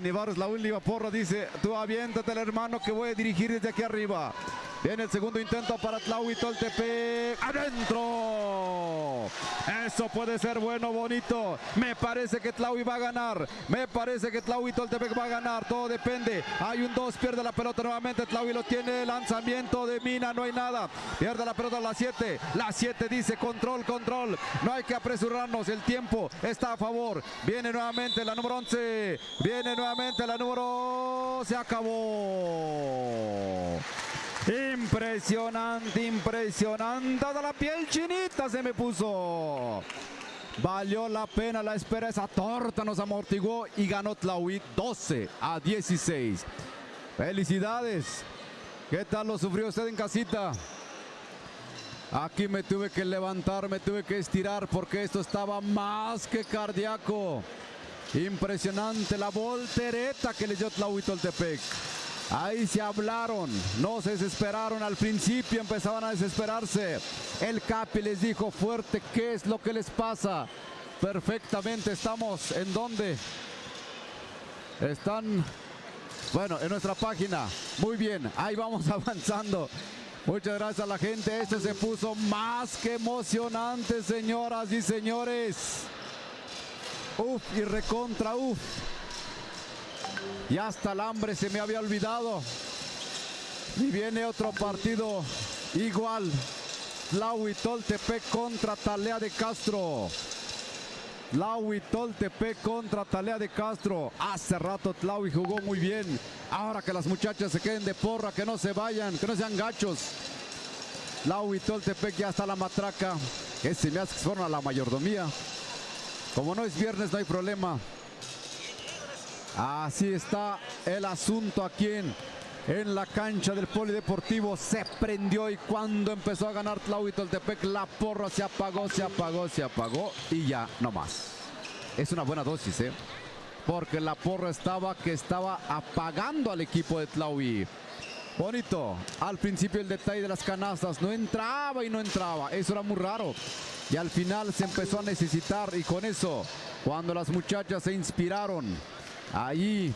Nivarro es la última porra, dice, tú aviéntate, hermano, que voy a dirigir desde aquí arriba. Viene el segundo intento para Tlahuitoltepec. ¡Adentro! Eso puede ser bueno, bonito. Me parece que Tlahui va a ganar. Me parece que Tlahuitoltepec va a ganar. Todo depende. Hay un 2, pierde la pelota nuevamente. Tlahui lo tiene. Lanzamiento de Mina, no hay nada. Pierde la pelota la 7. La 7 dice control, control. No hay que apresurarnos. El tiempo está a favor. Viene nuevamente la número 11. Viene nuevamente la número... Se acabó. Impresionante, impresionante. Toda la piel chinita se me puso. Valió la pena la espera. Esa torta nos amortiguó y ganó Tlahui 12-16. Felicidades. ¿Qué tal lo sufrió usted en casita? Aquí me tuve que levantar, me tuve que estirar porque esto estaba más que cardíaco. Impresionante la voltereta que le dio Tlahuitoltepec. Ahí se hablaron, no se desesperaron, al principio empezaban a desesperarse. El Capi les dijo fuerte, ¿qué es lo que les pasa? Perfectamente, estamos en donde están, bueno, en nuestra página. Muy bien, ahí vamos avanzando. Muchas gracias a la gente, esto se puso más que emocionante, señoras y señores. Uf, y recontra, uf. Y hasta el hambre se me había olvidado. Y viene otro partido igual. Tlahuitoltepec contra Talea de Castro. Tlahuitoltepec contra Talea de Castro. Hace rato Tlahui jugó muy bien. Ahora que las muchachas se queden de porra, que no se vayan, que no sean gachos. Tlahuitoltepec ya está la matraca. Que se me hace que se fueron a la mayordomía. Como no es viernes, no hay problema. Así está el asunto aquí en la cancha del Polideportivo. Se prendió y cuando empezó a ganar Tlahuitoltepec, la porra se apagó, se apagó, se apagó y ya no más. Es una buena dosis, porque la porra estaba apagando al equipo de Tlahui. Bonito. Al principio el detalle de las canastas no entraba y no entraba. Eso era muy raro. Y al final se empezó a necesitar y con eso, cuando las muchachas se inspiraron, ahí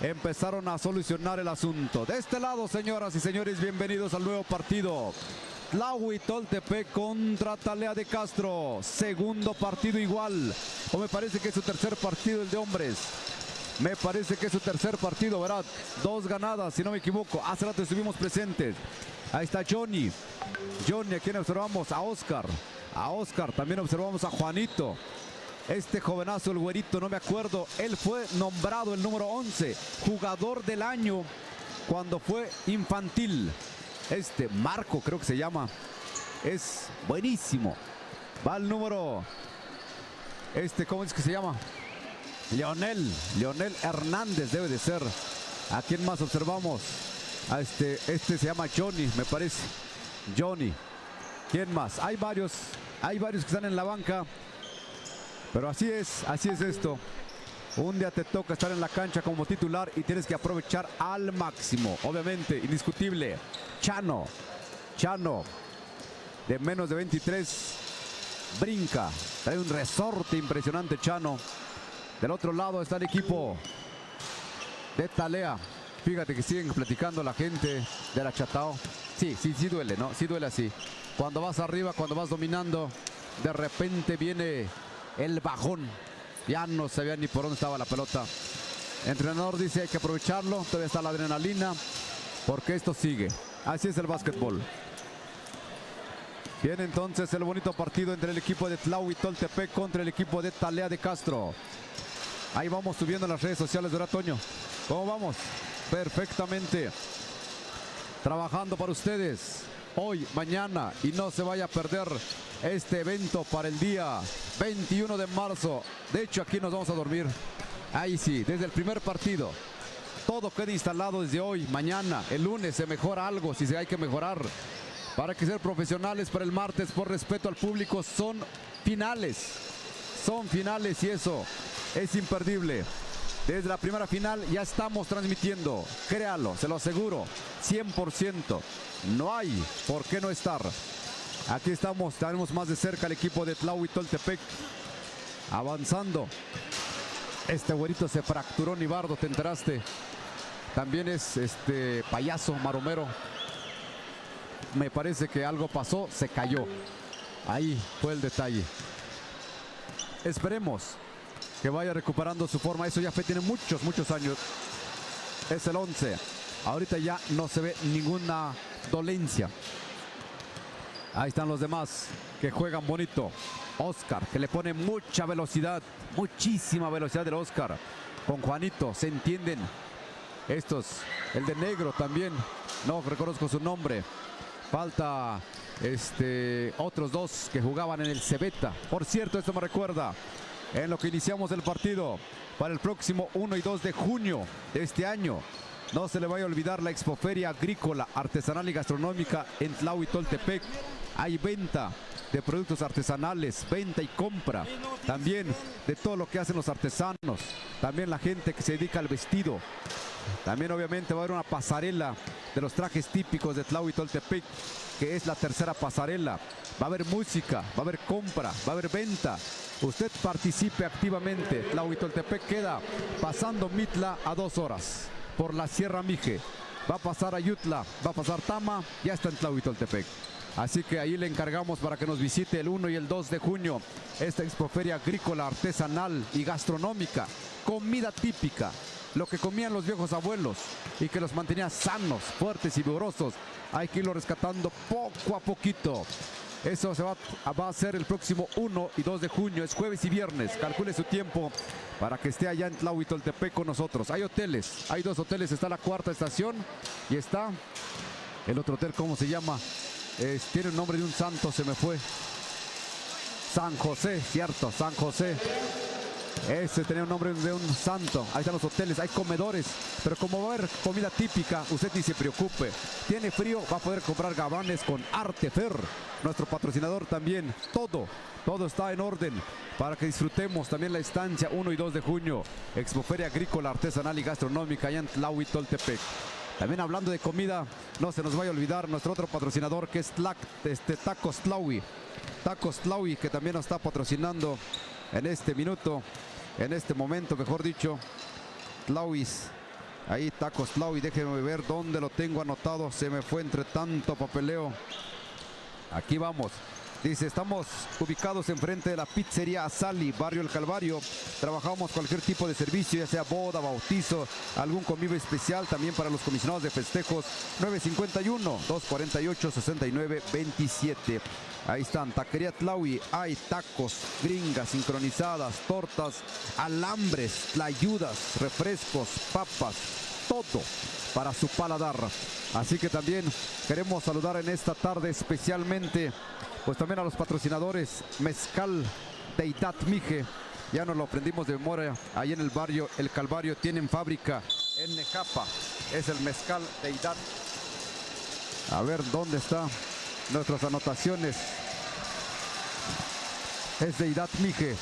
empezaron a solucionar el asunto. De este lado, señoras y señores, bienvenidos al nuevo partido. Tlahuitoltepec contra Talea de Castro. Segundo partido igual. O me parece que es su tercer partido el de hombres. Me parece que es su tercer partido, ¿verdad? 2 ganadas, si no me equivoco. Hace rato estuvimos presentes. Ahí está Johnny. Johnny, ¿a quién observamos? A Oscar. A Oscar. También observamos a Juanito. Este jovenazo, el güerito, no me acuerdo. Él fue nombrado el número 11, jugador del año cuando fue infantil. Marco, creo que se llama. Es buenísimo. Va el número... ¿cómo es que se llama? Leonel Hernández debe de ser. ¿A quién más observamos? A este se llama Johnny, me parece. Johnny. ¿Quién más? Hay varios que están en la banca. Pero así es esto. Un día te toca estar en la cancha como titular y tienes que aprovechar al máximo. Obviamente, indiscutible. Chano, de menos de 23, brinca. Trae un resorte impresionante Chano. Del otro lado está el equipo de Talea. Fíjate que siguen platicando la gente de la Chatao. Sí duele, ¿no? Sí duele así. Cuando vas arriba, cuando vas dominando, de repente viene el bajón. Ya no sabía ni por dónde estaba la pelota. El entrenador dice hay que aprovecharlo. Todavía está la adrenalina porque esto sigue. Así es el básquetbol. Viene entonces el bonito partido entre el equipo de Tlahuitoltepec contra el equipo de Talea de Castro. Ahí vamos subiendo las redes sociales, ¿verdad, Toño? ¿Cómo vamos? Perfectamente. Trabajando para ustedes hoy, mañana, y no se vaya a perder este evento para el día 21 de marzo. De hecho, aquí nos vamos a dormir. Ahí sí, desde el primer partido. Todo queda instalado desde hoy, mañana, el lunes se mejora algo, si se hay que mejorar. Para que ser profesionales para el martes, por respeto al público, son finales. Son finales y eso es imperdible. Desde la primera final ya estamos transmitiendo. Créalo, se lo aseguro, 100%. No hay por qué no estar. Aquí estamos, tenemos más de cerca al equipo de Tlahuitoltepec. Avanzando. Este güerito se fracturó, Nibardo, ¿te enteraste? También es payaso, maromero. Me parece que algo pasó, se cayó. Ahí fue el detalle. Esperemos que vaya recuperando su forma. Eso ya tiene muchos años. Es el 11. Ahorita ya no se ve ninguna dolencia. Ahí están los demás que juegan bonito. Oscar, que le pone mucha velocidad, muchísima velocidad del Oscar. Con Juanito, se entienden. Estos, el de negro también, no reconozco su nombre. Falta otros dos que jugaban en el Cebeta. Por cierto, esto me recuerda en lo que iniciamos el partido para el próximo 1 y 2 de junio de este año. No se le vaya a olvidar la Expoferia Agrícola, Artesanal y Gastronómica en Tlahuitoltepec. Hay venta de productos artesanales, venta y compra. También de todo lo que hacen los artesanos. También la gente que se dedica al vestido. También obviamente va a haber una pasarela de los trajes típicos de Tlahuitoltepec, que es la tercera pasarela. Va a haber música, va a haber compra, va a haber venta. Usted participe activamente. Tlahuitoltepec queda pasando Mitla a 2 horas por la Sierra Mije. Va a pasar a Yutla, va a pasar Tama, ya está en Tlahuitoltepec. Así que ahí le encargamos para que nos visite el 1 y el 2 de junio. Esta expoferia agrícola, artesanal y gastronómica. Comida típica. Lo que comían los viejos abuelos y que los mantenía sanos, fuertes y vigorosos. Hay que irlo rescatando poco a poquito. Eso se va a hacer el próximo 1 y 2 de junio. Es jueves y viernes. Calcule su tiempo para que esté allá en Tlahuitoltepec con nosotros. Hay hoteles. Hay 2 hoteles. Está la cuarta estación y está el otro hotel. ¿Cómo se llama? Tiene el nombre de un santo. Se me fue. San José, cierto. San José. Ese tenía un nombre de un santo. Ahí están los hoteles, hay comedores. Pero como va a haber comida típica, usted ni se preocupe. Tiene frío, va a poder comprar gabanes con Artefer. Nuestro patrocinador también. Todo está en orden para que disfrutemos también la estancia 1 y 2 de junio. Expoferia Agrícola, Artesanal y Gastronómica allá en Tlahuitoltepec. También hablando de comida, no se nos vaya a olvidar nuestro otro patrocinador, que es Tacos Tlahui. Tacos Tlahui, que también nos está patrocinando en este minuto, en este momento, mejor dicho. Tlauis, ahí Tacos Tlahui, déjenme ver dónde lo tengo anotado, se me fue entre tanto papeleo. Aquí vamos. Dice, estamos ubicados enfrente de la pizzería Asali, barrio El Calvario. Trabajamos cualquier tipo de servicio, ya sea boda, bautizo, algún convivio especial, también para los comisionados de festejos. 951-248-6927. Ahí están, Taquería Tlahui. Hay tacos, gringas, sincronizadas, tortas, alambres, tlayudas, refrescos, papas, todo para su paladar. Así que también queremos saludar en esta tarde especialmente pues también a los patrocinadores. Mezcal Deidad Mije, ya nos lo aprendimos de memoria. Ahí en el barrio El Calvario tienen fábrica en Nejapa, es el Mezcal Deidad. A ver dónde están nuestras anotaciones. Es Deidad Mije,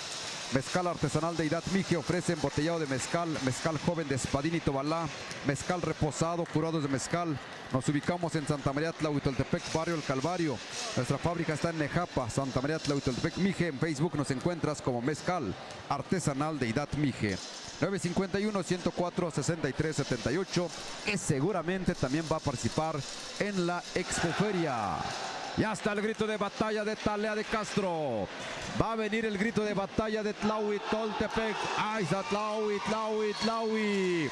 mezcal artesanal Deidad Mije. Ofrece embotellado de mezcal, mezcal joven de Espadín y Tobalá, mezcal reposado, curados de mezcal. Nos ubicamos en Santa María Tlahuitoltepec, barrio El Calvario. Nuestra fábrica está en Nejapa, Santa María Tlahuitoltepec Mije. En Facebook nos encuentras como Mezcal Artesanal Deidad Mije. 951-104-6378, que seguramente también va a participar en la Expoferia. Ya está el grito de batalla de Talea de Castro. Va a venir el grito de batalla de Tlahuitoltepec. ¡Ahí está Tlahui, Tlahui, Tlahui!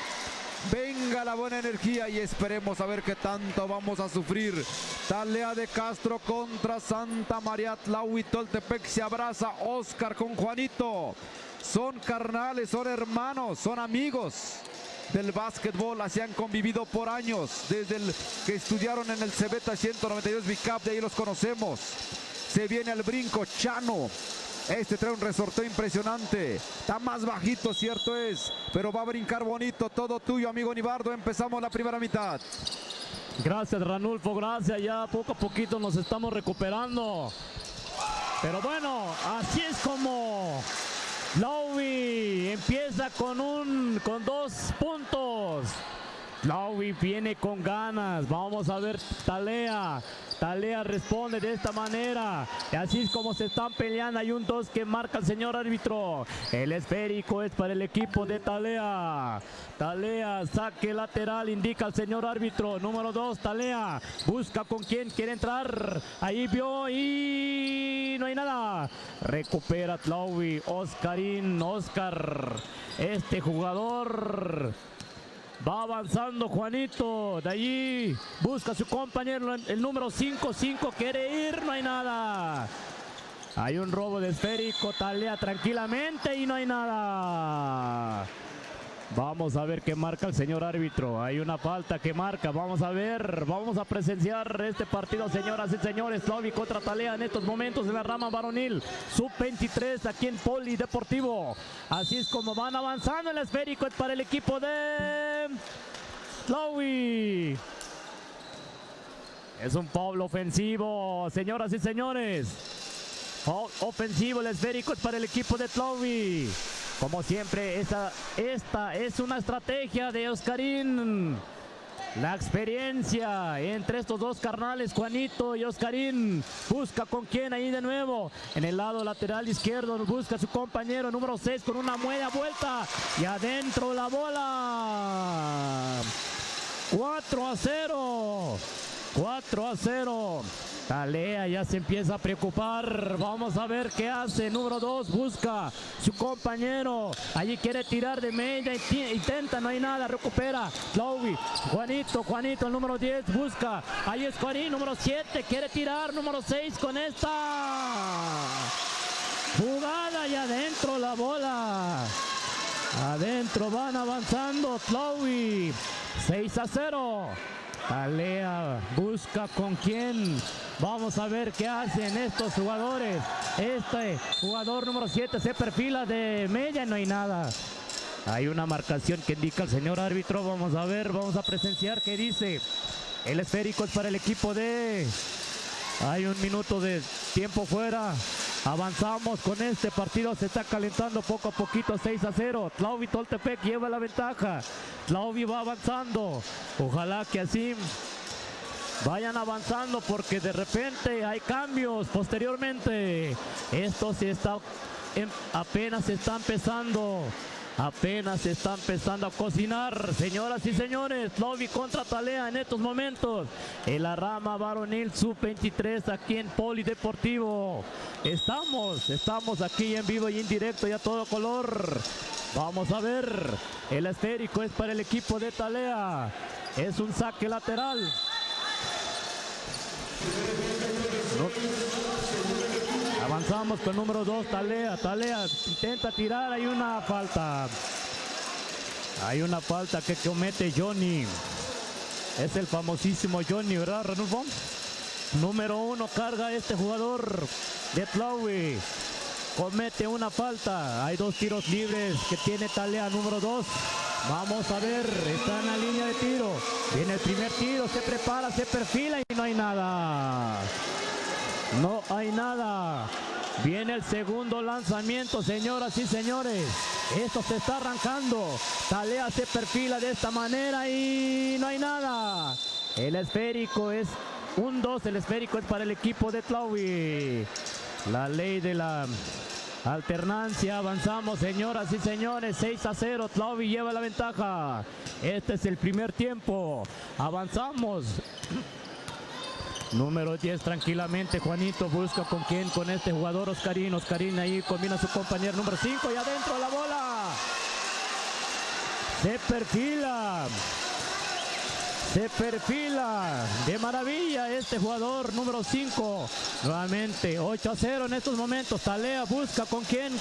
Venga la buena energía y esperemos a ver qué tanto vamos a sufrir. Talea de Castro contra Santa María Tlahuitoltepec. Se abraza Oscar con Juanito. Son carnales, son hermanos, son amigos del básquetbol, así han convivido por años, desde el que estudiaron en el Cebeta 192 Bicap, de ahí los conocemos. Se viene al brinco Chano. Trae un resorteo impresionante. Está más bajito, cierto es, pero va a brincar bonito. Todo tuyo, amigo Nibardo. Empezamos la primera mitad. Gracias, Ranulfo, gracias. Ya poco a poquito nos estamos recuperando. Pero bueno, así es como Tlahui empieza con 2 puntos. Tlaui viene con ganas. Vamos a ver Talea. Talea responde de esta manera. Y así es como se están peleando. Hay un 2 que marca el señor árbitro. El esférico es para el equipo de Talea. Talea, saque lateral, indica el señor árbitro. Número 2, Talea. Busca con quién quiere entrar. Ahí vio y no hay nada. Recupera Tlaui. Oscar. Este jugador va avanzando, Juanito. De allí busca a su compañero, el número 5. Quiere ir, no hay nada. Hay un robo de esférico. Talea tranquilamente y no hay nada. Vamos a ver qué marca el señor árbitro. Hay una falta que marca. Vamos a ver. Vamos a presenciar este partido, señoras y señores. Tlaui contra Talea en estos momentos en la rama varonil. Sub-23 aquí en Polideportivo. Así es como van avanzando. El esférico es para el equipo de Tlaui. Es un foul ofensivo, señoras y señores. Ofensivo, el esférico es para el equipo de Tlaui. Como siempre, esta es una estrategia de Oscarín. La experiencia entre estos dos carnales, Juanito y Oscarín. Busca con quién ahí de nuevo. En el lado lateral izquierdo busca a su compañero número 6 con una media vuelta. Y adentro la bola. 4-0. 4-0. Talea ya se empieza a preocupar. Vamos a ver qué hace. Número 2 busca su compañero. Allí quiere tirar de media. Intenta, no hay nada. Recupera Tlaui. Juanito, el número 10 busca. Ahí es Juanín, número 7. Quiere tirar. Número 6 con esta jugada y adentro la bola. Adentro van avanzando Tlaui. 6-0. Talea busca con quién. Vamos a ver qué hacen estos jugadores. Este jugador número 7 se perfila de media y no hay nada. Hay una marcación que indica el señor árbitro. Vamos a ver, vamos a presenciar qué dice. El esférico es para el equipo de... Hay un minuto de tiempo fuera. Avanzamos con este partido, se está calentando poco a poquito. 6-0, Tlaui Toltepec lleva la ventaja. Tlaui va avanzando. Ojalá que así vayan avanzando porque de repente hay cambios posteriormente. Esto se está apenas se está empezando. Apenas se está empezando a cocinar, señoras y señores. Tlaui contra Talea en estos momentos. En la rama varonil sub-23 aquí en Polideportivo. Estamos aquí en vivo y en directo y a todo color. Vamos a ver. El esférico es para el equipo de Talea. Es un saque lateral. Avanzamos con el número 2, Talea intenta tirar, hay una falta. Hay una falta que comete Johnny. Es el famosísimo Johnny, ¿verdad, Ranulfo? Número 1 carga este jugador de Tlaui. Comete una falta. Hay 2 tiros libres que tiene Talea, número 2. Vamos a ver, está en la línea de tiro. Viene el primer tiro, se prepara, se perfila y no hay nada. No hay nada. Viene el segundo lanzamiento, señoras y señores. Esto se está arrancando. Talea se perfila de esta manera y no hay nada. El esférico es un 2. El esférico es para el equipo de Tlaui. La ley de la alternancia. Avanzamos, señoras y señores. 6-0. Tlaui lleva la ventaja. Este es el primer tiempo. Avanzamos. Número 10 tranquilamente, Juanito busca con quién, con este jugador Oscarín. Oscarín ahí combina a su compañero número 5 y adentro la bola. Se perfila de maravilla este jugador número 5. Nuevamente 8-0 en estos momentos. Talea busca con quién.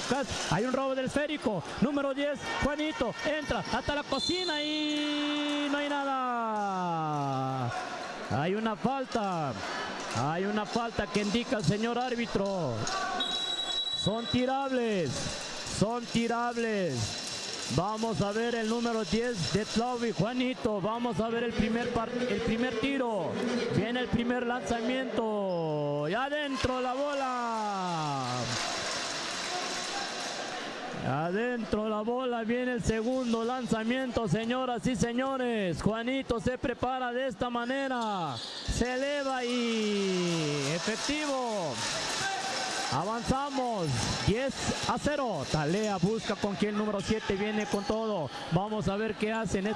Hay un robo del esférico. Número 10, Juanito entra hasta la cocina y no hay nada. Hay una falta que indica el señor árbitro. Son tirables. Vamos a ver el número 10 de Tlaui, Juanito. Vamos a ver el primer tiro. Viene el primer lanzamiento. Y adentro la bola. Adentro la bola, viene el segundo lanzamiento, señoras y señores. Juanito se prepara de esta manera. Se eleva y efectivo. Avanzamos, 10-0. Talea busca con quien el número 7 viene con todo. Vamos a ver qué hacen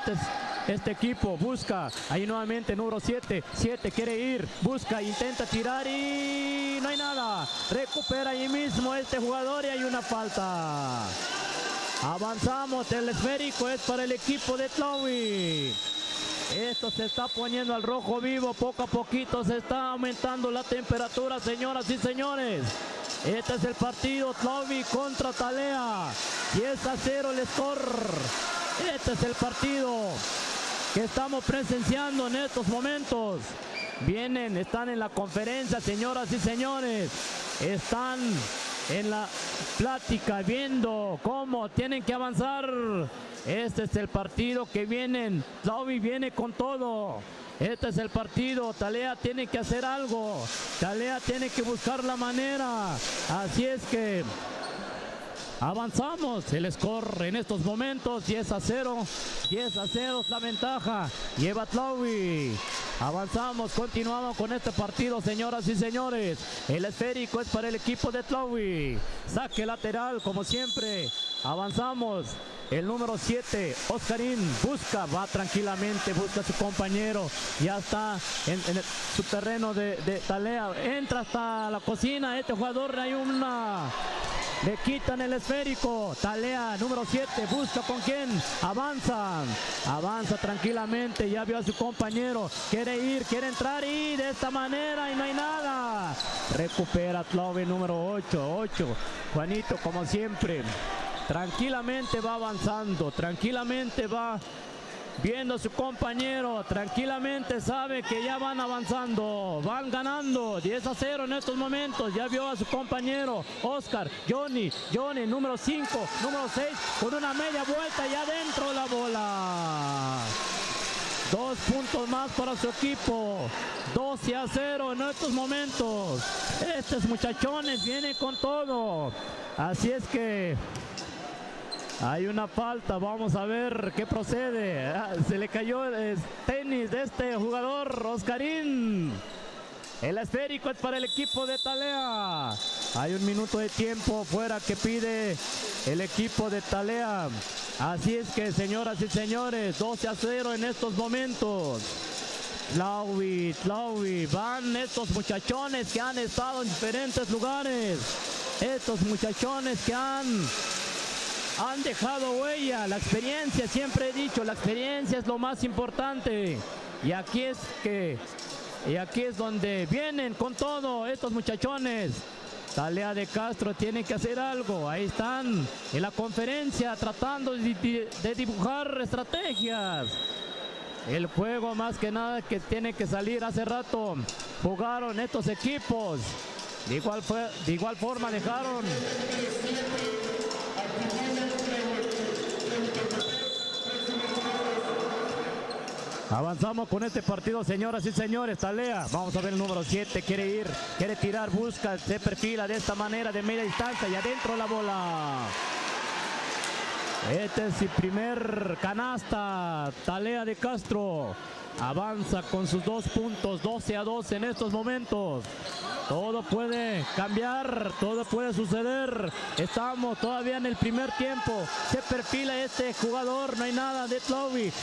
este equipo. Busca, ahí nuevamente número 7. 7 quiere ir, busca, intenta tirar y no hay nada. Recupera ahí mismo este jugador y hay una falta. Avanzamos, el esférico es para el equipo de Tlaui. Esto se está poniendo al rojo vivo, poco a poquito se está aumentando la temperatura, señoras y señores. Este es el partido, Tlaui contra Talea. 10-0 el score. Este es el partido que estamos presenciando en estos momentos. Están en la conferencia, señoras y señores. Están en la plática, viendo cómo tienen que avanzar. Este es el partido que vienen. Tlaui viene con todo. Este es el partido. Talea tiene que hacer algo. Talea tiene que buscar la manera. Así es que avanzamos. El score en estos momentos 10-0. 10-0 es la ventaja. Lleva Tlaui. Avanzamos, continuamos con este partido, señoras y señores. El esférico es para el equipo de Tlaui. Saque lateral, como siempre. Avanzamos. El número 7, Oscarín, va tranquilamente, busca a su compañero. Ya está en su terreno de Talea. Entra hasta la cocina. Este jugador, le quitan el esférico. Talea, número 7, busca con quién. Avanza tranquilamente. Ya vio a su compañero. Quiere ir, quiere entrar y de esta manera y no hay nada. Recupera Tlaui, número 8. Juanito, como siempre. Tranquilamente va avanzando, tranquilamente va viendo a su compañero, tranquilamente sabe que ya van avanzando, van ganando 10-0 en estos momentos. Ya vio a su compañero Oscar, Johnny, número 5, número 6, con una media vuelta y adentro la bola. 2 puntos más para su equipo, 12-0 en estos momentos. Estos muchachones vienen con todo, así es que hay una falta, vamos a ver qué procede. Se le cayó el tenis de este jugador, Oscarín. El esférico es para el equipo de Talea. Hay 1 minuto de tiempo fuera que pide el equipo de Talea. Así es que, señoras y señores, 12-0 en estos momentos. Tlaui, van estos muchachones que han estado en diferentes lugares. Estos muchachones que han dejado huella. La experiencia, siempre he dicho, la experiencia es lo más importante. Y aquí es donde vienen con todo estos muchachones. Talea de Castro tiene que hacer algo. Ahí están en la conferencia tratando de dibujar estrategias. El juego más que nada que tiene que salir. Hace rato jugaron estos equipos. De igual forma dejaron. Avanzamos con este partido, señoras y señores. Talea, vamos a ver el número 7, quiere ir, quiere tirar, busca, se perfila de esta manera de media distancia y adentro la bola. Este es el primer canasta. Talea de Castro avanza con sus 2 puntos, 12-2 en estos momentos. Todo puede cambiar, todo puede suceder. Estamos todavía en el primer tiempo. Se perfila este jugador, no hay nada de Tlaui.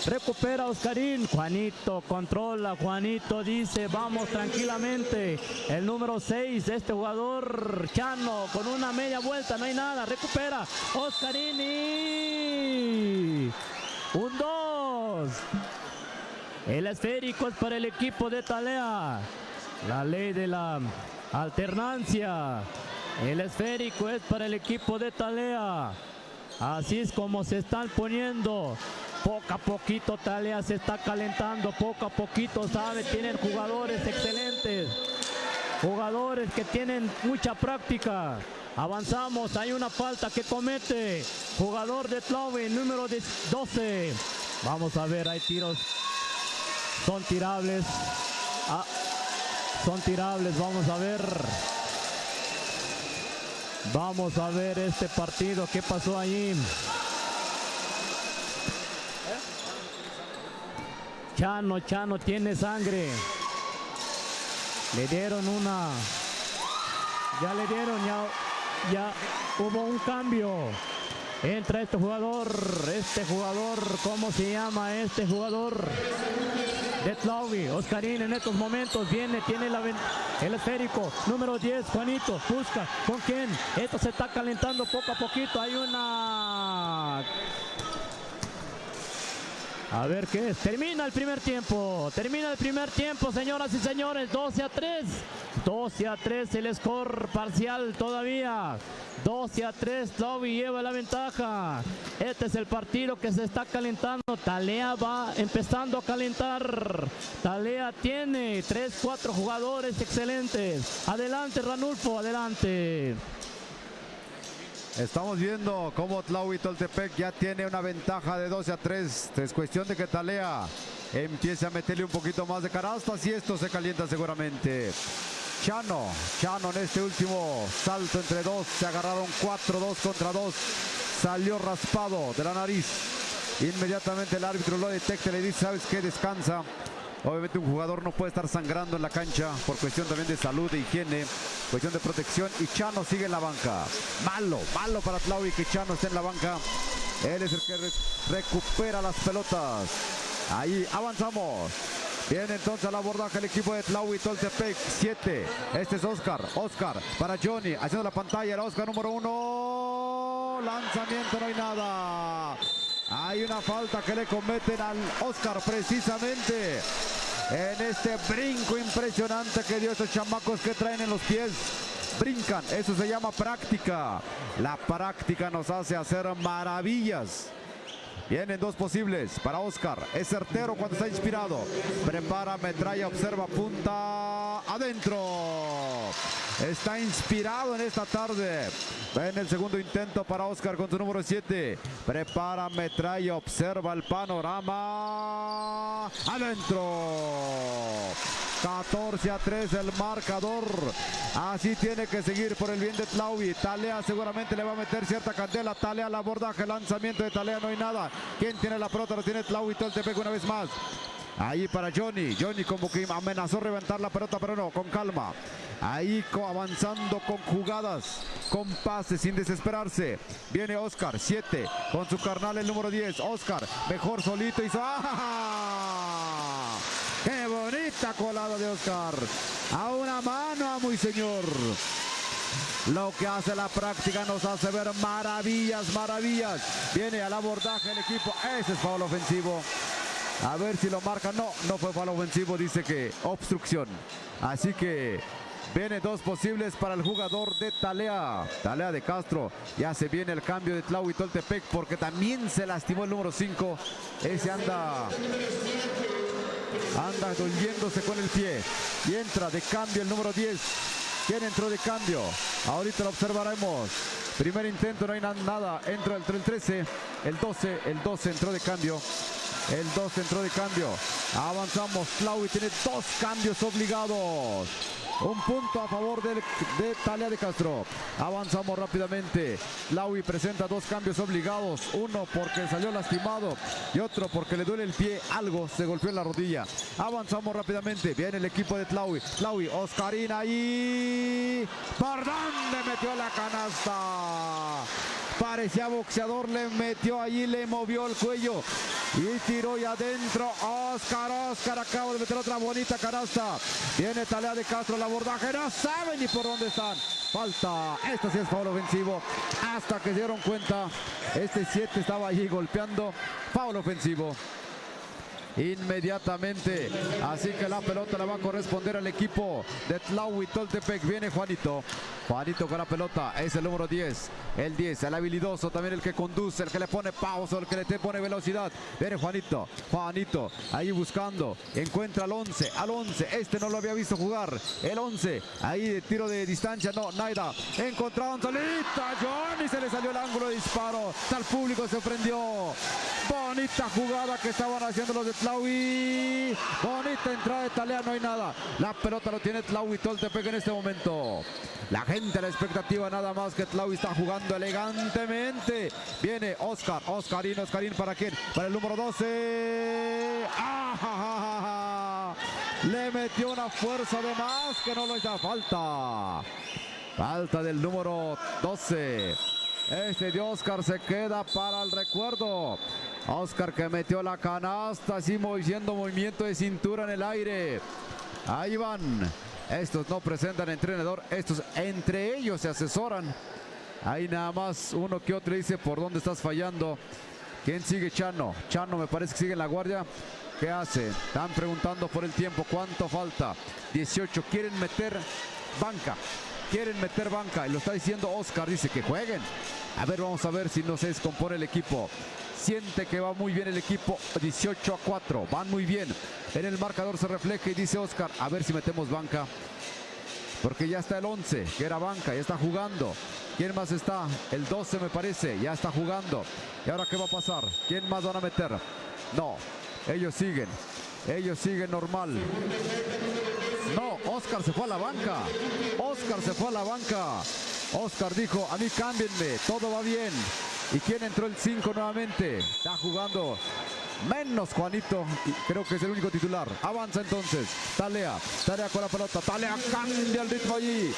Recupera Oscarín. Juanito controla. Juanito dice, vamos tranquilamente. El número 6, este jugador Chano, con una media vuelta, no hay nada. Recupera Oscarín y 1-2. El esférico es para el equipo de Talea. La ley de la alternancia. El esférico es para el equipo de Talea. Así es como se están poniendo. Poco a poquito Talea se está calentando. Poco a poquito, sabe, tienen jugadores excelentes. Jugadores que tienen mucha práctica. Avanzamos, hay una falta que comete jugador de Tlaui, número 12. Vamos a ver, hay tiros. Son tirables. Son tirables, vamos a ver. Vamos a ver este partido, ¿qué pasó allí? Chano tiene sangre. Le dieron una. Ya le dieron, ya hubo un cambio. Entra este jugador, ¿cómo se llama este jugador? De Tlaui, Oscarín en estos momentos tiene el esférico, número 10, Juanito, busca, ¿con quién? Esto se está calentando poco a poquito, hay una... A ver qué es, termina el primer tiempo, señoras y señores, 12-3, 12-3 el score parcial todavía, 12-3, Tlaui lleva la ventaja. Este es el partido que se está calentando. Talea va empezando a calentar. Talea tiene 3-4 jugadores excelentes. Adelante, Ranulfo, adelante. Estamos viendo cómo Tlaui Toltepec ya tiene una ventaja de 12-3. Es cuestión de que Talea empiece a meterle un poquito más de canastas y esto se calienta seguramente. Chano en este último salto entre dos, se agarraron 4-2 contra 2, salió raspado de la nariz. Inmediatamente el árbitro lo detecta y le dice, ¿sabes qué? Descansa. Obviamente un jugador no puede estar sangrando en la cancha por cuestión también de salud, de higiene, cuestión de protección, y Chano sigue en la banca. Malo para Tlaui que Chano esté en la banca. Él es el que recupera las pelotas. Ahí avanzamos. Viene entonces al abordaje el equipo de Tlaui Toltepec, 7. Este es Oscar para Johnny, haciendo la pantalla, el Oscar número 1. Lanzamiento, no hay nada. Hay una falta que le cometen al Oscar precisamente en este brinco impresionante que dio estos chamacos que traen en los pies. Brincan, eso se llama práctica. La práctica nos hace hacer maravillas. Vienen dos posibles para Oscar. Es certero cuando está inspirado. Prepara, metralla, observa, punta. Adentro. Está inspirado en esta tarde. Ven el segundo intento para Oscar con su número 7. Prepara, metralla, observa el panorama. Adentro. 14-3 el marcador. Así tiene que seguir por el bien de Tlaui. Talea seguramente le va a meter cierta candela. Talea al abordaje, lanzamiento de Talea, no hay nada. ¿Quién tiene la pelota? Lo tiene Tlaui Toltepec una vez más. Ahí para Johnny. Johnny como que amenazó reventar la pelota, pero no, con calma. Ahí avanzando con jugadas, con pases, sin desesperarse. Viene Oscar, 7, con su carnal el número 10. Oscar, mejor solito, hizo... ¡Ah! ¡Qué bonita colada de Oscar! A una mano, muy señor. Lo que hace la práctica nos hace ver maravillas. Viene al abordaje el equipo. Ese es foul ofensivo. A ver si lo marca. No fue foul ofensivo. Dice que obstrucción. Así que viene dos posibles para el jugador de Talea. Talea de Castro. Ya se viene el cambio de Tlaui Toltepec porque también se lastimó el número 5. Ese anda doliéndose con el pie. Y entra de cambio el número 10. ¿Quién entró de cambio? Ahorita lo observaremos. Primer intento, no hay nada. Entra el 13, el 12 entró de cambio. El 12 entró de cambio. Avanzamos. Tlaui tiene dos cambios obligados. Un punto a favor de Talea de Castro. Avanzamos rápidamente. Tlaui presenta dos cambios obligados. Uno porque salió lastimado y otro porque le duele el pie. Algo se golpeó en la rodilla. Avanzamos rápidamente. Viene el equipo de Tlaui. Tlaui, Oscarín ahí. ¿Por dónde metió la canasta? Parecía boxeador, le metió allí, le movió el cuello y tiró y adentro. Oscar acaba de meter otra bonita canasta. Viene Talea de Castro, el abordaje, no saben ni por dónde están. Falta, esto sí es foul ofensivo. Hasta que se dieron cuenta, este 7 estaba allí golpeando. Foul ofensivo. Inmediatamente, así que la pelota le va a corresponder al equipo de Tlaui Toltepec. Viene Juanito con la pelota, es el número 10, el 10, el habilidoso, también el que conduce, el que le pone pausa, el que le pone velocidad. Viene Juanito, ahí buscando, encuentra al 11, este no lo había visto jugar, el 11, ahí de tiro de distancia, no, Naida, encontraron solita, Johnny, se le salió el ángulo de disparo, tal público se prendió. Bonita jugada que estaban haciendo los de Tlaui. Bonita entrada de Talea, no hay nada. La pelota lo tiene Tlaui Toltepec en este momento. La gente a la expectativa nada más que Tlaui está jugando elegantemente. Viene Oscarín, ¿para quién? Para el número 12. ¡Ah! Le metió una fuerza de más que no le da falta. Falta del número 12. Este de Oscar se queda para el recuerdo. Oscar que metió la canasta, así haciendo movimiento de cintura en el aire. Ahí van. Estos no presentan entrenador, estos entre ellos se asesoran. Ahí nada más uno que otro dice por dónde estás fallando. ¿Quién sigue? Chano. Chano me parece que sigue en la guardia. ¿Qué hace? Están preguntando por el tiempo. ¿Cuánto falta? 18. Quieren meter banca. Quieren meter banca. Y lo está diciendo Oscar. Dice que jueguen. A ver, vamos a ver si no se descompone el equipo. Siente que va muy bien el equipo. 18-4. Van muy bien. En el marcador se refleja y dice Oscar. A ver si metemos banca. Porque ya está el 11, que era banca. Ya está jugando. ¿Quién más está? El 12 me parece. Ya está jugando. ¿Y ahora qué va a pasar? ¿Quién más van a meter? No. Ellos siguen. Ellos siguen normal. No, Oscar se fue a la banca. Oscar se fue a la banca. Oscar dijo, a mí cámbienme, todo va bien. ¿Y quién entró el 5 nuevamente? Está jugando menos Juanito. Y creo que es el único titular. Avanza entonces. Talea con la pelota. Talea cambia el ritmo allí.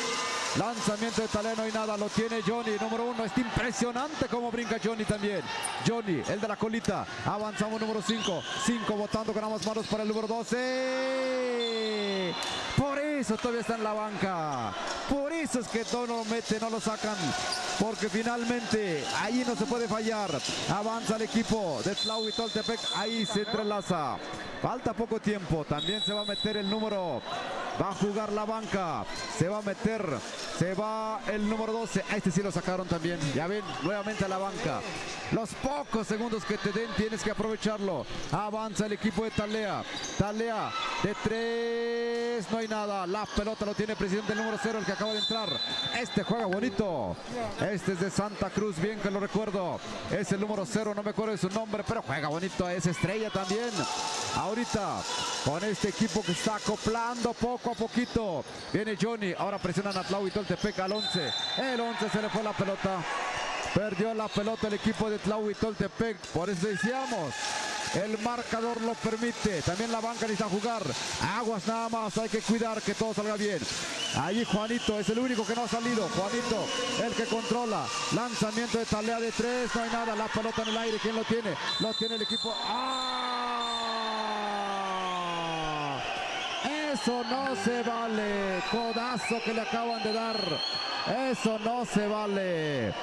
Lanzamiento de Talea, no hay nada. Lo tiene Johnny, número 1. Está impresionante cómo brinca Johnny también. Johnny, el de la colita. Avanzamos número 5. 5 botando con ambas manos para el número 12. Por eso todavía está en la banca. Por eso es que todo lo mete, no lo sacan. Porque finalmente ahí no se puede fallar. Avanza el equipo de Tlaui Toltepec. Ahí se entrelaza. Falta poco tiempo. También se va a meter el número. Va a jugar la banca. Se va a meter. Se va el número 12. A este sí lo sacaron también. Ya ven, nuevamente a la banca. Los pocos segundos que te den tienes que aprovecharlo. Avanza el equipo de Talea. Talea de 3. No hay nada. La pelota lo tiene el presidente el número 0, el que acaba de entrar. Este juega bonito. Este es de Santa Cruz, bien que lo recuerdo. Es el número 0, no me acuerdo de su nombre, pero juega bonito. Es estrella también. Ahorita con este equipo que está acoplando poco a poquito. Viene Johnny. Ahora presionan a Tlaui Toltepec al 11. El 11 se le fue la pelota. Perdió la pelota el equipo de Tlaui Toltepec. Por eso decíamos, el marcador lo permite. También la banca necesita jugar. Aguas nada más. Hay que cuidar que todo salga bien. Allí Juanito es el único que no ha salido. Juanito, el que controla. Lanzamiento de Talea de 3. No hay nada. La pelota en el aire. ¿Quién lo tiene? Lo tiene el equipo. ¡Ah! Eso no se vale. Codazo que le acaban de dar. Eso no se vale.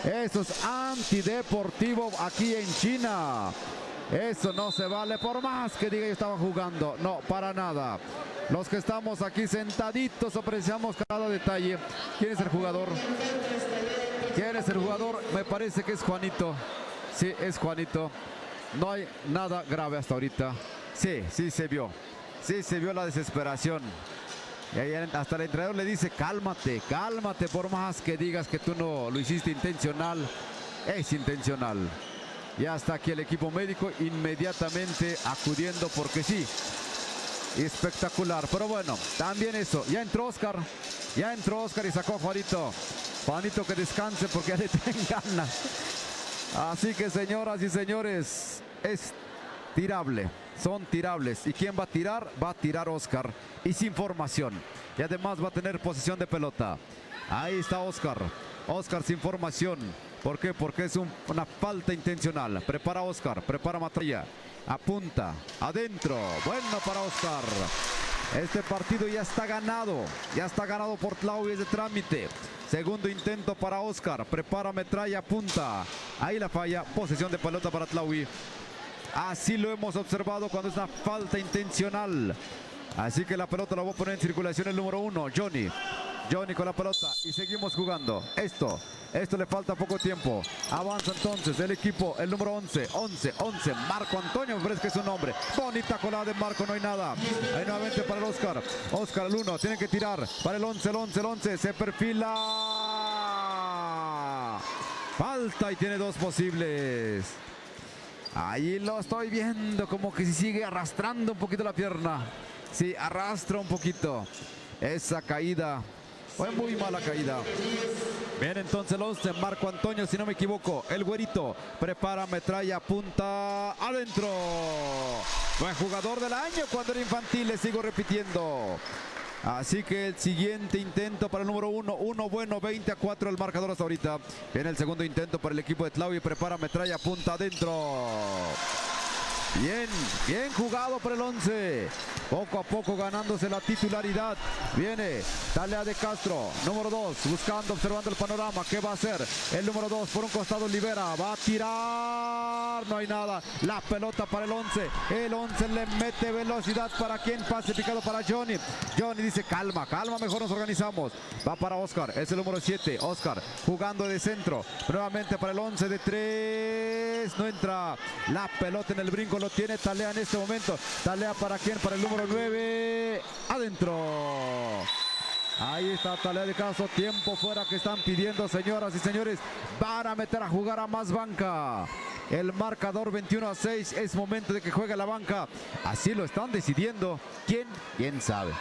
Eso es antideportivo aquí en China. Eso no se vale, por más que diga yo estaba jugando. No, para nada. Los que estamos aquí sentaditos apreciamos cada detalle. ¿Quién es el jugador? ¿Quién es el jugador? Me parece que es Juanito. Sí, es Juanito. No hay nada grave hasta ahorita. Sí, sí se vio. Sí se vio la desesperación. Y ahí hasta el entrenador le dice, cálmate, cálmate, por más que digas que tú no lo hiciste intencional. Es intencional. Ya está aquí el equipo médico inmediatamente acudiendo porque sí. Espectacular. Pero bueno, también eso. Ya entró Oscar. Ya entró Oscar y sacó a Juanito. Juanito que descanse porque ya le tienen ganas. Así que señoras y señores, es tirable. Son tirables. ¿Y quién va a tirar? Va a tirar Oscar. Y sin formación. Y además va a tener posesión de pelota. Ahí está Oscar. Oscar sin formación. ¿Por qué? Porque es una falta intencional. Prepara Oscar. Prepara Matralla. Apunta. Adentro. Bueno para Oscar. Este partido ya está ganado. Ya está ganado por Tlaui, es de trámite. Segundo intento para Oscar. Prepara Metralla. Apunta. Ahí la falla. Posesión de pelota para Tlaui. Así lo hemos observado cuando es una falta intencional. Así que la pelota la va a poner en circulación el número 1, Johnny. Johnny con la pelota y seguimos jugando. Esto le falta poco tiempo. Avanza entonces el equipo, el número 11. Marco Antonio, me parece que es su nombre. Bonita colada de Marco, no hay nada. Ahí nuevamente para el Oscar. Oscar el 1, tiene que tirar para el 11. Se perfila. Falta y tiene 2 posibles. Ahí lo estoy viendo, como que si sigue arrastrando un poquito la pierna. Sí, arrastra un poquito. Esa caída Fue muy mala caída. Bien, entonces el 11, Marco Antonio, si no me equivoco. El güerito prepara, metralla, punta, adentro. Buen jugador del año cuando era infantil, le sigo repitiendo. Así que el siguiente intento para el número 1, uno bueno, 20-4 el marcador hasta ahorita. Viene el segundo intento para el equipo de Tlaui, prepara, metralla, punta, adentro. Bien, bien jugado por el 11. Poco a poco ganándose la titularidad. Viene Talea de Castro, número 2, buscando, observando el panorama. ¿Qué va a hacer? El número 2 por un costado libera. Va a tirar. No hay nada. La pelota para el 11. El 11 le mete velocidad. ¿Para quién? Pase picado para Johnny. Johnny dice calma, calma, mejor nos organizamos. Va para Oscar. Es el número 7. Oscar jugando de centro. Nuevamente para el 11 de 3. No entra. La pelota en el brinco lo tiene Talea en este momento. Talea para quién? Para el número 9. Adentro. Ahí está Talea de Castro. Tiempo fuera que están pidiendo, señoras y señores. Van a meter a jugar a más banca. El marcador 21-6. Es momento de que juegue la banca. Así lo están decidiendo. ¿Quién? ¿Quién sabe?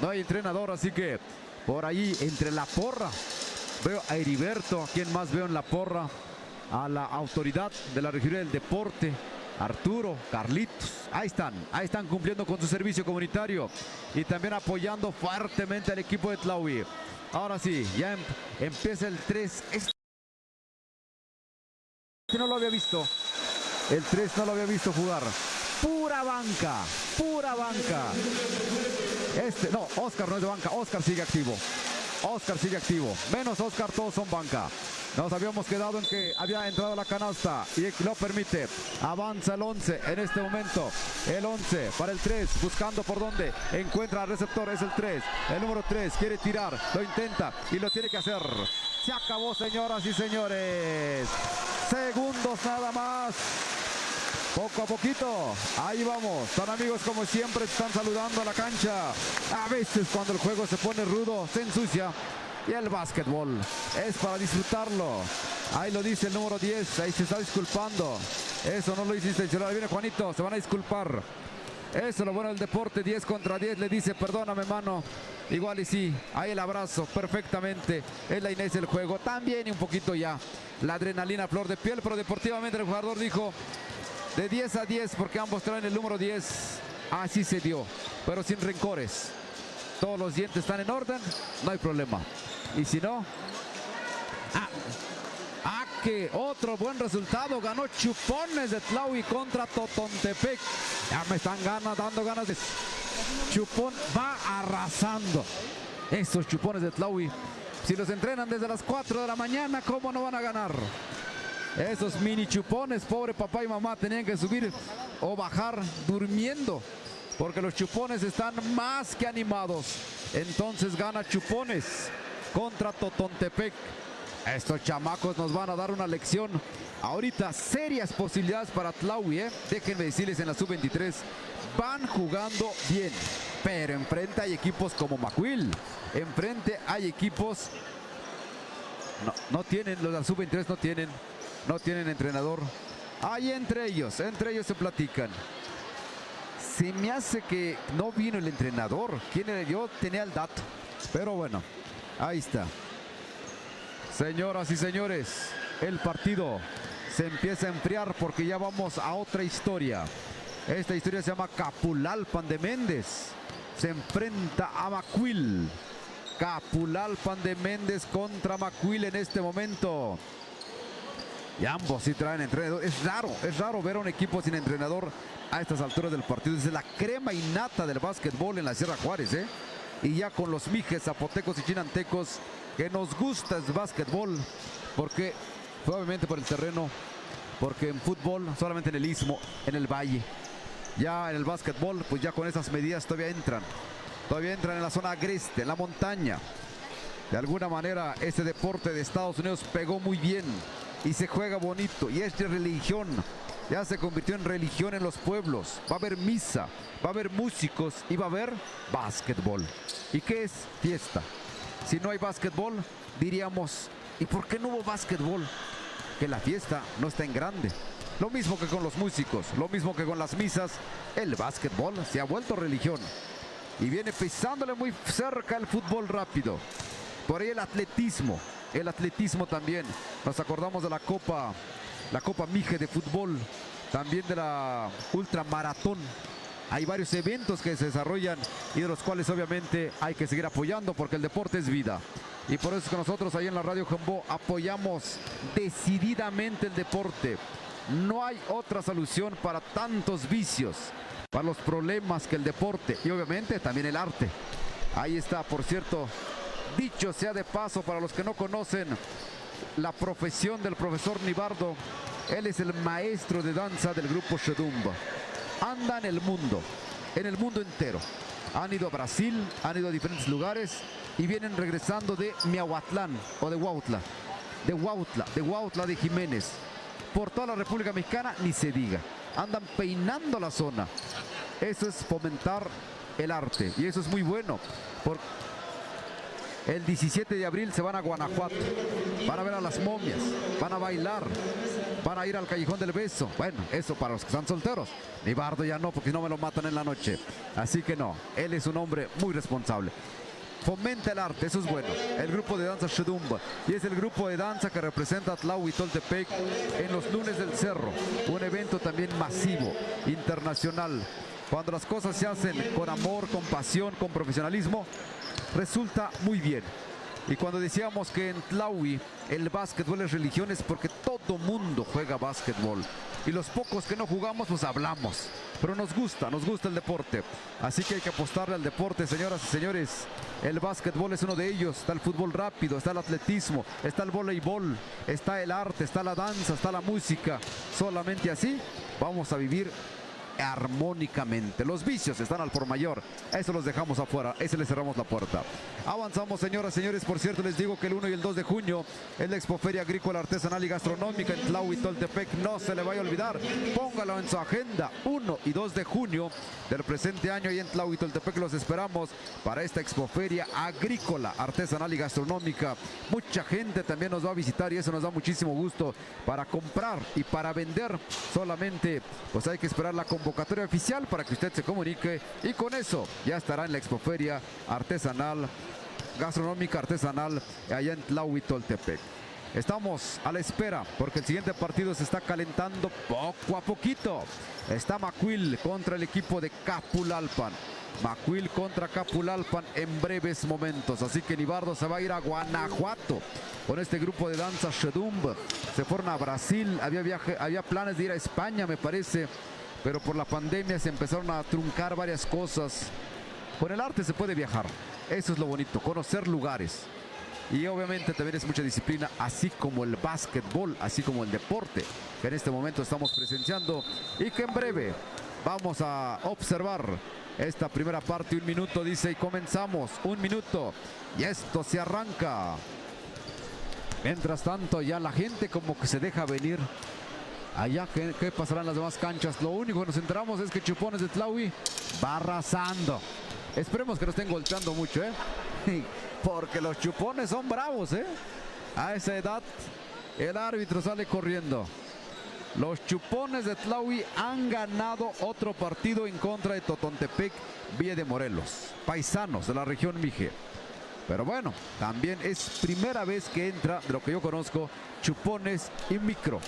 No hay entrenador, así que por ahí entre la porra. Veo a Heriberto. ¿Quién más veo en la porra? A la autoridad de la región del deporte. Arturo, Carlitos, ahí están cumpliendo con su servicio comunitario y también apoyando fuertemente al equipo de Tlaui. Ahora sí, ya empieza el 3. Este no lo había visto. El 3 no lo había visto jugar. Pura banca, pura banca. No, Oscar no es de banca, Oscar sigue activo. Oscar sigue activo. Menos Oscar, todos son banca. Nos habíamos quedado en que había entrado la canasta y lo permite. Avanza el 11 en este momento. El 11 para el 3, buscando por dónde. Encuentra al receptor, es el 3. El número 3 quiere tirar, lo intenta y lo tiene que hacer. Se acabó, señoras y señores. Segundos nada más. Poco a poquito, ahí vamos. Son amigos como siempre, están saludando a la cancha. A veces cuando el juego se pone rudo, se ensucia. Y el básquetbol es para disfrutarlo. Ahí lo dice el número 10, ahí se está disculpando. Eso no lo hice intencional. Ahí viene Juanito, se van a disculpar. Eso es lo bueno del deporte, 10 contra 10. Le dice, perdóname, mano. Igual y sí, ahí el abrazo, perfectamente. Es la inercia del juego. También un poquito ya la adrenalina a flor de piel, pero deportivamente el jugador dijo de 10 a 10 porque ambos traen el número 10. Así se dio, pero sin rencores. Todos los dientes están en orden, no hay problema. Y si no, que otro buen resultado. Ganó Chupones de Tlaui contra Totontepec. Ya me están dando ganas de... Chupón va arrasando. Esos Chupones de Tlaui, si los entrenan desde las 4 de la mañana, ¿cómo no van a ganar? Esos mini Chupones, pobre papá y mamá, tenían que subir o bajar durmiendo, porque los Chupones están más que animados. Entonces gana Chupones contra Totontepec. Estos chamacos nos van a dar una lección. Ahorita serias posibilidades para Tlaui, Déjenme decirles, en la sub-23 van jugando bien. Pero enfrente hay equipos como Macuil. Enfrente hay equipos... No tienen, los de la sub-23 no tienen entrenador. Hay entre ellos se platican. Se me hace que no vino el entrenador. ¿Quién era? Yo tenía el dato. Pero bueno, ahí está. Señoras y señores, el partido se empieza a enfriar porque ya vamos a otra historia. Esta historia se llama Capulalpan de Méndez. Se enfrenta a Macuil. Capulalpan de Méndez contra Macuil en este momento. Y ambos sí traen entrenador. Es raro ver a un equipo sin entrenador a estas alturas del partido. Es la crema innata del básquetbol en la Sierra Juárez, Y ya con los mijes, zapotecos y chinantecos, que nos gusta el básquetbol, porque probablemente por el terreno, porque en fútbol solamente en el istmo, en el valle. Ya en el básquetbol, pues ya con esas medidas todavía entran en la zona agreste, en la montaña. De alguna manera este deporte de Estados Unidos pegó muy bien y se juega bonito y es de religión. Ya se convirtió en religión en los pueblos. Va a haber misa, va a haber músicos y va a haber básquetbol. ¿Y qué es? Fiesta. Si no hay básquetbol, diríamos, ¿y por qué no hubo básquetbol? Que la fiesta no está en grande. Lo mismo que con los músicos, lo mismo que con las misas, el básquetbol se ha vuelto religión. Y viene pisándole muy cerca el fútbol rápido. Por ahí el atletismo también. Nos acordamos de la Copa Mije de fútbol, también de la ultramaratón. Hay varios eventos que se desarrollan y de los cuales obviamente hay que seguir apoyando porque el deporte es vida. Y por eso es que nosotros ahí en la Radio Jambó apoyamos decididamente el deporte. No hay otra solución para tantos vicios, para los problemas que el deporte y obviamente también el arte. Ahí está, por cierto, dicho sea de paso para los que no conocen la profesión del profesor Nibardo. Él es el maestro de danza del grupo Shedumba. Anda en el mundo entero. Han ido a Brasil, han ido a diferentes lugares y vienen regresando de Miahuatlán o de Huautla de Jiménez. Por toda la República Mexicana ni se diga. Andan peinando la zona. Eso es fomentar el arte y eso es muy bueno. El 17 de abril se van a Guanajuato, van a ver a las momias, van a bailar, van a ir al Callejón del Beso. Bueno, eso para los que están solteros. Nibardo ya no, porque si no me lo matan en la noche. Así que no, él es un hombre muy responsable. Fomenta el arte, eso es bueno. El grupo de danza Shedumba. Y es el grupo de danza que representa a Tlahuitoltepec en los lunes del cerro. Un evento también masivo, internacional. Cuando las cosas se hacen con amor, con pasión, con profesionalismo, resulta muy bien. Y cuando decíamos que en Tlahui el básquetbol es religión, es porque todo mundo juega básquetbol. Y los pocos que no jugamos, pues hablamos. Pero nos gusta el deporte. Así que hay que apostarle al deporte, señoras y señores. El básquetbol es uno de ellos. Está el fútbol rápido, está el atletismo, está el voleibol, está el arte, está la danza, está la música. Solamente así vamos a vivir armónicamente. Los vicios están al por mayor, eso los dejamos afuera, ese le cerramos la puerta. Avanzamos, señoras y señores. Por cierto, les digo que el 1 y el 2 de junio es la Expoferia Agrícola, Artesanal y Gastronómica en Tlahuitoltepec. No se le vaya a olvidar, póngalo en su agenda. 1 y 2 de junio del presente año y en Tlahuitoltepec los esperamos para esta Expoferia Agrícola, Artesanal y Gastronómica. Mucha gente también nos va a visitar y eso nos da muchísimo gusto para comprar y para vender. Solamente pues hay que esperar la convocatoria oficial para que usted se comunique y con eso ya estará en la Expoferia Artesanal, Gastronómica Artesanal allá en Tlahuitoltepec. Estamos a la espera porque el siguiente partido se está calentando poco a poquito. Está Macuil contra el equipo de Capulalpan. Macuil contra Capulalpan en breves momentos. Así que Nibardo se va a ir a Guanajuato con este grupo de danza Shedumba. Se fueron a Brasil, había planes de ir a España, me parece, pero por la pandemia se empezaron a truncar varias cosas. Con el arte se puede viajar, eso es lo bonito, conocer lugares. Y obviamente también es mucha disciplina, así como el básquetbol, así como el deporte que en este momento estamos presenciando y que en breve vamos a observar esta primera parte. 1 minuto dice y comenzamos, 1 minuto y esto se arranca. Mientras tanto ya la gente como que se deja venir. Allá, ¿qué pasará en las demás canchas? Lo único que nos enteramos es que Chupones de Tlahui va arrasando. Esperemos que no estén golpeando mucho, porque los chupones son bravos, A esa edad el árbitro sale corriendo. Los Chupones de Tlahui han ganado otro partido en contra de Totontepec, Villa de Morelos, paisanos de la región Mije. Pero bueno, también es primera vez que entra, de lo que yo conozco, Chupones y Micro.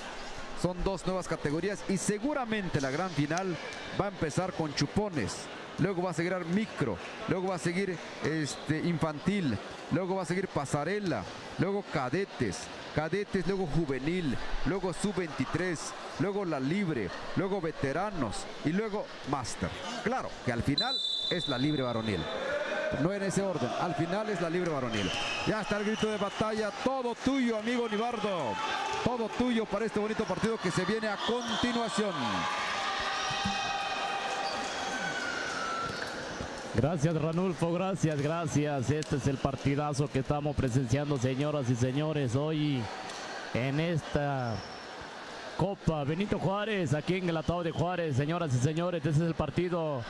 Son 2 nuevas categorías y seguramente la gran final va a empezar con Chupones. Luego va a seguir Micro, luego va a seguir infantil, luego va a seguir pasarela, luego cadetes, luego juvenil, luego sub-23, luego la libre, luego veteranos y luego máster. Claro que al final es la libre varonil. No en ese orden, al final es la libre varonil. Ya está el grito de batalla, todo tuyo, amigo Nibardo. Todo tuyo para este bonito partido que se viene a continuación. Gracias, Ranulfo, gracias. Este es el partidazo que estamos presenciando, señoras y señores, hoy en esta Copa Benito Juárez, aquí en el Atado de Juárez, señoras y señores. Este es el partido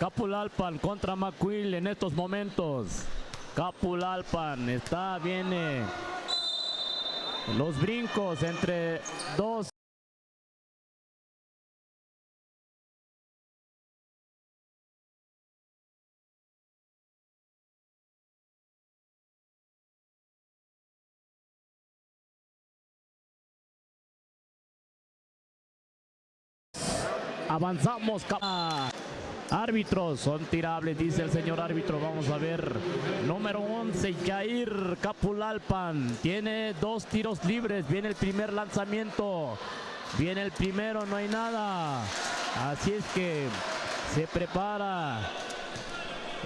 Capulalpan contra Macuil en estos momentos. Capulalpan viene los brincos entre dos Avanzamos. Árbitros son tirables, dice el señor árbitro. Vamos a ver. Número 11, Jair Capulalpan. Tiene 2 tiros libres. Viene el primer lanzamiento. Viene el primero, no hay nada. Así es que se prepara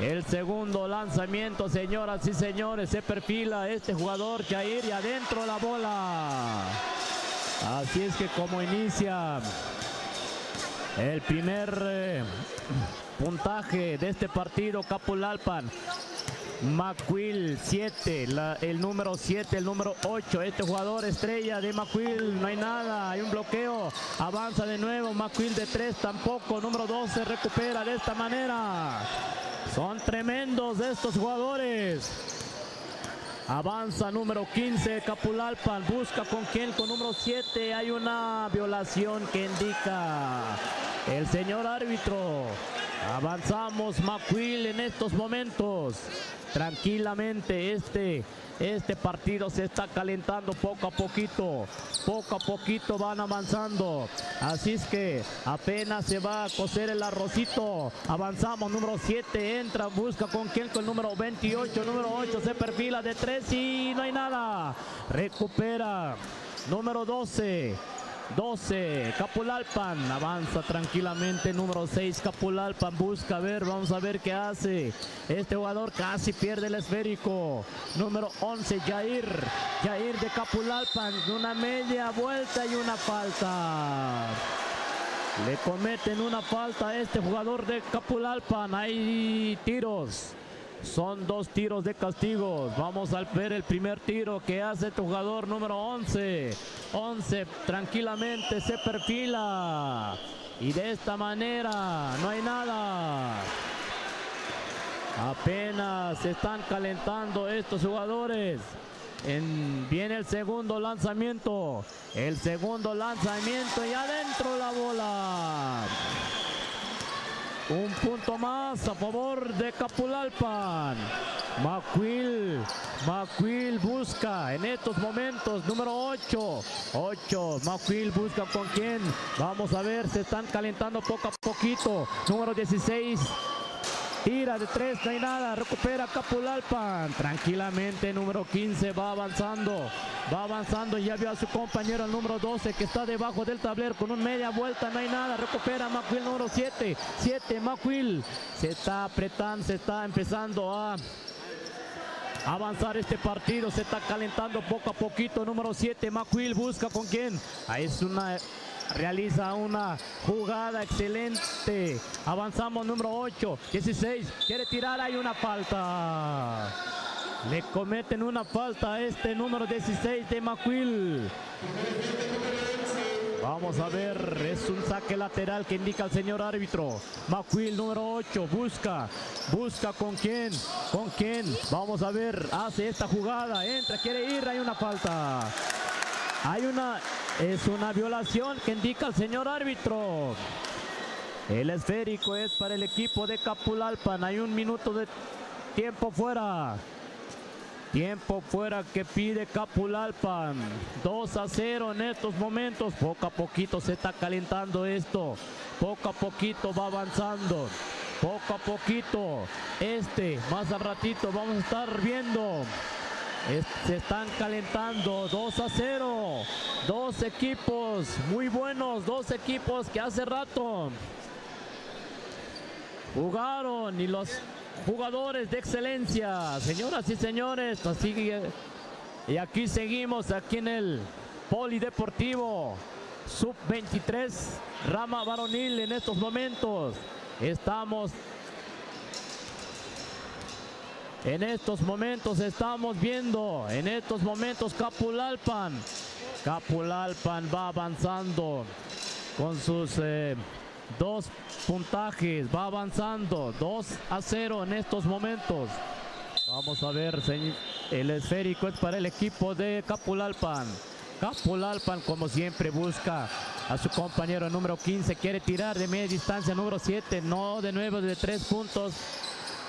el segundo lanzamiento, señoras y señores. Se perfila este jugador, Jair, y adentro la bola. Así es que como inicia el primer puntaje de este partido, Capulalpan. McQuill 7, el número 7, el número 8, este jugador estrella de McQuill, no hay nada, hay un bloqueo, avanza de nuevo, McQuill de 3 tampoco, número 12 recupera de esta manera. Son tremendos estos jugadores. Avanza número 15, Capulalpan, busca con quién, con número 7, hay una violación que indica el señor árbitro. Avanzamos, McQuill en estos momentos. Tranquilamente este partido se está calentando poco a poquito. Poco a poquito van avanzando. Así es que apenas se va a cocer el arrocito. Avanzamos, número 7 entra, busca con quién, con el número 28. Número 8 se perfila de 3 y no hay nada. Recupera. Número 12, Capulalpan, avanza tranquilamente. Número 6, Capulalpan, busca, a ver, vamos a ver qué hace. Este jugador casi pierde el esférico. Número 11, Jair de Capulalpan, una media vuelta y una falta. Le cometen una falta a este jugador de Capulalpan. Hay tiros. Son 2 tiros de castigos. Vamos a ver el primer tiro que hace este jugador número 11. 11 tranquilamente se perfila. Y de esta manera no hay nada. Apenas se están calentando estos jugadores. Viene el segundo lanzamiento. El segundo lanzamiento y adentro la bola. Un punto más a favor de Capulalpan. McQuill busca en estos momentos. Número 8. McQuill busca con quién. Vamos a ver, se están calentando poco a poquito. Número 16. Tira de 3, no hay nada. Recupera Capulalpan. Tranquilamente, número 15 va avanzando. Ya vio a su compañero, el número 12, que está debajo del tablero con una media vuelta. No hay nada. Recupera McQuill, número 7. McQuill se está apretando, se está empezando a avanzar este partido. Se está calentando poco a poquito. Número 7, McQuill busca con quién. Ahí realiza una jugada excelente. Avanzamos, número 8, 16, quiere tirar, hay una falta. Le cometen una falta a este número 16 de McQuill. Vamos a ver, es un saque lateral que indica el señor árbitro. McQuill, número 8, busca con quién. Vamos a ver, hace esta jugada, entra, quiere ir, hay una falta. Es una violación que indica el señor árbitro. El esférico es para el equipo de Capulalpan. Hay 1 minuto de tiempo fuera. Tiempo fuera que pide Capulalpan. 2-0 en estos momentos. Poco a poquito se está calentando esto. Poco a poquito va avanzando. Poco a poquito. Más al ratito vamos a estar viendo. Se están calentando. 2-0. 2 equipos muy buenos. 2 equipos que hace rato jugaron y los jugadores de excelencia. Señoras y señores, y aquí seguimos aquí en el Polideportivo Sub-23 Rama Varonil. En estos momentos estamos viendo, en estos momentos Capulalpan va avanzando con sus 2 puntajes, va avanzando 2-0 en estos momentos. Vamos a ver, el esférico es para el equipo de Capulalpan. Capulalpan, como siempre, busca a su compañero número 15, quiere tirar de media distancia. Número 7, no, de nuevo de 3 puntos.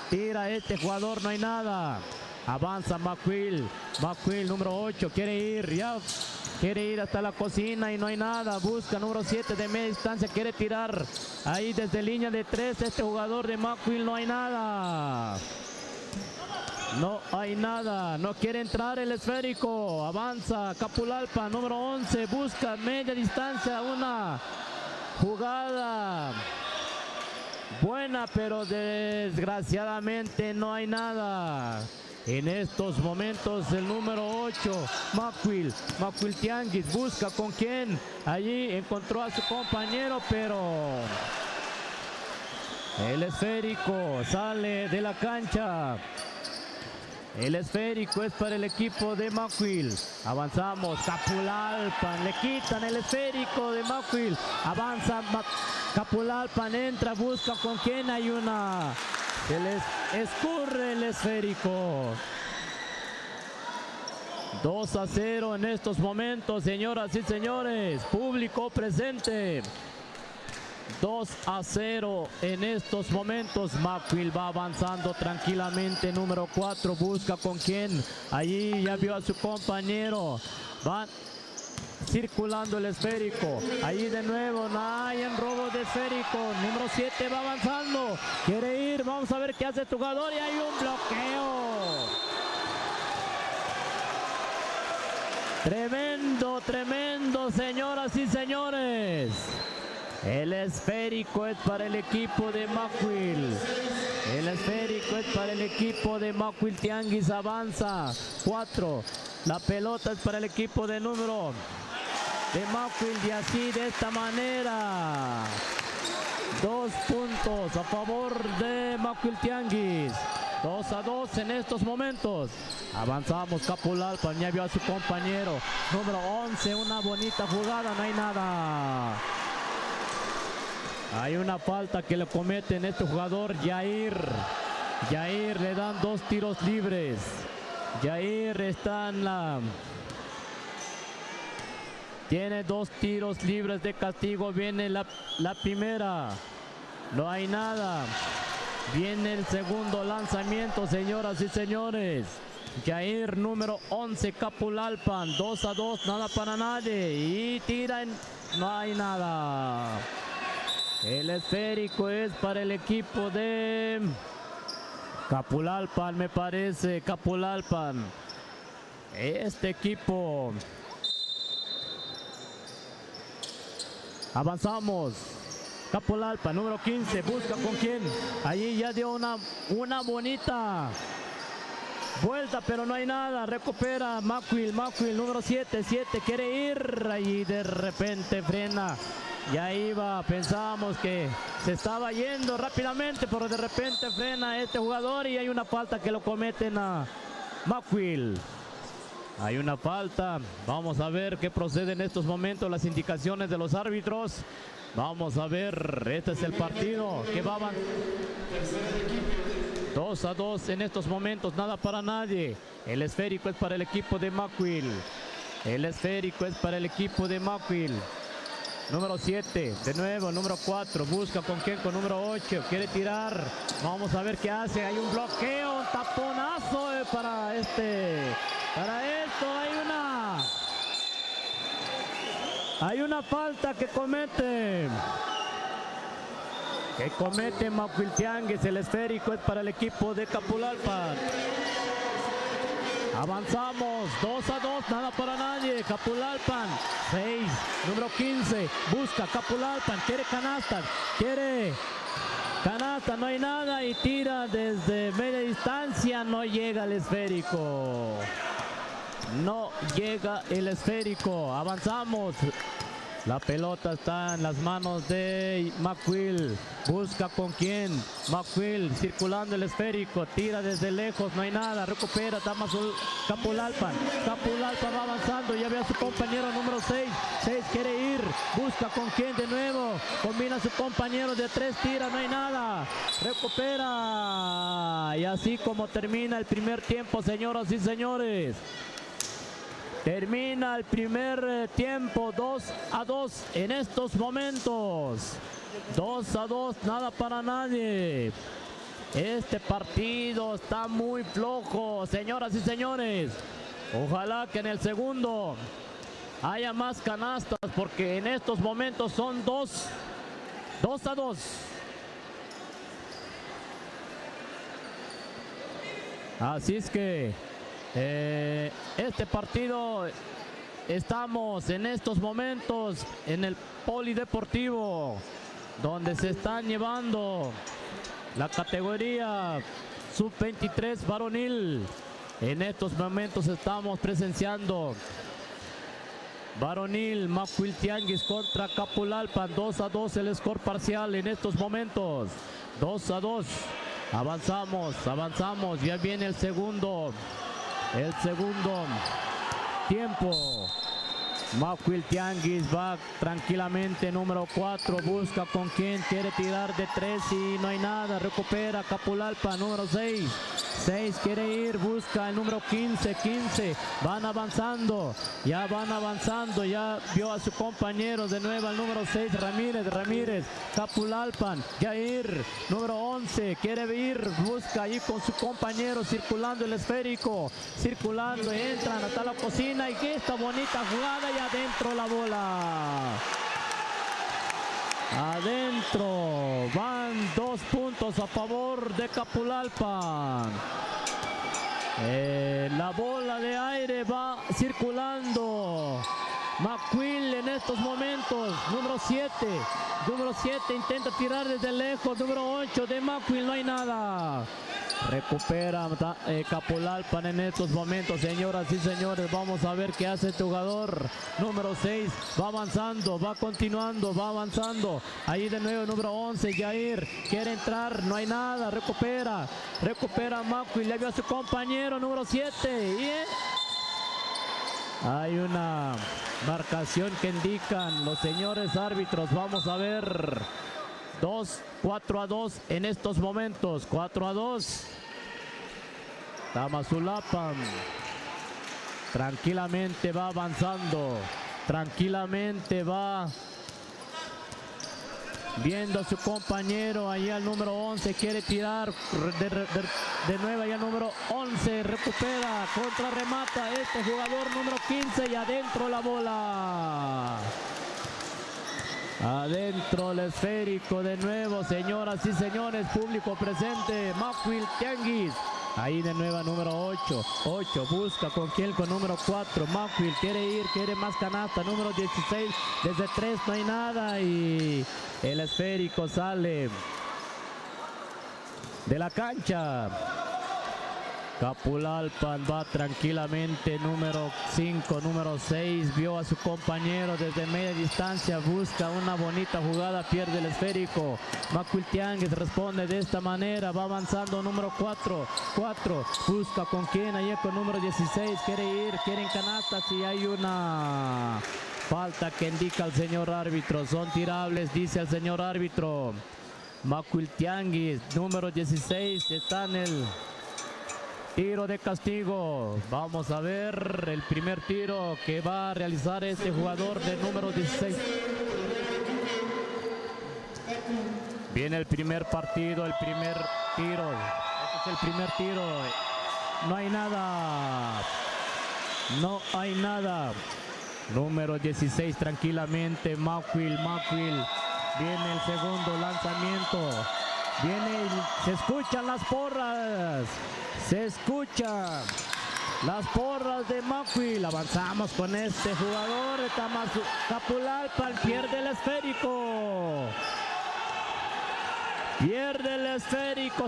Tira este jugador, no hay nada. Avanza McQuill, número 8, quiere ir, ya quiere ir hasta la cocina y no hay nada. Busca número 7 de media distancia, quiere tirar ahí desde línea de 3. Este jugador de McQueen, no hay nada. No hay nada, no quiere entrar el esférico. Avanza Capulalpan, número 11, busca media distancia, una jugada buena, pero desgraciadamente no hay nada. En estos momentos el número 8, Macuil Tianguis, busca con quién. Allí encontró a su compañero, pero el esférico sale de la cancha. El esférico es para el equipo de Macuil. Avanzamos, Capulalpan, le quitan el esférico de Macuil. Avanza Capulalpan, entra, busca con quién. Hay una, se les escurre el esférico. 2-0 en estos momentos, señoras y señores, público presente. 2-0 en estos momentos. Macuil va avanzando tranquilamente. Número 4 busca con quién. Allí ya vio a su compañero. Van circulando el esférico. Allí de nuevo no hay en robo de esférico. Número 7 va avanzando. Quiere ir. Vamos a ver qué hace el jugador. Y hay un bloqueo. Tremendo, tremendo, señoras y señores. El esférico es para el equipo de Macuil. El esférico es para el equipo de Macuil Tianguis. Avanza 4. La pelota es para el equipo de número de Macuil. Y así, de esta manera, 2 puntos a favor de Macuil Tianguis. 2-2 en estos momentos. Avanzamos, Capulalpan ya vio a su compañero. Número 11, una bonita jugada, no hay nada. Hay una falta que le comete en este jugador, Jair. Jair, le dan 2 tiros libres. Jair está en la... Tiene 2 tiros libres de castigo. Viene la primera. No hay nada. Viene el segundo lanzamiento, señoras y señores. Jair, número 11, Capulalpan. 2-2, nada para nadie. Y tira en... No hay nada. El esférico es para el equipo de Capulalpan, me parece. Capulalpan. Este equipo. Avanzamos. Capulalpan, número 15. Busca con quién. Allí ya dio una bonita vuelta, pero no hay nada. Recupera Macuil, número 7. Quiere ir. Allí de repente frena. Ya iba, pensábamos que se estaba yendo rápidamente, pero de repente frena este jugador y hay una falta que lo cometen a Macuil. Hay una falta. Vamos a ver qué procede en estos momentos, las indicaciones de los árbitros. Vamos a ver, este es el partido que va 2-2 en estos momentos, nada para nadie. El esférico es para el equipo de Macuil. El esférico es para el equipo de Macuil. Número 7, de nuevo, número 4, busca con quién, con número 8, quiere tirar. Vamos a ver qué hace. Hay un bloqueo, un taponazo para esto hay una falta que comete Macuil Tianguis. El esférico es para el equipo de Capulalpan. Avanzamos, 2-2, nada para nadie. Capulalpan, 6, número 15, busca Capulalpan, quiere canasta, no hay nada y tira desde media distancia, no llega el esférico. No llega el esférico, avanzamos. La pelota está en las manos de Macuil. Busca con quién. Macuil circulando el esférico. Tira desde lejos. No hay nada. Recupera Tamazul Capulalpan. Capulalpan va avanzando. Ya ve a su compañero número 6. 6 quiere ir. Busca con quién de nuevo. Combina a su compañero de 3. Tira. No hay nada. Recupera. Y así como termina el primer tiempo, señoras y señores. Termina el primer tiempo, 2-2 en estos momentos. 2-2, nada para nadie. Este partido está muy flojo, señoras y señores. Ojalá que en el segundo haya más canastas, porque en estos momentos son 2-2. Así es que este partido estamos en estos momentos en el Polideportivo, donde se están llevando la categoría sub-23 varonil. En estos momentos estamos presenciando varonil Macuil Tianguis contra Capulalpan. 2-2 el score parcial en estos momentos. 2-2. Avanzamos. Ya viene el segundo tiempo. Macuil Tianguis va tranquilamente, número 4, busca con quien quiere tirar de 3 y no hay nada, recupera Capulalpan, número 6 quiere ir, busca el número 15, van avanzando, ya vio a su compañero de nuevo el número 6, Ramírez, Capulalpan, Jair, número 11, quiere ir, busca ahí con su compañero, circulando el esférico, entran hasta la cocina y que esta bonita jugada y adentro la bola. Adentro, van 2 puntos a favor de Capulalpan. La bola de aire va circulando. Macuil en estos momentos, número 7 intenta tirar desde lejos, número 8 de Macuil, no hay nada. Recupera Capulalpan en estos momentos, señoras y señores. Vamos a ver qué hace este jugador. Número 6 va avanzando, va continuando, va avanzando. Ahí de nuevo número 11, Jair. Quiere entrar, no hay nada. Recupera Macuil. Le vio a su compañero, número 7. Y hay una marcación que indican los señores árbitros. Vamos a ver. 4-2 en estos momentos. 4-2. Tamazulapan tranquilamente va avanzando. Tranquilamente va viendo a su compañero. Ahí al número 11 quiere tirar de nuevo. Ahí al número 11 recupera, contrarremata este jugador número 15 y adentro la bola. Adentro el esférico de nuevo, señoras y señores, público presente. Macuil Tianguis. Ahí de nuevo número 8 busca con quién, con número 4. Macuil quiere más canasta. Número 16 desde 3 no hay nada y el esférico sale de la cancha. Capulalpan va tranquilamente, número 5, número 6, vio a su compañero desde media distancia, busca una bonita jugada, pierde el esférico. Macuil Tianguis responde de esta manera, va avanzando número 4, busca con quién, ahí con número 16, quiere en canastas y hay una falta que indica el señor árbitro, son tirables, dice el señor árbitro. Macuil Tianguis, número 16, está en el tiro de castigo. Vamos a ver el primer tiro que va a realizar este jugador de número 16. Viene el primer partido, el primer tiro. Este es el primer tiro. No hay nada. Número 16 tranquilamente. Macuil. Viene el segundo lanzamiento. Se escuchan las porras. Las porras de Macuil. Avanzamos con este jugador. Capulalpan pierde el esférico.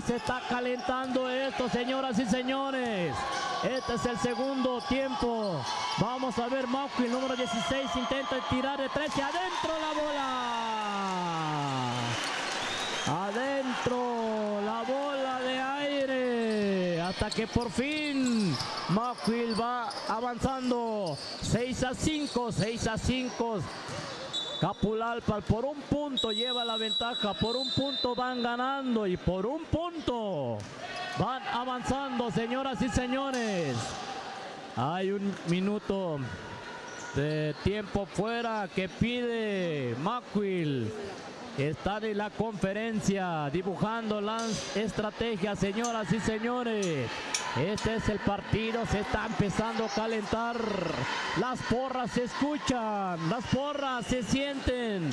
Se está calentando esto, señoras y señores. Este es el segundo tiempo. Vamos a ver Macuil, número 16, intenta tirar de 3 y adentro la bola. Adentro la bola de aire. Hasta que por fin Macuil va avanzando. 6-5. Capulalpan por un punto lleva la ventaja, por un punto van ganando y por un punto van avanzando, señoras y señores. Hay un minuto de tiempo fuera que pide Macuil. están en la conferencia dibujando las estrategias, señoras y señores. Este es el partido, se está empezando a calentar. Las porras se escuchan, las porras se sienten.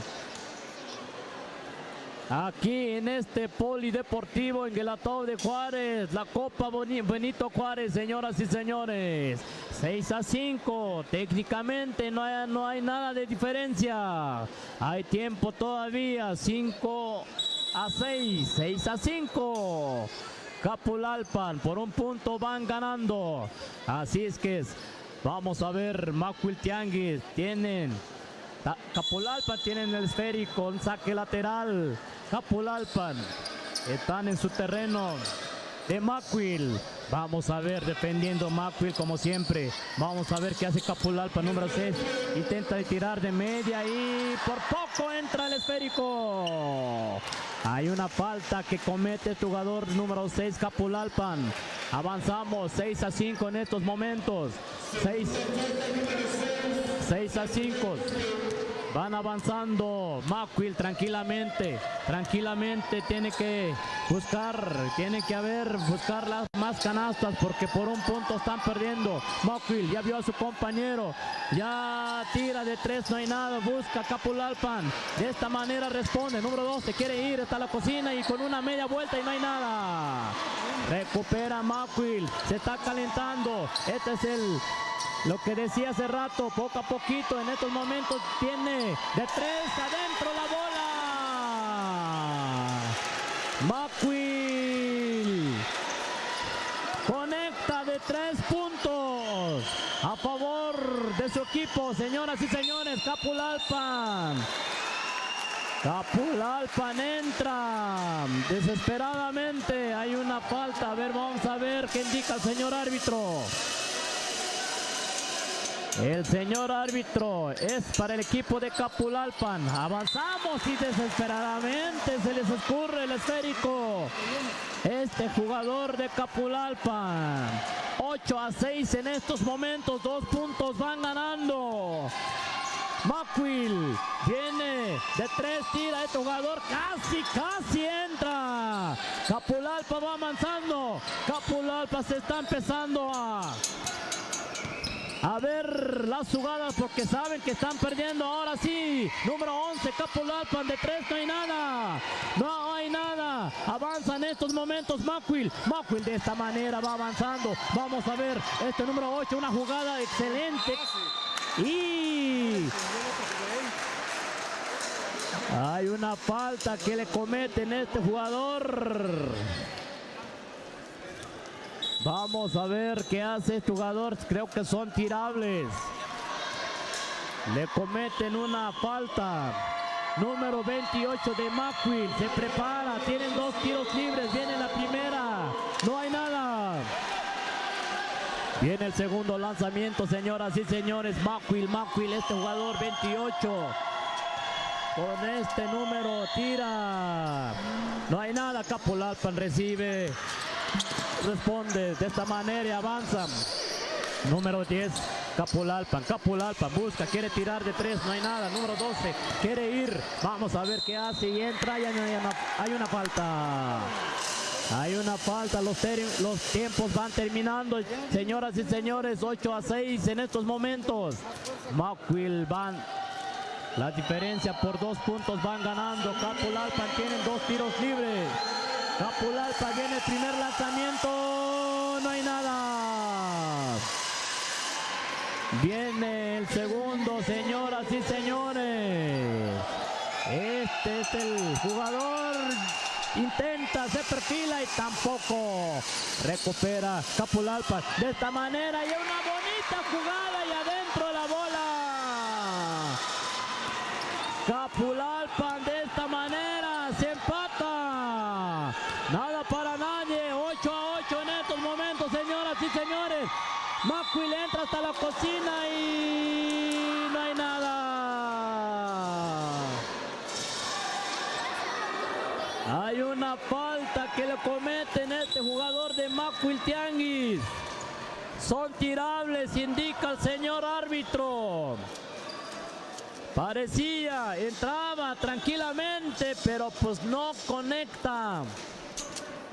Aquí en este polideportivo en Guelatao de Juárez, la Copa Benito Juárez, señoras y señores. 6-5, técnicamente no hay nada de diferencia. Hay tiempo todavía, 5-6, 6-5. Capulalpan por un punto van ganando. Así es que vamos a ver, Macuil Tianguis Capulalpan tienen el esférico, un saque lateral. Capulalpan están en su terreno de Macuil. Vamos a ver, defendiendo Macuil como siempre. Vamos a ver qué hace Capulalpan, número 6. Intenta tirar de media y por poco entra el esférico. Hay una falta que comete el jugador número 6, Capulalpan. Avanzamos 6-5 en estos momentos. 6-5. Van avanzando Macuil tranquilamente. Tranquilamente tiene que buscar las más canastas porque por un punto están perdiendo. Macuil ya vio a su compañero. Ya tira de 3, no hay nada. Busca Capulalpan. De esta manera responde. Número 2 se quiere ir hasta la cocina y con una media vuelta y no hay nada. Recupera Macuil. Se está calentando. Este es lo que decía hace rato, poco a poquito, en estos momentos tiene de 3 adentro la bola. Macuil conecta de 3 puntos a favor de su equipo, señoras y señores. Capulalpan entra desesperadamente. Hay una falta. A ver, vamos a ver qué indica el señor árbitro. El señor árbitro es para el equipo de Capulalpan. Avanzamos y desesperadamente se les escurre el esférico. Este jugador de Capulalpan. 8-6 en estos momentos. 2 puntos van ganando. Macuil viene de 3, tira este jugador. Casi entra. Capulalpan va avanzando. Capulalpan se está empezando a ver las jugadas porque saben que están perdiendo. Ahora sí, número 11, Capulalpan de 3, no hay nada. No hay nada. Avanza en estos momentos Macuil. Macuil de esta manera va avanzando. Vamos a ver este número 8, una jugada excelente. Y hay una falta que le cometen este jugador. Vamos a ver qué hace este jugador. Creo que son tirables. Le cometen una falta. Número 28 de Macuil. Se prepara. Tienen 2 tiros libres. Viene la primera. No hay nada. Viene el segundo lanzamiento, señoras y señores. Macuil, este jugador 28. Con este número tira. No hay nada. Capulalpan recibe. Responde de esta manera y avanza. Número 10, Capulalpan busca, quiere tirar de 3, no hay nada. Número 12, quiere ir. Vamos a ver qué hace y entra y hay una falta. Hay una falta, los tiempos van terminando, señoras y señores. 8-6 en estos momentos. Macuil van. La diferencia por 2 puntos van ganando. Capulalpan tienen 2 tiros libres. Capulalpan viene el primer lanzamiento, no hay nada. Viene el segundo, señoras y señores. Este es el jugador. Intenta, se perfila y tampoco recupera Capulalpan. De esta manera y una bonita jugada y adentro la bola. Capulalpan de esta manera se empata. Nada para nadie. 8-8 en estos momentos, señoras y señores. Macuil entra hasta la cocina y no hay nada. Hay una falta que le cometen este jugador de Macuil Tianguis. Son tirables, indica el señor árbitro. Parecía, entraba tranquilamente, pero pues no conecta.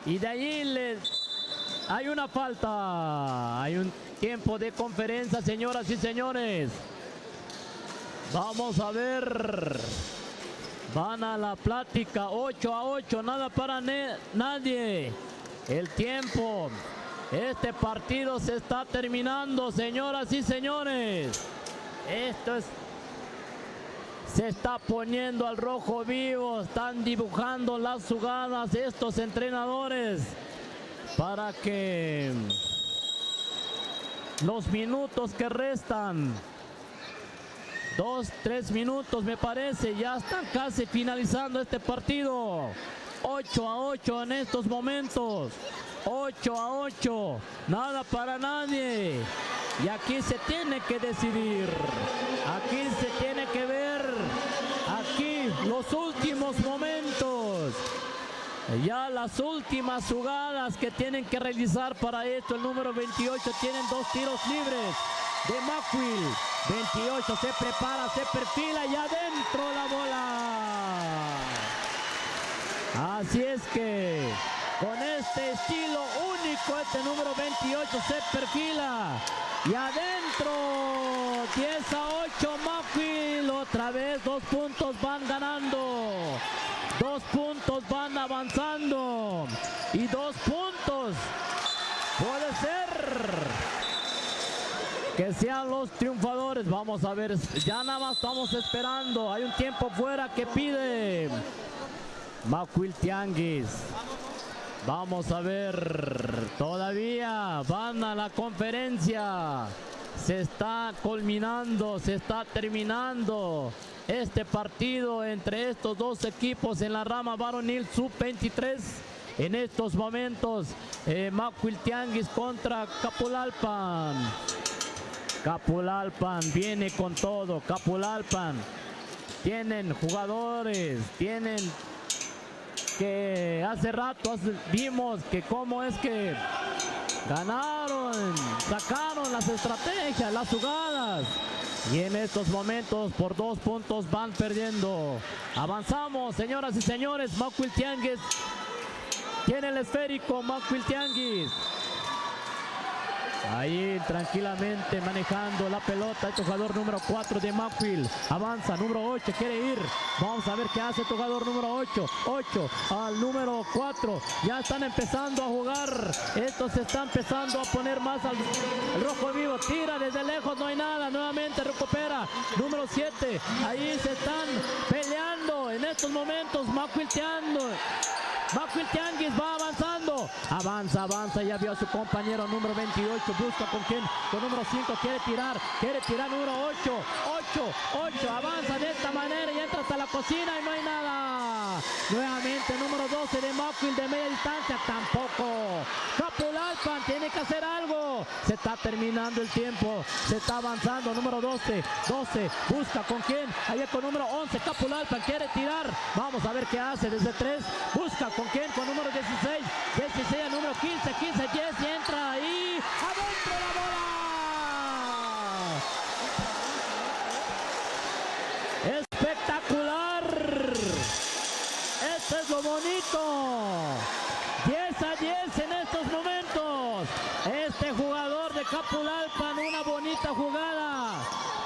Y de ahí hay una falta. Hay un tiempo de conferencia, señoras y señores. Vamos a ver. Van a la plática, 8-8, nada para nadie. El tiempo. Este partido se está terminando, señoras y señores. Se está poniendo al rojo vivo. Están dibujando las jugadas estos entrenadores para que los minutos que restan, 2-3 minutos me parece, ya están casi finalizando este partido. 8-8 en estos momentos. 8-8, nada para nadie. Y aquí se tiene que decidir. Aquí se tiene que ver. Aquí los últimos momentos. Ya las últimas jugadas que tienen que realizar para esto. El número 28 tienen 2 tiros libres de Mackwil. 28 se prepara, se perfila y adentro la bola. Así es que con este estilo único, este número 28 se perfila. Y adentro, 10-8 Mackwil. Otra vez 2 puntos van ganando. 2 puntos van avanzando. Y 2 puntos puede ser que sean los triunfadores. Vamos a ver, ya nada más estamos esperando. Hay un tiempo fuera que pide Mackwil Tianguis. Vamos a ver, todavía van a la conferencia. Se está culminando, se está terminando este partido entre estos dos equipos en la rama varonil sub-23. En estos momentos, Mackwil Tianguis contra Capulalpan. Capulalpan viene con todo. Capulalpan tienen jugadores, tienen que hace rato vimos que cómo es que ganaron, sacaron las estrategias, las jugadas. Y en estos momentos por 2 puntos van perdiendo. Avanzamos, señoras y señores. Mackwil Tianguis tiene el esférico. Mackwil Tianguis ahí tranquilamente manejando la pelota. El jugador número 4 de Mackwil avanza, número 8 quiere ir. Vamos a ver qué hace el jugador número 8 al número 4. Ya están empezando a jugar. Esto se está empezando a poner más al rojo vivo. Tira desde lejos, no hay nada. Nuevamente recupera número 7. Ahí se están peleando en estos momentos. Mackwil Tianguis va avanzando. Avanza, ya vio a su compañero número 28. Busca con quién. Con número 5 quiere tirar número 8. Avanza de esta manera y entra hasta la cocina y no hay nada. Nuevamente número 12 de Mackwil de media distancia. Tampoco. Capulalpan tiene que hacer algo. Se está terminando el tiempo. Se está avanzando. Número 12. Busca con quién. Ahí con número 11. Capulalpan quiere tirar. Vamos a ver qué hace desde 3. Busca con quién. Con número 16 a número 15, 10 y entra ahí. Adentro la bola. Espectacular. Esto es lo bonito. 10-10 en estos momentos. Este jugador de Capulalpan, una bonita jugada.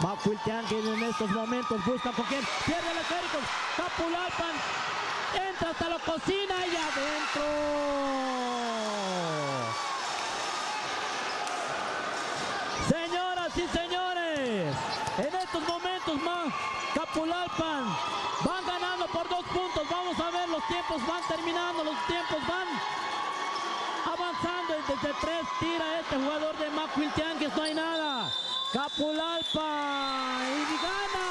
Mackwil Tianguis en estos momentos busca con quién. Pierde el esférico. Capulalpan entra hasta la cocina y adentro. Señoras y señores, en estos momentos Capulalpan van ganando por 2 puntos. Vamos a ver, los tiempos van terminando, los tiempos van avanzando. Desde 3 tira este jugador de Mackwil Tianguis, no hay nada. Capulalpan y gana.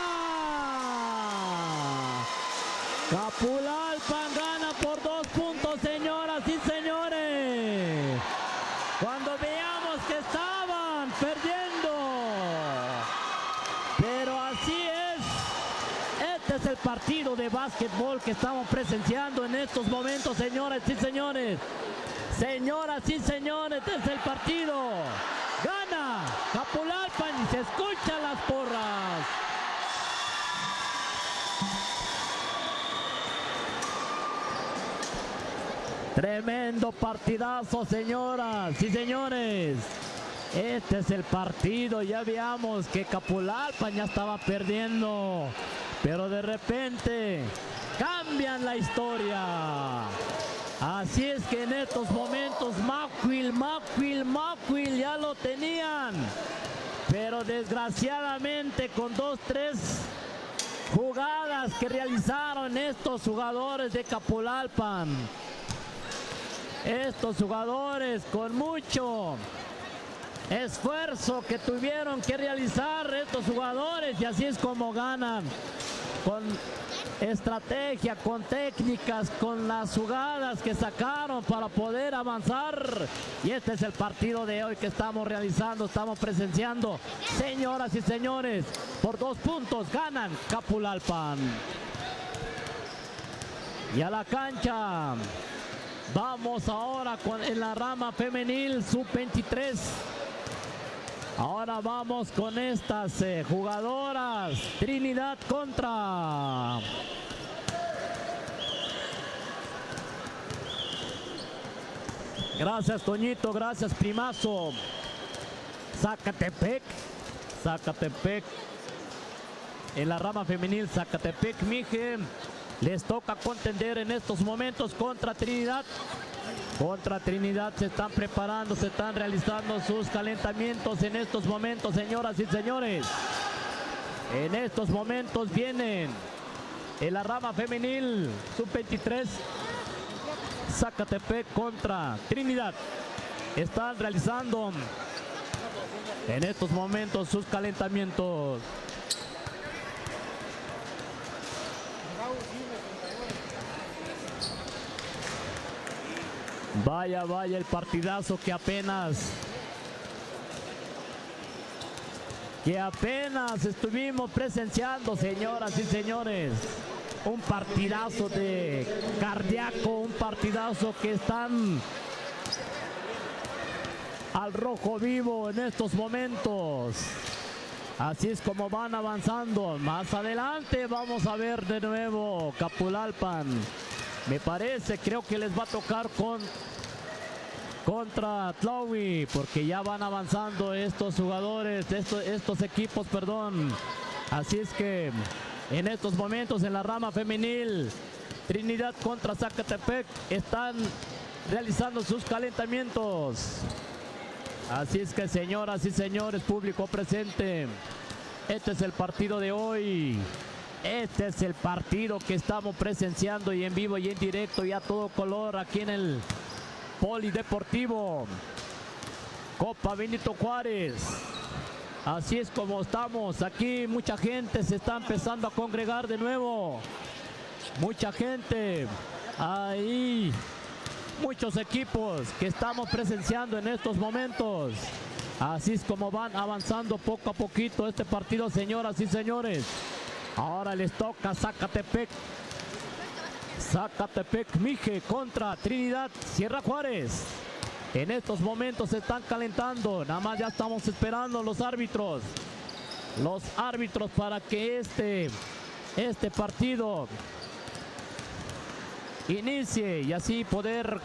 Capulalpan gana por 2 puntos, señoras y señores. Cuando veamos que estaban perdiendo. Pero así es. Este es el partido de básquetbol que estamos presenciando en estos momentos, señoras y señores. Señoras y señores, este es el partido. Gana Capulalpan y se escuchan las porras. Tremendo partidazo, señoras y señores. Este es el partido. Ya veíamos que Capulalpan ya estaba perdiendo, pero de repente cambian la historia. Así es que en estos momentos Macuil ya lo tenían, pero desgraciadamente con 2-3 jugadas que realizaron estos jugadores de Capulalpan, estos jugadores con mucho esfuerzo que tuvieron que realizar estos jugadores, y así es como ganan, con estrategia, con técnicas, con las jugadas que sacaron para poder avanzar. Y este es el partido de hoy que estamos realizando, estamos presenciando. Señoras y señores, por 2 puntos ganan Capulalpan. Y a la cancha vamos ahora en la rama femenil sub-23. Ahora vamos con estas jugadoras. Trinidad contra gracias, Toñito, gracias, primazo. Zacatepec en la rama femenil. Zacatepec Mije les toca contender en estos momentos contra Trinidad. Contra Trinidad se están preparando, se están realizando sus calentamientos en estos momentos, señoras y señores. En estos momentos vienen en la rama femenil sub-23 Zacatepec contra Trinidad. Están realizando en estos momentos sus calentamientos. Vaya el partidazo que apenas estuvimos presenciando, señoras y señores. Un partidazo de cardíaco, un partidazo que están al rojo vivo en estos momentos. Así es como van avanzando. Más adelante vamos a ver de nuevo Capulalpan. Me parece, creo que les va a tocar contra Tlaui, porque ya van avanzando estos jugadores, estos equipos, perdón. Así es que en estos momentos en la rama femenil, Trinidad contra Zacatepec están realizando sus calentamientos. Así es que, señoras y señores, público presente, este es el partido de hoy. Este es el partido que estamos presenciando y en vivo y en directo y a todo color aquí en el Polideportivo Copa Benito Juárez. Así es como estamos aquí. Mucha gente se está empezando a congregar de nuevo. Mucha gente. Ahí muchos equipos que estamos presenciando en estos momentos. Así es como van avanzando poco a poquito este partido, señoras y señores. Ahora les toca Zacatepec Mije contra Trinidad Sierra Juárez. En estos momentos se están calentando. Nada más ya estamos esperando los árbitros para que este partido inicie y así poder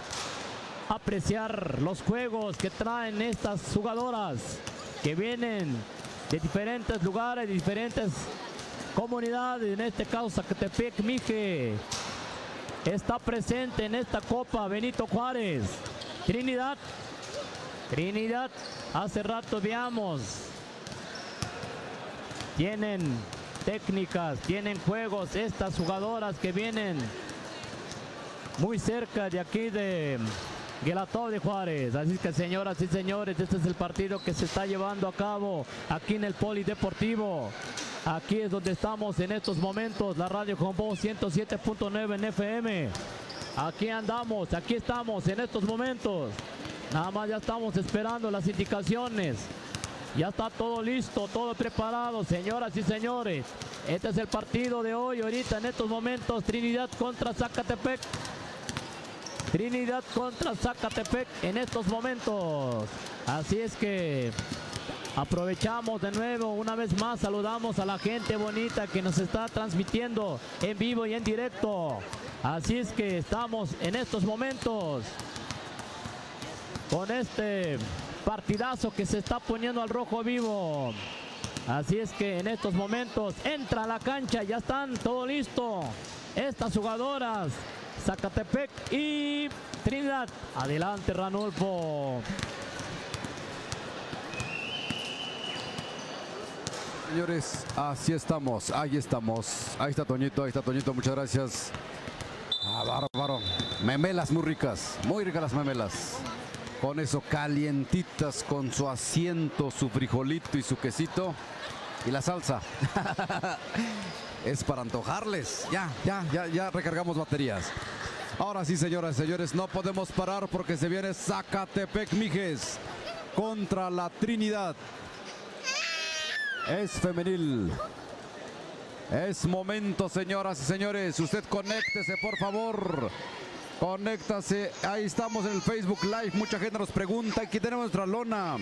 apreciar los juegos que traen estas jugadoras que vienen de diferentes lugares, de diferentes comunidades. En este caso Zacatepec Mije está presente en esta Copa Benito Juárez. Trinidad, hace rato veamos, tienen técnicas, tienen juegos estas jugadoras que vienen muy cerca de aquí de Guelatao de Juárez. Así que, señoras y señores, este es el partido que se está llevando a cabo aquí en el Polideportivo. Aquí es donde estamos en estos momentos, la radio con voz 107.9 en FM. Aquí andamos, aquí estamos en estos momentos. Nada más ya estamos esperando las indicaciones. Ya está todo listo, todo preparado, señoras y señores. Este es el partido de hoy, ahorita en estos momentos, Trinidad contra Zacatepec. Trinidad contra Zacatepec en estos momentos. Así es que Aprovechamos de nuevo, una vez más, saludamos a la gente bonita que nos está transmitiendo en vivo y en directo. Así es que estamos en estos momentos con este partidazo que se está poniendo al rojo vivo. Así es que en estos momentos entra a la cancha, ya están todo listo. Estas jugadoras, Zacatepec y Trinidad. Adelante, Ranulfo. Señores, así estamos, ahí estamos. Ahí está Toñito, muchas gracias. Bárbaro. Memelas muy ricas las memelas. Con eso calientitas, con su asiento, su frijolito y su quesito. Y la salsa. Es para antojarles. Ya recargamos baterías. Ahora sí, señoras y señores, no podemos parar porque se viene Zacatepec Mijes contra la Trinidad. Es femenil. Es momento, señoras y señores. Usted conéctese, por favor. Conéctase. Ahí estamos en el Facebook Live. Mucha gente nos pregunta. Aquí tenemos nuestra lona.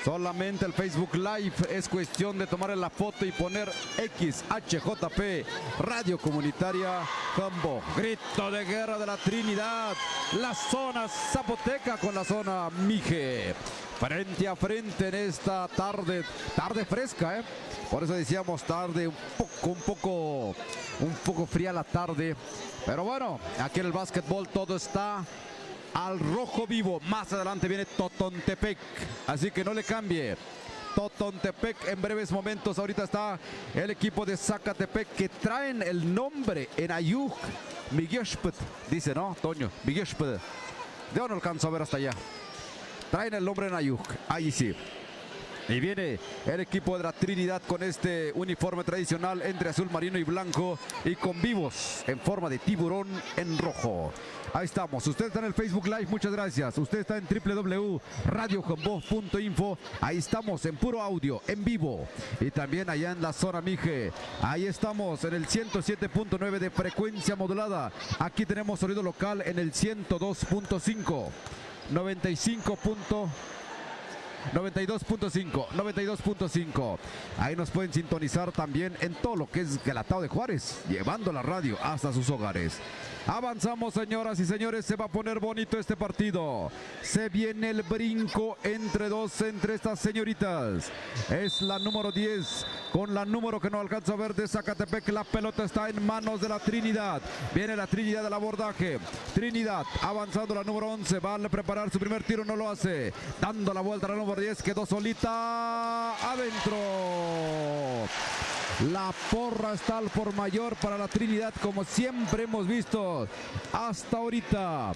Solamente el Facebook Live es cuestión de tomar la foto y poner XHJP Radio Comunitaria Jambo. Grito de guerra de la Trinidad. La zona zapoteca con la zona Mije. Frente a frente en esta tarde fresca, por eso decíamos tarde, un poco fría la tarde, pero bueno, aquí en el básquetbol todo está al rojo vivo. Más adelante viene Totontepec, así que no le cambie. Totontepec en breves momentos. Ahorita está el equipo de Zacatepec que traen el nombre en Ayuk Migueshpet, dice, ¿no, Toño? Migueshpet. Yo no alcanzo a ver hasta allá. Traen el nombre en Ayuk, ahí sí. Y viene el equipo de la Trinidad con este uniforme tradicional entre azul marino y blanco y con vivos en forma de tiburón en rojo. Ahí estamos. Usted está en el Facebook Live, muchas gracias. Usted está en www.radiojambo.info. Ahí estamos en puro audio, en vivo. Y también allá en la zona Mije. Ahí estamos en el 107.9 de frecuencia modulada. Aquí tenemos sonido local en el 102.5. 92.5. Ahí nos pueden sintonizar también en todo lo que es Galatao de Juárez, llevando la radio hasta sus hogares. Avanzamos, señoras y señores, se va a poner bonito este partido. Se viene el brinco entre estas señoritas. Es la número 10 con la número que no alcanza a ver de Zacatepec. La pelota está en manos de la Trinidad. Viene la Trinidad del abordaje. Trinidad avanzando la número 11. Va a preparar su primer tiro, no lo hace. Dando la vuelta a la número 10, quedó solita adentro. La porra está al por mayor para la Trinidad, como siempre hemos visto hasta ahorita.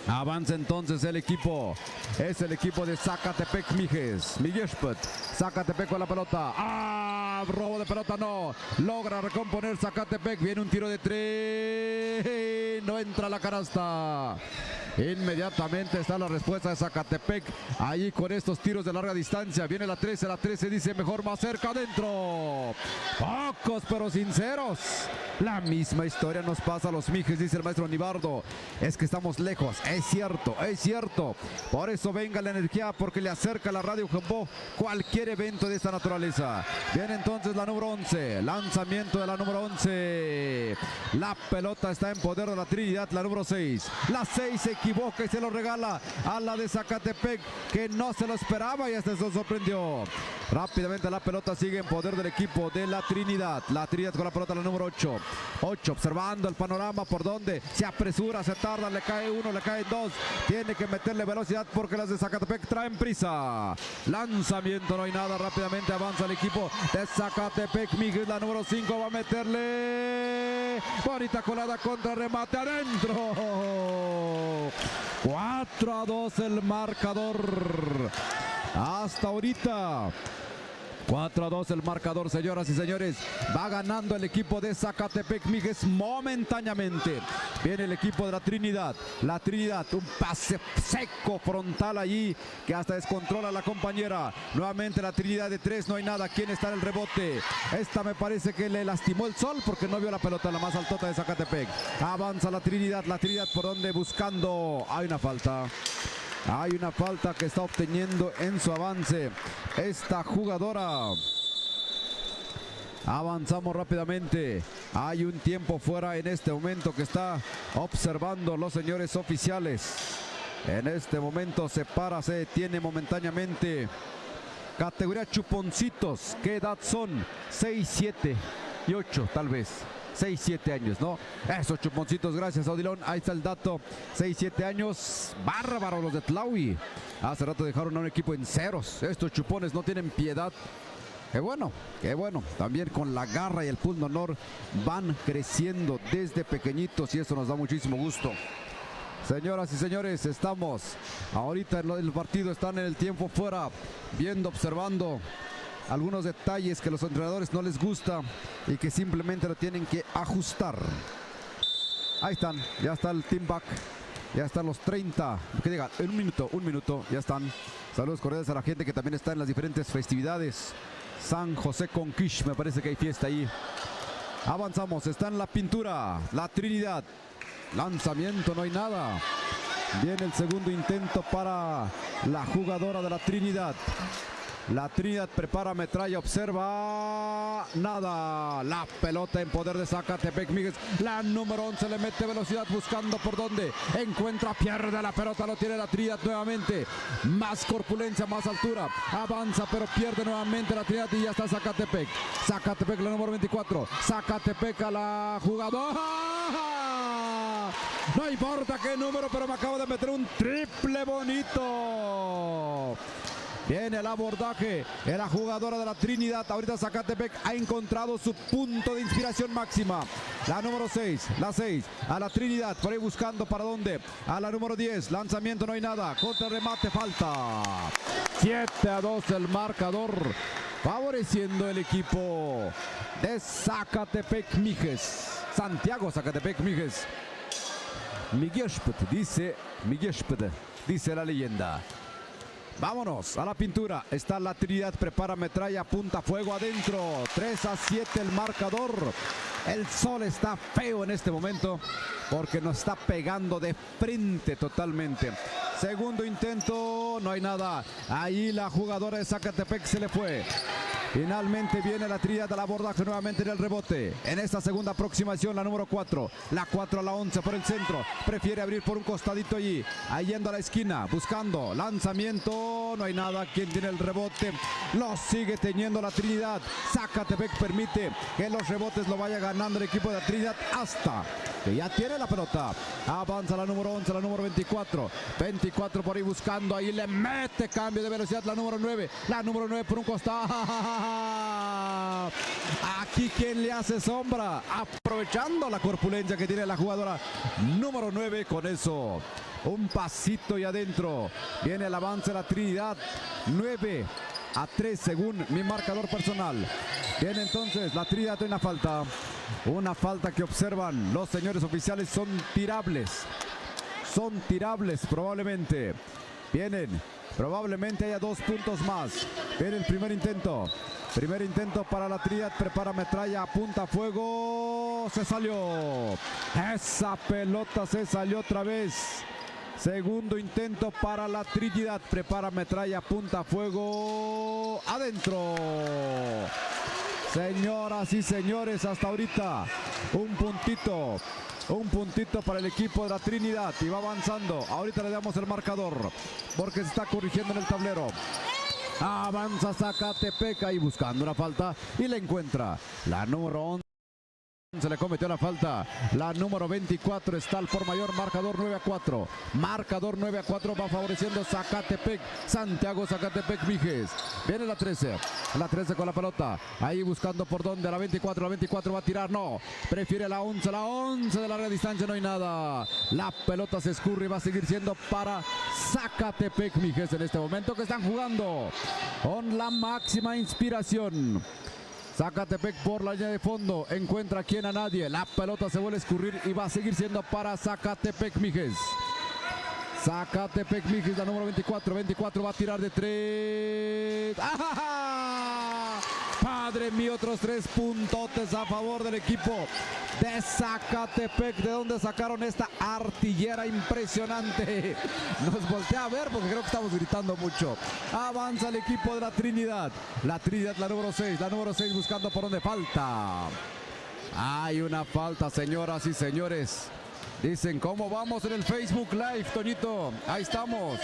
Avanza entonces el equipo. Es el equipo de Zacatepec Mijes. Migueshpet. Zacatepec con la pelota. Robo de pelota, no. Logra recomponer Zacatepec. Viene un tiro de 3. No entra a la canasta. Inmediatamente está la respuesta de Zacatepec. Ahí con estos tiros de larga distancia. Viene la 13. La 13 dice mejor más cerca adentro. Pocos pero sinceros. La misma historia nos pasa a los Mijes, dice el maestro Nibardo. Es que estamos lejos. Es cierto, es cierto. Por eso venga la energía, porque le acerca la Radio Jambo cualquier evento de esta naturaleza. Viene entonces la número 11. Lanzamiento de la número 11. La pelota está en poder de la Trinidad, la número 6. La 6 se equivoca y se lo regala a la de Zacatepec, que no se lo esperaba y hasta se sorprendió. Rápidamente la pelota sigue en poder del equipo de la Trinidad. La Trinidad con la pelota, la número 8. 8 observando el panorama por donde se apresura, se tarda, le cae uno, le caen dos. Tiene que meterle velocidad porque las de Zacatepec traen prisa. Lanzamiento, no hay nada. Rápidamente avanza el equipo de Zacatepec. Miguel, la número 5, va a meterle. Bonita colada contra remate adentro. 4-2 el marcador. Hasta ahorita. 4-2 el marcador, señoras y señores. Va ganando el equipo de Zacatepec Mijes momentáneamente. Viene el equipo de la Trinidad. La Trinidad, un pase seco frontal allí que hasta descontrola a la compañera. Nuevamente la Trinidad de 3, no hay nada. ¿Quién está en el rebote? Esta me parece que le lastimó el sol porque no vio la pelota, la más altota de Zacatepec. Avanza la Trinidad por donde buscando. Hay una falta. Hay una falta que está obteniendo en su avance esta jugadora. Avanzamos rápidamente. Hay un tiempo fuera en este momento que está observando los señores oficiales. En este momento se detiene momentáneamente. Categoría chuponcitos. ¿Qué edad son? 6, 7 y 8 tal vez. 6, 7 años, ¿no? Esos chuponcitos, gracias Odilon. Ahí está el dato. 6, 7 años. Bárbaros los de Tlaui. Hace rato dejaron a un equipo en ceros. Estos chupones no tienen piedad. Qué bueno, qué bueno. También con la garra y el punto honor van creciendo desde pequeñitos y eso nos da muchísimo gusto. Señoras y señores, estamos ahorita en el partido, están en el tiempo fuera, viendo, observando algunos detalles que a los entrenadores no les gusta y que simplemente lo tienen que ajustar. Ahí están, ya está el team back, ya están los 30, que diga, en un minuto, ya están. Saludos cordiales a la gente que también está en las diferentes festividades. San José Conquish, me parece que hay fiesta ahí. Avanzamos, está en la pintura, la Trinidad. Lanzamiento, no hay nada. Viene el segundo intento para la jugadora de la Trinidad. La Trinidad prepara metralla, observa, nada. La pelota en poder de Zacatepec Míguez. La número 11 le mete velocidad buscando por dónde. Encuentra, pierde la pelota, lo tiene la Trinidad nuevamente. Más corpulencia, más altura. Avanza, pero pierde nuevamente la Trinidad y ya está Zacatepec. Zacatepec, la número 24. Zacatepec a la jugadora. No importa qué número, pero me acabo de meter un triple bonito. Viene el abordaje de la jugadora de la Trinidad. Ahorita Zacatepec ha encontrado su punto de inspiración máxima. La número 6, la 6, a la Trinidad. Por ahí buscando para dónde. A la número 10, lanzamiento, no hay nada. Contra remate, falta. 7-2 el marcador. Favoreciendo el equipo de Zacatepec Míguez. Santiago Zacatepec Míguez. Dice la leyenda. Vámonos a la pintura. Está la Trinidad, prepara metralla, apunta fuego adentro. 3-7 el marcador. El sol está feo en este momento porque nos está pegando de frente totalmente. Segundo intento, no hay nada. Ahí la jugadora de Zacatepec se le fue. Finalmente viene la Trinidad al abordaje nuevamente en el rebote. En esta segunda aproximación, la número 4. La 4 a la 11 por el centro. Prefiere abrir por un costadito allí. Ahí yendo a la esquina, buscando. Lanzamiento, no hay nada. ¿Quién tiene el rebote? Lo sigue teniendo la Trinidad. Zacatepec permite que los rebotes lo vaya ganando el equipo de la Trinidad hasta que ya tiene la pelota. Avanza la número 11, la número 24. 24 por ahí buscando. Ahí le mete cambio de velocidad la número 9. La número 9 por un costado. Aquí quien le hace sombra, aprovechando la corpulencia que tiene la jugadora número 9. Con eso, un pasito y adentro. Viene el avance de la Trinidad. 9-3 según mi marcador personal. Viene entonces la Trinidad en la falta. Una falta que observan los señores oficiales. Son tirables. Son tirables probablemente. Vienen. Probablemente haya 2 puntos más. Viene el primer intento. Primer intento para la Trinidad. Prepara metralla. Apunta fuego. Se salió. Esa pelota se salió otra vez. Segundo intento para la Trinidad. Prepara metralla. Apunta fuego. Adentro. Señoras y señores, hasta ahorita un puntito. Un puntito para el equipo de la Trinidad y va avanzando. Ahorita le damos el marcador porque se está corrigiendo en el tablero. Avanza Zacatepec ahí buscando una falta y la encuentra. La número 11 se le cometió la falta. La número 24 está al por mayor. Marcador 9-4. Marcador 9-4 va favoreciendo Zacatepec. Santiago Zacatepec Míguez. Viene la 13. La 13 con la pelota. Ahí buscando por dónde. La 24. La 24 va a tirar. No. Prefiere la 11. La 11 de larga distancia. No hay nada. La pelota se escurre y va a seguir siendo para Zacatepec Míguez en este momento que están jugando con la máxima inspiración. Zacatepec por la línea de fondo, encuentra a quien a nadie, la pelota se vuelve a escurrir y va a seguir siendo para Zacatepec Míguez. Zacatepec Míguez, la número 24, 24 va a tirar de 3. ¡Ah! Madre mía, otros 3 puntotes a favor del equipo de Zacatepec. ¿De dónde sacaron esta artillera impresionante? Nos voltea a ver porque creo que estamos gritando mucho. Avanza el equipo de la Trinidad. La Trinidad, la número 6. La número 6 buscando por donde falta. Hay una falta, señoras y señores. Dicen, ¿cómo vamos en el Facebook Live, Toñito? Ahí estamos.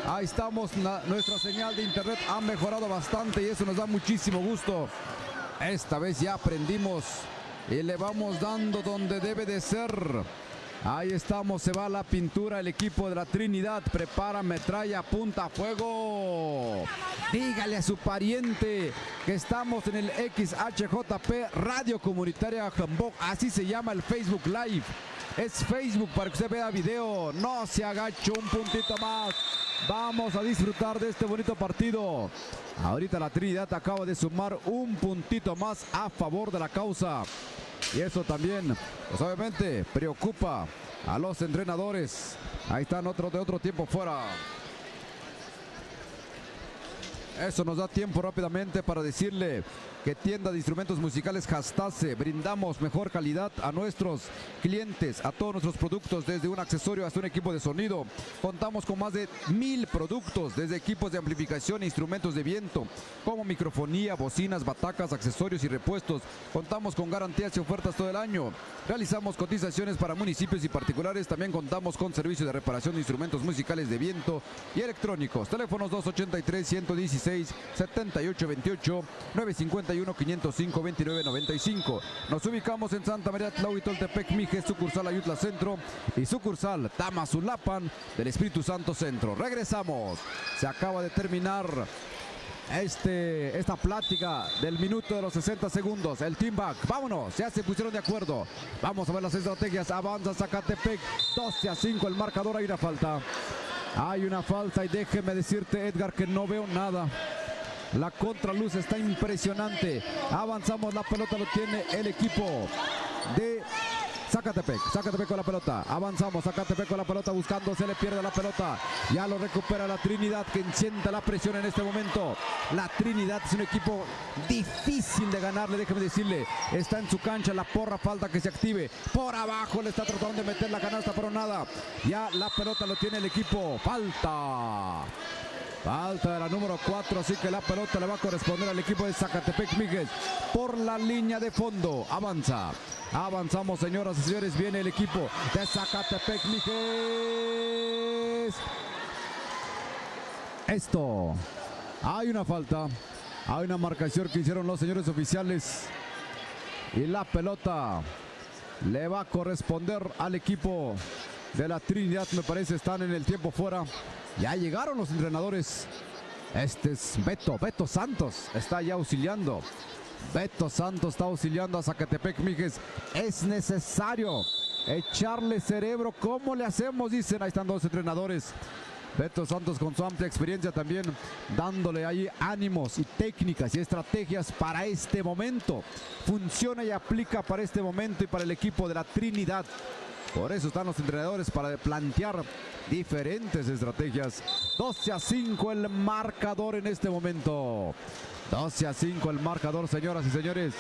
Ahí estamos. Nuestra señal de internet ha mejorado bastante y eso nos da muchísimo gusto. Esta vez ya aprendimos y le vamos dando donde debe de ser. Ahí estamos, se va la pintura, el equipo de la Trinidad. Prepara, metralla, apunta, fuego. Dígale a su pariente que estamos en el XHJP Radio Comunitaria Jambok. Así se llama el Facebook Live. Es Facebook para que usted vea video. No se agache, un puntito más. Vamos a disfrutar de este bonito partido. Ahorita la Trinidad acaba de sumar un puntito más a favor de la causa. Y eso también, pues obviamente, preocupa a los entrenadores. Ahí están de otro tiempo fuera. Eso nos da tiempo rápidamente para decirle que Tienda de Instrumentos Musicales Jastase, brindamos mejor calidad a nuestros clientes, a todos nuestros productos, desde un accesorio hasta un equipo de sonido. Contamos con más de 1000 productos, desde equipos de amplificación e instrumentos de viento, como microfonía, bocinas, batacas, accesorios y repuestos. Contamos con garantías y ofertas todo el año. Realizamos cotizaciones para municipios y particulares. También contamos con servicio de reparación de instrumentos musicales de viento y electrónicos. Teléfonos 283-116-7828, 951-505-2995. Nos ubicamos en Santa María Tlahuitoltepec, Mijes, sucursal Ayutla Centro y sucursal Tamazulapan del Espíritu Santo Centro. Regresamos. Se acaba de terminar esta plática del minuto de los 60 segundos. El team back, vámonos, ya se pusieron de acuerdo. Vamos a ver las estrategias. Avanza Zacatepec, 12-5 el marcador. Hay una falta. Hay una falta y déjeme decirte, Edgar, que no veo nada. La contraluz está impresionante. Avanzamos, la pelota lo tiene el equipo de Zacatepec. Zacatepec con la pelota. Avanzamos, Zacatepec con la pelota buscando, se le pierde la pelota. Ya lo recupera la Trinidad, que enciende la presión en este momento. La Trinidad es un equipo difícil de ganarle, déjeme decirle. Está en su cancha, la porra falta que se active. Por abajo le está tratando de meter la canasta, pero nada. Ya la pelota lo tiene el equipo. Falta. Falta de la número 4, así que la pelota le va a corresponder al equipo de Zacatepec Mijes por la línea de fondo. Avanza. Avanzamos, señoras y señores. Viene el equipo de Zacatepec Mijes. Esto. Hay una falta. Hay una marcación que hicieron los señores oficiales. Y la pelota le va a corresponder al equipo de la Trinidad. Me parece están en el tiempo fuera. Ya llegaron los entrenadores. Este es Beto Santos. Está ya auxiliando. Beto Santos está auxiliando a Zacatepec Mijes. Es necesario echarle cerebro. ¿Cómo le hacemos? Dicen, ahí están dos entrenadores. Beto Santos con su amplia experiencia también, dándole ahí ánimos y técnicas y estrategias para este momento. Funciona y aplica para este momento y para el equipo de la Trinidad. Por eso están los entrenadores, para plantear diferentes estrategias. 12-5 el marcador en este momento. 12-5 el marcador, señoras y señores.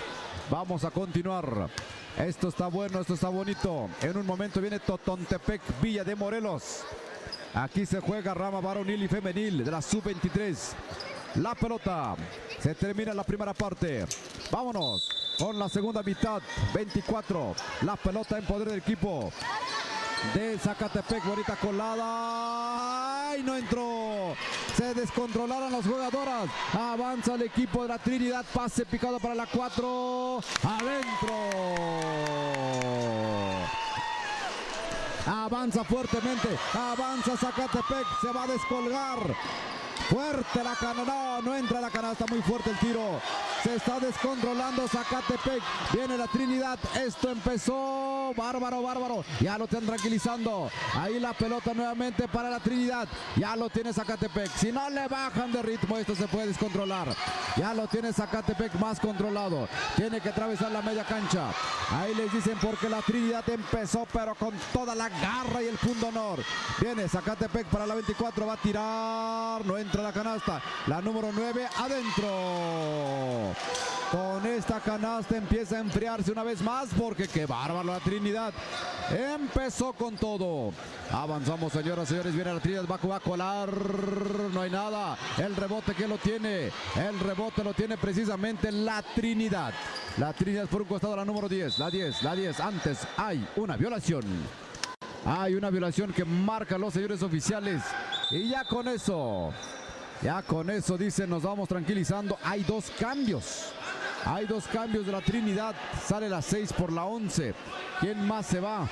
Vamos a continuar. Esto está bueno, esto está bonito. En un momento viene Totontepec, Villa de Morelos. Aquí se juega rama varonil y femenil de la sub-23. La pelota. Se termina la primera parte. Vámonos con la segunda mitad. 24. La pelota en poder del equipo de Zacatepec. Bonita colada. ¡Ay, no entró! Se descontrolaron las jugadoras. Avanza el equipo de la Trinidad. Pase picado para la 4. ¡Adentro! Avanza fuertemente. Avanza Zacatepec. Se va a descolgar. Fuerte la canasta. No entra la canasta. Muy fuerte el tiro. Se está descontrolando Zacatepec. Viene la Trinidad. Esto empezó bárbaro. Ya lo están tranquilizando. Ahí la pelota nuevamente para la Trinidad. Ya lo tiene Zacatepec. Si no le bajan de ritmo, esto se puede descontrolar. Ya lo tiene Zacatepec más controlado. Tiene que atravesar la media cancha. Ahí les dicen porque la Trinidad empezó, pero con toda la garra y el punto honor. Viene Zacatepec para la 24. Va a tirar. No entra la canasta. La número 9 adentro. Con esta canasta empieza a enfriarse una vez más porque qué bárbaro la Trinidad. Empezó con todo. Avanzamos, señoras y señores. Viene la Trinidad, va a colar. No hay nada. El rebote que lo tiene. El rebote lo tiene precisamente la Trinidad. La Trinidad por un costado, la número 10. La 10. Antes hay una violación. Hay una violación que marcan los señores oficiales. Y ya con eso dicen, nos vamos tranquilizando. Hay dos cambios. Hay dos cambios de la Trinidad. Sale la 6 por la 11. ¿Quién más se va?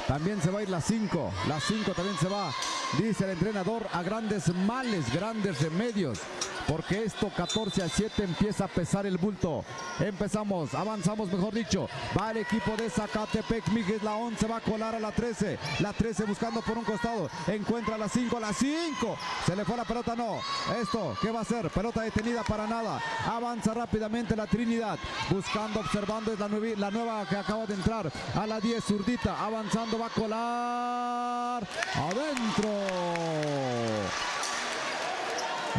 También se va a ir la 5. La 5 también se va. Dice el entrenador, a grandes males, grandes remedios. Porque esto 14-7 empieza a pesar el bulto. Empezamos, avanzamos mejor dicho. Va el equipo de Zacatepec Mijes, la 11 va a colar a la 13. La 13 buscando por un costado. Encuentra la 5, la 5. Se le fue la pelota, no. Esto, ¿qué va a hacer? Pelota detenida para nada. Avanza rápidamente la Trinidad. Buscando, observando, es la nueva que acaba de entrar. A la 10, zurdita. Avanzando, va a colar. Adentro.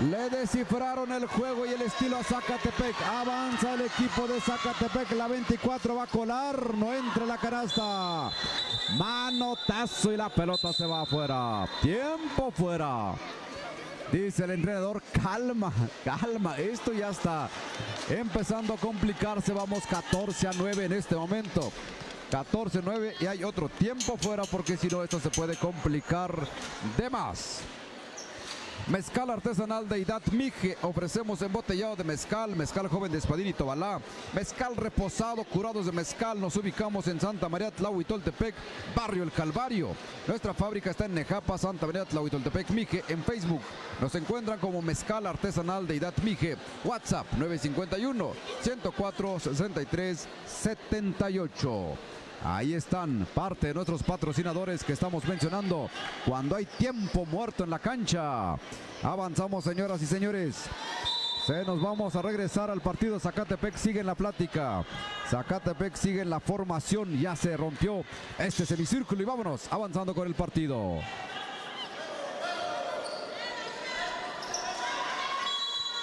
Le descifraron el juego y el estilo a Zacatepec. Avanza el equipo de Zacatepec. La 24 va a colar. No entra la canasta. Manotazo y la pelota se va afuera. Tiempo fuera. Dice el entrenador, calma. Esto ya está empezando a complicarse. Vamos 14-9 en este momento. 14-9 y hay otro tiempo fuera porque si no esto se puede complicar de más. Mezcal artesanal de Deidad Mije. Ofrecemos embotellado de mezcal, mezcal joven de Espadín y Tobalá, mezcal reposado, curados de mezcal. Nos ubicamos en Santa María Tlahuitoltepec, barrio El Calvario. Nuestra fábrica está en Nejapa, Santa María Tlahuitoltepec Mije. En Facebook nos encuentran como Mezcal artesanal de Deidad Mije. WhatsApp 951-104-63-78. Ahí están parte de nuestros patrocinadores que estamos mencionando cuando hay tiempo muerto en la cancha. Avanzamos, señoras y señores. Nos vamos a regresar al partido. Zacatepec sigue en la plática. Zacatepec sigue en la formación. Ya se rompió este semicírculo y vámonos avanzando con el partido.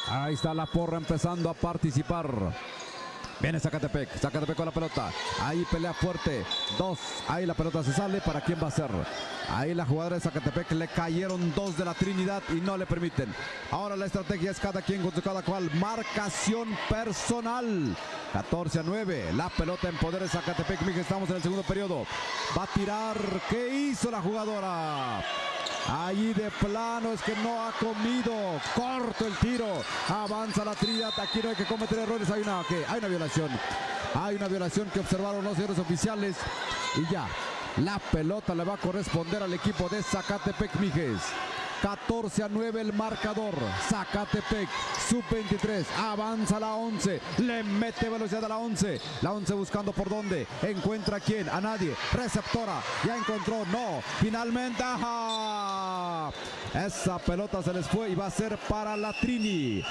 Ahí está la porra empezando a participar. Viene Zacatepec con la pelota. Ahí pelea fuerte. 2. Ahí la pelota se sale. ¿Para quién va a ser? Ahí la jugadora de Zacatepec le cayeron 2 de la Trinidad y no le permiten. Ahora la estrategia es cada quien con su cada cual. Marcación personal. 14-9. La pelota en poder de Zacatepec. Mije, estamos en el segundo periodo. Va a tirar. ¿Qué hizo la jugadora? Allí de plano es que no ha comido. Corto el tiro. Avanza la Trinidad. Aquí no hay que cometer errores. Hay una violación. Hay una violación que observaron los señores oficiales. Y ya. La pelota le va a corresponder al equipo de Zacatepec Mijes. 14-9 el marcador. Zacatepec, sub-23. Avanza la 11. Le mete velocidad a la 11. La 11 buscando por dónde. ¿Encuentra quién? A nadie. Receptora. Ya encontró. No. Finalmente. ¡Ajá! Esa pelota se les fue y va a ser para la Trini.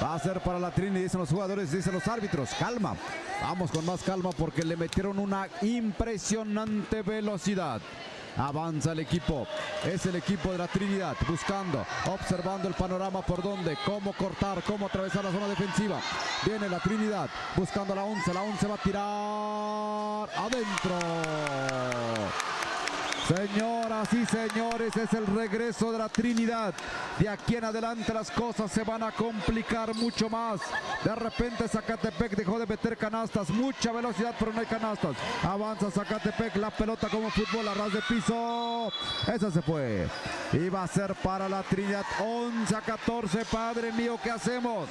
Va a ser para la Trini, dicen los jugadores, dicen los árbitros. Calma. Vamos con más calma porque le metieron una impresionante velocidad. Avanza el equipo, es el equipo de la Trinidad, buscando, observando el panorama por dónde, cómo cortar, cómo atravesar la zona defensiva. Viene la Trinidad, buscando a la 11 va a tirar adentro. Señoras y señores, es el regreso de la Trinidad. De aquí en adelante las cosas se van a complicar mucho más. De repente Zacatepec dejó de meter canastas. Mucha velocidad, pero no hay canastas. Avanza Zacatepec, la pelota como fútbol, a ras de piso. Esa se fue. Y va a ser para la Trinidad. 11-14, padre mío, ¿qué hacemos?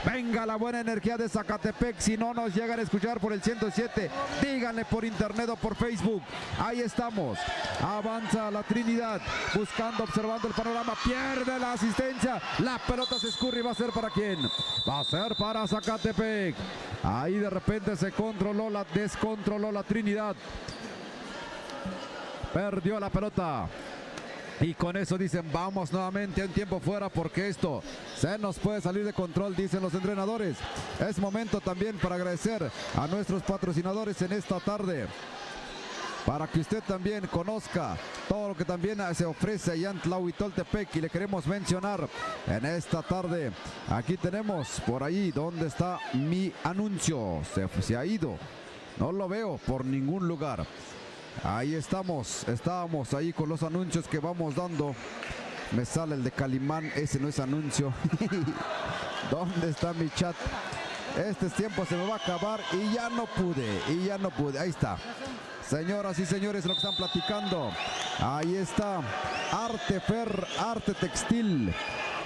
Venga la buena energía de Zacatepec. Si no nos llegan a escuchar por el 107, díganle por internet o por Facebook. Ahí estamos. Avanza la Trinidad, buscando, observando el panorama. Pierde la asistencia. La pelota se escurre y va a ser para quién. Va a ser para Zacatepec. Ahí de repente se descontroló la Trinidad. Perdió la pelota. Y con eso dicen, vamos nuevamente a un tiempo fuera porque esto se nos puede salir de control, dicen los entrenadores. Es momento también para agradecer a nuestros patrocinadores en esta tarde, para que usted también conozca todo lo que también se ofrece allá en Tlahuitoltepec, y le queremos mencionar en esta tarde. Aquí tenemos por ahí donde está mi anuncio. Se ha ido, no lo veo por ningún lugar. Ahí estábamos ahí con los anuncios que vamos dando. Me sale el de Calimán, ese no es anuncio. ¿Dónde está mi chat? Este tiempo se me va a acabar y ya no pude. Ahí está. Señoras y señores, lo que están platicando. Ahí está. Artefer, Arte Textil.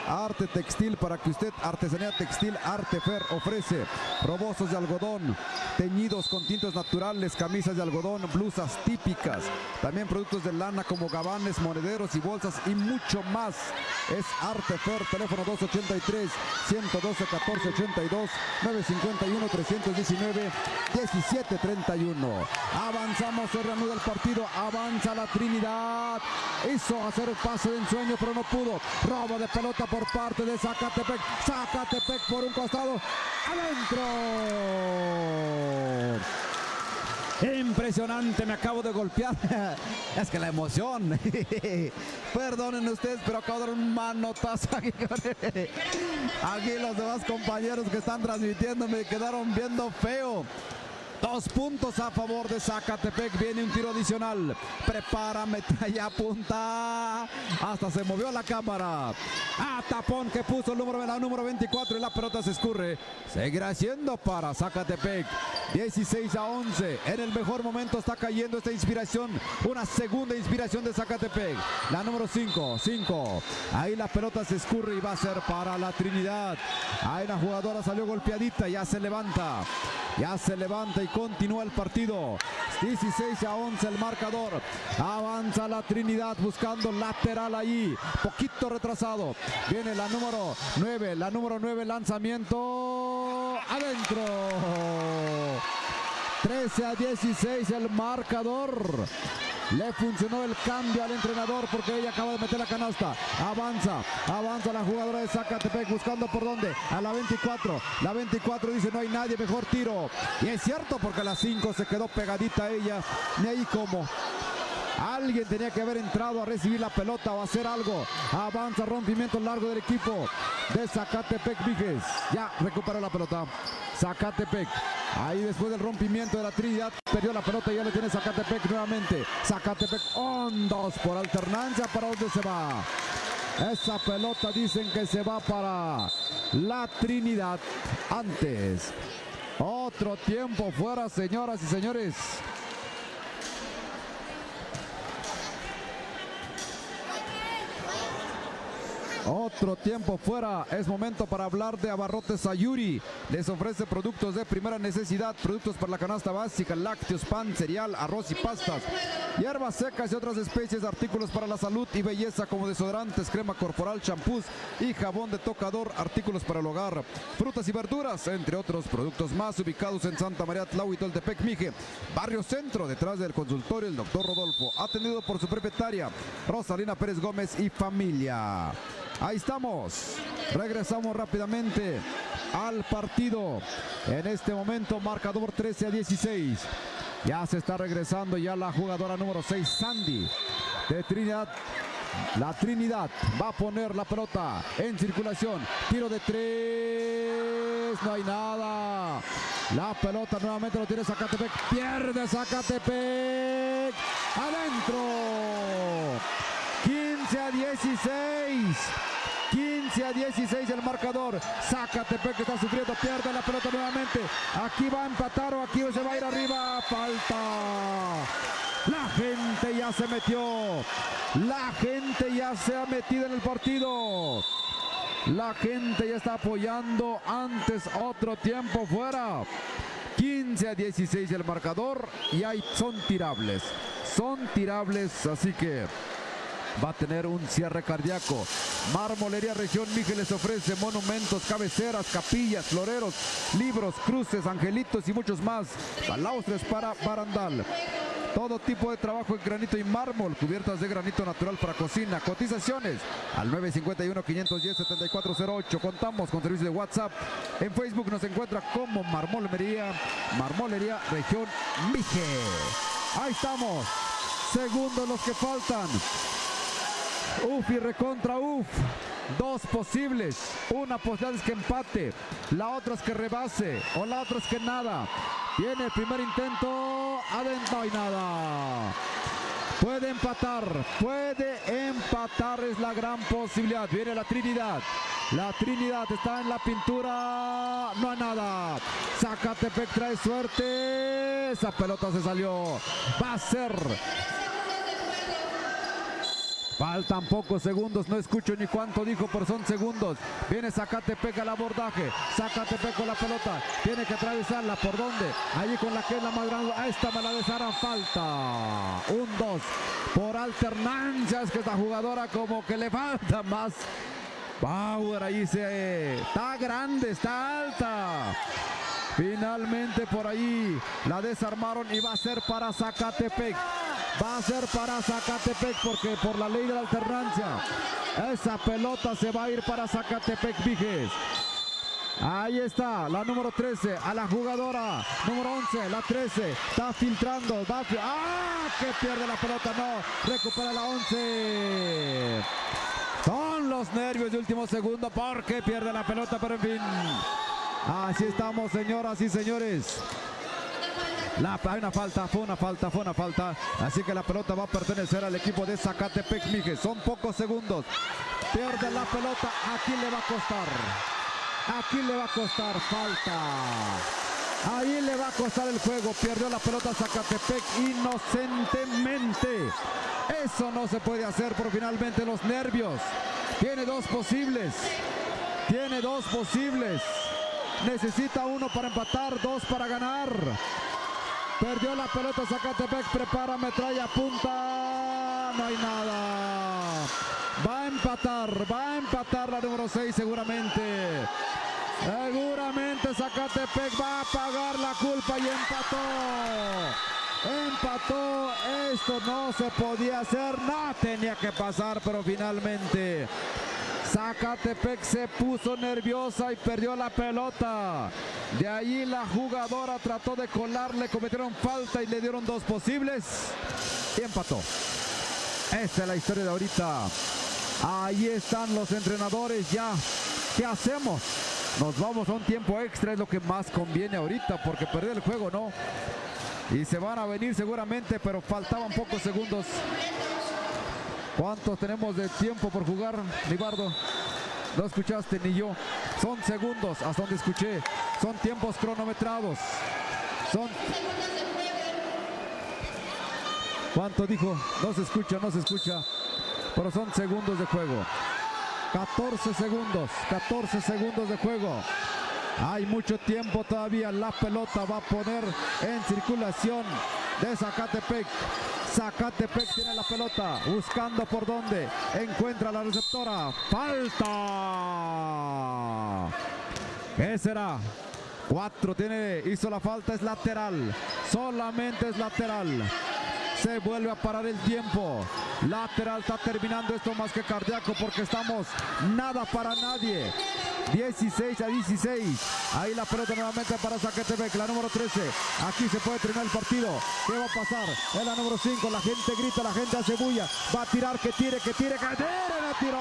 Arte Textil, para que usted, artesanía textil, Artefer ofrece robosos de algodón, teñidos con tintes naturales, camisas de algodón, blusas típicas, también productos de lana como gabanes, monederos y bolsas y mucho más. Es Artefer, teléfono 283-112-1482, 951-319-1731. Avanzamos, se reanuda el partido, avanza la Trinidad. Hizo hacer el pase de ensueño, pero no pudo. Robo de pelota por parte de Zacatepec. Zacatepec por un costado. ¡Adentro! Impresionante, me acabo de golpear. Es que la emoción. Perdonen ustedes, pero acabo de dar un manotazo aquí. Aquí los demás compañeros que están transmitiendo me quedaron viendo feo. 2 puntos a favor de Zacatepec. Viene un tiro adicional. Prepárame, ya apunta. Hasta se movió la cámara. A tapón que puso la número 24 y la pelota se escurre. Seguirá siendo para Zacatepec. 16-11. En el mejor momento está cayendo esta inspiración. Una segunda inspiración de Zacatepec. La número 5. Ahí la pelota se escurre y va a ser para la Trinidad. Ahí la jugadora salió golpeadita. Ya se levanta y continúa el partido. 16-11 el marcador. Avanza la Trinidad buscando lateral ahí. Poquito retrasado. Viene la número 9. Lanzamiento. Adentro. 13-16 el marcador. Le funcionó el cambio al entrenador porque ella acaba de meter la canasta. Avanza la jugadora de Zacatepec buscando por dónde. A la 24. La 24 dice no hay nadie, mejor tiro. Y es cierto porque la 5 se quedó pegadita a ella. Ni ahí cómo. Alguien tenía que haber entrado a recibir la pelota o a hacer algo. Avanza, rompimiento largo del equipo de Zacatepec Viges. Ya recuperó la pelota Zacatepec. Ahí después del rompimiento de la Trinidad, perdió la pelota y ya le tiene Zacatepec nuevamente. Zacatepec hondos por alternancia. ¿Para dónde se va? Esa pelota dicen que se va para la Trinidad. Antes, otro tiempo fuera, señoras y señores. Otro tiempo fuera. Es momento para hablar de Abarrotes Sayuri. Les ofrece productos de primera necesidad, productos para la canasta básica, lácteos, pan, cereal, arroz y pastas, hierbas secas y otras especies, artículos para la salud y belleza como desodorantes, crema corporal, champús y jabón de tocador, artículos para el hogar, frutas y verduras, entre otros productos más, ubicados en Santa María Tlahuitoltepec, Mije, Barrio Centro, detrás del consultorio el Dr. Rodolfo, atendido por su propietaria Rosalina Pérez Gómez y familia. Ahí estamos, regresamos rápidamente al partido. En este momento marcador 13-16. Ya se está regresando ya la jugadora número 6, Sandy de Trinidad. La Trinidad va a poner la pelota en circulación. Tiro de 3, no hay nada. La pelota nuevamente lo tiene Zacatepec. Pierde Zacatepec. Adentro. 15-16. 15-16 el marcador. Zacatepec está sufriendo, pierde la pelota nuevamente. Aquí va a empatar o aquí se va a ir arriba. Falta. La gente ya se metió. La gente ya se ha metido en el partido. La gente ya está apoyando. Antes otro tiempo fuera. 15-16 el marcador y ahí son tirables. son tirables, así que va a tener un cierre cardíaco. Marmolería Región Mije les ofrece monumentos, cabeceras, capillas, floreros, libros, cruces, angelitos y muchos más. Balaustres para barandal. Todo tipo de trabajo en granito y mármol, cubiertas de granito natural para cocina. Cotizaciones al 951-510-7408. Contamos con servicio de WhatsApp. En Facebook nos encuentra como Marmolería Región Mije. Ahí estamos. Segundos los que faltan. Uf y recontra uf. Dos posibles. Una posibilidad es que empate. La otra es que rebase. O la otra es que nada. Viene el primer intento. Adentro y nada. Puede empatar. Es la gran posibilidad. Viene la Trinidad. La Trinidad está en la pintura. No hay nada. Zacatepec trae suerte. Esa pelota se salió. Va a ser. Faltan pocos segundos, no escucho ni cuánto dijo, pero son segundos. Viene Zacatepec al abordaje. Zacatepec con la pelota. Tiene que atravesarla. ¿Por dónde? Allí con la que es la más grande. A esta me la desharán. Falta. 1-2. Por alternancia. Es que esta jugadora como que le falta más. Bauer ahí está grande, está alta. Finalmente por ahí la desarmaron y va a ser para Zacatepec. Va a ser para Zacatepec porque por la ley de la alternancia esa pelota se va a ir para Zacatepec Viges. Ahí está la número 13 a la jugadora número 11, la 13 está filtrando, que pierde la pelota, no, recupera la 11. Son los nervios de último segundo porque pierde la pelota, pero en fin. Así estamos, señoras y señores. Hay una falta, fue una falta. Así que la pelota va a pertenecer al equipo de Zacatepec Mijes. Son pocos segundos. Pierde la pelota. Aquí le va a costar. Falta. Ahí le va a costar el juego. Perdió la pelota Zacatepec inocentemente. Eso no se puede hacer, pero finalmente los nervios. Tiene dos posibles. Necesita uno para empatar, dos para ganar. Perdió la pelota Zacatepec, prepara, metralla, apunta. No hay nada. Va a empatar la número 6 seguramente. Seguramente Zacatepec va a pagar la culpa y empató. Esto no se podía hacer, no tenía que pasar, pero finalmente Zacatepec se puso nerviosa y perdió la pelota. De ahí la jugadora trató de colarle, cometieron falta y le dieron dos posibles y empató. Esta es la historia de ahorita. Ahí están los entrenadores ya. ¿Qué hacemos? Nos vamos a un tiempo extra, es lo que más conviene ahorita, porque perder el juego no. Y se van a venir seguramente, pero faltaban pocos segundos. ¿Cuántos tenemos de tiempo por jugar, Nibardo? No escuchaste ni yo. Son segundos, hasta donde escuché. Son tiempos cronometrados. ¿Cuánto dijo? No se escucha. Pero son segundos de juego. 14 segundos de juego. Hay mucho tiempo todavía. La pelota va a poner en circulación de Zacatepec. Zacatepec tiene la pelota, buscando por dónde, encuentra la receptora, falta. ¿Qué será? 4 hizo la falta, es lateral, solamente es lateral. Se vuelve a parar el tiempo. Lateral, está terminando esto más que cardíaco porque estamos nada para nadie. 16-16. Ahí la pelota nuevamente para Zacatepec, la número 13. Aquí se puede terminar el partido. ¿Qué va a pasar? Es la número 5. La gente grita, la gente hace bulla. Va a tirar, que tire. La tiró.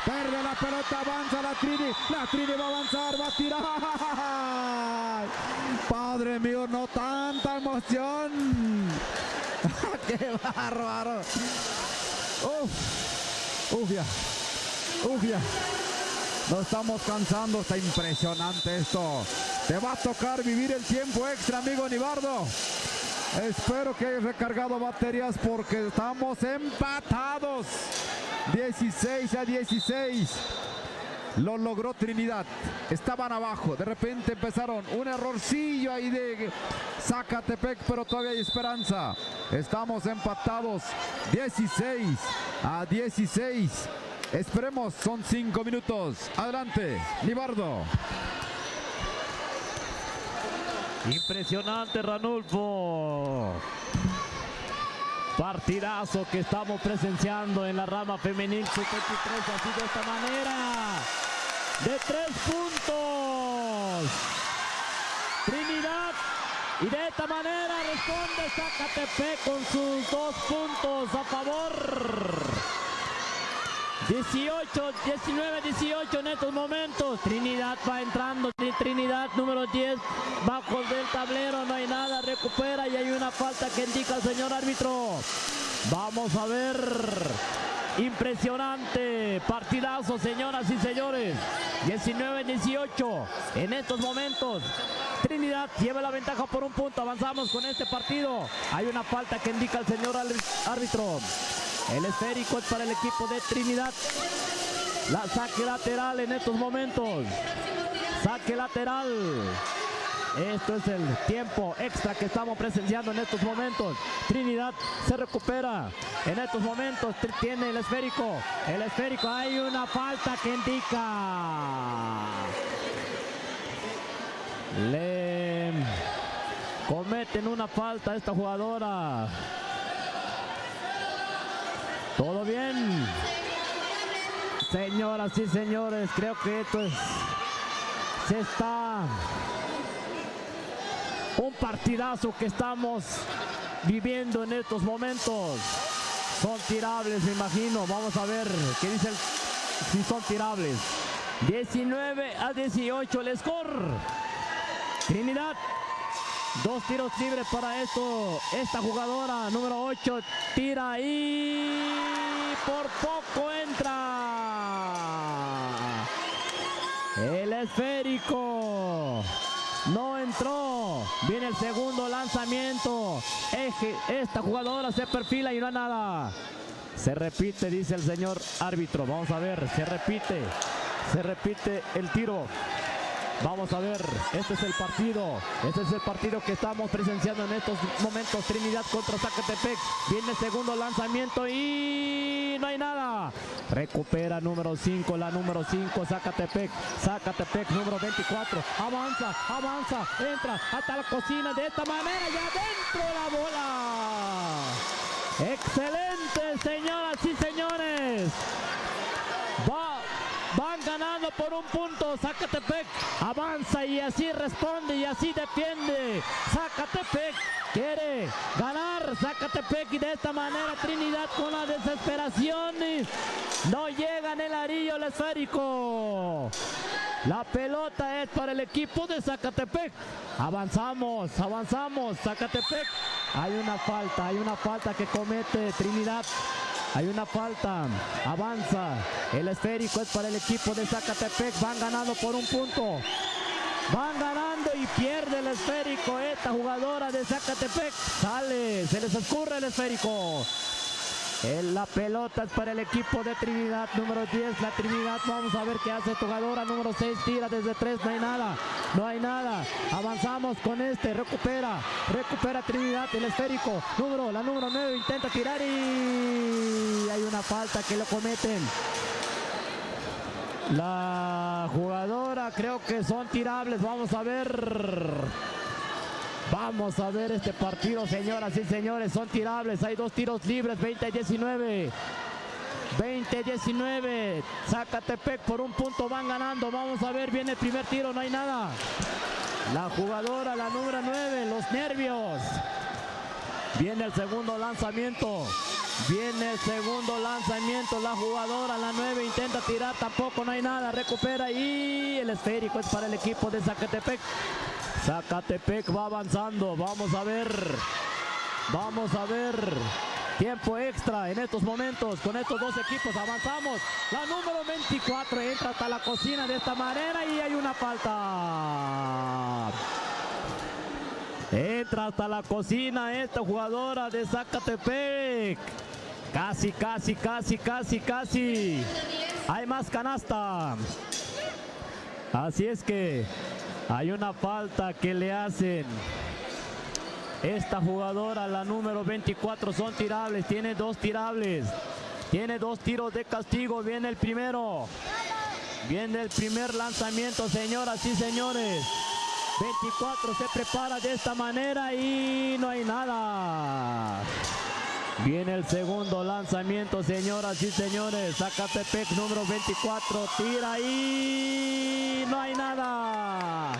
Pierde la pelota, avanza la Trini. La Trini va a avanzar, va a tirar. Padre mío, no tanta emoción. ¡Qué bárbaro! ¡Uf ya! Nos estamos cansando, está impresionante esto. Te va a tocar vivir el tiempo extra, amigo Nibardo. Espero que hayas recargado baterías porque estamos empatados. 16-16. Lo logró Trinidad. Estaban abajo. De repente empezaron un errorcillo ahí de Zacatepec, pero todavía hay esperanza. Estamos empatados 16-16. Esperemos, son 5 minutos. Adelante, Nibardo. Impresionante, Ranulfo. Partidazo que estamos presenciando en la rama femenil sub-23, así de esta manera. De 3 puntos. Trinidad. Y de esta manera responde Zacatepec con sus 2 puntos a favor. 19-18 en estos momentos. Trinidad va entrando. Trinidad número 10 bajo del tablero. No hay nada. Recupera y hay una falta que indica el señor árbitro. Vamos a ver. Impresionante partidazo, señoras y señores. 19-18 en estos momentos. Trinidad lleva la ventaja por 1 punto. Avanzamos con este partido. Hay una falta que indica el señor árbitro. El esférico es para el equipo de Trinidad. La saque lateral en estos momentos. Saque lateral. Esto es el tiempo extra que estamos presenciando en estos momentos. Trinidad se recupera. En estos momentos tiene el esférico. El esférico, hay una falta que indica. Le cometen una falta a esta jugadora. Todo bien. Señoras y señores, creo que esto se está un partidazo que estamos viviendo en estos momentos. Son tirables, me imagino. Vamos a ver qué dice si son tirables. 19-18 el score. Trinidad. 2 tiros libres para esta jugadora número 8 tira y por poco entra. El esférico no entró. Viene el segundo lanzamiento. Esta jugadora se perfila y no hay nada. Se repite, dice el señor árbitro. Vamos a ver, se repite el tiro. Vamos a ver, este es el partido que estamos presenciando en estos momentos. Trinidad contra Zacatepec. Viene el segundo lanzamiento y no hay nada. Recupera número 5, la número 5, Zacatepec número 24. Avanza, entra hasta la cocina de esta manera y adentro la bola. Excelente, señoras y señores. Van ganando por 1 punto. Zacatepec avanza y así responde y así defiende. Zacatepec quiere ganar. Zacatepec y de esta manera Trinidad con la desesperación. No llega en el arillo el esférico. La pelota es para el equipo de Zacatepec. Avanzamos. Zacatepec. Hay una falta que comete Trinidad. Hay una falta, avanza, el esférico es para el equipo de Zacatepec, van ganando por 1 punto, van ganando y pierde el esférico, esta jugadora de Zacatepec, sale, se les escurre el esférico. La pelota es para el equipo de Trinidad, número 10, la Trinidad, vamos a ver qué hace jugadora, número 6, tira desde 3, no hay nada, avanzamos con recupera Trinidad, el esférico, la número 9, intenta tirar y hay una falta que lo cometen. La jugadora, creo que son tirables, vamos a ver este partido, señoras y señores, son tirables, hay 2 tiros libres, 20-19, Zacatepec por 1 punto van ganando, vamos a ver, viene el primer tiro, no hay nada, la jugadora, la número 9, los nervios, viene el segundo lanzamiento, la jugadora, la 9, intenta tirar, tampoco no hay nada, recupera y el esférico es para el equipo de Zacatepec. Zacatepec va avanzando, vamos a ver, tiempo extra en estos momentos con estos 2 equipos, avanzamos, la número 24 entra hasta la cocina de esta manera y hay una falta. Entra hasta la cocina esta jugadora de Zacatepec, casi, hay más canasta, así es que hay una falta que le hacen Esta jugadora, la número 24, son tirables. Tiene 2 tirables. Tiene 2 tiros de castigo. Viene el primero. Viene el primer lanzamiento, señoras y señores. 24 se prepara de esta manera y no hay nada. Viene el segundo lanzamiento, señoras y señores. Zacatepec, número 24, tira y no hay nada.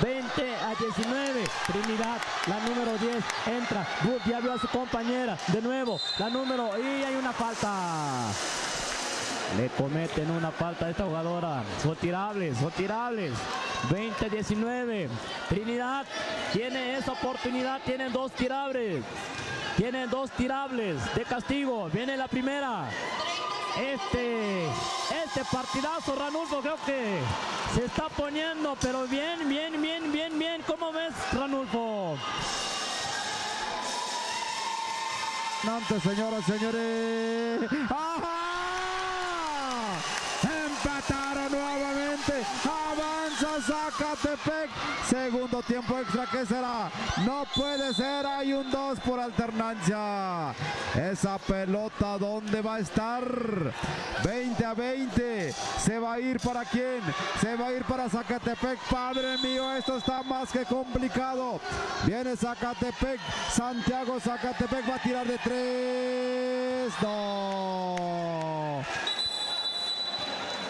20-19, Trinidad, la número 10, entra, ya vio a su compañera, de nuevo, la número, y hay una falta. Le cometen una falta a esta jugadora. Son tirables, son tirables. 20-19. Trinidad tiene esa oportunidad. Tienen 2 tirables. Tienen 2 tirables de castigo. Viene la primera. Este partidazo, Ranulfo, creo que se está poniendo, pero bien. ¿Cómo ves, Ranulfo? Antes, señoras y señores. ¡Ajá! Empataron nuevamente. Avanza Zacatepec. Segundo tiempo extra, ¿qué será? No puede ser, hay un 2 por alternancia. Esa pelota, ¿dónde va a estar? 20-20. ¿Se va a ir para quién? Se va a ir para Zacatepec. Padre mío, esto está más que complicado. Viene Zacatepec. Santiago Zacatepec va a tirar de 3. No.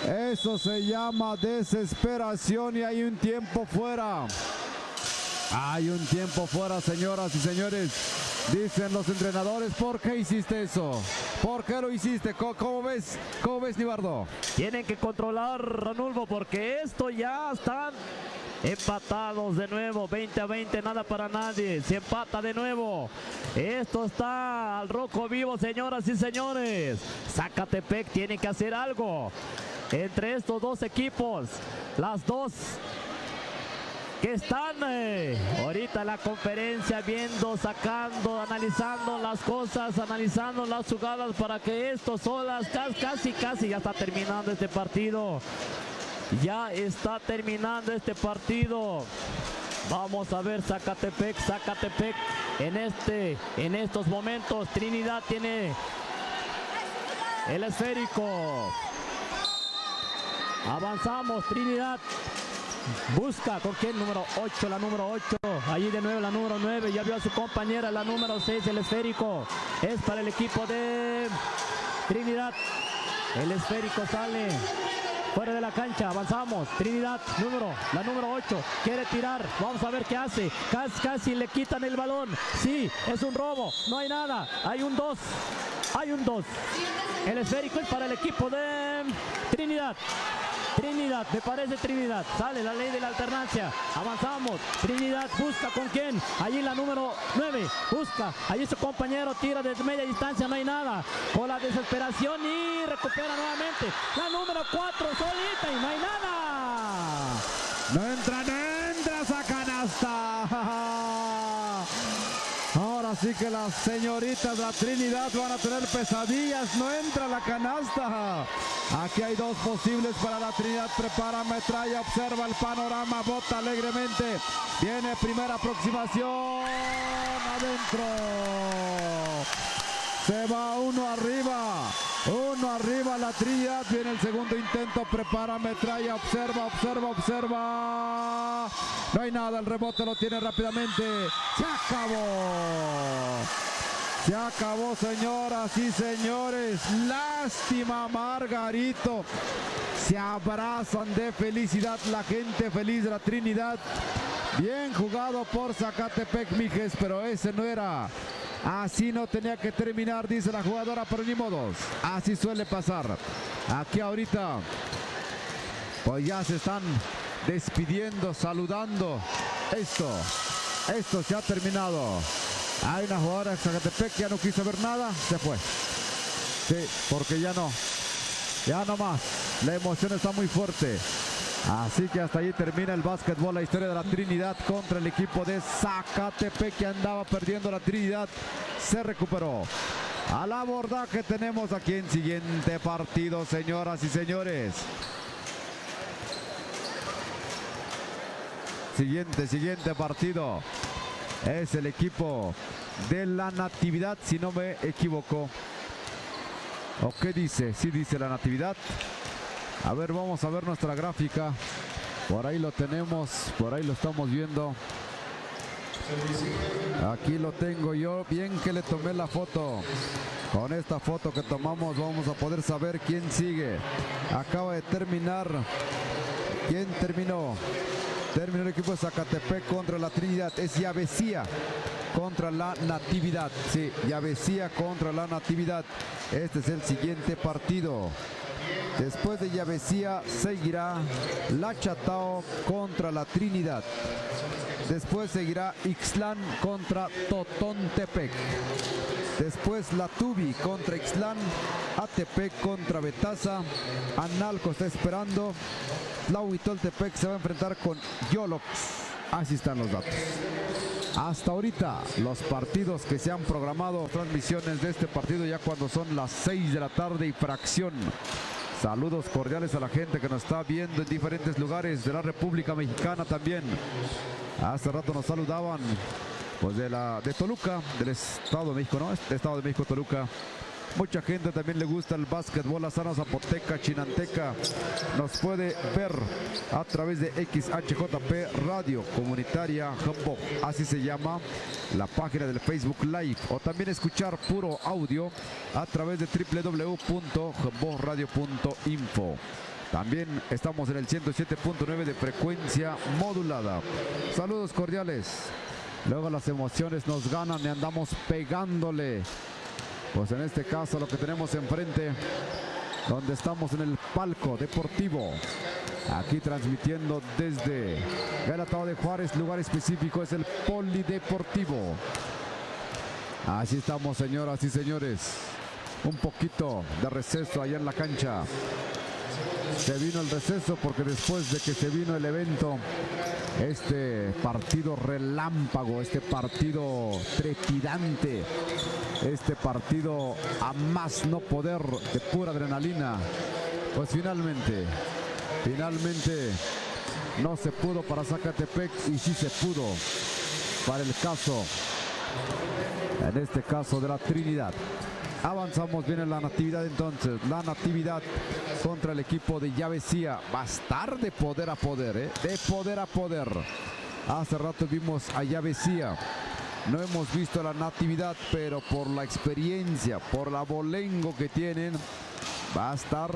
Eso se llama desesperación y hay un tiempo fuera. Hay un tiempo fuera, señoras y señores. Dicen los entrenadores, ¿por qué hiciste eso? ¿Por qué lo hiciste? ¿Cómo ves? ¿Cómo ves, Nibardo? Tienen que controlar, Ranulfo, porque esto ya están empatados de nuevo. 20-20, nada para nadie. Se empata de nuevo. Esto está al rojo vivo, señoras y señores. Zacatepec tiene que hacer algo. Entre estos 2 equipos, las 2 que están ahorita en la conferencia viendo, sacando, analizando las cosas, analizando las jugadas para que esto solas, casi ya está terminando este partido. Ya está terminando este partido. Vamos a ver Zacatepec en estos momentos. Trinidad tiene el esférico. Avanzamos, Trinidad. Busca con quién, número 8, la número 8. Allí de nuevo la número 9. Ya vio a su compañera, la número 6, el esférico. Es para el equipo de Trinidad. El esférico sale fuera de la cancha. Avanzamos. Trinidad, la número 8. Quiere tirar. Vamos a ver qué hace. Casi le quitan el balón. Sí, es un robo. No hay nada. Hay un 2. El esférico es para el equipo de Trinidad. Me parece Trinidad. Sale la ley de la alternancia. Avanzamos. Trinidad busca con quién. Allí la número 9. Busca. Allí su compañero tira desde media distancia. No hay nada. Con la desesperación y recupera nuevamente. La número 4 solita y no hay nada. No entra esa canasta. Ahora sí que las señoritas de la Trinidad van a tener pesadillas. No entra la canasta. Aquí hay 2 posibles para la Trinidad. Prepara metralla, observa el panorama, bota alegremente. Viene primera aproximación. Adentro. Se va uno arriba la Trinidad. Viene el segundo intento, prepara metralla, observa. No hay nada, el rebote lo tiene rápidamente. Se acabó, señoras y señores. Lástima, Margarito. Se abrazan de felicidad la gente feliz de la Trinidad. Bien jugado por Zacatepec, mijes, pero ese no era. Así no tenía que terminar, dice la jugadora, pero ni modos. Así suele pasar. Aquí ahorita, pues ya se están despidiendo, saludando. Esto se ha terminado. Hay una jugadora de Zacatepec que ya no quiso ver nada, se fue. Sí, porque ya no más. La emoción está muy fuerte. Así que hasta ahí termina el básquetbol, la historia de la Trinidad contra el equipo de Zacatepec, que andaba perdiendo la Trinidad. Se recuperó. Al abordaje tenemos aquí en siguiente partido, señoras y señores. Siguiente partido. Es el equipo de la Natividad, si no me equivoco. ¿O qué dice? Sí dice la Natividad. A ver, vamos a ver nuestra gráfica. Por ahí lo tenemos, por ahí lo estamos viendo. Aquí lo tengo yo, bien que le tomé la foto. Con esta foto que tomamos vamos a poder saber quién sigue. Acaba de terminar. ¿Quién terminó? Terminó el equipo de Zacatepec contra la Trinidad. Es Yavesía contra la Natividad. Sí, Yavesía contra la Natividad. Este es el siguiente partido. Después de Yavesía seguirá la Chatao contra la Trinidad. Después seguirá Ixtlán contra Totontepec. Después la Tubi contra Ixtlán. Atepec contra Betaza. Analco está esperando. Tlahuitoltepec se va a enfrentar con Yolox. Así están los datos. Hasta ahorita los partidos que se han programado, transmisiones de este partido ya cuando son las 6 de la tarde y fracción. Saludos cordiales a la gente que nos está viendo en diferentes lugares de la República Mexicana también. Hace rato nos saludaban pues de Toluca, del Estado de México, ¿no? Estado de México, Toluca. Mucha gente también le gusta el básquetbol, la zona zapoteca, chinanteca. Nos puede ver a través de XHJP Radio Comunitaria Jamboj. Así se llama la página del Facebook Live. O también escuchar puro audio a través de www.jambojradio.info. También estamos en el 107.9 de frecuencia modulada. Saludos cordiales. Luego las emociones nos ganan y andamos pegándole. Pues en este caso lo que tenemos enfrente, donde estamos en el palco deportivo. Aquí transmitiendo desde Galatao de Juárez, lugar específico es el Polideportivo. Así estamos, señoras y señores. Un poquito de receso allá en la cancha. Se vino el receso porque después de que se vino el evento, este partido relámpago, este partido trepidante, este partido a más no poder de pura adrenalina, pues finalmente no se pudo para Zacatepec y sí se pudo para el caso, en este caso de la Trinidad. Avanzamos bien en la Natividad entonces. La Natividad contra el equipo de Yavesía. Va a estar de poder a poder, ¿eh? De poder a poder. Hace rato vimos a Yavesía. No hemos visto a la Natividad, pero por la experiencia, por la abolengo que tienen, va a estar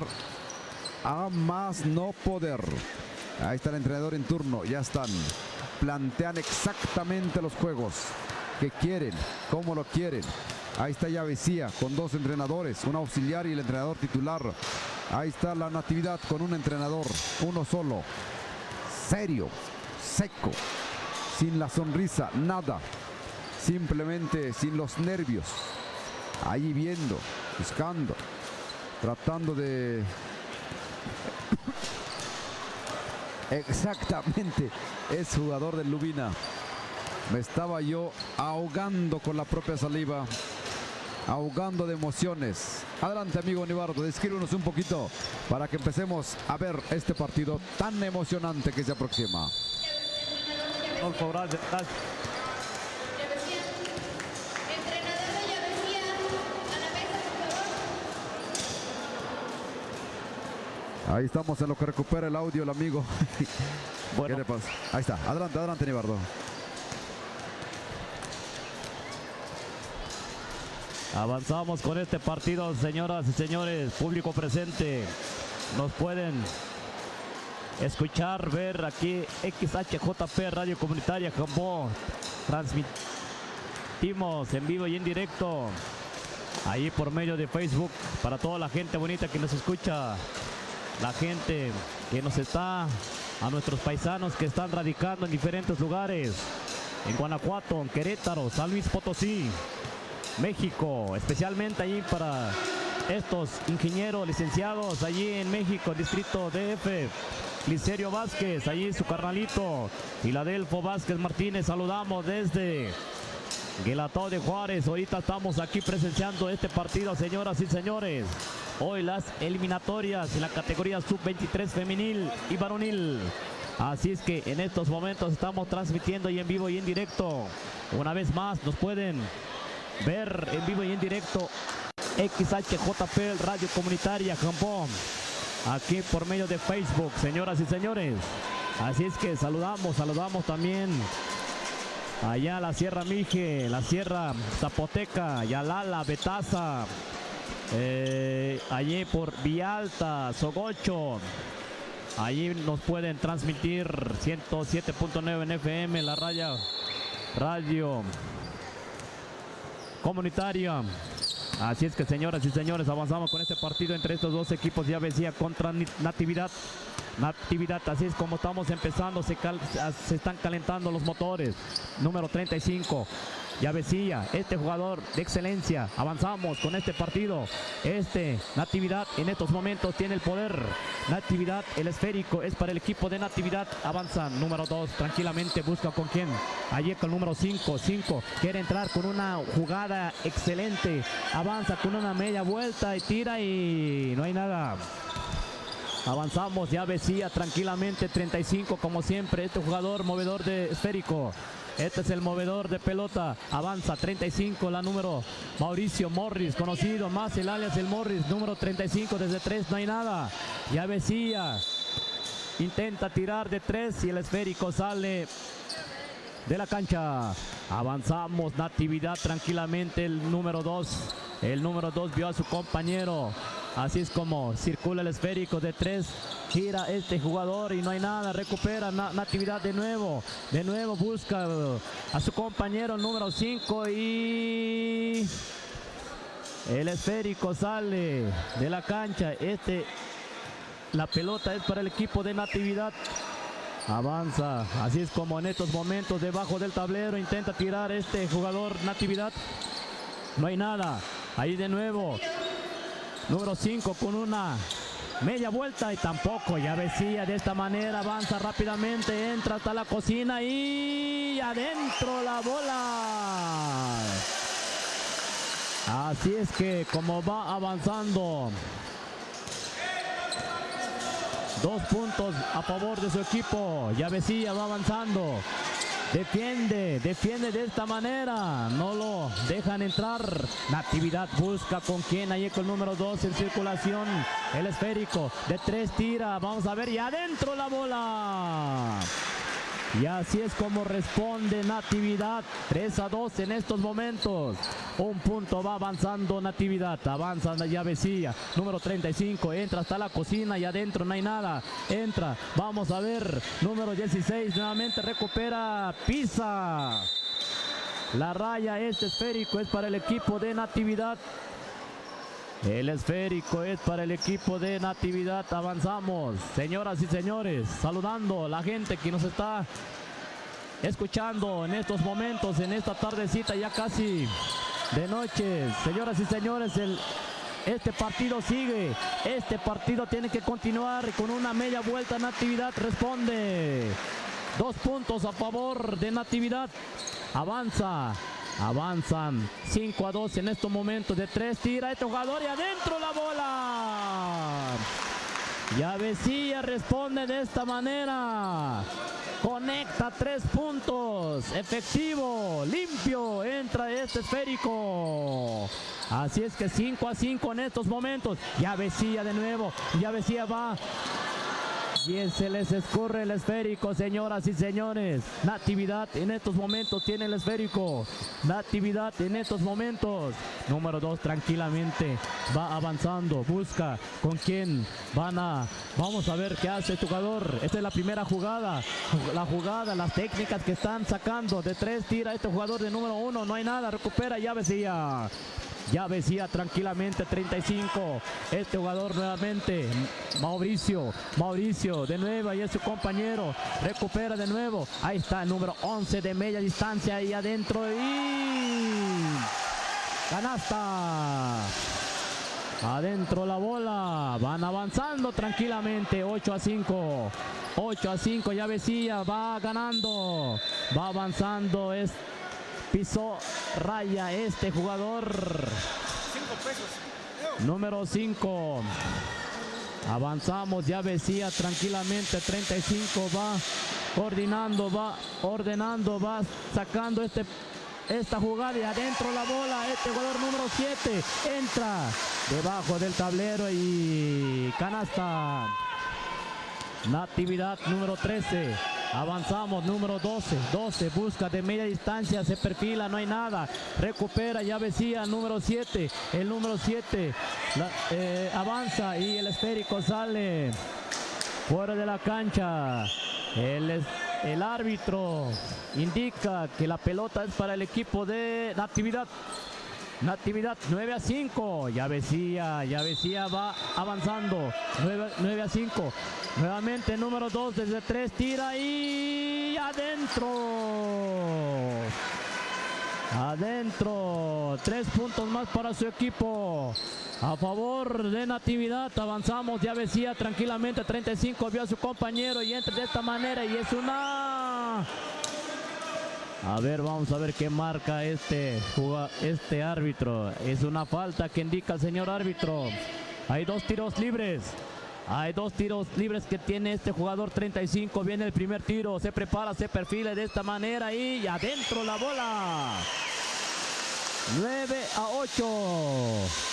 a más no poder. Ahí está el entrenador en turno. Ya están. Plantean exactamente los juegos que quieren, cómo lo quieren. Ahí está Yavesía con dos entrenadores, un auxiliar y el entrenador titular. Ahí está la Natividad con un entrenador, uno solo. Serio, seco, sin la sonrisa, nada. Simplemente sin los nervios. Ahí viendo, buscando, tratando de... Exactamente, es jugador del Lubina. Me estaba yo ahogando con la propia saliva. Ahogando de emociones. Adelante, amigo Nibardo, descríbenos un poquito para que empecemos a ver este partido tan emocionante que se aproxima. Ahí estamos en lo que recupera el audio el amigo. Bueno. ¿Qué le pasa? Ahí está, adelante Nibardo. Avanzamos con este partido, señoras y señores, público presente. Nos pueden escuchar, ver aquí XHJP Radio Comunitaria Jamboj. Transmitimos en vivo y en directo ahí por medio de Facebook para toda la gente bonita que nos escucha, la gente que nos está, a nuestros paisanos que están radicando en diferentes lugares, en Guanajuato, en Querétaro, San Luis Potosí, México, especialmente allí para estos ingenieros licenciados allí en México, distrito DF, Licerio Vázquez, allí su carnalito, Filadelfo Vázquez Martínez, saludamos desde Galatao de Juárez. Ahorita estamos aquí presenciando este partido, señoras y señores. Hoy las eliminatorias en la categoría sub-23 femenil y varonil. Así es que en estos momentos estamos transmitiendo y en vivo y en directo. Una vez más nos pueden ver en vivo y en directo XHJP Radio Comunitaria Campón, aquí por medio de Facebook, señoras y señores. Así es que saludamos también allá la Sierra Mije, la Sierra Zapoteca, Yalala, Betaza, allí por Villalta, Sogocho. Allí nos pueden transmitir 107.9 en FM, la radio comunitaria. Así es que, señoras y señores, avanzamos con este partido entre estos dos equipos de Yabesía contra Natividad. Así es como estamos empezando, se están calentando los motores. Número 35, Yabesía, este jugador de excelencia. Avanzamos con este partido. Natividad en estos momentos tiene el poder. Natividad, el esférico es para el equipo de Natividad. Avanza número 2, tranquilamente busca con quién. Allí con el número 5, quiere entrar con una jugada excelente. Avanza con una media vuelta y tira y no hay nada. Avanzamos, Yabesía tranquilamente, 35 como siempre, este jugador movedor de esférico. Este es el movedor de pelota. Avanza 35, la número Mauricio Morris, conocido más el alias el Morris, número 35 desde 3, no hay nada. Yabesía intenta tirar de 3 y el esférico sale de la cancha. Avanzamos, Natividad tranquilamente, el número 2. El número 2 vio a su compañero. Así es como circula el esférico de 3. Gira este jugador y no hay nada. Recupera Natividad de nuevo. De nuevo busca a su compañero número 5 y el esférico sale de la cancha. La pelota es para el equipo de Natividad. Avanza. Así es como en estos momentos debajo del tablero intenta tirar este jugador Natividad. No hay nada. Ahí de nuevo. Número 5 con una media vuelta y tampoco. Yabesía de esta manera avanza rápidamente, entra hasta la cocina y adentro la bola. Así es que como va avanzando, 2 puntos a favor de su equipo. Yabesía va avanzando. Defiende de esta manera, no lo dejan entrar. Natividad busca con quién, ahí con el número 2 en circulación, el esférico, de 3 tira, vamos a ver, y adentro la bola. Y así es como responde Natividad, 3-2 en estos momentos. 1 punto va avanzando Natividad, avanza Yabesía, número 35, entra hasta la cocina y adentro no hay nada. Entra, vamos a ver, número 16, nuevamente recupera, pisa la raya, esférico es para el equipo de Natividad. El esférico es para el equipo de Natividad. Avanzamos, señoras y señores, saludando a la gente que nos está escuchando en estos momentos, en esta tardecita ya casi de noche. Señoras y señores, este partido sigue, este partido tiene que continuar con una media vuelta. Natividad responde, 2 puntos a favor de Natividad. Avanzan 5-2 en estos momentos, de 3 tira este jugador y adentro la bola. Yabesía responde de esta manera, conecta 3 puntos, efectivo, limpio, entra este esférico. Así es que 5-5 en estos momentos. Yabesía de nuevo, Yabesía va. Y se les escurre el esférico, señoras y señores. Natividad en estos momentos tiene el esférico. Natividad en estos momentos. Número 2 tranquilamente va avanzando. Busca con quién vamos a ver qué hace este jugador. Esta es la primera jugada. Las técnicas que están sacando. De 3 tira este jugador de número 1. No hay nada. Recupera Yabesía. Yabesía tranquilamente, 35. Este jugador nuevamente, Mauricio de nuevo, y es su compañero, recupera de nuevo. Ahí está el número 11 de media distancia ahí adentro y canasta. Adentro la bola, van avanzando tranquilamente, 8-5. 8-5, Yabesía va ganando, va avanzando, pisó raya este jugador. 5 pesos. Número 5. Avanzamos, ya Besía tranquilamente, 35 va coordinando, va ordenando, va sacando esta jugada y adentro la bola, este jugador número 7 entra debajo del tablero y canasta. Natividad número 13. Avanzamos, número 12 busca de media distancia, se perfila, no hay nada, recupera, ya Besía, número 7, el número 7 avanza y el esférico sale fuera de la cancha. El árbitro indica que la pelota es para el equipo de Natividad. Natividad 9-5, ya Besía va avanzando, 9-5, nuevamente número 2 desde 3, tira y adentro, 3 puntos más para su equipo, a favor de Natividad. Avanzamos, ya Besía tranquilamente, 35, vio a su compañero y entra de esta manera y es una... A ver, vamos a ver qué marca este árbitro. Es una falta que indica el señor árbitro. Hay 2 tiros libres. Hay 2 tiros libres que tiene este jugador 35. Viene el primer tiro. Se prepara, se perfila de esta manera y adentro la bola. 9-8.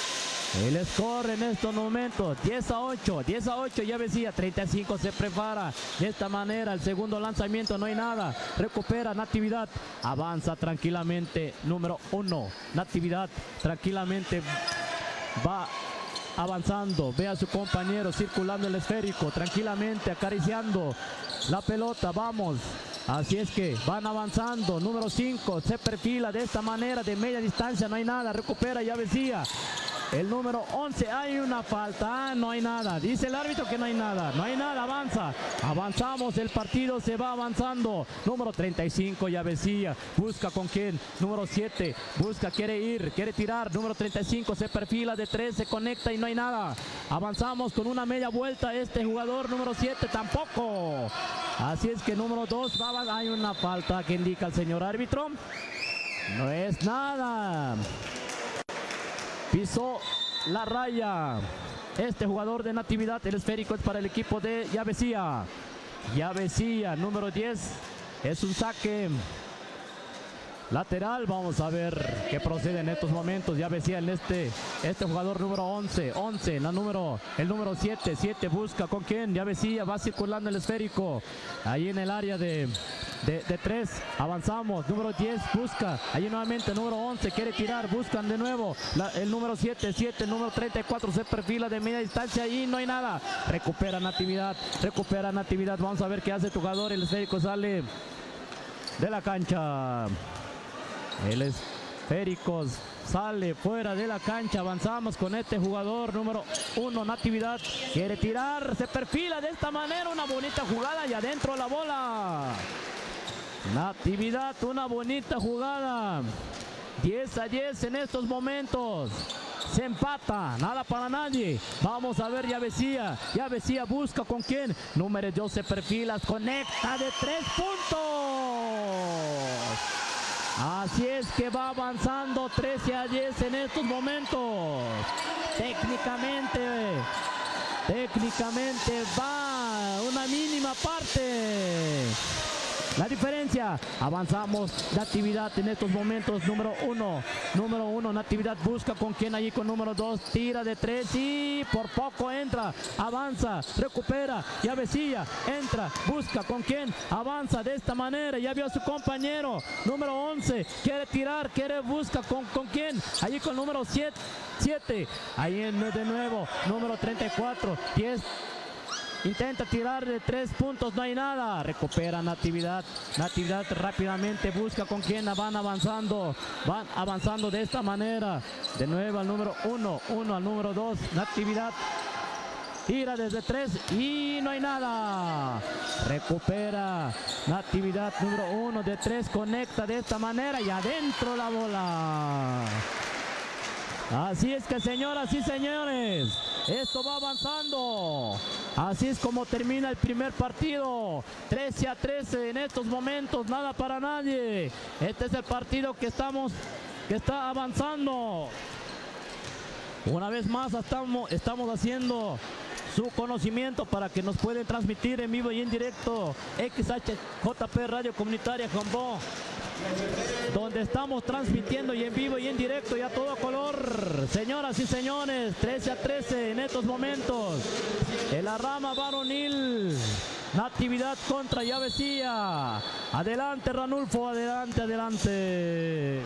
El score en estos momentos, 10-8, ya Besía, 35, se prepara de esta manera, el segundo lanzamiento, no hay nada, recupera Natividad, avanza tranquilamente, número 1, Natividad, tranquilamente va avanzando, ve a su compañero circulando el esférico, tranquilamente acariciando la pelota, vamos. Así es que van avanzando, número 5, se perfila de esta manera, de media distancia, no hay nada, recupera, ya Besía. El número 11, hay una falta, no hay nada, dice el árbitro que no hay nada, avanzamos, el partido se va avanzando, número 35, ya Besía, busca con quién, número 7, busca, quiere tirar, número 35, se perfila de 3, se conecta y no hay nada, avanzamos con una media vuelta, este jugador número 7 tampoco, así es que número 2, hay una falta que indica el señor árbitro, no es nada. Pisó la raya. Este jugador de Natividad, el esférico es para el equipo de ya Besía. Ya Besía, número 10. Es un saque lateral. Vamos a ver qué procede en estos momentos. Ya Besía en este jugador número 11. El número 7 busca con quién. Ya Besía va circulando el esférico. Ahí en el área de 3, avanzamos, número 10 busca, ahí nuevamente número 11 quiere tirar, buscan de nuevo el número 7, número 34 se perfila de media distancia y no hay nada, recupera Natividad, vamos a ver qué hace el jugador, el esférico sale de la cancha, el esférico sale fuera de la cancha, avanzamos con este jugador número 1, Natividad, quiere tirar, se perfila de esta manera, una bonita jugada y adentro la bola. Natividad, una bonita jugada, 10-10 en estos momentos, se empata, nada para nadie, vamos a ver ya Besía busca con quién, número 2 se perfila, conecta de 3 puntos, así es que va avanzando 13-10 en estos momentos, técnicamente va una mínima parte. La diferencia, avanzamos, Natividad en estos momentos, número 1, Natividad busca con quién allí con número 2, tira de 3 y por poco entra, avanza, recupera, ya Besía, entra, busca con quién, avanza de esta manera, ya vio a su compañero, número 11, quiere tirar, busca con quién, allí con número 7, ahí de nuevo, número 34, 10, intenta tirar de 3 puntos, no hay nada, recupera Natividad rápidamente busca con quién, van avanzando de esta manera, de nuevo al número 1 al número 2, Natividad tira desde 3 y no hay nada, recupera Natividad, número 1 de 3, conecta de esta manera y adentro la bola. Así es que, señoras y señores, esto va avanzando. Así es como termina el primer partido. 13-13 en estos momentos, nada para nadie. Este es el partido que está avanzando. Una vez más estamos haciendo su conocimiento para que nos pueden transmitir en vivo y en directo XHJP Radio Comunitaria Jambó, donde estamos transmitiendo y en vivo y en directo y a todo color. Señoras y señores, 13-13 en estos momentos en la rama varonil. Natividad contra Llavecía. Adelante, Ranulfo, adelante, adelante.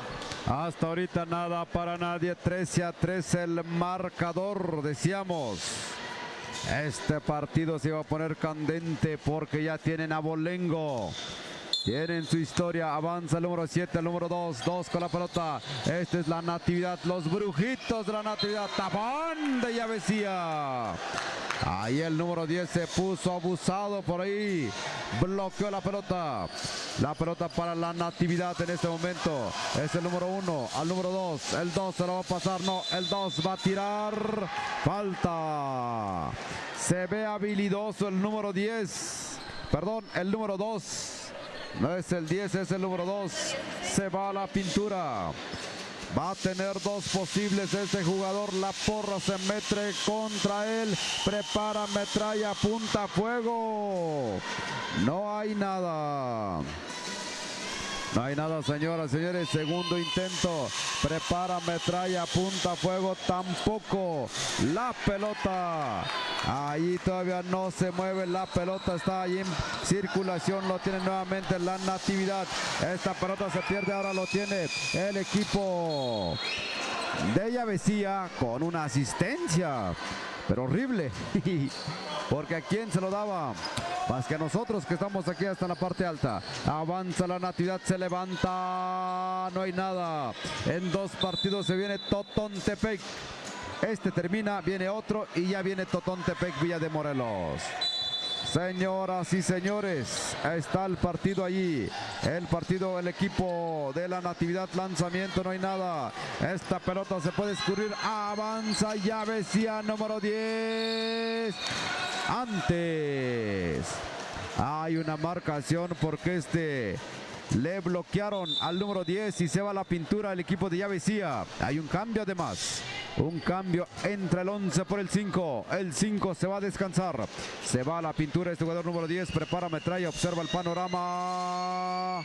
Hasta ahorita nada para nadie, 13-13 el marcador, decíamos. Este partido se va a poner candente porque ya tienen a Bolengo. Tienen su historia, avanza el número 7, el número 2 con la pelota. Esta es la Natividad, los brujitos de la Natividad, tapón de Llavecía. Ahí el número 10 se puso abusado por ahí, bloqueó la pelota. La pelota para la Natividad en este momento. Es el número 1 al número 2. El 2 se lo va a pasar, no, el 2 va a tirar. Falta. Se ve habilidoso el número 10. Perdón, el número 2. No es el 10, es el número 2. Se va a la pintura. Va a tener dos posibles este jugador. La porra se mete contra él. Prepara, metralla, apunta, fuego. No hay nada. No hay nada, señoras y señores. Segundo intento. Prepara, metralla, apunta, fuego. Tampoco. La pelota. Ahí todavía no se mueve la pelota. Está ahí en circulación. Lo tiene nuevamente la Natividad. Esta pelota se pierde. Ahora lo tiene el equipo de Llavecía con una asistencia. Pero horrible. Porque ¿a quién se lo daba? Más que a nosotros que estamos aquí hasta en la parte alta. Avanza la Natividad, se levanta. No hay nada. En dos partidos se viene Totontepec. Este termina, viene otro y ya viene Totontepec, Villa de Morelos. Señoras y señores, está el partido allí. El partido, el equipo de la Natividad, lanzamiento, no hay nada. Esta pelota se puede escurrir. Avanza Llavecía, número 10. Antes hay una marcación porque le bloquearon al número 10 y se va a la pintura el equipo de Llavecía. Hay un cambio además. Un cambio entre el 11 por el 5. El 5 se va a descansar. Se va a la pintura este jugador número 10. Prepara metralla, observa el panorama.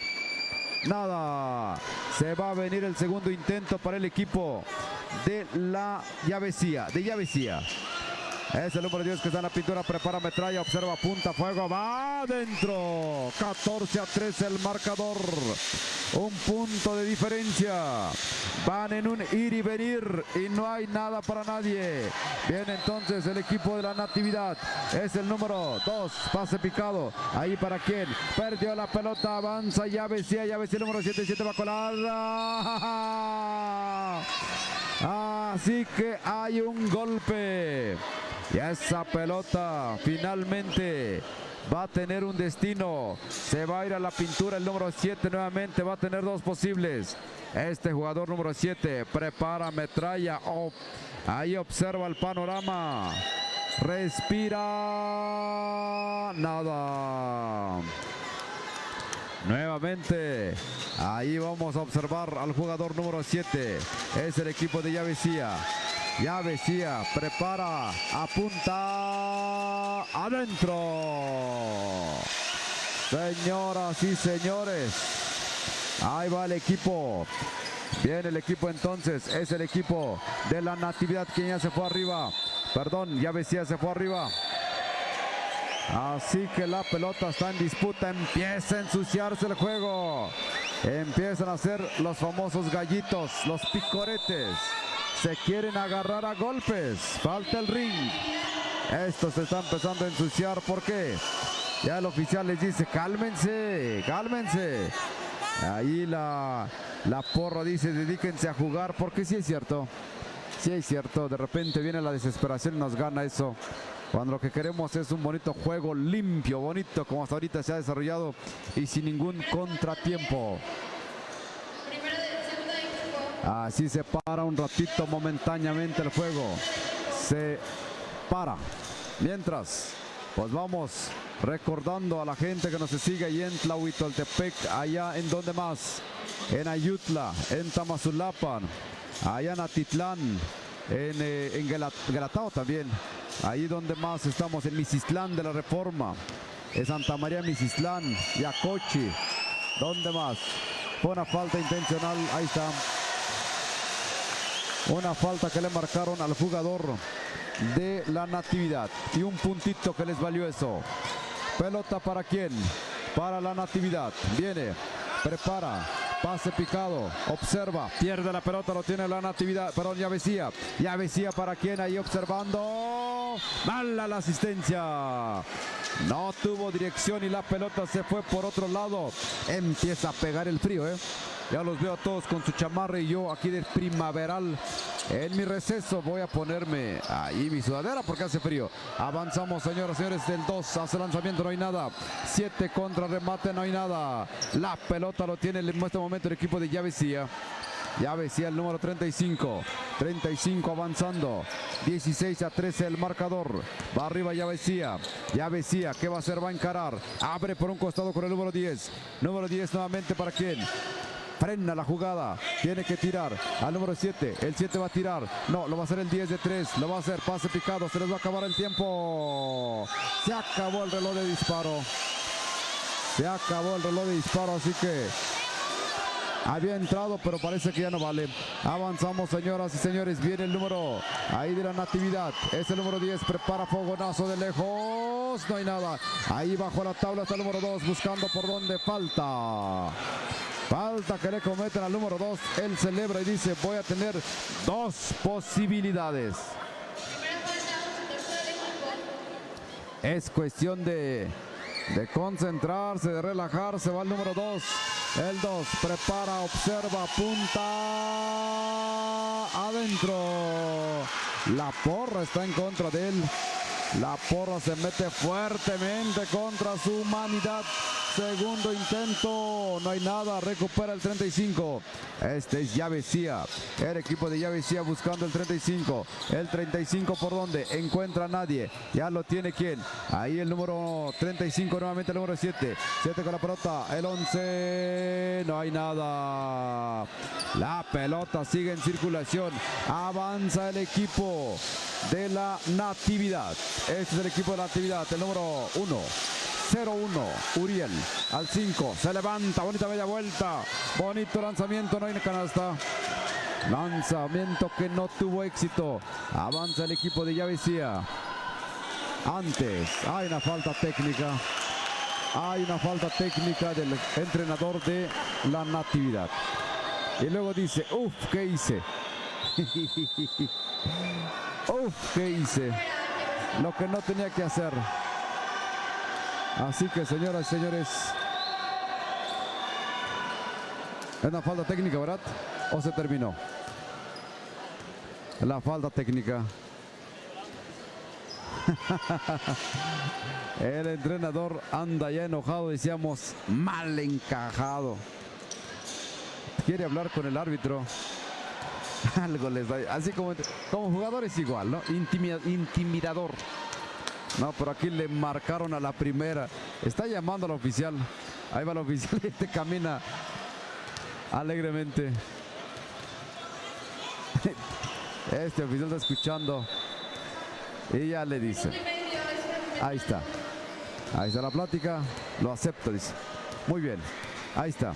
Nada. Se va a venir el segundo intento para el equipo de la Llavecía. Es el número 10 que está en la pintura, prepara metralla, observa, punta, fuego, va adentro. 14-13 el marcador. Un punto de diferencia. Van en un ir y venir y no hay nada para nadie. Viene entonces el equipo de la Natividad. Es el número 2, pase picado. Ahí para quién. Perdió la pelota, avanza Llavecía, el número 7 va a colar. Así que hay un golpe. Y esa pelota finalmente va a tener un destino. Se va a ir a la pintura el número 7 nuevamente. Va a tener dos posibles. Este jugador número 7 prepara metralla. Ahí observa el panorama. Respira. Nada. Nuevamente. Ahí vamos a observar al jugador número 7. Es el equipo de Llavecía. Llavecía prepara, apunta, adentro. Señoras y señores, ahí va el equipo. Viene el equipo entonces, es el equipo de la Natividad quien ya se fue arriba. Perdón, Llavecía se fue arriba. Así que la pelota está en disputa, empieza a ensuciarse el juego. Empiezan a hacer los famosos gallitos, los picoretes. Se quieren agarrar a golpes. Falta el ring. Esto se está empezando a ensuciar. ¿Por qué? Ya el oficial les dice, cálmense, cálmense. Ahí la porra dice, dedíquense a jugar. Porque sí es cierto. Sí es cierto. De repente viene la desesperación y nos gana eso. Cuando lo que queremos es un bonito juego limpio, bonito, como hasta ahorita se ha desarrollado y sin ningún contratiempo. Así se para un ratito momentáneamente el juego. Se para. Mientras, pues vamos recordando a la gente que nos sigue ahí en Tlahuitoltepec, allá en donde más, en Ayutla, en Tamazulapan, allá en Atitlán, en Guelatao también. Ahí donde más estamos, en Misislán de la Reforma. En Santa María Misislán, Yacochi. ¿Dónde más? Fue una falta intencional, ahí está. Una falta que le marcaron al jugador de la Natividad. Y un puntito que les valió eso. Pelota para quién? Para la Natividad. Viene, prepara. Pase picado, observa, pierde la pelota, lo tiene la Natividad, perdón, Yavesía. Yavesía para quién ahí observando. Mala la asistencia. No tuvo dirección y la pelota se fue por otro lado. Empieza a pegar el frío, ¿eh? Ya los veo a todos con su chamarra y yo aquí de primaveral. En mi receso voy a ponerme ahí mi sudadera porque hace frío. Avanzamos, señoras y señores, del 2 hace lanzamiento, no hay nada. 7 contra remate, no hay nada. La pelota lo tiene en este momento el equipo de Yavesía. Yavesía el número 35. 35 avanzando. 16-13 el marcador. Va arriba Yavesía. Yavesía, ¿qué va a hacer? Va a encarar. Abre por un costado con el número 10. Número 10 nuevamente para quién. Frena la jugada, tiene que tirar al número 7, el 7 va a tirar, no, lo va a hacer el 10 de 3, lo va a hacer, pase picado, se les va a acabar el tiempo, se acabó el reloj de disparo, se acabó el reloj de disparo, así que había entrado, pero parece que ya no vale. Avanzamos, señoras y señores, viene el número ahí de la Natividad, es el número 10, prepara fogonazo de lejos, no hay nada, ahí bajo la tabla está el número 2, buscando por donde falta. Falta que le cometen al número 2. Él celebra y dice, voy a tener 2 posibilidades. Es cuestión de concentrarse, de relajarse. Va el número 2. El 2 prepara, observa, apunta. Adentro. La porra está en contra de él. La porra se mete fuertemente contra su humanidad. Segundo intento, no hay nada, recupera el 35. Este es Yavesía, el equipo de Yavesía buscando el 35. El 35 por donde encuentra a nadie, ya lo tiene quién. Ahí el número 35, nuevamente el número 7. 7 con la pelota, el 11, no hay nada. La pelota sigue en circulación, avanza el equipo de la Natividad. Este es el equipo de la Natividad, el número 1. 0-1, Uriel al 5, se levanta, bonita media vuelta, bonito lanzamiento, no hay canasta, lanzamiento que no tuvo éxito, avanza el equipo de Yavesía. Antes hay una falta técnica, del entrenador de la Natividad, y luego dice, uff, ¿qué hice? Uff, ¿qué hice? Lo que no tenía que hacer. Así que, señoras y señores, es una falta técnica, ¿verdad? ¿O se terminó? La falta técnica. El entrenador anda ya enojado, decíamos, mal encajado. Quiere hablar con el árbitro. Algo les da, así como jugadores igual, ¿no? Intimidador. No, por aquí le marcaron a la primera. Está llamando al oficial. Ahí va el oficial y este camina alegremente. Este oficial está escuchando. Y ya le dice. Ahí está. Ahí está la plática. Lo acepto, dice. Muy bien. Ahí está.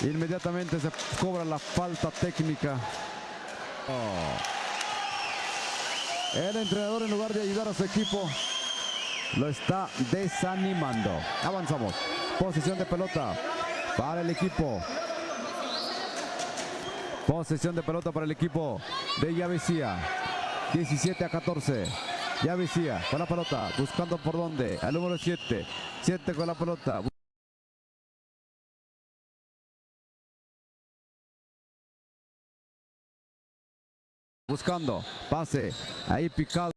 Inmediatamente se cobra la falta técnica. Oh. El entrenador, en lugar de ayudar a su equipo, lo está desanimando. Avanzamos. Posesión de pelota para el equipo. Posesión de pelota para el equipo de Yavesía. 17-14. Yavesía con la pelota. Buscando por dónde. El número 7. 7 con la pelota. Buscando, pase, ahí picado.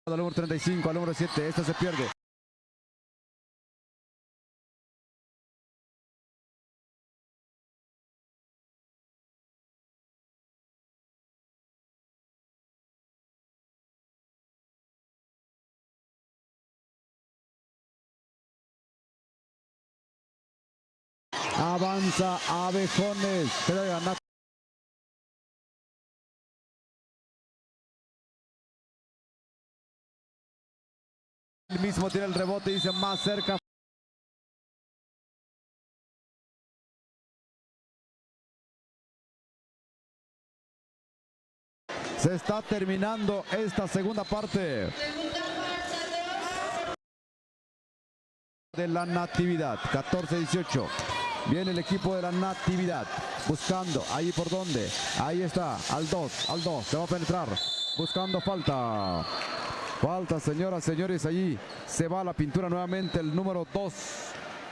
Al número 35, al número 7, esta se pierde. Avanza Abejones. El mismo tiene el rebote y dice más cerca. Se está terminando esta segunda parte de la Natividad. 14-18. Viene el equipo de la Natividad buscando ahí por donde. Ahí está al 2. Se va a penetrar buscando falta. Falta, señoras, señores, allí se va la pintura nuevamente el número 2.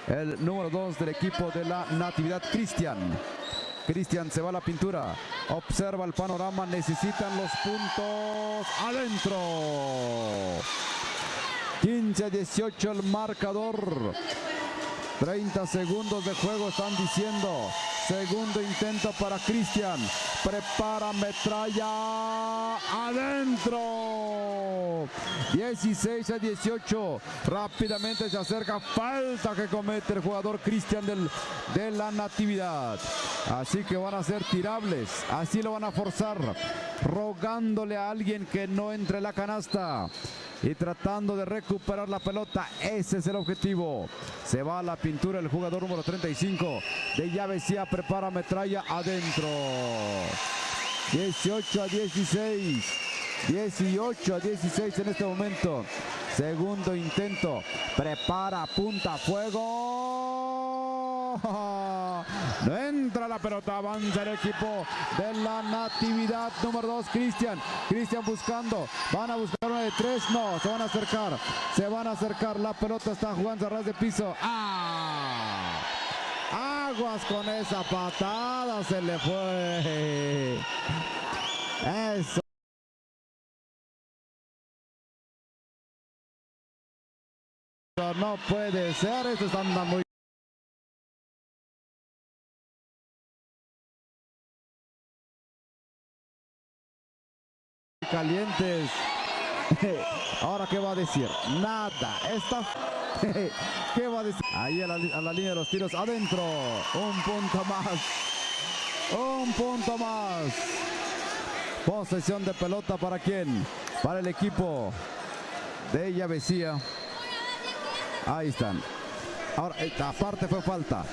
El número 2 del equipo de la Natividad, Cristian. Cristian se va a la pintura. Observa el panorama, necesitan los puntos adentro. 15-18 el marcador. 30 segundos de juego están diciendo. Segundo intento para Cristian. Prepara metralla. Adentro. 16-18. Rápidamente se acerca. Falta que comete el jugador Cristian de la Natividad. Así que van a ser tirables. Así lo van a forzar. Rogándole a alguien que no entre en la canasta. Y tratando de recuperar la pelota. Ese es el objetivo. Se va a la pintura el jugador número 35 de Yavesía. Prepara metralla adentro. 18-16. 18-16 en este momento. Segundo intento. Prepara, apunta, fuego. No entra la pelota, avanza el equipo de la Natividad. Número 2, Cristian. Cristian buscando. Van a buscar una de 3. No, se van a acercar. Se van a acercar. La pelota está jugando a ras de piso. ¡Ah! Aguas con esa patada. Se le fue. Eso. No puede ser. Esto está muy calientes. Ahora, ¿qué va a decir? Nada. ¿Qué va a decir? Ahí a la línea de los tiros adentro. Un punto más. Un punto más. Posesión de pelota para quién? Para el equipo de Yavesía. Ahí están. Ahora, aparte fue falta.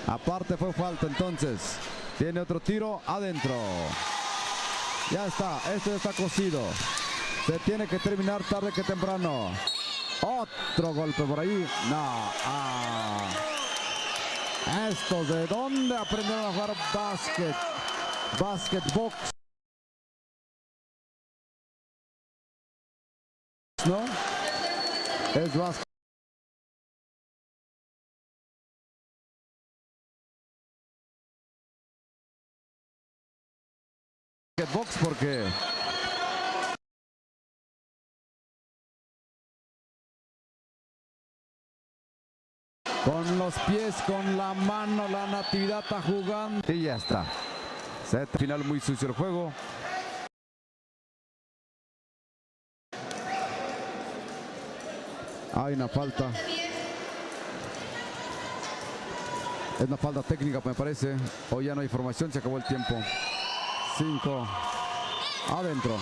Aparte fue falta, entonces. Tiene otro tiro adentro. Ya está, esto ya está cocido. Se tiene que terminar tarde que temprano. Otro golpe por ahí. No. Estos, ¿de dónde aprendieron a jugar básquet? Basketbox. ¿No? Es básquet. Box porque con los pies, con la mano, la Natividad está jugando y ya está. Set final muy sucio el juego. Hay una falta. Es una falta técnica, me parece. Hoy ya no hay formación, se acabó el tiempo. 5 adentro.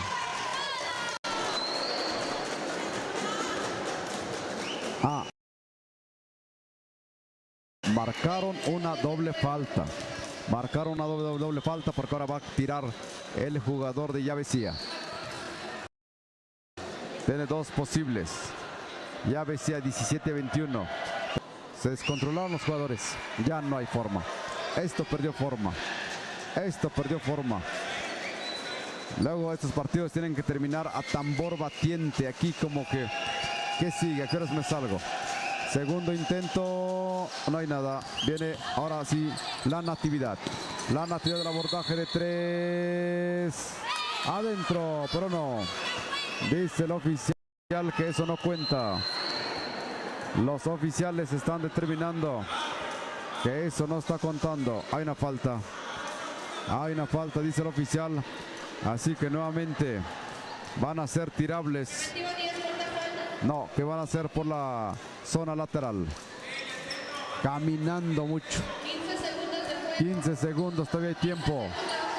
Marcaron una doble falta. Marcaron una doble falta porque ahora va a tirar el jugador de Yavesía. Tiene dos posibles. Yavesía 17-21. Se descontrolaron los jugadores. Ya no hay forma. Esto perdió forma. Esto perdió forma. Luego estos partidos tienen que terminar a tambor batiente. Aquí como que, ¿qué sigue? ¿A qué horas me salgo? Segundo intento. No hay nada. Viene ahora sí la Natividad. La Natividad del abordaje de 3. Adentro, pero no. Dice el oficial que eso no cuenta. Los oficiales están determinando que eso no está contando. Hay una falta. Hay una falta, dice el oficial. Así que nuevamente van a ser tirables. No, que van a ser por la zona lateral. Caminando mucho. 15 segundos, todavía hay tiempo.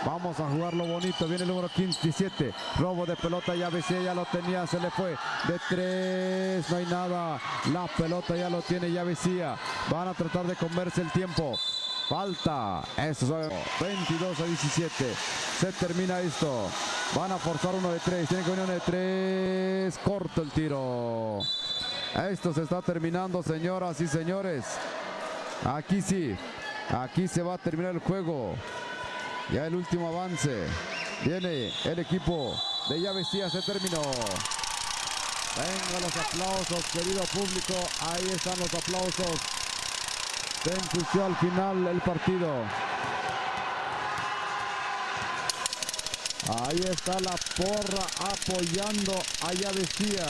Vamos a jugarlo bonito. Viene el número 17. Robo de pelota. Ya BC ya lo tenía. Se le fue. De 3. No hay nada. La pelota ya lo tiene ya Vecía. Van a tratar de comerse el tiempo. Falta. Eso es 22-17. Se termina esto. Van a forzar uno de 3. Tiene que venir uno de 3. Corto el tiro. Esto se está terminando, señoras y señores. Aquí sí. Aquí se va a terminar el juego. Ya el último avance. Viene el equipo de Llavesía. Se terminó. Venga los aplausos, querido público. Ahí están los aplausos. Se ensució al final el partido. Ahí está la porra apoyando a Llavesía.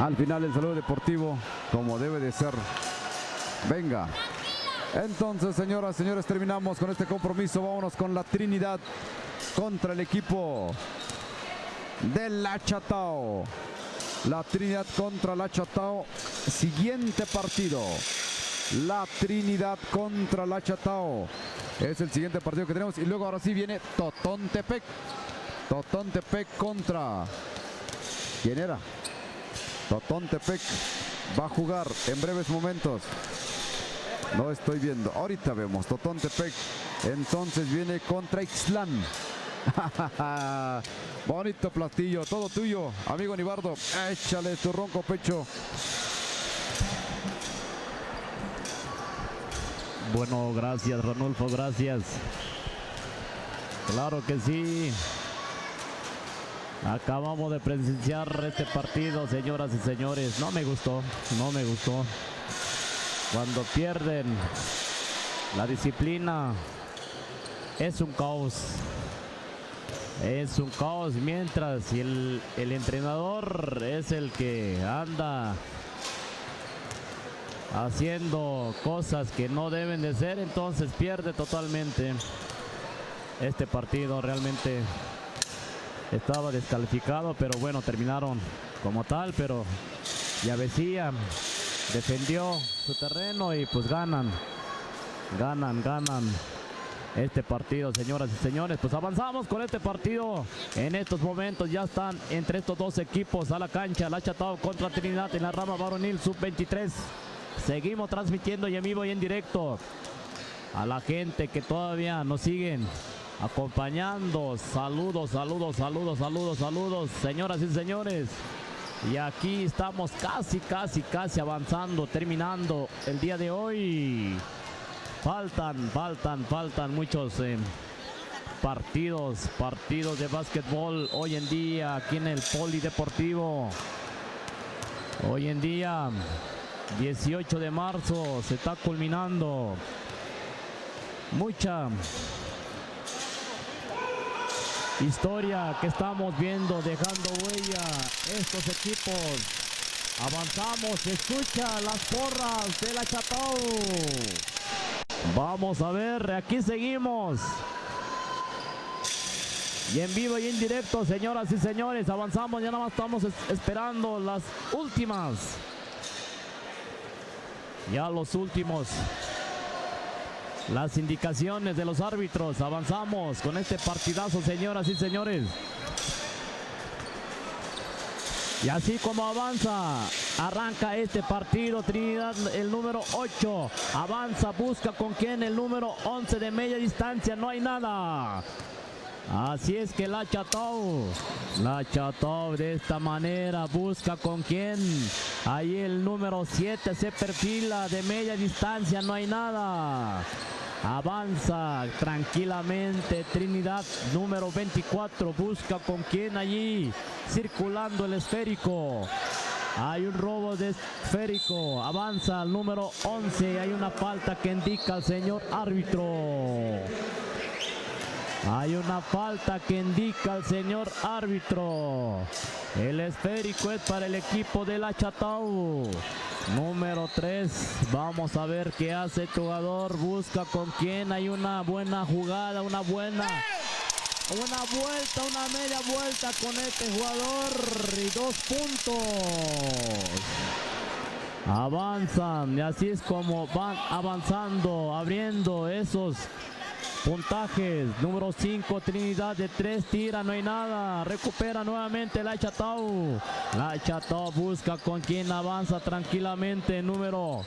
Al final el saludo deportivo como debe de ser. Venga. Entonces, señoras y señores, terminamos con este compromiso. Vámonos con la Trinidad contra el equipo de La Chatao. La Trinidad contra La Chatao. Siguiente partido. La Trinidad contra La Chatao. Es el siguiente partido que tenemos. Y luego ahora sí viene Totontepec. Totontepec contra... ¿Quién era? Totontepec va a jugar en breves momentos. No estoy viendo. Ahorita vemos. Totontepec. Entonces viene contra Ixtlán. Bonito platillo. Todo tuyo, amigo Nibardo. Échale tu ronco pecho. Bueno, gracias, Ranulfo, gracias. Claro que sí. Acabamos de presenciar este partido, señoras y señores. No me gustó, no me gustó. Cuando pierden la disciplina es un caos. Es un caos, mientras el entrenador es el que anda haciendo cosas que no deben de ser, entonces pierde totalmente este partido. Realmente estaba descalificado, pero bueno, terminaron como tal, pero Llavesía defendió su terreno y pues ganan este partido, señoras y señores. Pues avanzamos con este partido. En estos momentos ya están entre estos dos equipos a la cancha. La Chatao contra Trinidad en la rama varonil sub-23. Seguimos transmitiendo y en vivo y en directo a la gente que todavía nos siguen acompañando. Saludos, saludos, saludos, saludos, saludos, señoras y señores. Y aquí estamos casi avanzando, terminando el día de hoy. Faltan muchos partidos de básquetbol hoy en día aquí en el Polideportivo. Hoy en día, 18 de marzo, se está culminando mucha historia que estamos viendo, dejando huella estos equipos. Avanzamos, se escucha las porras de La Chatao. Vamos a ver, aquí seguimos. Y en vivo y en directo, señoras y señores, avanzamos, ya nada más estamos esperando las últimas. Ya los últimos. Las indicaciones de los árbitros. Avanzamos con este partidazo, señoras y señores. Y así como avanza, arranca este partido. Trinidad, el número 8, avanza, busca con quién, el número 11 de media distancia, no hay nada. Así es que La Chatao de esta manera busca con quién. Ahí el número 7 se perfila de media distancia, no hay nada. Avanza tranquilamente Trinidad, número 24, busca con quién allí, circulando el esférico. Hay un robo de esférico, avanza el número 11, hay una falta que indica el señor árbitro. Hay una falta que indica el señor árbitro. El esférico es para el equipo de La Chatao. Número 3. Vamos a ver qué hace el jugador. Busca con quién. Hay una buena jugada, una vuelta, una media vuelta con este jugador. Y 2 puntos. Avanzan y así es como van avanzando, abriendo esos puntajes. Número 5, Trinidad de 3, tira, no hay nada. Recupera nuevamente La Chatau. La Chatau busca con quien avanza tranquilamente. El número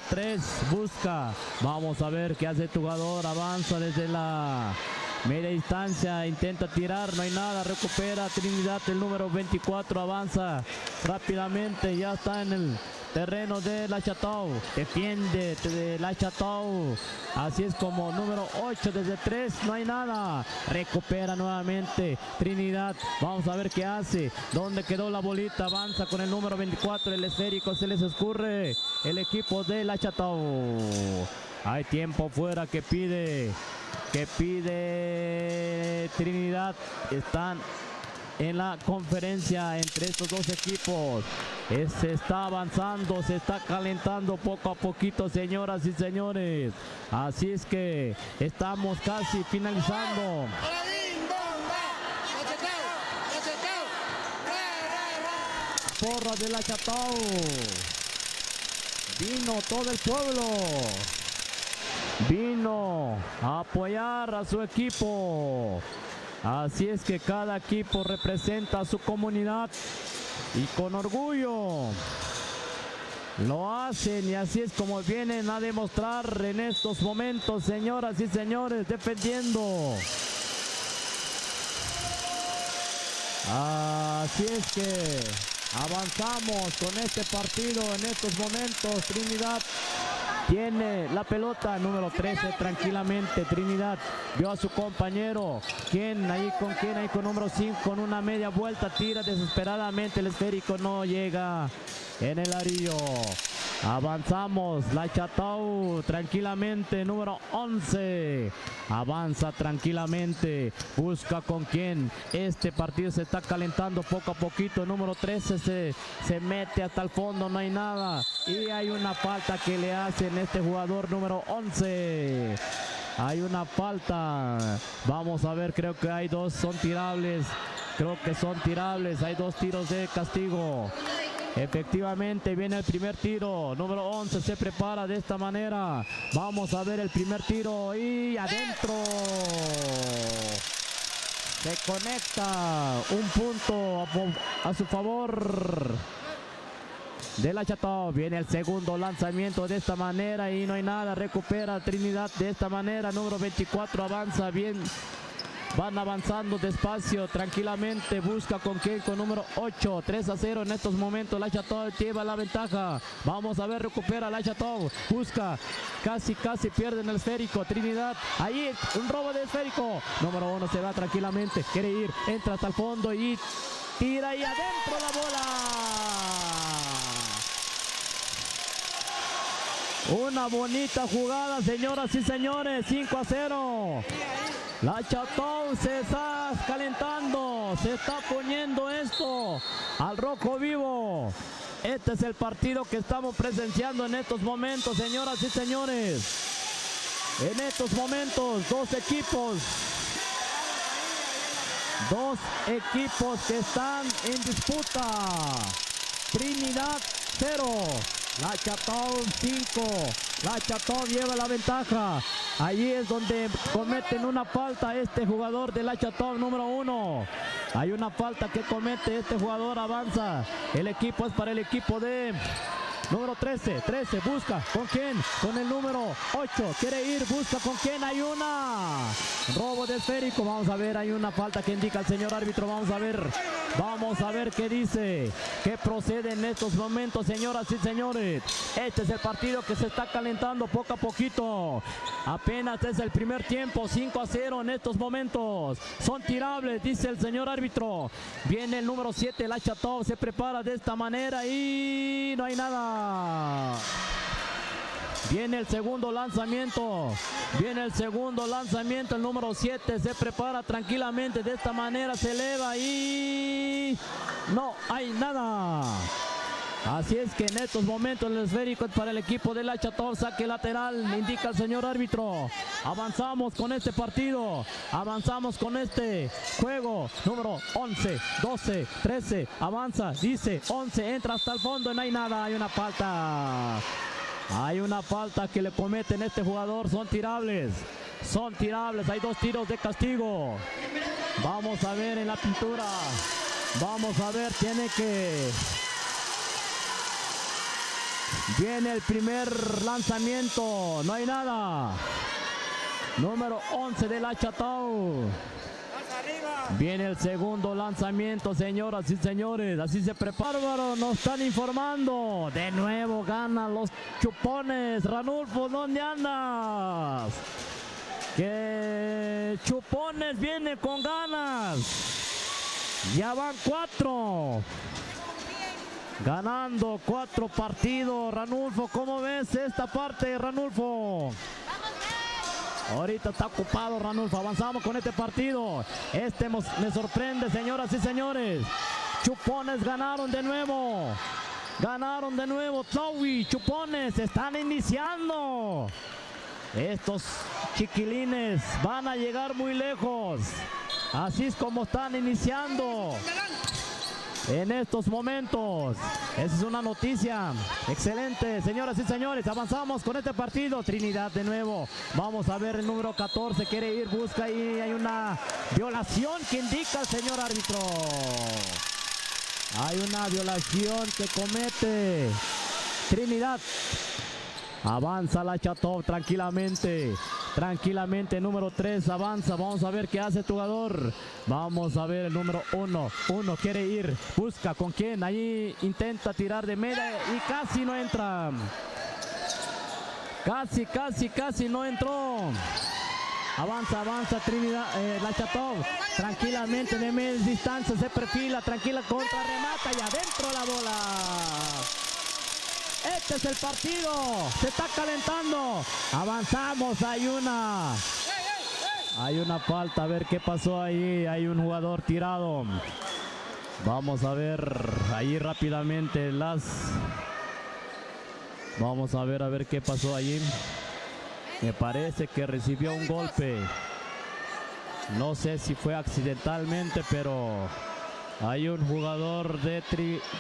3 busca. Vamos a ver qué hace el jugador. Avanza desde la media distancia, intenta tirar, no hay nada. Recupera Trinidad, el número 24 avanza rápidamente, ya está en el terreno de La Chatau, defiende de La Chatau, así es como número 8 desde 3, no hay nada. Recupera nuevamente Trinidad, vamos a ver qué hace, dónde quedó la bolita. Avanza con el número 24, el esférico se les escurre el equipo de La Chatau. Hay tiempo fuera que pide Trinidad. Están en la conferencia entre estos dos equipos. Se está avanzando, se está calentando poco a poquito, señoras y señores. Así es que estamos casi finalizando. Porra de La Chatau. Vino todo el pueblo. Vino a apoyar a su equipo. Así es que cada equipo representa a su comunidad y con orgullo lo hacen, y así es como vienen a demostrar en estos momentos, señoras y señores, defendiendo. Así es que avanzamos con este partido en estos momentos. Trinidad tiene la pelota, número 13, tranquilamente. Trinidad vio a su compañero. ¿Quién ahí con número 5? Con una media vuelta, tira desesperadamente. El esférico no llega en el arillo. Avanzamos, La Chatau tranquilamente, número 11. Avanza tranquilamente, busca con quién. Este partido se está calentando poco a poquito. Número 13 se mete hasta el fondo, no hay nada. Y hay una falta que le hacen este jugador número 11. Hay una falta. Vamos a ver, creo que hay dos, son tirables. Creo que son tirables, hay dos tiros de castigo. Efectivamente viene el primer tiro, número 11 se prepara de esta manera. Vamos a ver el primer tiro y adentro. Se conecta un punto a su favor de La Chatau. Viene el segundo lanzamiento de esta manera y no hay nada. Recupera Trinidad de esta manera. Número 24 avanza bien. Van avanzando despacio, tranquilamente. Busca con quién, con número 8. 3-0 en estos momentos. La Chatau lleva la ventaja. Vamos a ver, recupera La Chatau. Busca, casi pierde en el esférico. Trinidad, ahí un robo de esférico. Número 1 se va tranquilamente. Quiere ir, entra hasta el fondo y tira y adentro la bola. Una bonita jugada, señoras y señores. 5-0. La Chatau se está calentando, se está poniendo esto al rojo vivo. Este es el partido que estamos presenciando en estos momentos, señoras y señores. En estos momentos, dos equipos que están en disputa. Trinidad 0. La Chatau 5. La Chatau lleva la ventaja. Allí es donde cometen una falta este jugador de La Chatau, número 1. Hay una falta que comete este jugador, avanza. El equipo es para el equipo de número 13. 13 busca con quién, con el número 8. Quiere ir, busca con quién. Hay una robo de esférico. Vamos a ver, hay una falta que indica el señor árbitro. Vamos a ver qué dice, qué procede en estos momentos, señoras y señores. Este es el partido que se está calentando poco a poquito. Apenas es el primer tiempo. 5-0 en estos momentos. Son tirables, dice el señor árbitro. Viene el número 7, La Chatau, se prepara de esta manera y no hay nada. Viene el segundo lanzamiento. El número 7 se prepara tranquilamente de esta manera, se eleva y no hay nada. Así es que en estos momentos el esférico es para el equipo de La Chatov, saque lateral, indica el señor árbitro. Avanzamos con este partido, avanzamos con este juego, número 11, 12, 13, avanza, dice 11, entra hasta el fondo, no hay nada, hay una falta. Hay una falta que le cometen a este jugador, son tirables, hay 2 tiros de castigo. Vamos a ver en la pintura, vamos a ver, tiene que... Viene el primer lanzamiento, no hay nada. Número 11 de La Chatov. Viene el segundo lanzamiento, señoras y señores. Así se prepara. Bárbaro, nos están informando. De nuevo ganan los chupones. Ranulfo, ¿dónde andas? Que Chupones viene con ganas. Ya van 4. Ganando 4 partidos, Ranulfo. ¿Cómo ves esta parte, Ranulfo? Ahorita está ocupado Ranulfo. Avanzamos con este partido. Me sorprende, señoras y señores. Chupones ganaron de nuevo. Ganaron de nuevo. Tlaui, Chupones están iniciando. Estos chiquilines van a llegar muy lejos. Así es como están iniciando en estos momentos. Esa es una noticia excelente, señoras y señores. Avanzamos con este partido. Trinidad de nuevo. Vamos a ver el número 14. Quiere ir, busca y hay una violación que indica el señor árbitro. Hay una violación que comete Trinidad. Avanza La Chatov tranquilamente. Tranquilamente, número 3 avanza. Vamos a ver qué hace el jugador. Vamos a ver el número 1. Uno quiere ir, busca con quién. Ahí intenta tirar de media y casi no entra. Casi no entró. Avanza Trinidad, La Chatov. Tranquilamente de media distancia se perfila. Tranquila, contra, remata y adentro la bola. Este es el partido, se está calentando. Avanzamos, hay una falta, a ver qué pasó ahí. Hay un jugador tirado. Vamos a ver ahí rápidamente vamos a ver qué pasó allí. Me parece que recibió un golpe. No sé si fue accidentalmente, pero hay un jugador de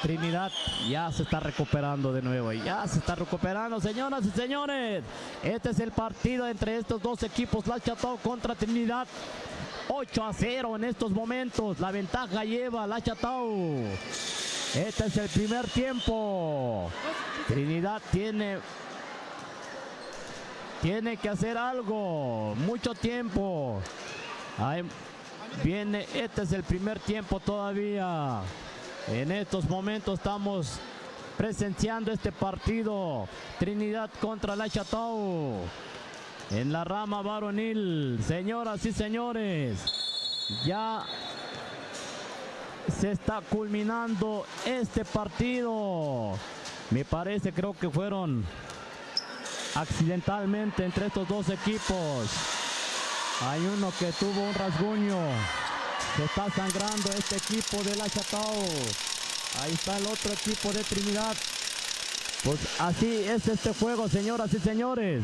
Trinidad. Ya se está recuperando de nuevo. Ya se está recuperando, señoras y señores. Este es el partido entre estos dos equipos. La Chatov contra Trinidad. 8-0 en estos momentos. La ventaja lleva La Chatov. Este es el primer tiempo. Trinidad tiene que hacer algo. Mucho tiempo. Este es el primer tiempo todavía. En estos momentos estamos presenciando este partido. Trinidad contra La Chatov. En la rama varonil. Señoras y señores, ya se está culminando este partido. Me parece, creo que fueron accidentalmente entre estos dos equipos. Hay uno que tuvo un rasguño. Se está sangrando este equipo de La Chatov. Ahí está el otro equipo de Trinidad. Pues así es este juego, señoras y señores.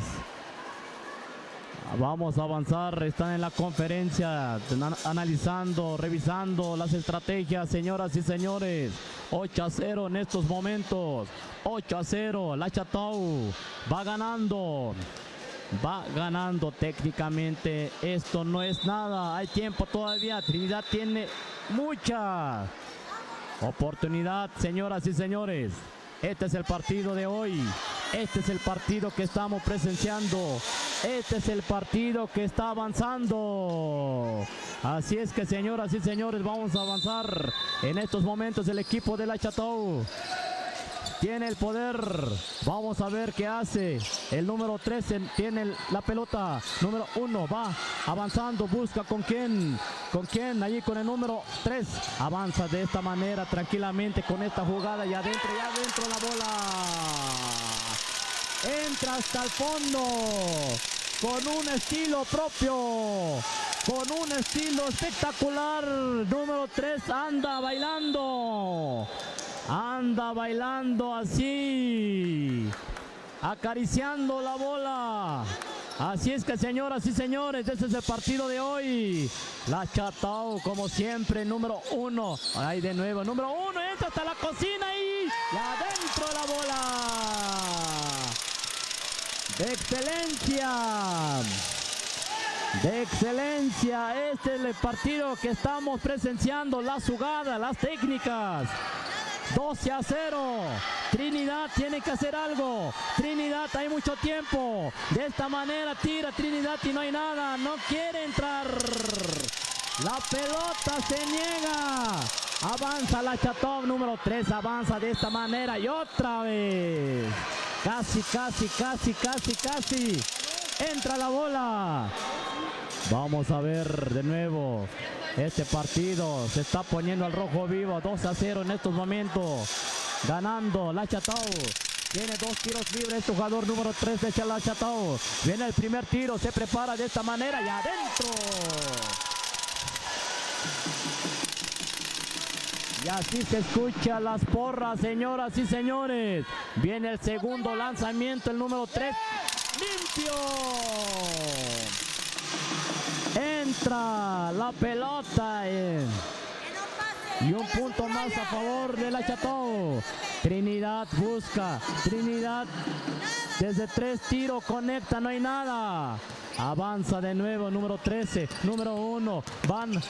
Vamos a avanzar. Están en la conferencia analizando, revisando las estrategias, señoras y señores. 8-0 en estos momentos. 8-0. La Chatov va ganando. Va ganando técnicamente. Esto no es nada. Hay tiempo todavía. Trinidad tiene mucha oportunidad, señoras y señores. Este es el partido de hoy. Este es el partido que estamos presenciando. Este es el partido que está avanzando. Así es que, señoras y señores, vamos a avanzar. En estos momentos el equipo de La Chatov tiene el poder. Vamos a ver qué hace. El número 13 tiene la pelota. Número 1 va avanzando. Busca con quién. ¿Con quién? Allí con el número 3. Avanza de esta manera tranquilamente con esta jugada. Y adentro la bola. Entra hasta el fondo. Con un estilo propio. Con un estilo espectacular. Número 3 anda bailando. anda bailando así, acariciando la bola. Así es que, señoras y señores, este es el partido de hoy. La Chatao, como siempre, número 1. Ahí de nuevo, número 1, entra hasta la cocina y adentro la bola. De excelencia. De excelencia. Este es el partido que estamos presenciando. Las jugadas, las técnicas. 12-0. Trinidad tiene que hacer algo. Trinidad, hay mucho tiempo. De esta manera tira Trinidad y no hay nada. No quiere entrar. La pelota se niega. Avanza la Chatov, número 3. Avanza de esta manera y otra vez. Casi. Entra la bola. Vamos a ver de nuevo. Este partido se está poniendo al rojo vivo. 2-0 en estos momentos. Ganando la Chatao. Tiene 2 tiros libres. Este jugador número 3 de la Chatao. Viene el primer tiro. Se prepara de esta manera y adentro. Y así se escucha las porras, señoras y señores. Viene el segundo lanzamiento. El número 3. Limpio. Entra la pelota y un punto más a favor de la Chatao. Trinidad busca. Trinidad desde 3 tiros conecta, no hay nada. Avanza de nuevo, número 13, número 1. Van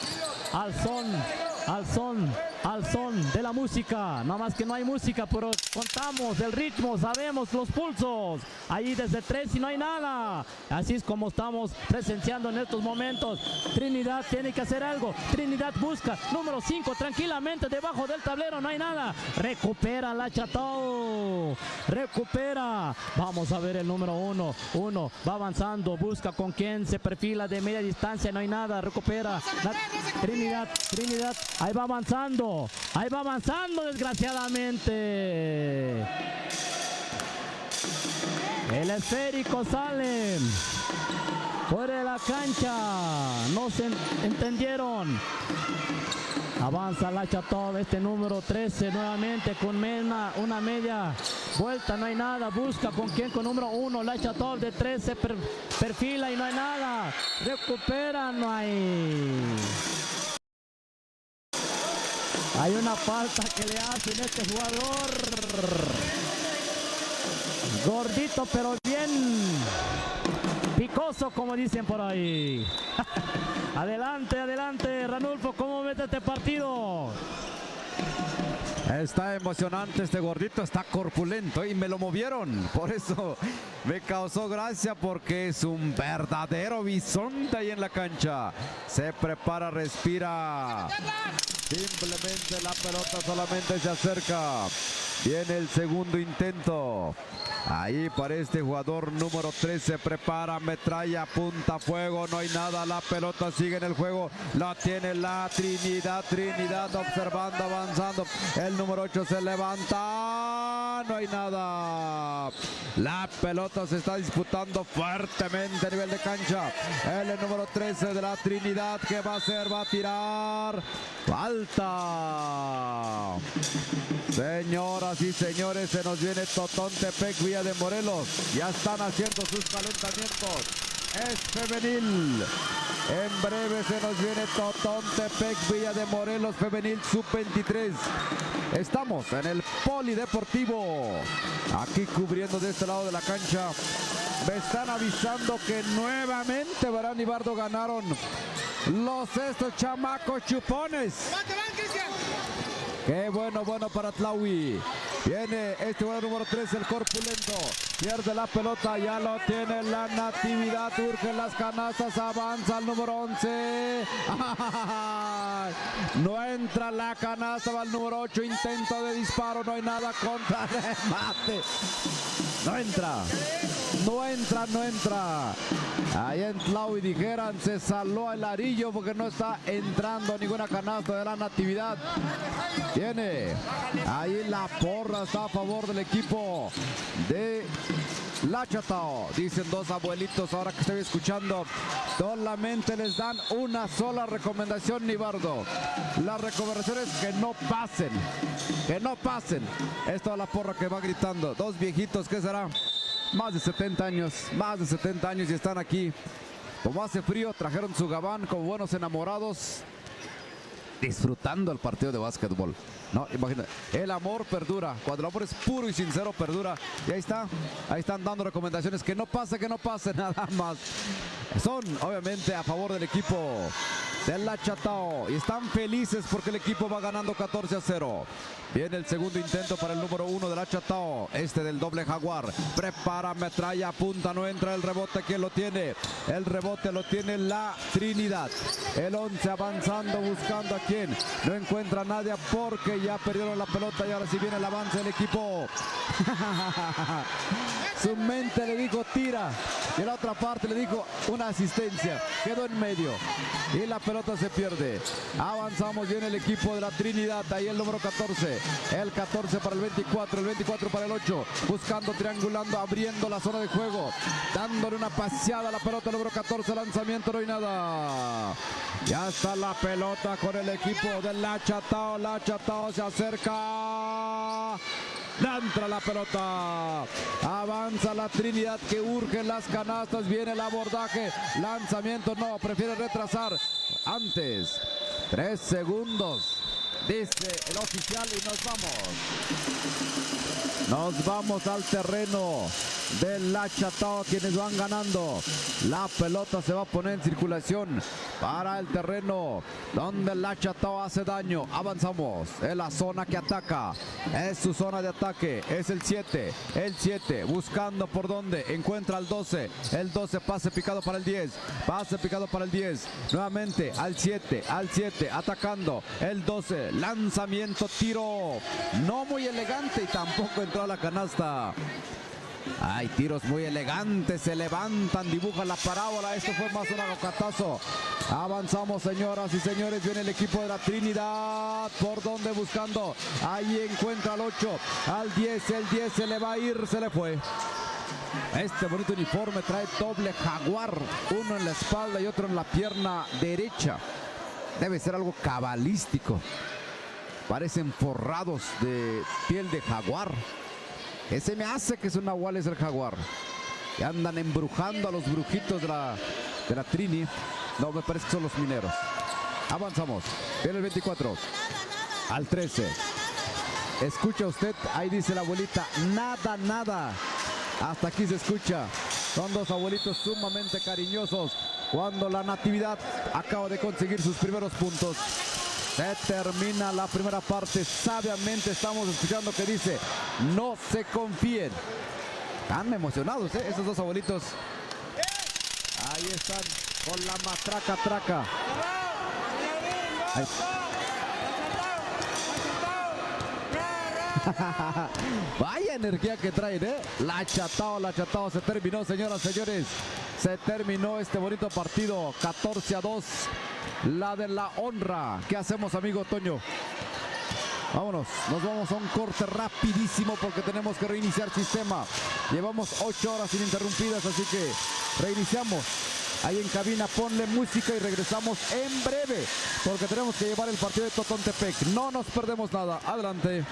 al son de la música. Nada más que no hay música, pero contamos el ritmo, sabemos los pulsos. Ahí desde 3 y no hay nada. Así es como estamos presenciando en estos momentos. Trinidad tiene que hacer algo. Trinidad busca. Número 5, tranquilamente debajo del tablero, no hay nada. Recupera la Chatao. Recupera. Vamos a ver el número 1. Va avanzando, busca con quién se perfila de media distancia, no hay nada. Recupera. Trinidad. Ahí va avanzando, desgraciadamente. El esférico sale fuera de la cancha. No se entendieron. Avanza la Chatov, este número 13 nuevamente con una media vuelta, no hay nada. Busca con quién, con número 1. La Chatov de 13 perfila y no hay nada. Recupera, no hay. Hay una falta que le hacen a este jugador. Gordito, pero bien picoso, como dicen por ahí. Adelante, Ranulfo, ¿cómo ves este partido? Está emocionante este gordito, está corpulento y me lo movieron. Por eso me causó gracia, porque es un verdadero bisonte ahí en la cancha. Se prepara, respira. Simplemente la pelota solamente se acerca. Viene el segundo intento. Ahí para este jugador número 3, se prepara, metralla, apunta fuego, no hay nada, la pelota sigue en el juego, la tiene la Trinidad, observando, avanzando, el número 8 se levanta, no hay nada, la pelota se está disputando fuertemente a nivel de cancha, el número 13 de la Trinidad, ¿qué va a hacer? Va a tirar, falta. Señoras y señores, se nos viene Totontepec, Villa de Morelos. Ya están haciendo sus calentamientos. Es femenil. En breve se nos viene Totontepec, Villa de Morelos, femenil sub-23. Estamos en el Polideportivo. Aquí cubriendo de este lado de la cancha. Me están avisando que nuevamente Barán y Bardo ganaron estos chamacos chupones. Qué bueno para Tlaui. Viene este jugador número 3, el corpulento. Pierde la pelota, ya lo tiene la Natividad. Urge las canastas, avanza el número 11. No entra la canasta, va el número 8. Intento de disparo, no hay nada, contra remate. No entra. Ahí en Tlaui dijeran, se saló el arillo porque no está entrando ninguna canasta de la Natividad. Tiene ahí la porra, está a favor del equipo de La Chatao, dicen dos abuelitos ahora que estoy escuchando. Solamente les dan una sola recomendación, Nibardo. La recomendación es que no pasen. Que no pasen. Es toda la porra que va gritando. Dos viejitos, ¿qué será? Más de 70 años. Más de 70 años y están aquí. Como hace frío, trajeron su gabán como buenos enamorados. Disfrutando el partido de básquetbol. No, imagínate, el amor perdura. Cuando el amor es puro y sincero, perdura. Y ahí está, ahí están dando recomendaciones. Que no pase, nada más. Son, obviamente, a favor del equipo de La Chatao. Y están felices porque el equipo va ganando 14-0. Viene el segundo intento para el número 1 de La Chatao. Este del doble Jaguar. Prepara, metralla, apunta, no entra el rebote. ¿Quién lo tiene? El rebote lo tiene la Trinidad. El 11 avanzando, buscando a quién. No encuentra a nadie porque ya perdieron la pelota y ahora sí viene el avance del equipo. Su mente le dijo tira y la otra parte le dijo una asistencia. Quedó en medio y la pelota se pierde. Avanzamos bien el equipo de la Trinidad. Ahí el número 14. El 14 para el 24. El 24 para el 8. Buscando, triangulando, abriendo la zona de juego. Dándole una paseada a la pelota. El número 14. Lanzamiento, no hay nada. Ya está la pelota con el equipo de La Chatao. La Chatao se acerca. Entra la pelota. Avanza la Trinidad que urge las canastas. Viene el abordaje. Lanzamiento no. Prefiere retrasar. Antes. 3 segundos. Dice el oficial y nos vamos. Nos vamos al terreno de La Chatao, quienes van ganando. La pelota se va a poner en circulación para el terreno donde La Chatao hace daño. Avanzamos en la zona que ataca. Es su zona de ataque. Es el 7. El 7 buscando por donde. Encuentra al 12. El 12 pase picado para el 10. Pase picado para el 10. Nuevamente al 7. Al 7 atacando. El 12. Lanzamiento, tiro. No muy elegante y tampoco entró a la canasta. Hay tiros muy elegantes, se levantan, dibujan la parábola. Esto fue más un agocatazo. Avanzamos, señoras y señores. Viene el equipo de la Trinidad. ¿Por dónde buscando? Ahí encuentra al 8, al 10. El 10 se le va a ir, se le fue. Este bonito uniforme trae doble Jaguar. Uno en la espalda y otro en la pierna derecha. Debe ser algo cabalístico. Parecen forrados de piel de jaguar. Ese me hace que es un nahual, es el jaguar. Y andan embrujando a los brujitos de la Trini. No, me parece que son los mineros. Avanzamos. Viene el 24. Al 13. Escucha usted, ahí dice la abuelita, nada, nada. Hasta aquí se escucha. Son dos abuelitos sumamente cariñosos. Cuando la Natividad acaba de conseguir sus primeros puntos. Se termina la primera parte. Sabiamente estamos escuchando que dice, no se confíen. Están emocionados, esos dos abuelitos. Ahí están con la matraca traca. Ahí. Vaya energía que traen, La Chatao se terminó, señoras, señores. Se terminó este bonito partido. 14-2. La de la honra. ¿Qué hacemos, amigo Toño? Vámonos, nos vamos a un corte rapidísimo porque tenemos que reiniciar sistema. Llevamos 8 horas ininterrumpidas, así que reiniciamos. Ahí en cabina ponle música y regresamos en breve porque tenemos que llevar el partido de Totontepec. No nos perdemos nada. Adelante.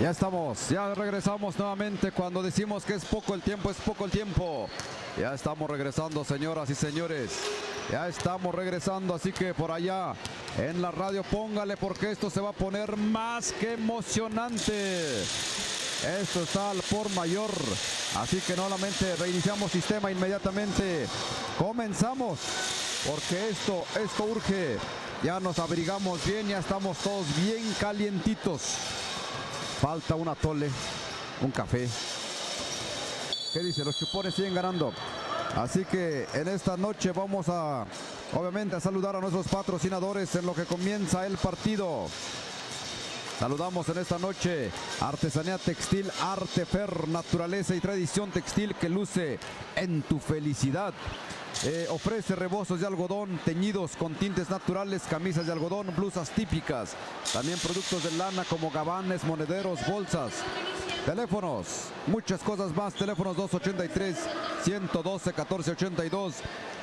Ya estamos, ya regresamos nuevamente. Cuando decimos que es poco el tiempo, es poco el tiempo. Ya estamos regresando, señoras y señores. Ya estamos regresando, así que por allá en la radio póngale, porque esto se va a poner más que emocionante. Esto está al por mayor, así que nuevamente reiniciamos sistema inmediatamente. Comenzamos, porque esto urge. Ya nos abrigamos bien, ya estamos todos bien calientitos. Falta un atole, un café. ¿Qué dice? Los chupones siguen ganando. Así que en esta noche vamos a, obviamente, a saludar a nuestros patrocinadores en lo que comienza el partido. Saludamos en esta noche Artesanía Textil, Artefer, naturaleza y tradición textil que luce en tu felicidad. Ofrece rebozos de algodón teñidos con tintes naturales, camisas de algodón, blusas típicas. También productos de lana como gabanes, monederos, bolsas. Teléfonos, muchas cosas más. Teléfonos 283-112-1482,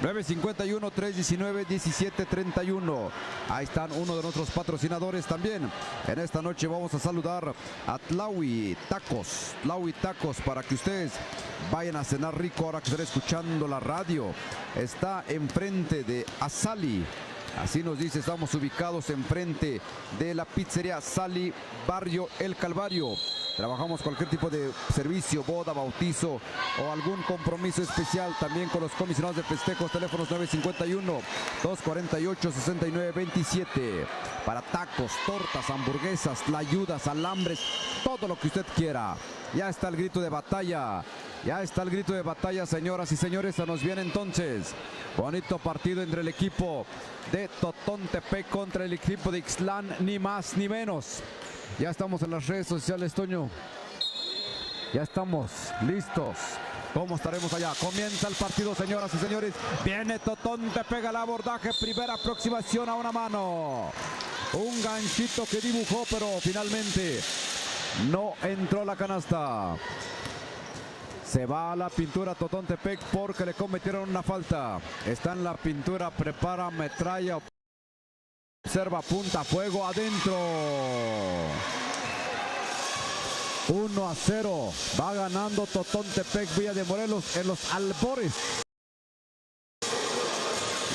951-319-1731. Ahí están uno de nuestros patrocinadores también. En esta noche vamos a saludar a Tlaui Tacos. Tlaui Tacos, para que ustedes vayan a cenar rico ahora que están escuchando la radio. Está enfrente de Asali. Así nos dice, estamos ubicados enfrente de la pizzería Sali, barrio El Calvario. Trabajamos cualquier tipo de servicio, boda, bautizo o algún compromiso especial. También con los comisionados de festejos. Teléfonos 951-248-6927. Para tacos, tortas, hamburguesas, tlayudas, alambres, todo lo que usted quiera. Ya está el grito de batalla. Ya está el grito de batalla, señoras y señores. Se nos viene entonces bonito partido entre el equipo de Totontepec contra el equipo de Ixtlán, ni más ni menos. Ya estamos en las redes sociales, Toño. Ya estamos listos. ¿Cómo estaremos allá? Comienza el partido, señoras y señores. Viene Totontepec al abordaje. Primera aproximación a una mano. Un ganchito que dibujó, pero finalmente no entró la canasta. Se va a la pintura Totontepec porque le cometieron una falta. Está en la pintura, prepara, metralla. Observa, punta, fuego, adentro. 1-0. Va ganando Totontepec Villa de Morelos en los albores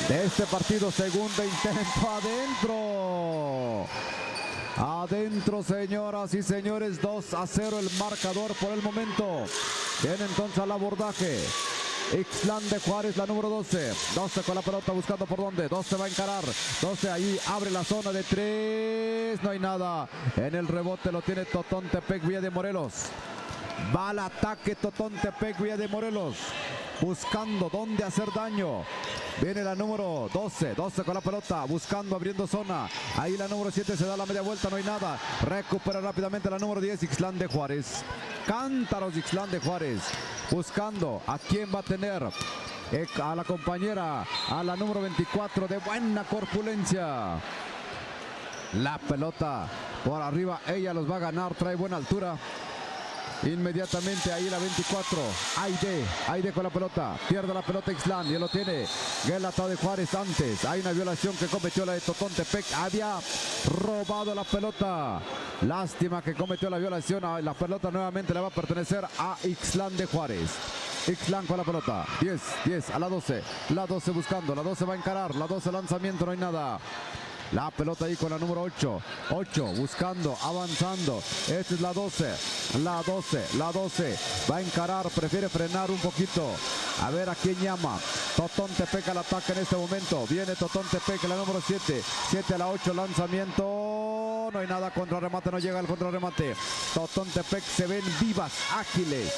de este partido. Segundo intento, adentro. Adentro, señoras y señores. 2-0 el marcador por el momento. Viene entonces al abordaje Ixtlán de Juárez, la número 12. 12 con la pelota buscando por dónde. 12 va a encarar. 12 ahí abre la zona de 3. No hay nada. En el rebote lo tiene Totontepec Villa de Morelos. Va al ataque Totontepec Villa de Morelos, buscando dónde hacer daño. Viene la número 12. 12 con la pelota buscando, abriendo zona. Ahí la número 7 se da la media vuelta. No hay nada. Recupera rápidamente la número 10. Ixtlán de Juárez. Cántaros Ixtlán de Juárez. Buscando a quién va a tener. A la compañera, a la número 24 de buena corpulencia. La pelota por arriba. Ella los va a ganar. Trae buena altura. Inmediatamente ahí la 24. Aide con la pelota. Pierde la pelota Ixtlán y lo tiene Guelata de Juárez antes. Hay una violación que cometió la de Totontepec. Había robado la pelota. Lástima que cometió la violación. La pelota nuevamente le va a pertenecer a Ixtlán de Juárez. Ixtlán con la pelota. 10 a la 12. La 12 buscando. La 12 va a encarar. La 12 lanzamiento. No hay nada. La pelota ahí con la número 8. 8 buscando, avanzando. Esta es la 12. La 12 va a encarar, prefiere frenar un poquito. A ver a quién llama. Totontepec al ataque en este momento. Viene Totontepec, la número 7. 7 a la 8, lanzamiento. No hay nada, contrarremate, no llega el contrarremate. Totontepec se ven vivas, ágiles.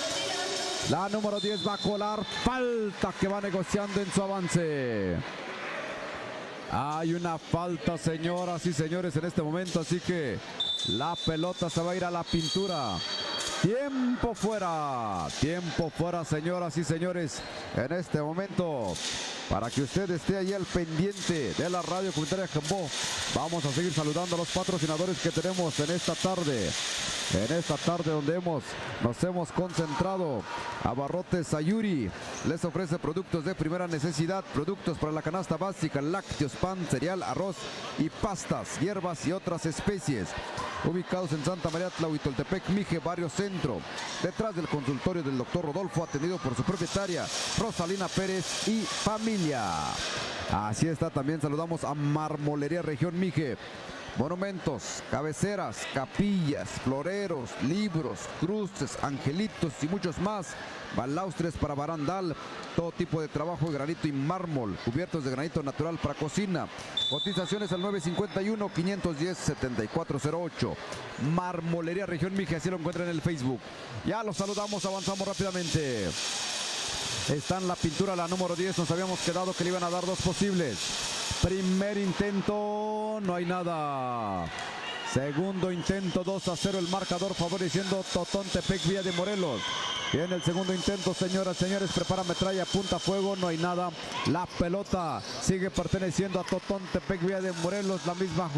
La número 10 va a colar. Falta que va negociando en su avance. Hay una falta, señoras y señores, en este momento, así que la pelota se va a ir a la pintura. Tiempo fuera, señoras y señores, en este momento. Para que usted esté ahí al pendiente de la radio comunitaria Jambó. Vamos a seguir saludando a los patrocinadores que tenemos en esta tarde. En esta tarde donde nos hemos concentrado. Abarrotes Sayuri les ofrece productos de primera necesidad, productos para la canasta básica, lácteos, pan, cereal, arroz y pastas, hierbas y otras especies. Ubicados en Santa María Tlahuitoltepec, Mije, Barrio Centro, detrás del consultorio del doctor Rodolfo, atendido por su propietaria Rosalina Pérez y familia. Así está, también saludamos a Marmolería Región Mije. Monumentos, cabeceras, capillas, floreros, libros, cruces, angelitos y muchos más. Balaustres para barandal, todo tipo de trabajo de granito y mármol, cubiertos de granito natural para cocina. Cotizaciones al 951-510-7408. Marmolería Región Mije, así lo encuentran en el Facebook. Ya los saludamos, avanzamos rápidamente. Está en la pintura la número 10, nos habíamos quedado que le iban a dar dos posibles. Primer intento, no hay nada. Segundo intento, 2-0 el marcador favoreciendo Totontepec Villa de Morelos. Viene el segundo intento, señoras y señores, prepara metralla, apunta fuego, no hay nada. La pelota sigue perteneciendo a Totontepec Villa de Morelos, la misma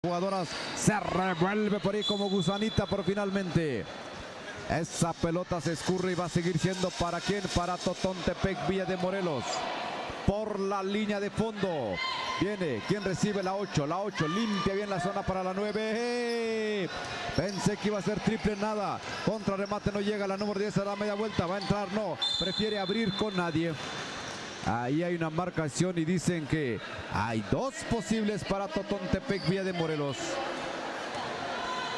jugadora se revuelve por ahí como gusanita, pero finalmente esa pelota se escurre y va a seguir siendo ¿para quién? Para Totontepec Villa de Morelos. Por la línea de fondo viene quien recibe la 8, limpia bien la zona para la 9. Pensé que iba a ser triple, nada, contra remate no llega, la número 10 se da media vuelta, va a entrar, no, prefiere abrir con nadie. Ahí hay una marcación y dicen que hay dos posibles para Totontepec Villa de Morelos.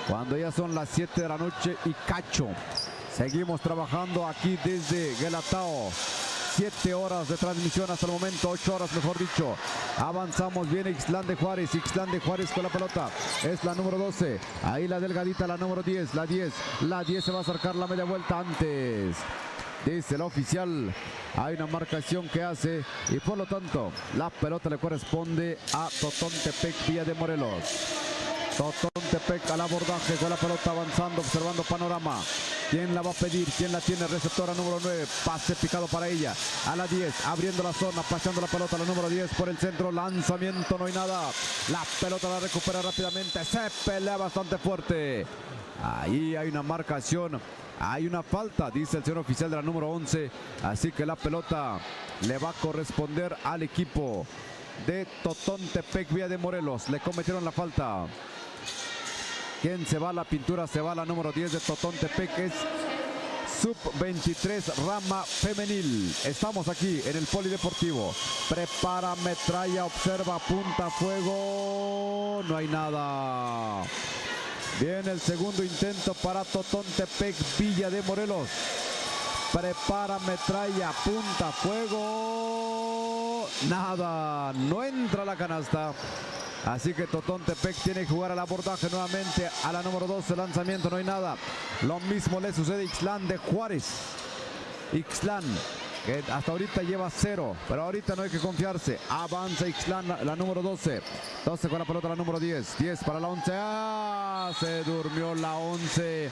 Cuando ya son las 7 de la noche y cacho, seguimos trabajando aquí desde Guelatao. 7 horas de transmisión hasta el momento, 8 horas mejor dicho. Avanzamos, viene Ixtlán de Juárez con la pelota. Es la número 12. Ahí la delgadita, la número 10. La 10 se va a acercar la media vuelta antes. Dice el oficial, hay una marcación que hace y por lo tanto la pelota le corresponde a Totontepec Villa de Morelos. Totontepec al abordaje con la pelota avanzando, observando panorama. ¿Quién la va a pedir? ¿Quién la tiene? Receptora número 9. Pase picado para ella. A la 10. Abriendo la zona. Pasando la pelota. La número 10 por el centro. Lanzamiento. No hay nada. La pelota la recupera rápidamente. Se pelea bastante fuerte. Ahí hay una marcación. Hay una falta, dice el señor oficial de la número 11. Así que la pelota le va a corresponder al equipo de Totontepec Villa de Morelos. Le cometieron la falta. ¿Quién se va a la pintura? Se va la número 10 de Totontepec, es sub-23 rama femenil. Estamos aquí en el polideportivo. Prepara metralla, observa, apunta, fuego. No hay nada. Viene el segundo intento para Totontepec Villa de Morelos. Prepara metralla, apunta, fuego. Nada, no entra la canasta. Así que Totontepec tiene que jugar al abordaje nuevamente a la número 12, lanzamiento, no hay nada. Lo mismo le sucede a Ixtlán de Juárez. Ixtlán, que hasta ahorita lleva 0, pero ahorita no hay que confiarse. Avanza Ixtlán, la número 12. 12 con la pelota, la número 10. 10 para la 11. ¡Ah! Se durmió la 11.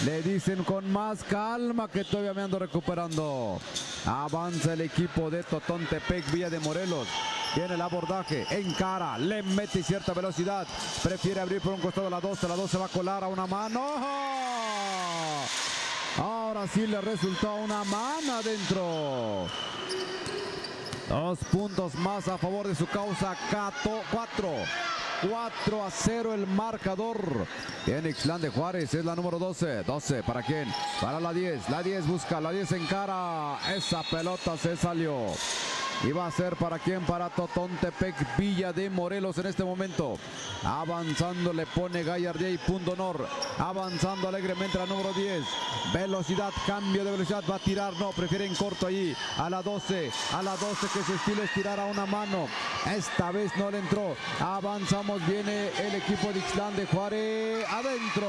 Le dicen con más calma que todavía me ando recuperando. Avanza el equipo de Totontepec Villa de Morelos. Viene el abordaje, encara, le mete cierta velocidad. Prefiere abrir por un costado la 12. La 12 va a colar a una mano. Ahora sí le resultó una mano adentro. 2 puntos más a favor de su causa. 4-0 el marcador. Viene Ixtlán de Juárez, es la número 12. 12, ¿para quién? Para la 10. La 10 busca, la 10 encara. Esa pelota se salió. Y va a ser ¿para quién? Para Totontepec Villa de Morelos en este momento. Avanzando le pone gallardía y punto honor. Avanzando alegremente la número 10. Velocidad, cambio de velocidad. Va a tirar, no, prefiere en corto allí. A la 12. A la 12 que su estilo es tirar a una mano. Esta vez no le entró. Avanzamos, viene el equipo de Ixtlán de Juárez. Adentro.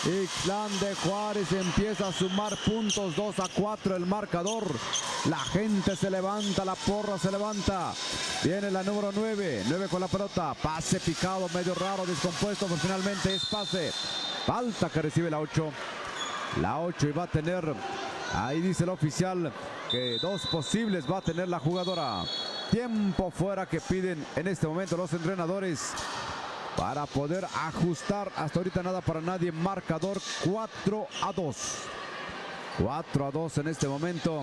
Ixtlán de Juárez empieza a sumar puntos, 2-4 el marcador. La gente se levanta, la porra se levanta. Viene la número 9. 9 con la pelota. Pase picado, medio raro, descompuesto. Pero finalmente es pase. Falta que recibe la 8. La 8 y va a tener, ahí dice el oficial, que 2 posibles va a tener la jugadora. Tiempo fuera que piden en este momento los entrenadores para poder ajustar. Hasta ahorita nada para nadie. Marcador 4-2. 4-2 en este momento.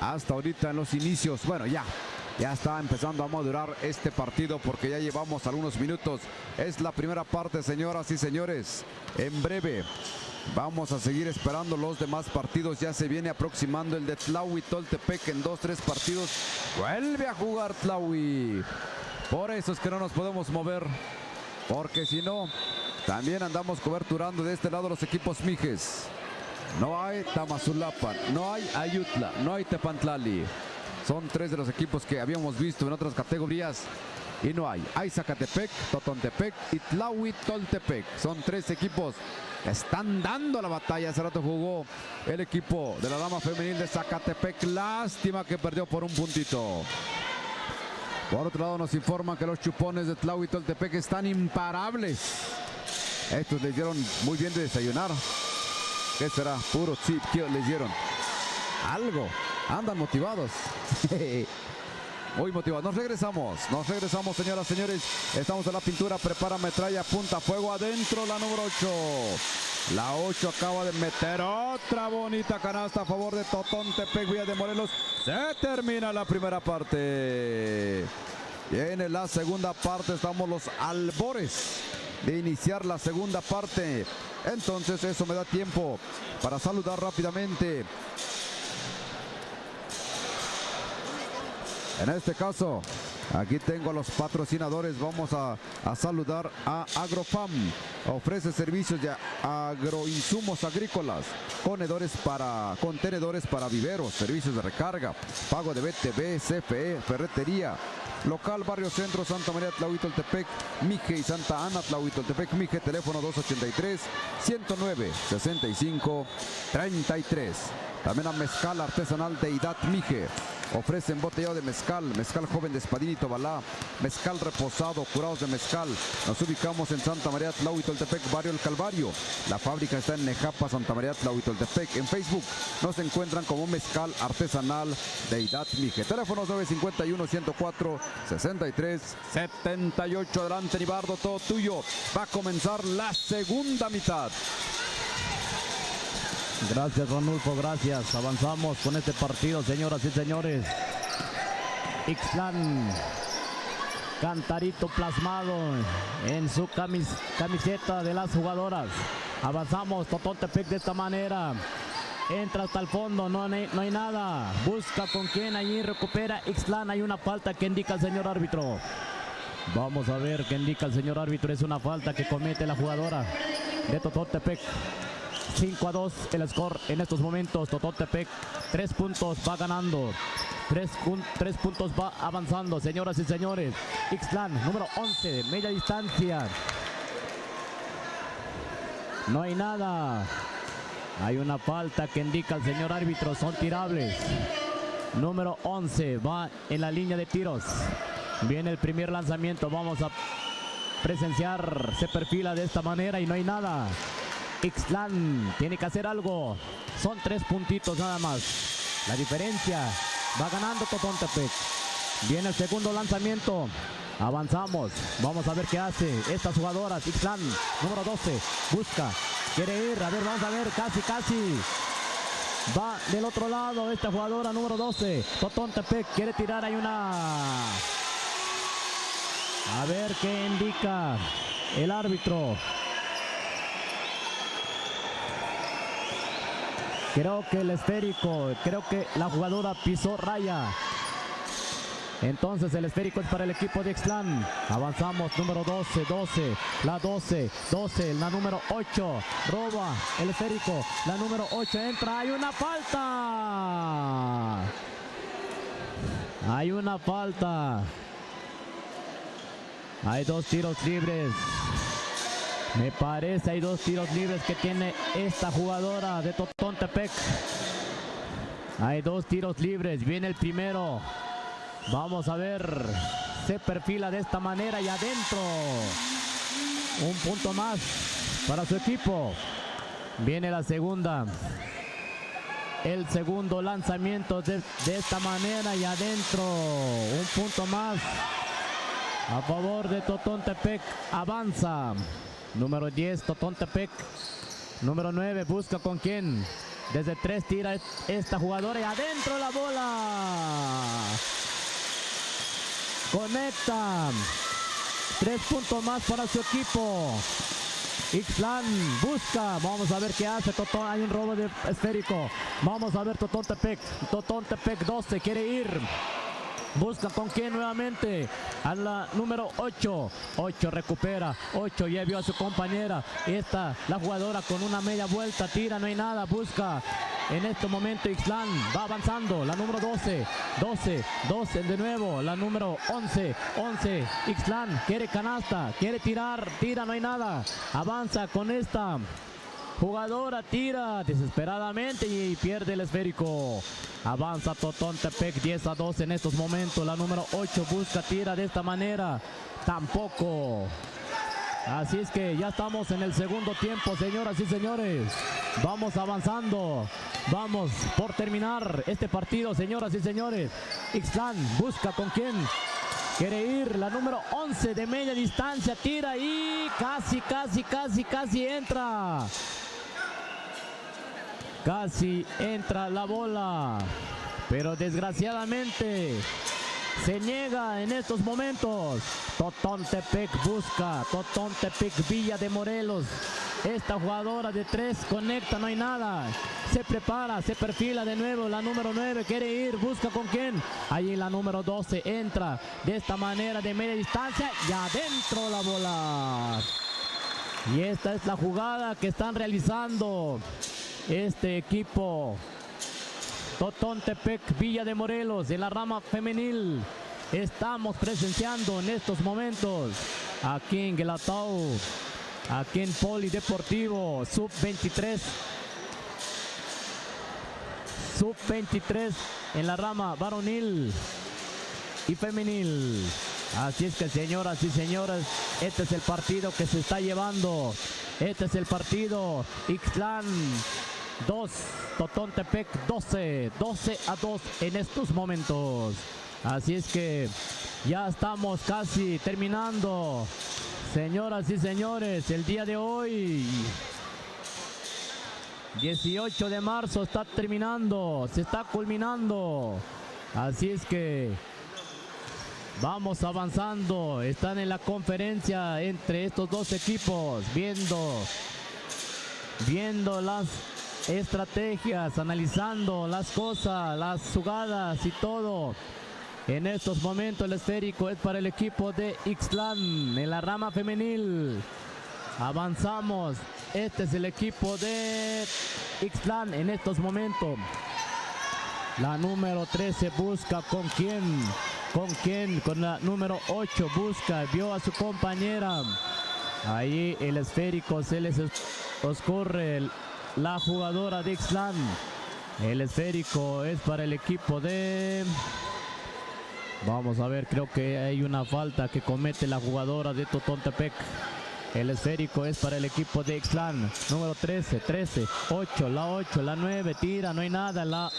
Hasta ahorita en los inicios. Bueno, ya está empezando a madurar este partido porque ya llevamos algunos minutos. Es la primera parte, señoras y señores. En breve vamos a seguir esperando los demás partidos. Ya se viene aproximando el de Tlahui-Toltepec en 2-3 partidos. Vuelve a jugar Tlahui. Por eso es que no nos podemos mover. Porque si no, también andamos coberturando de este lado los equipos Mijes. No hay Tamazulapan, no hay Ayutla, no hay Tepantlali. Son 3 de los equipos que habíamos visto en otras categorías. Y no hay. Hay Zacatepec, Totontepec y Tlahui-Toltepec. Son 3 equipos que están dando la batalla. Hace rato jugó el equipo de la dama femenil de Zacatepec. Lástima que perdió por un puntito. Por otro lado nos informan que los chupones de Tlahui-Toltepec están imparables. Estos les dieron muy bien de desayunar. ¿Qué será? Puro chip que les dieron. Algo. Andan motivados. Muy motivados. Nos regresamos, señoras y señores. Estamos en la pintura. Prepara metralla, apunta fuego adentro. La número 8. La 8 acaba de meter otra bonita canasta a favor de Totontepec, Villa de Morelos. Se termina la primera parte. Viene la segunda parte. Estamos los albores de iniciar la segunda parte. Entonces eso me da tiempo para saludar rápidamente. En este caso, aquí tengo a los patrocinadores. Vamos a saludar a Agrofam. Ofrece servicios de agroinsumos agrícolas, contenedores para viveros, servicios de recarga, pago de BTV, CFE, ferretería. Local Barrio Centro, Santa María Tlahui-Toltepec, Mije y Santa Ana Tlahui-Toltepec, Mije, teléfono 283-109-65-33. También a Mezcal Artesanal Deidad Mije. Ofrecen botellado de mezcal, mezcal joven de Espadín y Tobalá, mezcal reposado, curados de mezcal. Nos ubicamos en Santa María Tlahui-Toltepec, Barrio El Calvario. La fábrica está en Nejapa, Santa María Tlahui-Toltepec. En Facebook nos encuentran como Mezcal Artesanal Deidad Mije. Teléfonos 951-104-63-78. Adelante, Nibardo, todo tuyo. Va a comenzar la segunda mitad. Gracias, Ranulfo, gracias. Avanzamos con este partido, señoras y señores. Ixtlán, cantarito plasmado en su camiseta de las jugadoras. Avanzamos, Totontepec de esta manera. Entra hasta el fondo, no hay nada. Busca con quién, allí recupera Ixtlán. Hay una falta que indica el señor árbitro. Vamos a ver qué indica el señor árbitro. Es una falta que comete la jugadora de Totontepec. 5-2 el score en estos momentos. Totontepec 3 puntos va ganando, 3 puntos va avanzando, señoras y señores. Ixtlán, número 11 de media distancia. No hay nada. Hay una falta que indica el señor árbitro, son tirables. Número 11 va en la línea de tiros. Viene el primer lanzamiento, vamos a presenciar, se perfila de esta manera y no hay nada. Ixtlán tiene que hacer algo. Son 3 puntitos nada más. La diferencia. Va ganando Totontepec. Viene el segundo lanzamiento. Avanzamos. Vamos a ver qué hace estas jugadoras. Ixtlán, número 12. Busca. Quiere ir. A ver, vamos a ver. Casi. Va del otro lado esta jugadora número 12. Totontepec quiere tirar. Hay una... A ver qué indica el árbitro. Creo que el esférico, creo que la jugadora pisó raya. Entonces el esférico es para el equipo de Ixtlán. Avanzamos, número 12, la 12, la número 8. Roba el esférico, la número 8 entra. Hay una falta. Hay una falta. Hay 2 tiros libres. Me parece hay 2 tiros libres que tiene esta jugadora de Totontepec. Hay 2 tiros libres. Viene el primero. Vamos a ver. Se perfila de esta manera y adentro. Un punto más para su equipo. Viene la segunda. El segundo lanzamiento de esta manera y adentro. Un punto más a favor de Totontepec. Avanza. Número 10, Totontepec. Número 9, busca con quién. Desde 3 tira esta jugadora y adentro la bola. Conecta. 3 puntos más para su equipo. Ixtlán busca, vamos a ver qué hace Totón, hay un robo de esférico, vamos a ver Totontepec 12 quiere ir, busca con quién nuevamente, a la número 8 recupera, 8 ya vio a su compañera, esta la jugadora con una media vuelta, tira, no hay nada, busca. En este momento Ixtlán va avanzando, la número 12 de nuevo, la número 11, Ixtlán quiere canasta, quiere tirar, tira, no hay nada, avanza con esta jugadora, tira desesperadamente y pierde el esférico. Avanza Totontepec 10-2 en estos momentos, la número 8 busca, tira de esta manera, tampoco. Así es que ya estamos en el segundo tiempo, señoras y señores. Vamos avanzando. Vamos por terminar este partido, señoras y señores. Ixtlán busca con quién. Quiere ir la número 11 de media distancia. Tira y casi entra. Casi entra la bola. Pero desgraciadamente se niega en estos momentos. Totontepec busca, Totontepec Villa de Morelos. Esta jugadora de 3 conecta, no hay nada. Se prepara, se perfila de nuevo. La número 9 quiere ir, busca con quién. Allí la número 12 entra de esta manera de media distancia y adentro la bola. Y esta es la jugada que están realizando este equipo. Totontepec Villa de Morelos en la rama femenil. Estamos presenciando en estos momentos aquí en Guelatao, aquí en Polideportivo, sub-23 en la rama varonil y femenil. Así es que, señoras y señores, este es el partido que se está llevando. Este es el partido. Ixtlán 2, Totontepec 12-2 en estos momentos. Así es que ya estamos casi terminando, señoras y señores, el día de hoy 18 de marzo está terminando, se está culminando. Así es que vamos avanzando, están en la conferencia entre estos dos equipos, viendo las estrategias, analizando las cosas, las jugadas y todo. En estos momentos el esférico es para el equipo de Ixtlán en la rama femenil. Avanzamos. Este es el equipo de Ixtlán en estos momentos. La número 13 busca con quién. Con la número 8 busca. Vio a su compañera. Ahí el esférico se les oscurre. La jugadora de Ixtlán. El esférico es para el equipo de... Vamos a ver, creo que hay una falta que comete la jugadora de Totontepec. El esférico es para el equipo de Ixtlán. Número 13, 8, la 9, tira, no hay nada.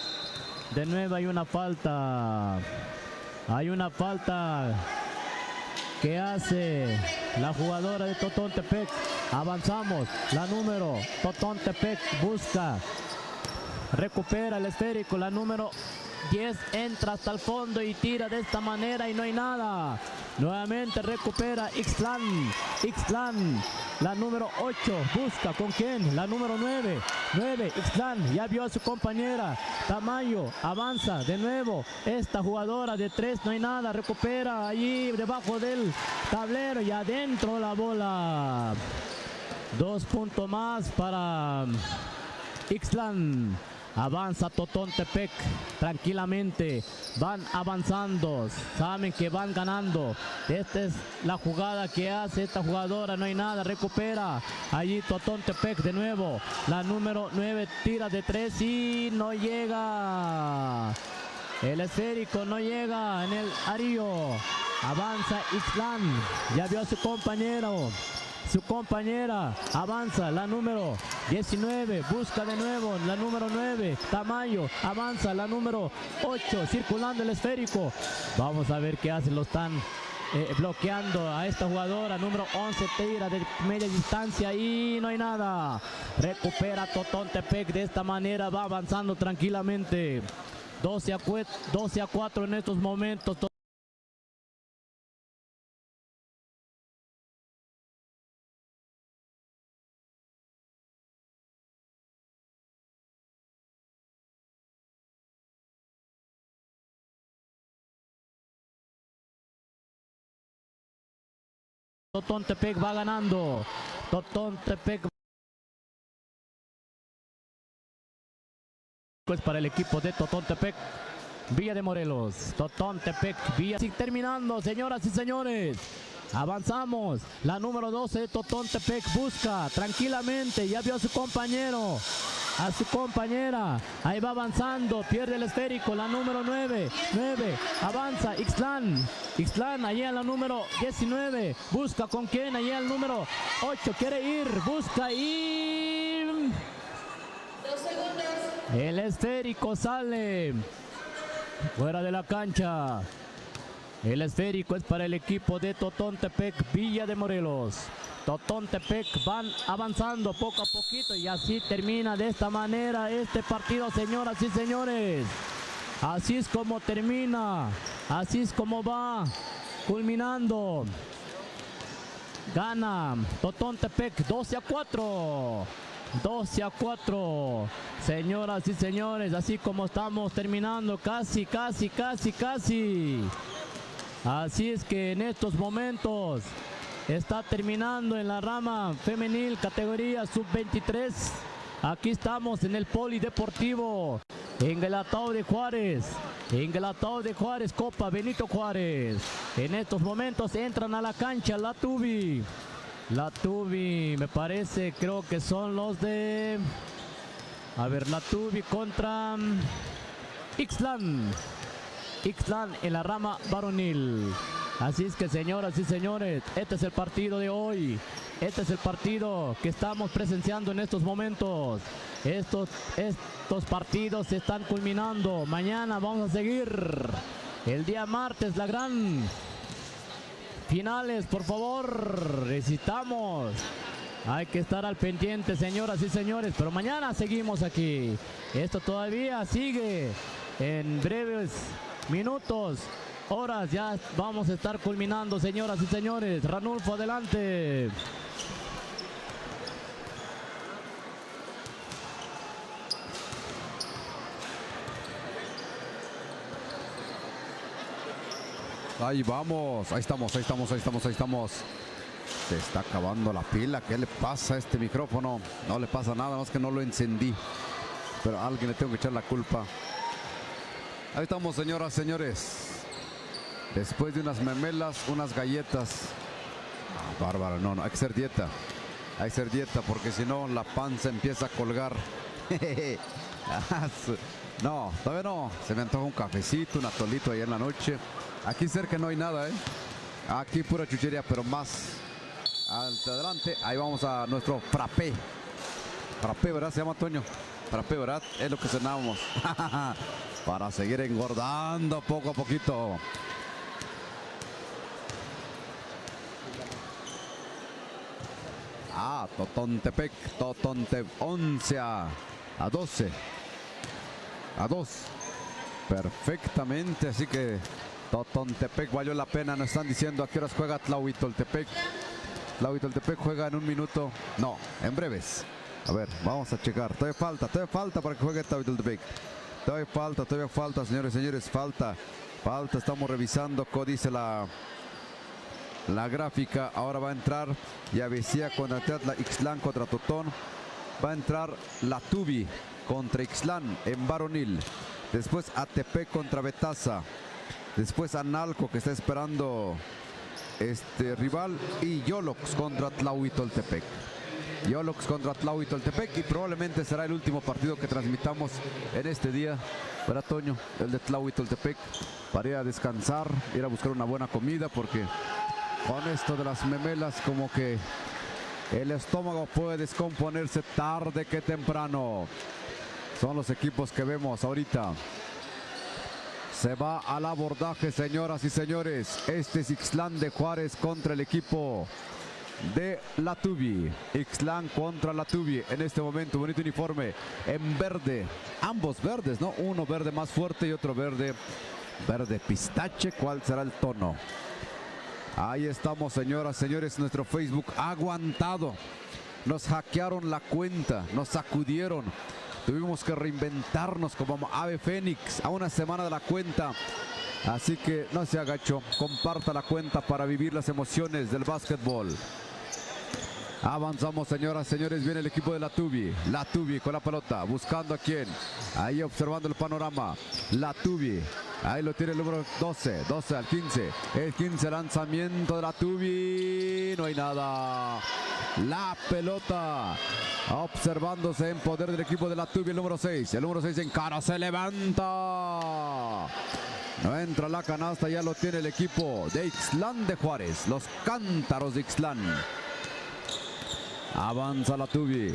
De nuevo hay una falta. Hay una falta que hace la jugadora de Totontepec. Avanzamos, la número Totontepec busca. Recupera el esférico, la número 10 entra hasta el fondo y tira de esta manera y no hay nada. Nuevamente recupera Ixtlán, la número 8 busca con quién, la número 9, Ixtlán ya vio a su compañera. Tamayo avanza de nuevo, esta jugadora de 3 no hay nada, recupera allí debajo del tablero y adentro la bola. 2 puntos más para Ixtlán. Avanza Totontepec tranquilamente. Van avanzando. Saben que van ganando. Esta es la jugada que hace esta jugadora. No hay nada. Recupera. Allí Totontepec de nuevo. La número 9 tira de 3 y no llega. El esférico no llega en el arío. Avanza Ixtlán. Ya vio a su compañero. Su compañera avanza, la número 19, busca de nuevo la número 9, Tamayo, avanza la número 8, circulando el esférico. Vamos a ver qué hace, lo están bloqueando a esta jugadora, número 11, tira de media distancia y no hay nada. Recupera Totontepec, de esta manera va avanzando tranquilamente. 12 a 4 en estos momentos. Totontepec va ganando. Totontepec pues para el equipo de Totontepec. Villa de Morelos. Totontepec, Villa. Sí, terminando, señoras y señores. Avanzamos. La número 12 de Totontepec busca tranquilamente. Ya vio a su compañero. A su compañera, ahí va avanzando, pierde el esférico, la número 9, avanza Ixtlán, allí en la número 19, busca con quién, allí el número 8, quiere ir, busca y... 2 segundos. El esférico sale fuera de la cancha. El esférico es para el equipo de Totontepec, Villa de Morelos. Totontepec van avanzando poco a poquito y así termina de esta manera este partido, señoras y señores. Así es como termina, así es como va culminando. Gana Totontepec 12 a 4. 12 a 4. Señoras y señores, así como estamos terminando, casi. Así es que en estos momentos está terminando en la rama femenil, categoría sub-23. Aquí estamos en el Polideportivo Engalatao de Juárez. Copa Benito Juárez. En estos momentos entran a la cancha la Tubi, me parece, creo que son los de... A ver, la Tubi contra Ixtlán en la rama varonil. Así es que, señoras y señores, este es el partido de hoy. Este es el partido que estamos presenciando en estos momentos. Estos partidos se están culminando. Mañana vamos a seguir. El día martes, la gran finales, por favor. Necesitamos. Hay que estar al pendiente, señoras y señores. Pero mañana seguimos aquí. Esto todavía sigue. En breves minutos, horas, ya vamos a estar culminando, señoras y señores. Ranulfo, adelante. Ahí vamos, ahí estamos. Se está acabando la pila. ¿Qué le pasa a este micrófono? No le pasa nada, más que no lo encendí. Pero a alguien le tengo que echar la culpa. Ahí estamos, señoras, señores. Después de unas memelas, unas galletas. Bárbara, no, hay que hacer dieta. Hay que hacer dieta porque si no la panza empieza a colgar. No, todavía no. Se me antoja un cafecito, un atolito ahí en la noche. Aquí cerca no hay nada, Aquí pura chuchería, pero más adelante. Ahí vamos a nuestro frappé. Frappé, ¿verdad? Se llama Toño. Frappé, ¿verdad? Es lo que cenábamos. Para seguir engordando poco a poquito. Totontepec 11 a 12. A 2. Perfectamente, así que Totontepec valió la pena. Nos están diciendo a qué horas juega Tlahuitoltepec. Tlahuitoltepec juega en un minuto. No, en breves. A ver, vamos a checar. Todavía falta para que juegue Tlahuitoltepec. Todavía falta, señores y señores. Falta. Estamos revisando cómo dice la gráfica. Ahora va a entrar Yavesía contra Teatla, Ixtlán contra Totón. Va a entrar la Tubi. contra Ixtlán en varonil. Después ATP contra Betasa. Después Analco, que está esperando rival. Y Yolox contra Tlahuitoltepec. Yolox contra Tlahuitoltepec. Y probablemente será el último partido que transmitamos en este día. Para Toño, el de Tlahuitoltepec. Para ir a descansar, ir a buscar una buena comida. Porque con esto de las memelas, como que el estómago puede descomponerse tarde que temprano. Son los equipos que vemos ahorita. Se va al abordaje, señoras y señores. Este es Ixtlán de Juárez contra el equipo de la Tubi. Ixtlán contra la Tubi. En este momento, bonito uniforme en verde. Ambos verdes, ¿no? Uno verde más fuerte y otro verde pistache. ¿Cuál será el tono? Ahí estamos, señoras, señores. Nuestro Facebook ha aguantado. Nos hackearon la cuenta. Nos sacudieron. Tuvimos que reinventarnos como ave fénix a una semana de la cuenta. Así que no se agacho. Comparta la cuenta para vivir las emociones del básquetbol. Avanzamos, señoras, señores. Viene el equipo de la Tubi. La Tubi con la pelota. Buscando a quién. Ahí observando el panorama. La Tubi. Ahí lo tiene el número 12. 12 al 15. El 15 lanzamiento de la Tubi. No hay nada. La pelota. Observándose en poder del equipo de la Tubi. El número 6. El número 6 en cara. Se levanta. No entra la canasta. Ya lo tiene el equipo de Ixtlán de Juárez. Los cántaros de Ixtlán. Avanza la Tubi,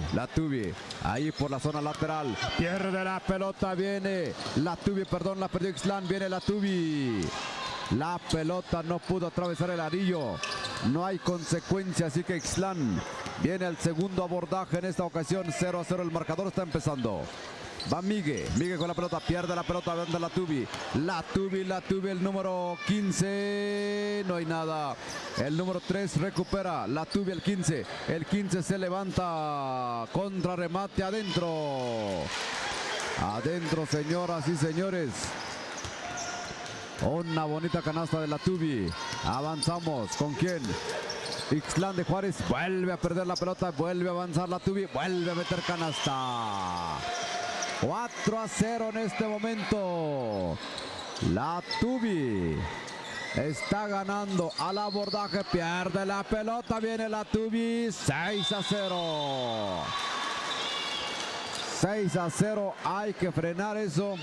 ahí por la zona lateral, pierde la pelota, viene la Tubi, perdón, la perdió Ixtlán, viene la Tubi. La pelota no pudo atravesar el anillo, no hay consecuencia, así que Ixtlán viene al segundo abordaje en esta ocasión, 0-0, el marcador está empezando. Va Migue con la pelota, pierde la pelota, anda la Tubi, el número 15, no hay nada. El número 3 recupera, la Tubi el 15 se levanta, contrarremate adentro. Adentro, señoras y señores. Una bonita canasta de la Tubi. Avanzamos, ¿con quién? Ixtlán de Juárez vuelve a perder la pelota, vuelve a avanzar la Tubi, vuelve a meter canasta. 4-0 en este momento. La Tubi está ganando al abordaje, pierde la pelota, viene la Tubi, 6-0. 6-0, hay que frenar eso.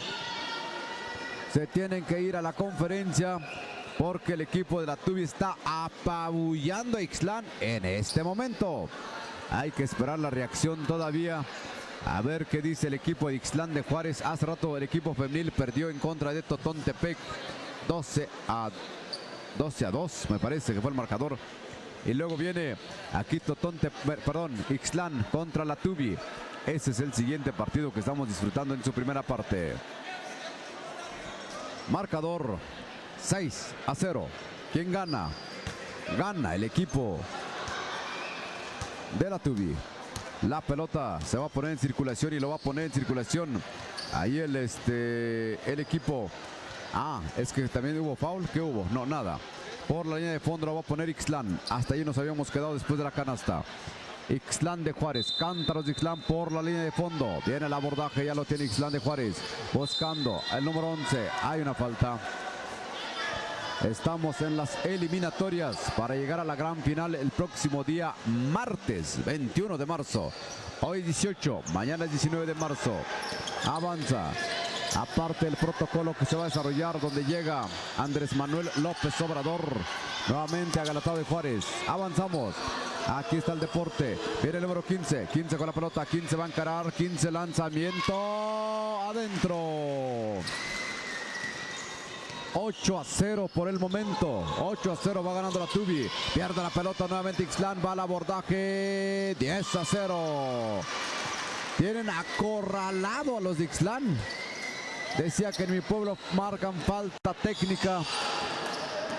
Se tienen que ir a la conferencia porque el equipo de la Tubi está apabullando a Ixtlán en este momento. Hay que esperar la reacción todavía. A ver qué dice el equipo de Ixtlán de Juárez. Hace rato el equipo femenil perdió en contra de Totontepec 12-2, me parece que fue el marcador. Y luego viene aquí Ixtlán contra la Tubi. Ese es el siguiente partido que estamos disfrutando en su primera parte. Marcador 6-0. ¿Quién gana? Gana el equipo de la Tubi. La pelota se va a poner en circulación y lo va a poner en circulación. Ahí el equipo. Es que también hubo foul. ¿Qué hubo? No, nada. Por la línea de fondo lo va a poner Ixtlán. Hasta ahí nos habíamos quedado después de la canasta. Ixtlán de Juárez. Cántaros de Ixtlán por la línea de fondo. Viene el abordaje, ya lo tiene Ixtlán de Juárez. Buscando el número 11. Hay una falta. Estamos en las eliminatorias para llegar a la gran final el próximo día martes 21 de marzo. Hoy 18, mañana es 19 de marzo. Avanza. Aparte del protocolo que se va a desarrollar donde llega Andrés Manuel López Obrador. Nuevamente a Galatado de Juárez. Avanzamos. Aquí está el deporte. Viene el número 15. 15 con la pelota. 15 va a encarar. 15 lanzamiento. Adentro. 8-0 por el momento. 8-0 va ganando la Tubi. Pierde la pelota nuevamente Ixtlán. Va al abordaje. 10-0. Tienen acorralado a los de Ixtlán. Decía que en mi pueblo marcan falta técnica.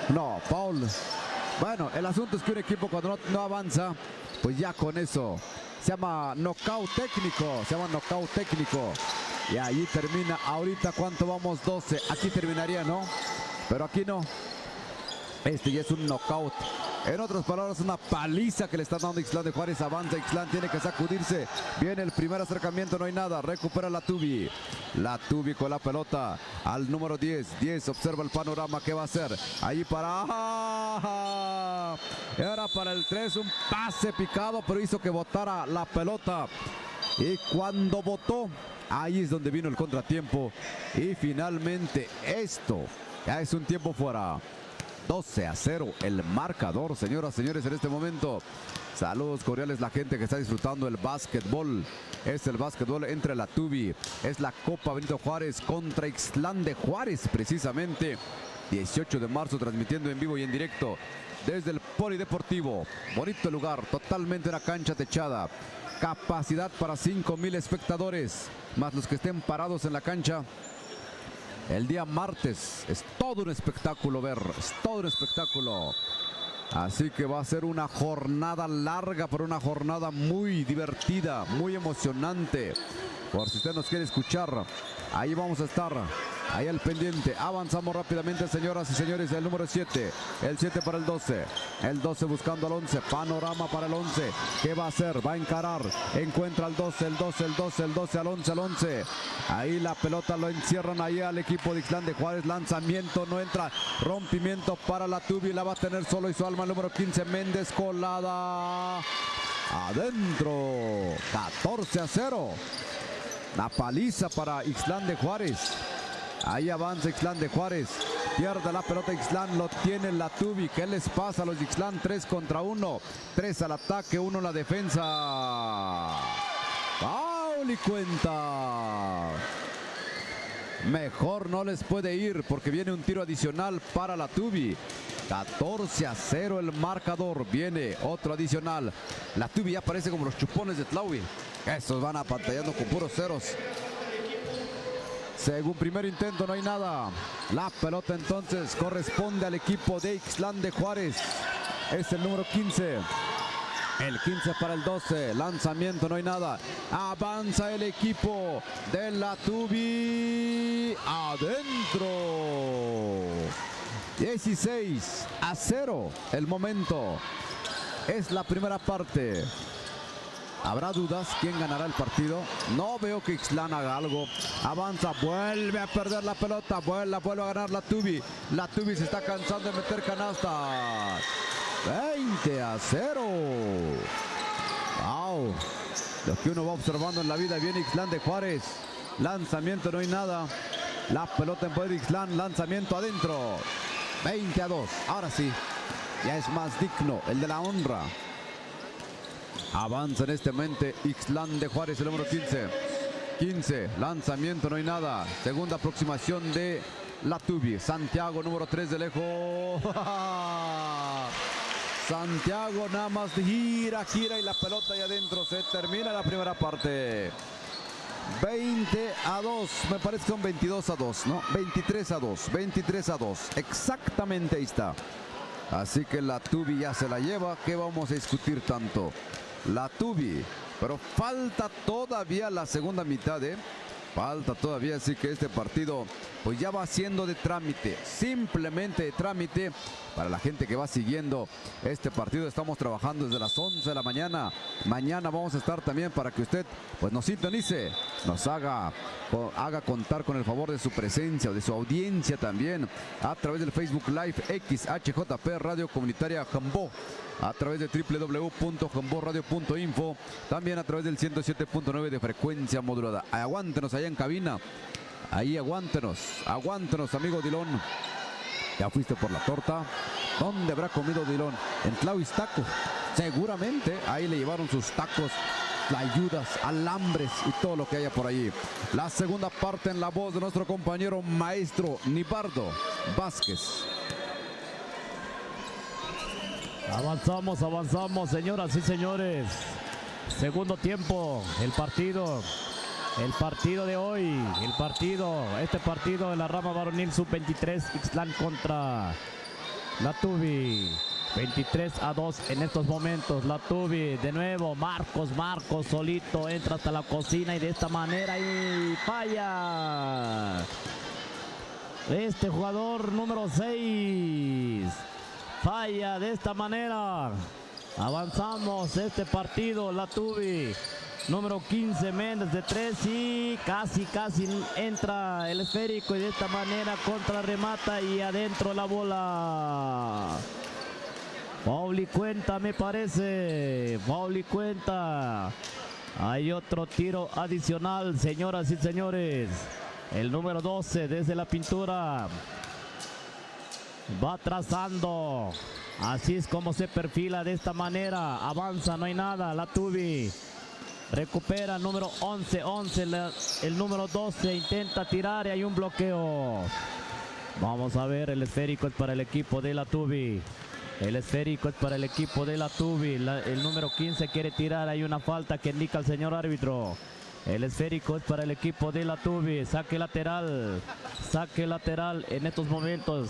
No, foul. Bueno, el asunto es que un equipo cuando no avanza, pues ya con eso se llama knockout técnico. Y ahí termina. Ahorita, ¿cuánto vamos? 12. Aquí terminaría, ¿no? Pero aquí no. Este ya es un knockout En otras palabras, una paliza que le está dando Ixtlán de Juárez. Avanza Ixtlán, tiene que sacudirse. Viene el primer acercamiento, no hay nada. Recupera la Tubi. La Tubi con la pelota al número 10. 10 observa el panorama. ¿Qué va a hacer? Ahí para... Era para el 3, un pase picado, pero hizo que botara la pelota. Y cuando botó, ahí es donde vino el contratiempo. Y finalmente esto ya es un tiempo fuera. 12-0 el marcador, señoras, señores, en este momento. Saludos cordiales la gente que está disfrutando el básquetbol. Es el básquetbol entre la Tubi. Es la Copa Benito Juárez contra Ixtlán de Juárez, precisamente. 18 de marzo, transmitiendo en vivo y en directo desde el Polideportivo. Bonito lugar, totalmente una cancha techada. Capacidad para 5,000 espectadores, más los que estén parados en la cancha. El día martes es todo un espectáculo ver, es todo un espectáculo. Así que va a ser una jornada larga, pero una jornada muy divertida, muy emocionante. Por si usted nos quiere escuchar, ahí vamos a estar, ahí al pendiente. Avanzamos rápidamente, señoras y señores. El número 7, el 7 para el 12. El 12 buscando al 11, panorama para el 11. ¿Qué va a hacer? Va a encarar, encuentra al 12, el 12, el 12, el 12, al 11, al 11. Ahí la pelota lo encierran ahí al equipo de Ixtlán de Juárez. Lanzamiento, no entra. Rompimiento para la Tubi, la va a tener solo y su alma, el número 15, Méndez, colada. Adentro, 14-0. La paliza para Ixtlán de Juárez. Ahí avanza Ixtlán de Juárez. Pierde la pelota Ixtlán, lo tiene la Tubi. ¿Qué les pasa a los de Ixtlán? 3 contra 1. 3 al ataque, 1 en la defensa. ¡Foul y cuenta! Mejor no les puede ir porque viene un tiro adicional para la Tubi. 14-0 el marcador. Viene otro adicional. La Tubi ya parece como los chupones de Tlaui. Estos van apantallando con puros ceros. Según primer intento no hay nada. La pelota entonces corresponde al equipo de Ixtlán de Juárez. Es el número 15. El 15 para el 12. Lanzamiento, no hay nada. Avanza el equipo de la Tubi. Adentro. 16-0 el momento. Es la primera parte. ¿Habrá dudas quién ganará el partido? No veo que Ixtlán haga algo. Avanza, vuelve a perder la pelota. Vuelve a ganar la Tubi. La Tubi se está cansando de meter canastas. 20-0. Wow. Lo que uno va observando en la vida. Viene Ixtlán de Juárez. Lanzamiento, no hay nada. La pelota en poder de Ixtlán. Lanzamiento adentro. 20-2. Ahora sí. Ya es más digno el de la honra. Avanza en este momento Ixtlán de Juárez, el número 15. 15, lanzamiento, no hay nada. Segunda aproximación de la Tubi. Santiago, número 3 de lejos. Santiago nada más gira y la pelota ahí adentro. Se termina la primera parte. 20-2, me parece que son 22-2, ¿no? 23-2, 23-2. Exactamente ahí está. Así que la Tubi ya se la lleva. ¿Qué vamos a discutir tanto? La Tubi, pero falta todavía la segunda mitad, falta todavía, así que este partido pues ya va siendo de trámite, simplemente de trámite para la gente que va siguiendo este partido. Estamos trabajando desde las 11 de la mañana. Mañana vamos a estar también para que usted pues nos sintonice, nos haga contar con el favor de su presencia o de su audiencia también a través del Facebook Live XHJP Radio Comunitaria Jambó, a través de www.jamboradio.info, también a través del 107.9 de frecuencia modulada. Aguántenos allá en cabina, ahí aguántenos, amigo Dilón. ¿Ya fuiste por la torta? ¿Dónde habrá comido Dilón? En Tlahuistaco, seguramente ahí le llevaron sus tacos, ayudas, alambres y todo lo que haya por allí. La segunda parte en la voz de nuestro compañero maestro Nibardo Vázquez. Avanzamos, señoras y señores. Segundo tiempo, el partido de hoy, este partido de la rama varonil sub-23, Ixtlán contra la Tubi. 23-2 en estos momentos. La Tubi, de nuevo, Marcos solito, entra hasta la cocina y de esta manera y falla. Este jugador número 6. falla de esta manera. Avanzamos este partido, la Tubi. Número 15, Méndez de 3 y casi entra el esférico y de esta manera contrarremata y adentro la bola. Foul y cuenta, me parece. Foul y cuenta. Hay otro tiro adicional, señoras y señores. El número 12 desde la pintura. Va trazando. Así es como se perfila de esta manera. Avanza, no hay nada. La Tubi. Recupera el número 11, el número 12 intenta tirar y hay un bloqueo. Vamos a ver, el esférico es para el equipo de la Tubi. El esférico es para el equipo de la Tubi. El número 15 quiere tirar, hay una falta que indica el señor árbitro. El esférico es para el equipo de la Tubi. Saque lateral en estos momentos.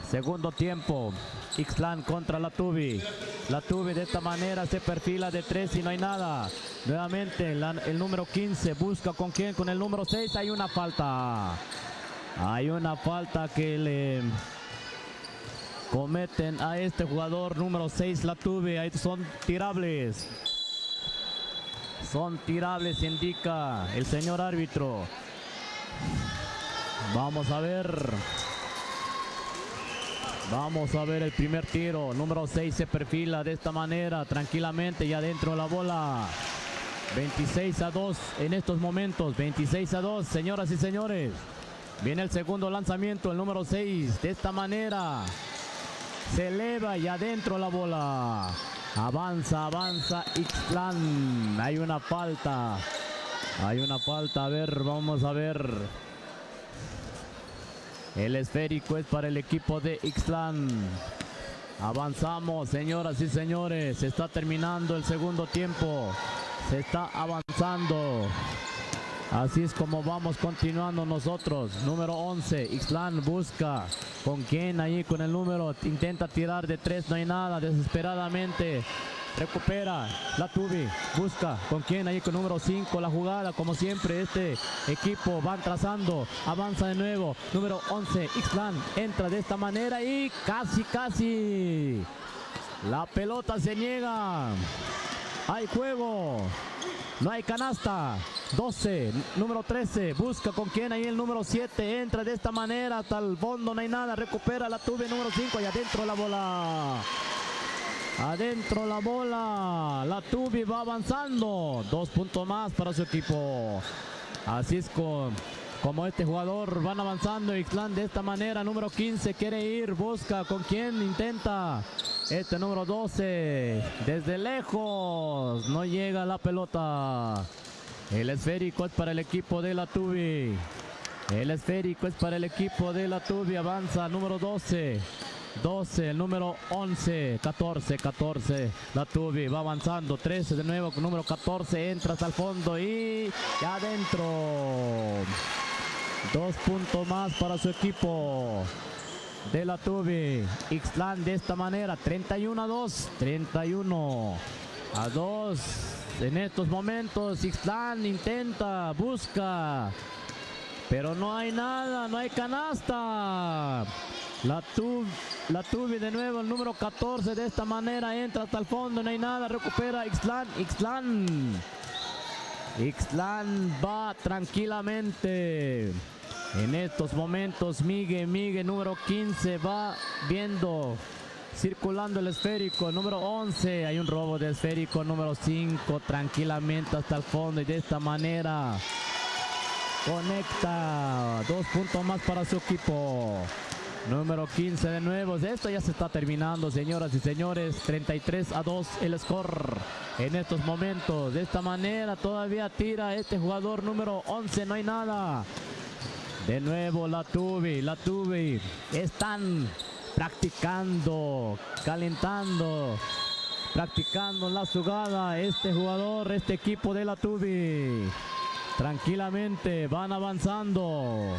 Segundo tiempo. Ixtlán contra la Tubi. La Tubi de esta manera se perfila de 3 y no hay nada. Nuevamente el número 15 busca con quién, con el número 6. Hay una falta. Hay una falta que le cometen a este jugador número 6, la Tubi. Ahí son tirables. Son tirables, indica el señor árbitro. Vamos a ver. Vamos a ver el primer tiro. Número 6 se perfila de esta manera, tranquilamente, y adentro la bola. 26-2 en estos momentos. 26-2, señoras y señores. Viene el segundo lanzamiento, el número 6. De esta manera se eleva y adentro la bola. Avanza Ixtlán. Hay una falta. A ver, vamos a ver. El esférico es para el equipo de Ixtlán. Avanzamos, señoras y señores. Se está terminando el segundo tiempo. Se está avanzando. Así es como vamos continuando nosotros. Número 11, Ixtlán busca. ¿Con quién? Ahí con el número. Intenta tirar de 3, no hay nada. Desesperadamente. Recupera la Tubi, busca con quién, ahí con número 5, la jugada como siempre este equipo van trazando, avanza de nuevo, número 11, Ixtlán entra de esta manera y casi, la pelota se niega, hay juego, no hay canasta, 12, número 13, busca con quién, ahí el número 7, entra de esta manera hasta el fondo, no hay nada, recupera la Tubi, número 5 y adentro la bola. Adentro la bola, la Tubi va avanzando, 2 puntos más para su equipo. Así es como este jugador van avanzando. Ixtlán de esta manera, número 15 quiere ir, busca con quién, intenta. Este número 12, desde lejos, no llega la pelota. El esférico es para el equipo de la Tubi. El esférico es para el equipo de la Tubi, avanza, número 12. El número 11, 14, la Tubi va avanzando, 13 de nuevo, con número 14 entra hasta el fondo y ya adentro. 2 puntos más para su equipo de la Tubi. Ixtlán de esta manera, 31-2, 31-2. En estos momentos Ixtlán intenta, busca, pero no hay nada, no hay canasta. La Tubi de nuevo, el número 14 de esta manera entra hasta el fondo, no hay nada, recupera Ixtlán. Ixtlán va tranquilamente. En estos momentos Miguel número 15 va viendo, circulando el esférico, número 11, hay un robo de esférico, número 5, tranquilamente hasta el fondo y de esta manera conecta. 2 puntos más para su equipo. Número 15 de nuevo. Esto ya se está terminando, señoras y señores. 33-2 el score en estos momentos. De esta manera todavía tira este jugador número 11. No hay nada. De nuevo la Tubi. Están practicando, calentando, practicando la jugada. Este jugador, este equipo de la Tubi. Tranquilamente van avanzando.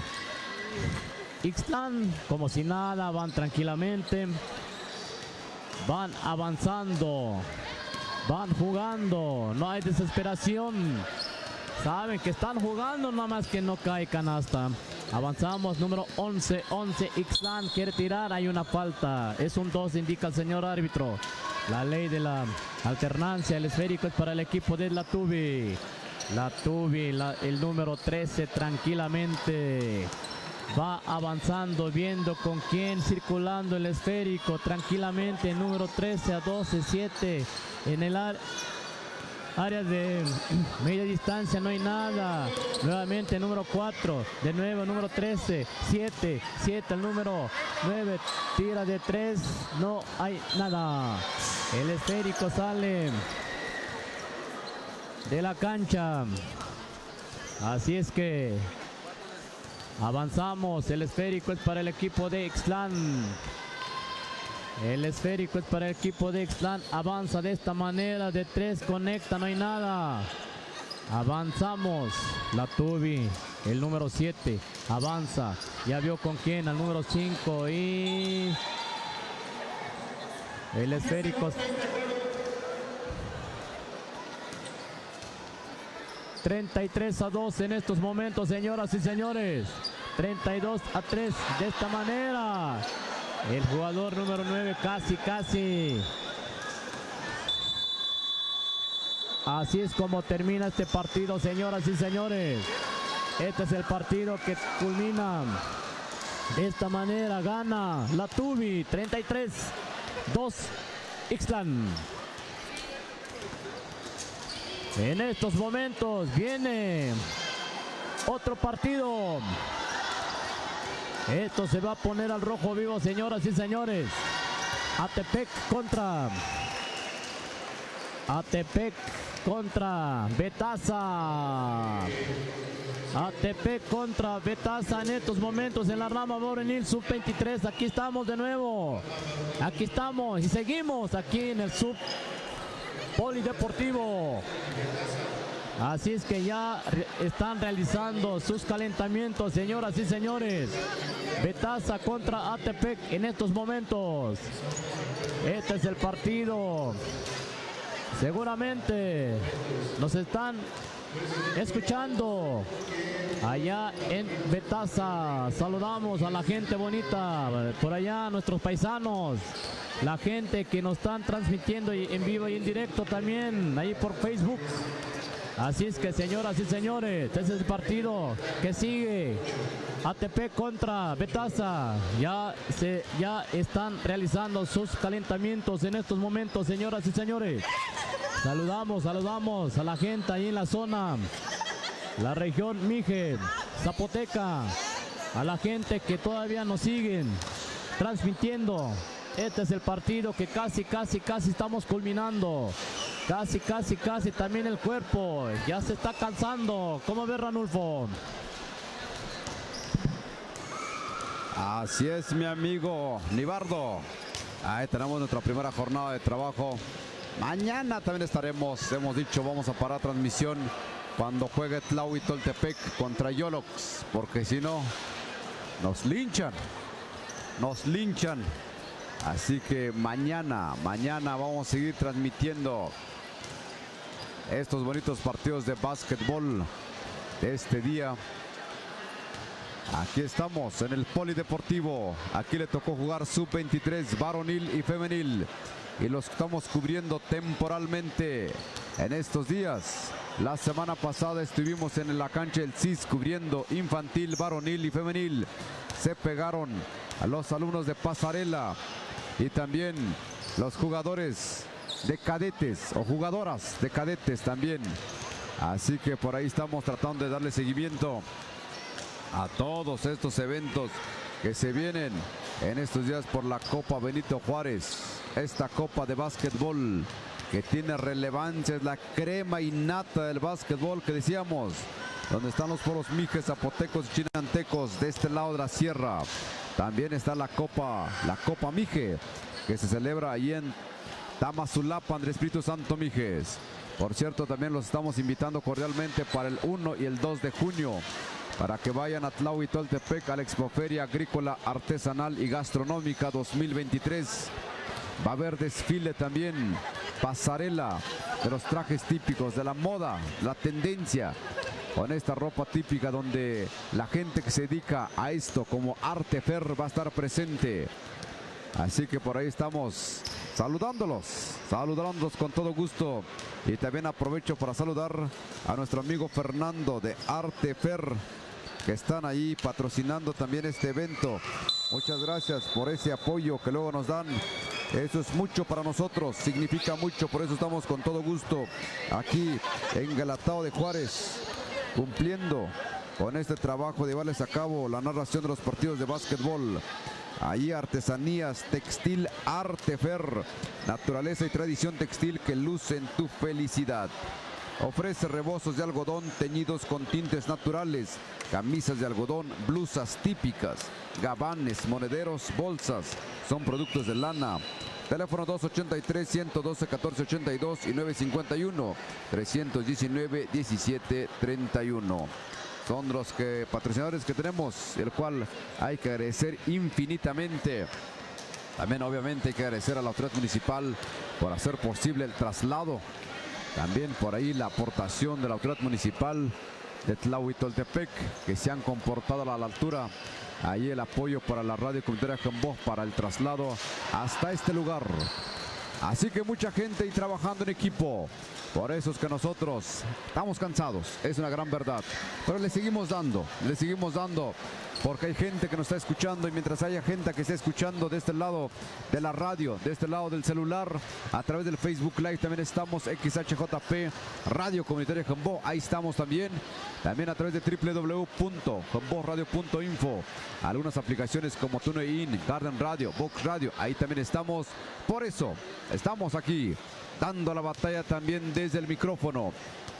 Ixtlán como si nada, van tranquilamente, van avanzando, van jugando, no hay desesperación, saben que están jugando, nada más que no cae canasta. Avanzamos, número 11, Ixtlán quiere tirar, hay una falta. Es un 2, indica el señor árbitro. La ley de la alternancia, el esférico es para el equipo de La Tubi. La Tubi, el número 13, tranquilamente va avanzando, viendo con quién, circulando el esférico, tranquilamente, número 13 a 12, 7 en el área de media distancia, no hay nada. Nuevamente número 4, de nuevo número 13, 7 el número 9, tira de 3, no hay nada. El esférico sale de la cancha. Así es que avanzamos. El esférico es para el equipo de Ixtlán. El esférico es para el equipo de Ixtlán. Avanza de esta manera, de 3, conecta, no hay nada. Avanzamos. La Tubi, el número 7, avanza. Ya vio con quién, al número 5 y... el esférico... 33 a 2 en estos momentos, señoras y señores. 32 a 3 de esta manera. El jugador número 9 casi. Así es como termina este partido, señoras y señores. Este es el partido que culmina de esta manera. Gana La Tubi 33-2 Ixtlán. En estos momentos viene otro partido. Esto se va a poner al rojo vivo, señoras y señores. Atepec contra Betasa. Atepec contra Betasa en estos momentos en la rama varonil sub-23. Aquí estamos de nuevo. Aquí estamos y seguimos aquí en el sub polideportivo. Así es que ya están realizando sus calentamientos, señoras y señores. Betasa contra Atepec en estos momentos. Este es el partido. Seguramente nos están escuchando allá en Betasa. Saludamos a la gente bonita por allá, nuestros paisanos, la gente que nos están transmitiendo en vivo y en directo también ahí por Facebook. Así es que, señoras y señores, este es el partido que sigue. ATP contra Betasa. Ya están realizando sus calentamientos en estos momentos, señoras y señores. Saludamos a la gente ahí en la zona, la región Mije, Zapoteca, a la gente que todavía nos siguen transmitiendo. Este es el partido que casi estamos culminando. Casi también el cuerpo ya se está cansando. ¿Cómo ves, Ranulfo? Así es, mi amigo Nibardo. Ahí tenemos nuestra primera jornada de trabajo. Mañana también estaremos, hemos dicho, vamos a parar transmisión cuando juegue Tlahuitoltepec contra Yolox, porque si no, nos linchan. Así que mañana vamos a seguir transmitiendo estos bonitos partidos de básquetbol de este día. Aquí estamos en el polideportivo. Aquí le tocó jugar sub-23 varonil y femenil, y los estamos cubriendo temporalmente en estos días. La semana pasada estuvimos en la cancha del CIS cubriendo infantil, varonil y femenil. Se pegaron a los alumnos de Pasarela y también los jugadores de cadetes o jugadoras de cadetes también. Así que por ahí estamos tratando de darle seguimiento a todos estos eventos que se vienen en estos días por la Copa Benito Juárez. Esta copa de básquetbol que tiene relevancia, es la crema innata del básquetbol que decíamos, donde están los foros Mijes, Zapotecos y Chinantecos de este lado de la sierra. También está la Copa Mije, que se celebra ahí en Tamazulapa, Andrés Espíritu Santo Mijes. Por cierto, también los estamos invitando cordialmente para el 1 y el 2 de junio, para que vayan a Tlahuitoltepec a la Expoferia Agrícola, Artesanal y Gastronómica 2023. Va a haber desfile también, pasarela de los trajes típicos, de la moda, la tendencia con esta ropa típica donde la gente que se dedica a esto como Artefer va a estar presente. Así que por ahí estamos saludándolos con todo gusto. Y también aprovecho para saludar a nuestro amigo Fernando de Artefer, que están ahí patrocinando también este evento. Muchas gracias por ese apoyo que luego nos dan. Eso es mucho para nosotros, significa mucho, por eso estamos con todo gusto aquí en Galatao de Juárez, cumpliendo con este trabajo de llevarles a cabo la narración de los partidos de básquetbol. Ahí artesanías, textil Artefer, naturaleza y tradición textil que lucen tu felicidad. Ofrece rebozos de algodón teñidos con tintes naturales, camisas de algodón, blusas típicas, gabanes, monederos, bolsas. Son productos de lana. Teléfono 283-112-1482 y 951-319-1731. Son los patrocinadores que tenemos, el cual hay que agradecer infinitamente. También obviamente hay que agradecer a la autoridad municipal por hacer posible el traslado. También por ahí la aportación de la autoridad municipal de Tlahuitoltepec, que se han comportado a la altura. Ahí el apoyo para la radio comunitaria Jambó para el traslado hasta este lugar. Así que mucha gente y trabajando en equipo. Por eso es que nosotros estamos cansados, es una gran verdad. Pero le seguimos dando, porque hay gente que nos está escuchando, y mientras haya gente que esté escuchando de este lado de la radio, de este lado del celular, a través del Facebook Live también estamos, XHJP, Radio Comunitaria Jambó, ahí estamos también. También a través de www.jamboradio.info. Algunas aplicaciones como TuneIn, Garden Radio, Vox Radio, ahí también estamos. Por eso estamos aquí, dando la batalla también desde el micrófono,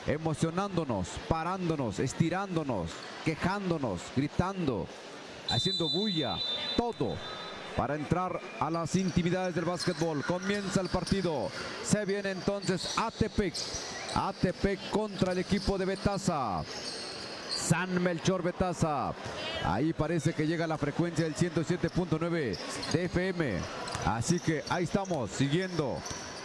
emocionándonos, parándonos, estirándonos, quejándonos, gritando, haciendo bulla, todo para entrar a las intimidades del básquetbol. Comienza el partido, se viene entonces ATP contra el equipo de Betaza. San Melchor Betaza. Ahí parece que llega la frecuencia del 107.9 de FM. Así que ahí estamos, siguiendo.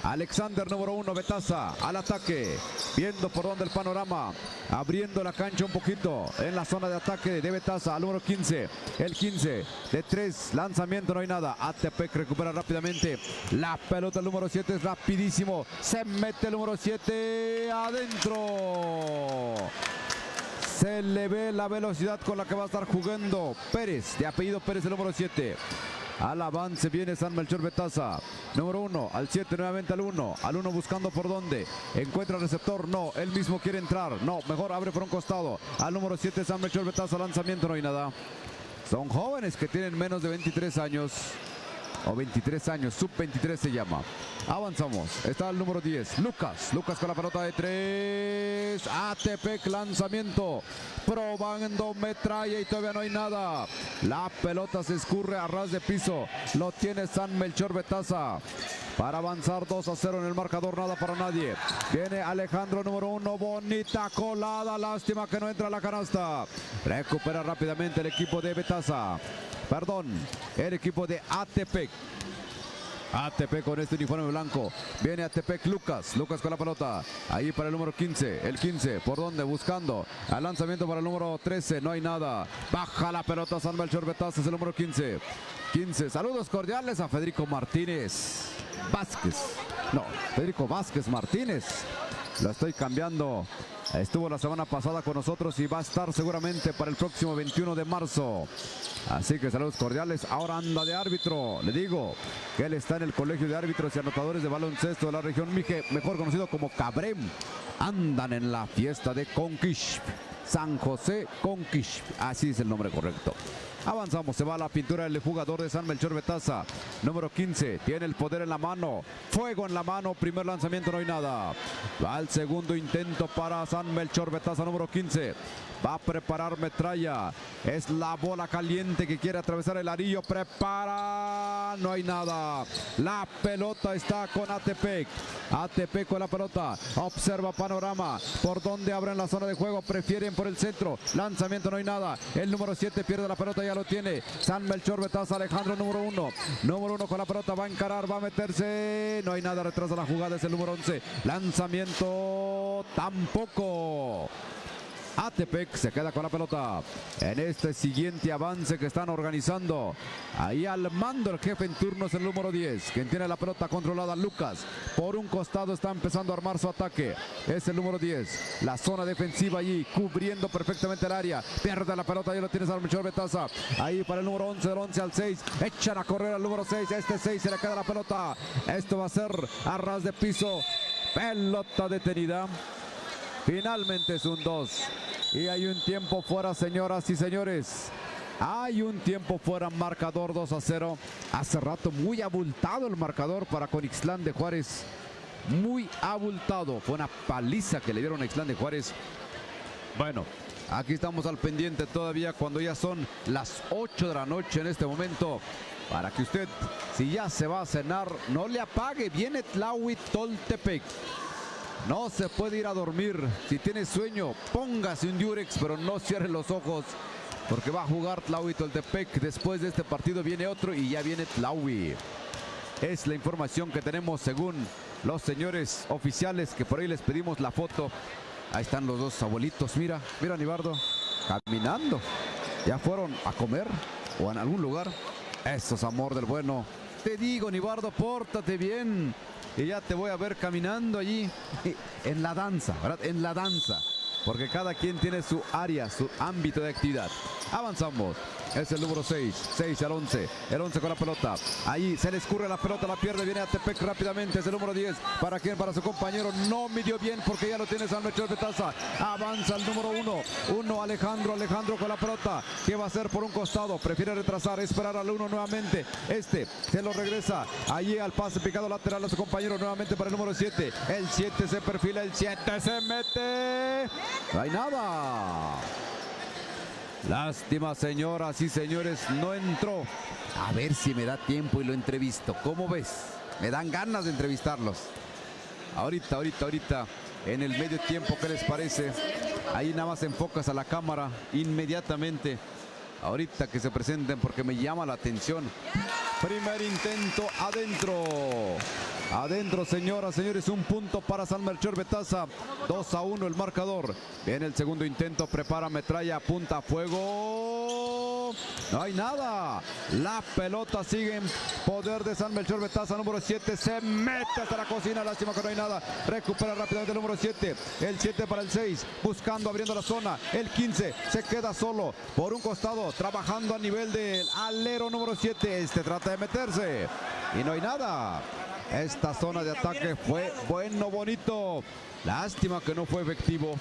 Alexander, número 1, Betaza, al ataque, viendo por dónde el panorama, abriendo la cancha un poquito en la zona de ataque de Betaza, al número 15, el 15, de 3, lanzamiento, no hay nada. ATP recupera rápidamente la pelota, el número 7 es rapidísimo, se mete el número 7 adentro. Se le ve la velocidad con la que va a estar jugando Pérez, de apellido Pérez, el número 7. Al avance viene San Melchor Betaza. Número 1, al 7, nuevamente al 1. Al 1 buscando por dónde. Encuentra el receptor, no. Él mismo quiere entrar. No, mejor abre por un costado. Al número 7, San Melchor Betaza, lanzamiento, no hay nada. Son jóvenes que tienen menos de 23 años. O 23 años, sub-23 se llama. Avanzamos, está el número 10, Lucas con la pelota de 3, ATP, lanzamiento, probando metralla y todavía no hay nada. La pelota se escurre a ras de piso, lo tiene San Melchor Betaza. Para avanzar 2-0 en el marcador, nada para nadie. Viene Alejandro, número 1, bonita colada, lástima que no entra a la canasta. Recupera rápidamente el equipo de Betaza. Perdón, el equipo de ATP. ATP con este uniforme blanco. Viene ATP, Lucas con la pelota. Ahí para el número 15. El 15, ¿por dónde? Buscando. Al lanzamiento para el número 13. No hay nada. Baja la pelota San Melchor Betaza, es el número 15. 15. Saludos cordiales a Federico Martínez Vázquez. No, Federico Vázquez Martínez. Lo estoy cambiando. Estuvo la semana pasada con nosotros y va a estar seguramente para el próximo 21 de marzo. Así que saludos cordiales. Ahora anda de árbitro. Le digo que él está en el Colegio de Árbitros y Anotadores de Baloncesto de la región Mije, mejor conocido como Cabrem. Andan en la fiesta de Conquix. San José Conquix. Así es el nombre correcto. Avanzamos, se va a la pintura del jugador de San Melchor Betaza. Número 15, tiene el poder en la mano. Fuego en la mano, primer lanzamiento, no hay nada. Va al segundo intento para San Melchor Betaza, número 15. Va a preparar metralla. Es la bola caliente que quiere atravesar el arillo. Prepara. No hay nada. La pelota está con ATP. ATP con la pelota. Observa panorama. Por donde abren la zona de juego. Prefieren por el centro. Lanzamiento, no hay nada. El número 7 pierde la pelota. Ya lo tiene. San Melchor Betaza, Alejandro, número 1. Número 1 con la pelota. Va a encarar. Va a meterse. No hay nada. Retrasa la jugada. Es el número 11. Lanzamiento. Tampoco. Atepec se queda con la pelota en este siguiente avance que están organizando. Ahí al mando el jefe en turno es el número 10, quien tiene la pelota controlada, Lucas. Por un costado está empezando a armar su ataque. Es el número 10. La zona defensiva allí, cubriendo perfectamente el área. Pierde la pelota, ahí lo tienes al Melchor Betaza. Ahí para el número 11, del 11 al 6. Echan a correr al número 6. Este 6 se le queda la pelota. Esto va a ser a ras de piso. Pelota detenida. Finalmente es un 2. Y hay un tiempo fuera, señoras y señores. Hay un tiempo fuera, marcador 2-0. Hace rato muy abultado el marcador para con Ixtlán de Juárez. Muy abultado. Fue una paliza que le dieron a Ixtlán de Juárez. Bueno, aquí estamos al pendiente todavía cuando ya son las 8 de la noche en este momento. Para que usted, si ya se va a cenar, no le apague. Viene Tlahuitoltepec. No se puede ir a dormir. Si tiene sueño, póngase un diurex, pero no cierre los ojos, porque va a jugar Tlahuitoltepec. Después de este partido viene otro y ya viene Tlahui. Es la información que tenemos según los señores oficiales, que por ahí les pedimos la foto. Ahí están los dos abuelitos, mira, mira Nibardo, caminando. Ya fueron a comer o en algún lugar. Eso es amor del bueno. Te digo, Nibardo, pórtate bien. Y ya te voy a ver caminando allí en la danza, ¿verdad? En la danza. Porque cada quien tiene su área, su ámbito de actividad. Avanzamos. Es el número 6. 6 al 11. El 11 con la pelota. Ahí se le escurre la pelota, la pierde. Viene Atepec rápidamente. Es el número 10. ¿Para quién? Para su compañero. No midió bien porque ya lo tiene San Melchor Betaza. Avanza el número 1. 1 Alejandro. Alejandro con la pelota. ¿Qué va a hacer por un costado? Prefiere retrasar, esperar al 1 nuevamente. Este se lo regresa. Allí al pase picado lateral a su compañero. Nuevamente para el número 7. El 7 se perfila. El 7 se mete. No hay nada. Lástima, señoras y señores, no entró. A ver si me da tiempo y lo entrevisto. ¿Cómo ves? Me dan ganas de entrevistarlos. Ahorita, en el medio tiempo, ¿qué les parece? Ahí nada más enfocas a la cámara inmediatamente. Ahorita que se presenten porque me llama la atención. Primer intento adentro. Adentro, señoras, señores, un punto para San Melchor Betaza. 2-1 el marcador. Viene el segundo intento, prepara metralla, apunta a fuego. No hay nada. La pelota sigue en poder de San Melchor Betaza. Número 7 se mete hasta la cocina. Lástima que no hay nada. Recupera rápidamente el número 7. El 7 para el 6. Buscando, abriendo la zona. El 15 se queda solo por un costado. Trabajando a nivel del alero número 7. Este trata de meterse. Y no hay nada. Esta zona de ataque fue bueno, bonito. Lástima que no fue efectivo.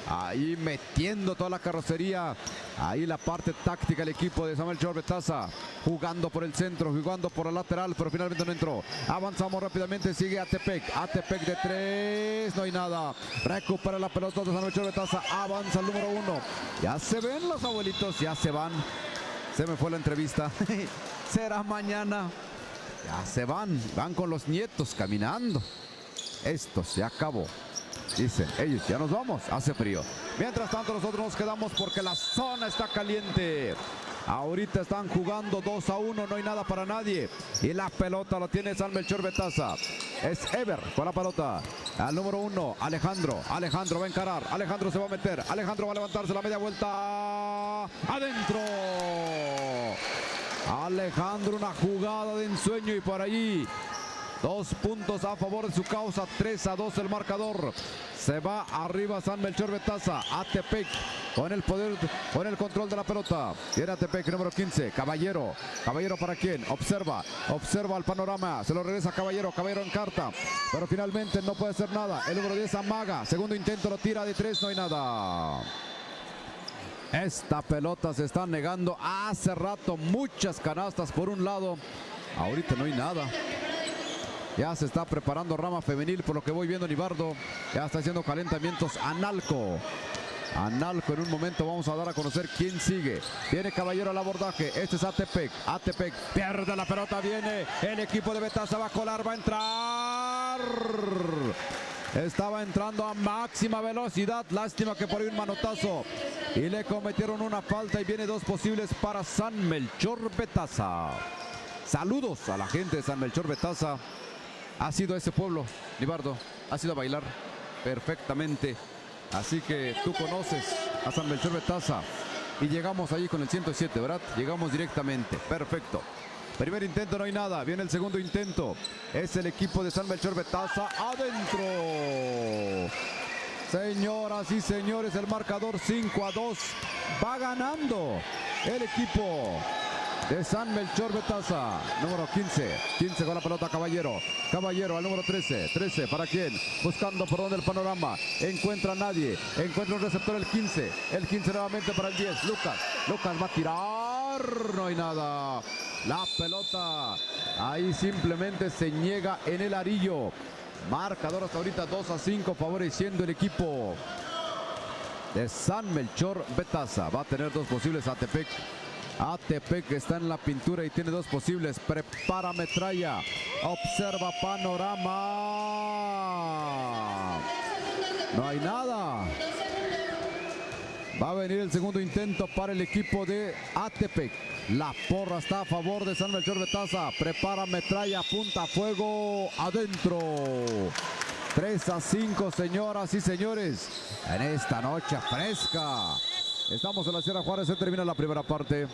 Ahí metiendo toda la carrocería. Ahí la parte táctica del equipo de San Melchor Betaza. Jugando por el centro, jugando por el lateral, pero finalmente no entró. Avanzamos rápidamente, sigue Atepec. Atepec de 3, no hay nada. Recupera la pelota de San Melchor Betaza. Avanza el número 1. Ya se ven los abuelitos, ya se van. Se me fue la entrevista. Será mañana. Ya se van con los nietos caminando. Esto se acabó. Dicen ellos, ya nos vamos, hace frío. Mientras tanto nosotros nos quedamos porque la zona está caliente. Ahorita están jugando 2-1, no hay nada para nadie. Y la pelota la tiene San Melchor Betaza. Es Ever con la pelota. Al número 1, Alejandro. Alejandro va a encarar. Alejandro se va a meter. Alejandro va a levantarse la media vuelta. ¡Adentro! Alejandro, una jugada de ensueño y por allí 2 puntos a favor de su causa. 3-2 el marcador. Se va arriba San Melchor Betaza. Atepec con el poder, con el control de la pelota. Tiene Atepec, número 15. Caballero. Caballero para quién. Observa el panorama. Se lo regresa Caballero. Caballero en carta. Pero finalmente no puede hacer nada. El número 10 amaga. Segundo intento, lo tira de 3. No hay nada. Esta pelota se está negando. Hace rato muchas canastas por un lado. Ahorita no hay nada. Ya se está preparando rama femenil, por lo que voy viendo, Nibardo. Ya está haciendo calentamientos Analco. Analco, en un momento vamos a dar a conocer quién sigue. Viene Caballero al abordaje. Este es Atepec. Atepec pierde la pelota. Viene el equipo de Betaza. Va a colar, va a entrar. Estaba entrando a máxima velocidad. Lástima que por ahí un manotazo. Y le cometieron una falta y viene 2 posibles para San Melchor Betaza. Saludos a la gente de San Melchor Betaza. Ha sido ese pueblo, Nibardo, ha sido a bailar perfectamente Así que tú conoces a San Melchor Betaza. Y llegamos allí con el 107, ¿verdad? Llegamos directamente. Perfecto. Primer intento, no hay nada. Viene el segundo intento. Es el equipo de San Melchor Betaza. Adentro. Señoras y señores, el marcador 5-2. Va ganando el equipo de San Melchor Betaza. Número 15. 15 con la pelota Caballero. Caballero al número 13. 13 para quién. Buscando por donde el panorama. Encuentra a nadie. Encuentra un receptor el 15. El 15 nuevamente para el 10. Lucas. Lucas va a tirar. No hay nada. La pelota ahí simplemente se niega en el arillo. Marcador hasta ahorita 2-5 favoreciendo el equipo de San Melchor Betaza. Va a tener dos posibles Atepec. Atepec está en la pintura y tiene dos posibles. Prepara metralla. Observa panorama. No hay nada. Va a venir el segundo intento para el equipo de Atepec. La porra está a favor de San Melchor Betaza. Prepara metralla, apunta a fuego, adentro. 3-5, señoras y señores, en esta noche fresca. Estamos en la Sierra Juárez, se termina la primera parte.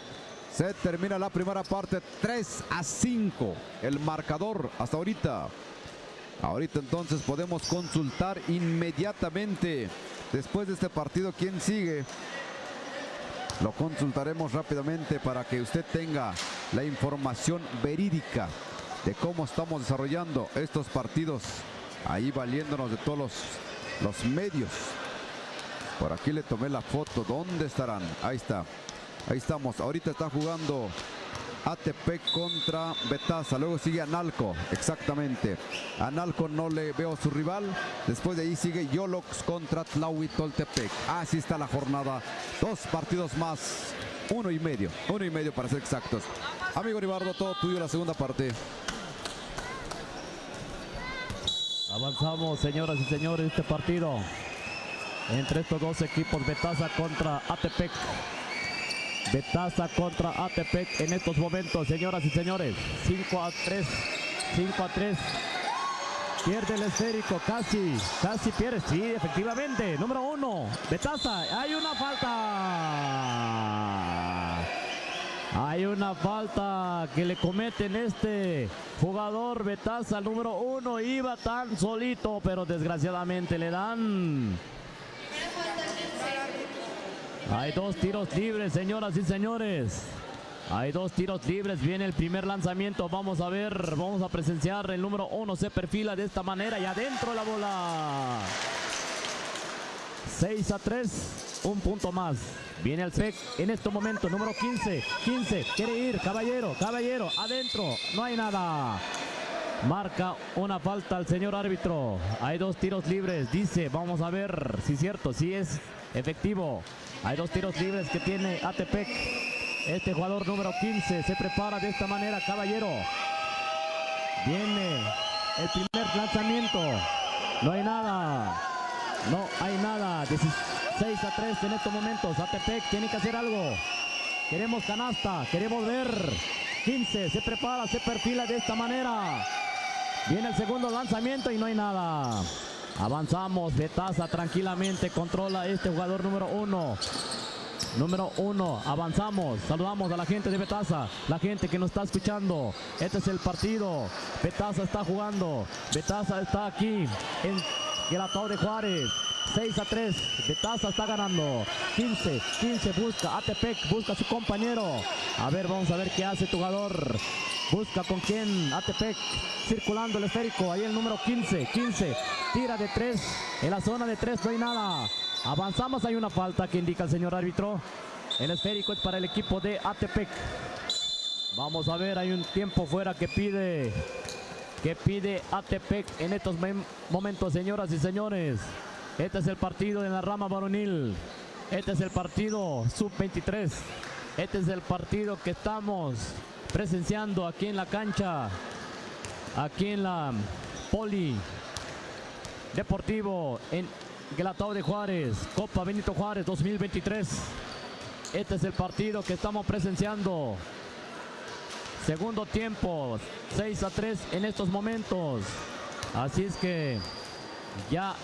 Se termina la primera parte, 3-5 el marcador hasta ahorita. Ahorita entonces podemos consultar inmediatamente, después de este partido, quién sigue. Lo consultaremos rápidamente para que usted tenga la información verídica de cómo estamos desarrollando estos partidos. Ahí valiéndonos de todos los medios. Por aquí le tomé la foto. ¿Dónde estarán? Ahí está. Ahí estamos. Ahorita está jugando Atepec contra Betaza. Luego sigue Analco. Exactamente. Analco no le veo su rival. Después de ahí sigue Yolox contra Tlahuitoltepec. Así está la jornada. Dos partidos más. 1,5. 1,5 para ser exactos. Amigo Ribardo, todo tuyo la segunda parte. Avanzamos, señoras y señores, este partido entre estos dos equipos, Betaza contra Atepec. Betaza contra Atepec en estos momentos, señoras y señores. 5-3. 5-3. Pierde el esférico, casi pierde. Sí, efectivamente. Número 1, Betaza. Hay una falta. Hay una falta que le cometen este jugador Betaza, el número 1. Iba tan solito, pero desgraciadamente le dan. Hay dos tiros libres, señoras y señores. Hay dos tiros libres. Viene el primer lanzamiento. Vamos a ver, vamos a presenciar. El número 1 se perfila de esta manera y adentro la bola. 6-3. Un punto más. Viene el SEC en este momento. Número 15. 15. Quiere ir. Caballero. Caballero. Adentro. No hay nada. Marca una falta al señor árbitro. Hay dos tiros libres. Dice, vamos a ver si es cierto, si es efectivo. Hay dos tiros libres que tiene Atepec. Este jugador número 15 se prepara de esta manera. Caballero. Viene el primer lanzamiento. No hay nada. No hay nada. 6-3 en estos momentos. Atepec tiene que hacer algo. Queremos canasta. Queremos ver. 15 se prepara, se perfila de esta manera. Viene el segundo lanzamiento y no hay nada. Avanzamos. Betaza tranquilamente controla este jugador número 1. Número 1, avanzamos, saludamos a la gente de Betaza, la gente que nos está escuchando. Este es el partido, Betaza está jugando, Betaza está aquí en Guelatao de Juárez. 6-3, Betaza está ganando. 15 busca, Atepec busca a su compañero. A ver, vamos a ver qué hace tu jugador. Busca con quién, Atepec, circulando el esférico, ahí el número 15, tira de 3, en la zona de 3 no hay nada. Avanzamos, hay una falta que indica el señor árbitro. El esférico es para el equipo de Atepec. Vamos a ver, hay un tiempo fuera que pide Atepec en estos momentos, señoras y señores. Este es el partido en la rama varonil. Este es el partido sub-23. Este es el partido que estamos presenciando aquí en la cancha. Aquí en la Poli Deportivo en Guelatao de Juárez, Copa Benito Juárez 2023. Este es el partido que estamos presenciando. Segundo tiempo, 6-3 en estos momentos. Así es que ya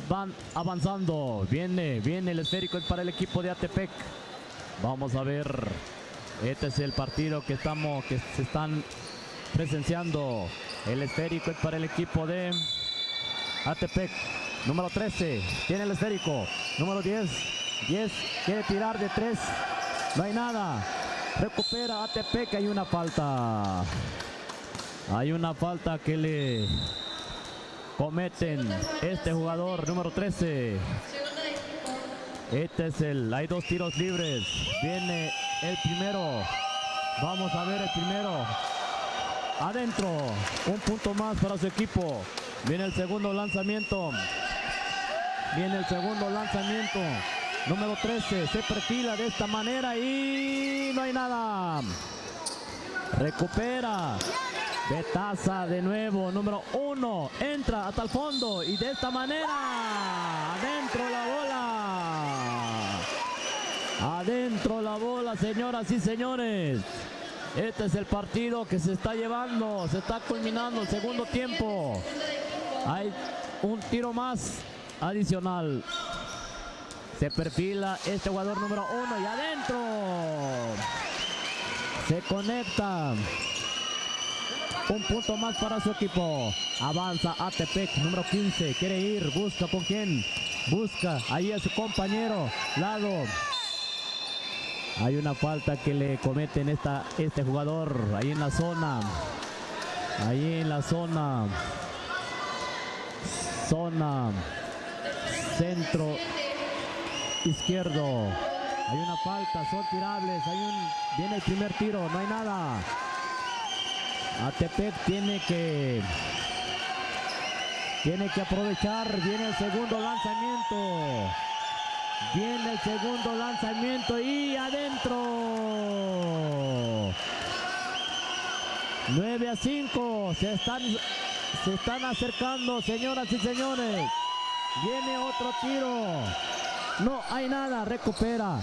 van avanzando. Viene el esférico para el equipo de Atepec. Vamos a ver. Este es el partido que se están presenciando. El esférico es para el equipo de Atepec. Número 13 tiene el esférico. Número 10 quiere tirar de 3. No hay nada. Recupera Atepec. Hay una falta. Hay una falta que le cometen este jugador número 13. Este es hay 2 tiros libres. Viene el primero. Vamos a ver el primero. Adentro. Un punto más para su equipo. Viene el segundo lanzamiento. Número 13. Se perfila de esta manera y no hay nada. Recupera. Betaza de nuevo. Número 1. Entra hasta el fondo y de esta manera. Adentro la bola. Adentro la bola, señoras y señores. Este es el partido que se está llevando. Se está culminando el segundo tiempo. Hay un tiro más adicional. Se perfila este jugador número 1 y adentro. Se conecta. Un punto más para su equipo. Avanza Atepec, número 15. Quiere ir, busca con quién. Busca ahí a su compañero. Lado. Hay una falta que le cometen este jugador. Ahí en la zona. Zona. Centro izquierdo. Hay una falta, son tirables. Viene el primer tiro, no hay nada. Atepec tiene que aprovechar. Viene el segundo lanzamiento. Y adentro. 9-5. Se están acercando, señoras y señores. Viene otro tiro. No hay nada. Recupera.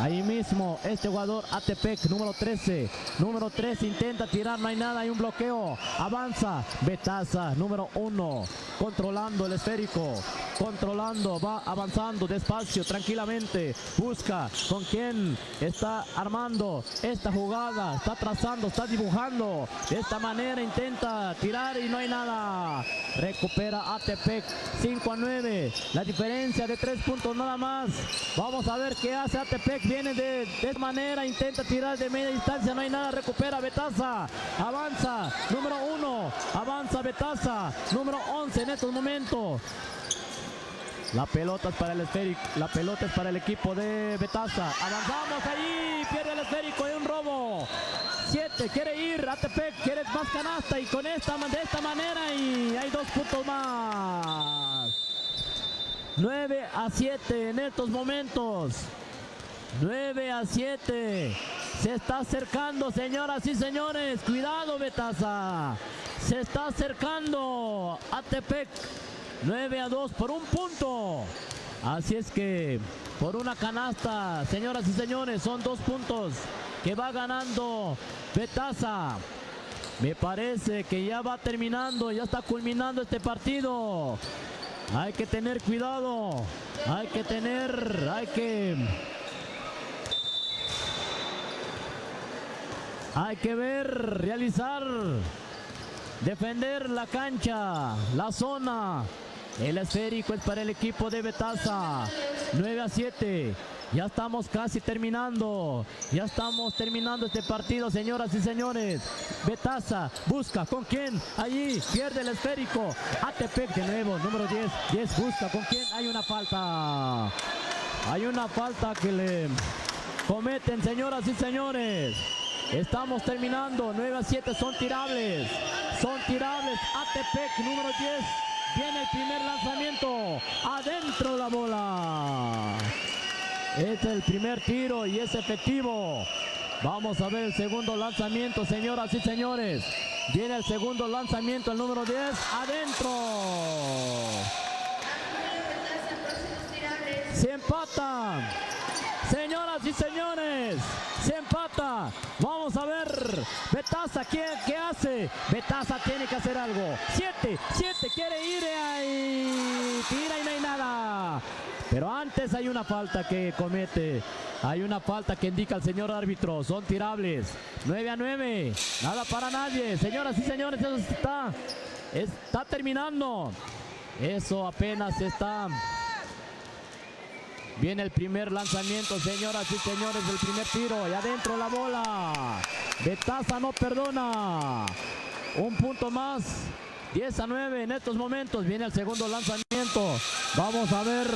Ahí mismo este jugador Atepec, número 13. Número 13 intenta tirar, no hay nada, hay un bloqueo. Avanza Betaza, número 1. Controlando el esférico. Va avanzando despacio, tranquilamente. Busca con quién está armando esta jugada. Está trazando, está dibujando. De esta manera intenta tirar y no hay nada. Recupera Atepec, 5-9. La diferencia de 3 puntos nada más. Vamos a ver qué hace Atepec. Viene de esta manera, intenta tirar de media distancia, no hay nada, recupera Betaza, avanza, número 1, avanza Betaza, número 11 en estos momentos. La pelota es para el esférico, la pelota es para el equipo de Betaza. Avanzamos allí, pierde el esférico, hay un robo. 7, quiere ir, Atepec, quiere más canasta y de esta manera y hay 2 puntos más. 9-7 en estos momentos. 9-7. Se está acercando, señoras y señores. Cuidado, Betaza. Se está acercando Atepec. 9-2 por un punto. Así es que por una canasta, señoras y señores, son 2 puntos que va ganando Betaza. Me parece que ya va terminando, ya está culminando este partido. Hay que tener cuidado. Hay que ver, realizar, defender la cancha, la zona. El esférico es para el equipo de Betaza. 9-7. Ya estamos casi terminando. Ya estamos terminando este partido, señoras y señores. Betaza busca con quién. Allí pierde el esférico. Atepec de nuevo, número 10. 10 busca con quién. Hay una falta. Hay una falta que le cometen, señoras y señores. Estamos terminando. 9-7 son tirables. Son tirables. Atepec, número 10. Viene el primer lanzamiento. Adentro la bola. Este es el primer tiro y es efectivo. Vamos a ver el segundo lanzamiento, señoras y señores. Viene el segundo lanzamiento, el número 10. Adentro. Se empata. Señoras y señores, se empata. Vamos a ver Betaza, ¿qué hace? Betaza tiene que hacer algo. 7, quiere ir ahí. Tira y no hay nada. Pero antes hay una falta que comete. Hay una falta que indica el señor árbitro. Son tirables. 9-9. Nada para nadie. Señoras y señores, eso está terminando. Eso apenas está. Viene el primer lanzamiento, señoras y señores, el primer tiro. Y adentro la bola. Betaza no perdona. Un punto más. 10-9 en estos momentos. Viene el segundo lanzamiento. Vamos a ver.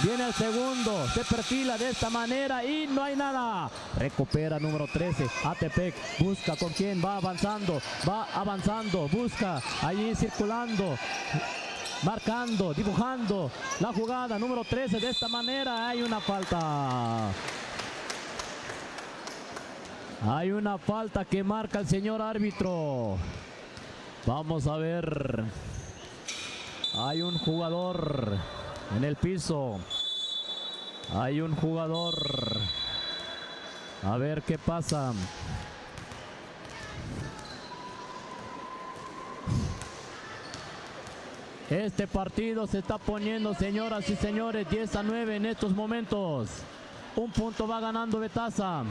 Viene el segundo. Se perfila de esta manera y no hay nada. Recupera número 13. Atepec busca con quién. Va avanzando. Busca. Allí circulando. Marcando, dibujando la jugada número 13. De esta manera hay una falta. Hay una falta que marca el señor árbitro. Vamos a ver. Hay un jugador en el piso. Hay un jugador. A ver qué pasa. Este partido se está poniendo, señoras y señores, 10-9 en estos momentos. Un punto va ganando Betaza.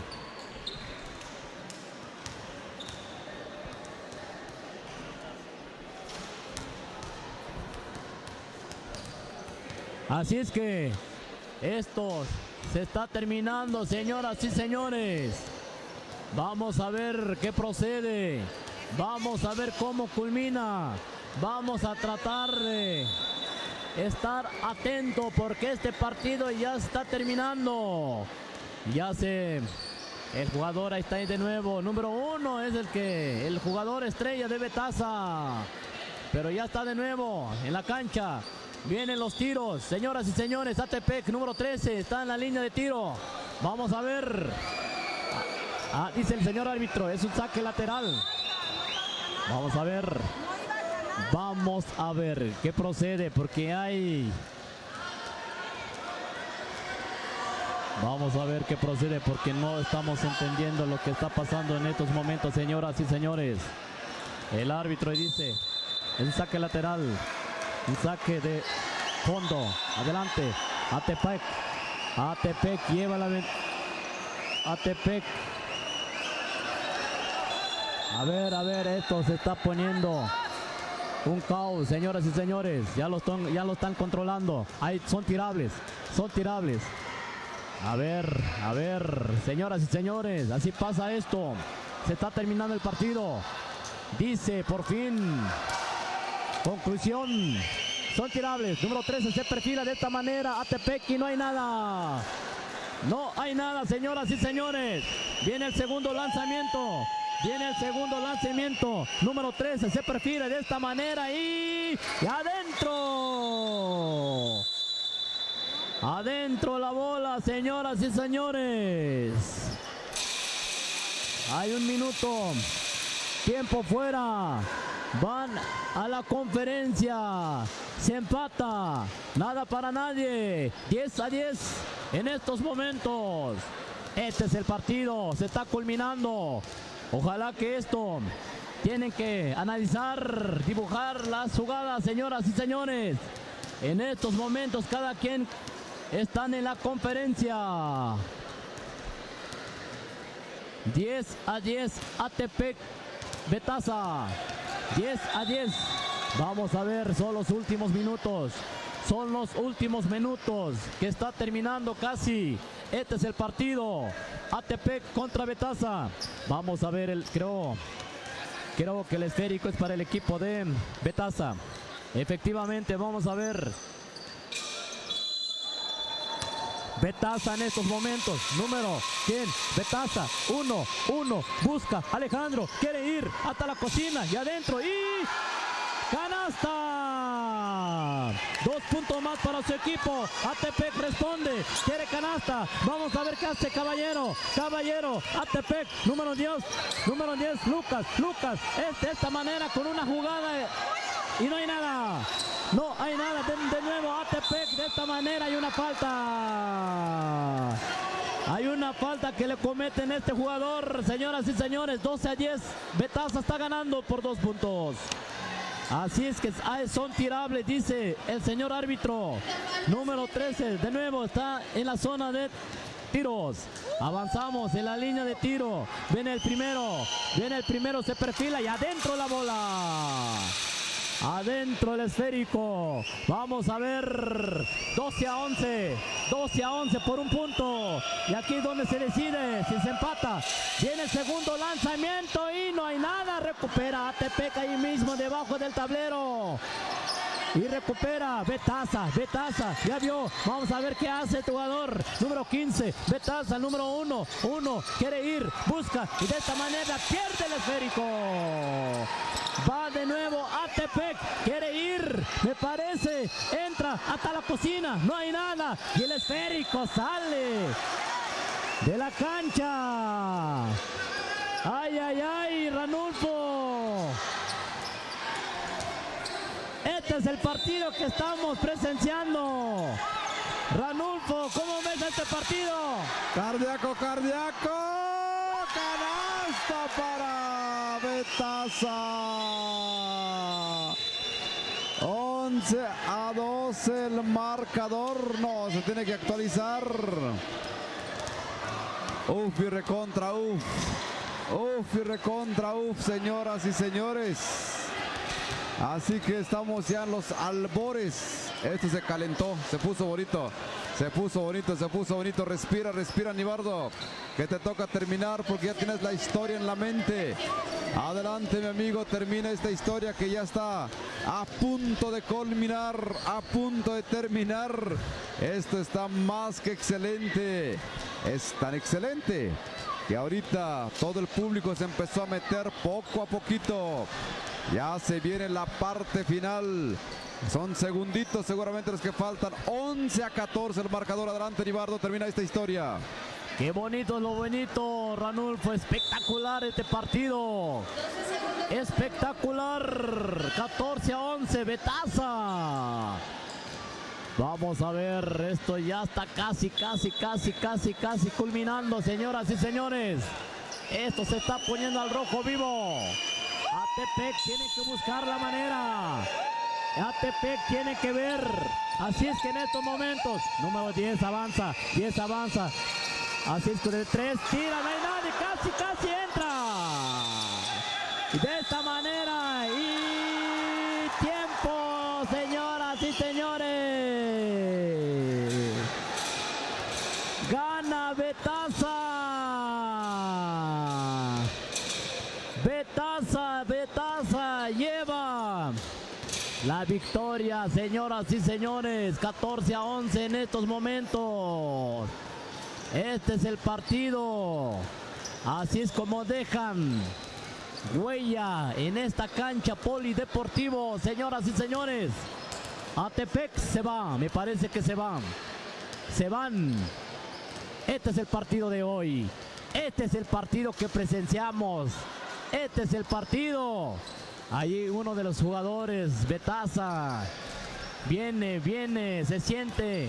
Así es que esto se está terminando, señoras y señores. Vamos a ver qué procede. Vamos a ver cómo culmina. Vamos a tratar de estar atento porque este partido ya está terminando. El jugador ahí está ahí de nuevo. Número 1 es el jugador estrella de Betaza. Pero ya está de nuevo en la cancha. Vienen los tiros, señoras y señores. Atepec, número 13, está en la línea de tiro. Vamos a ver. Dice el señor árbitro, es un saque lateral. Vamos a ver. Vamos a ver qué procede porque hay... Vamos a ver qué procede porque no estamos entendiendo lo que está pasando en estos momentos, señoras y señores. El árbitro dice, es un saque lateral, un saque de fondo, adelante, Atepec lleva la... Atepec. A ver, esto se está poniendo un caos, señoras y señores. Ya lo están controlando. Son tirables. A ver, señoras y señores, así pasa esto. Se está terminando el partido. Dice, por fin, conclusión. Son tirables. Número 13 se perfila de esta manera. Atepec y no hay nada. No hay nada, señoras y señores. Viene el segundo lanzamiento. Número 13 se perfila de esta manera y adentro. Adentro la bola, señoras y señores. Hay un minuto. Tiempo fuera. Van a la conferencia. Se empata. Nada para nadie. 10-10 en estos momentos. Este es el partido. Se está culminando. Ojalá que esto tienen que analizar, dibujar las jugadas, señoras y señores. En estos momentos cada quien están en la conferencia. 10-10 Atepec Betaza. 10-10. Vamos a ver, son los últimos minutos. Que está terminando casi. Este es el partido. Atepec contra Betaza. Vamos a ver, creo que el esférico es para el equipo de Betaza. Efectivamente, vamos a ver. Betaza en estos momentos. Número, ¿quién? Betaza. 1-1. Busca Alejandro. Quiere ir hasta la cocina y adentro. Y canasta. 2 puntos más para su equipo. Atepec responde. Quiere canasta. Vamos a ver qué hace Caballero. Atepec. Número 10. Lucas. De esta manera con una jugada. Y no hay nada. De nuevo Atepec de esta manera. Hay una falta. Hay una falta que le cometen a este jugador, señoras y señores. 12-10. Betaza está ganando por 2 puntos. Así es que son tirables, dice el señor árbitro. Número 13, de nuevo está en la zona de tiros. Avanzamos en la línea de tiro. Viene el primero, se perfila y adentro la bola. Adentro el esférico. Vamos a ver. 12-11 por 1 punto. Y aquí es donde se decide si se empata. Viene el segundo lanzamiento y no hay nada. Recupera Atepec ahí mismo debajo del tablero. Y recupera Betaza, ya vio. Vamos a ver qué hace el jugador. Número 15, Betaza, número 1. Quiere ir, busca y de esta manera pierde el esférico. Va de nuevo Atepec, quiere ir, me parece. Entra hasta la cocina, no hay nada. Y el esférico sale de la cancha. Ay, Ranulfo. Este es el partido que estamos presenciando. Ranulfo, ¿cómo ves este partido? Cardíaco. Canasta para Betaza. 11-12 el marcador. No, se tiene que actualizar. Uf y recontra uf. Señoras y señores. Así que estamos ya en los albores. Esto se calentó, se puso bonito. Respira, Nibardo. Que te toca terminar porque ya tienes la historia en la mente. Adelante, mi amigo, termina esta historia que ya está a punto de culminar, a punto de terminar. Esto está más que excelente. Es tan excelente que ahorita todo el público se empezó a meter poco a poquito. Ya se viene la parte final. Son segunditos seguramente los que faltan. 11-14 el marcador. Adelante, Nibardo, termina esta historia. Qué bonito, lo bonito, Ranulfo. Espectacular este partido. Espectacular. 14-11, Betaza. Vamos a ver, esto ya está casi culminando, señoras y señores. Esto se está poniendo al rojo vivo. Atepec tiene que buscar la manera. Atepec tiene que ver. Así es que en estos momentos, número 10 avanza. Así es que de 3 tira, no hay nadie, casi entra. Y de esta manera, y tiempo, señoras y señores. Gana Betaza. Betaza lleva la victoria, señoras y señores. 14-11 en estos momentos. Este es el partido. Así es como dejan huella en esta cancha polideportivo, señoras y señores. Atepec se va, me parece que se van. Este es el partido de hoy. Este es el partido que presenciamos. Este es el partido. Ahí uno de los jugadores, Betaza, viene, se siente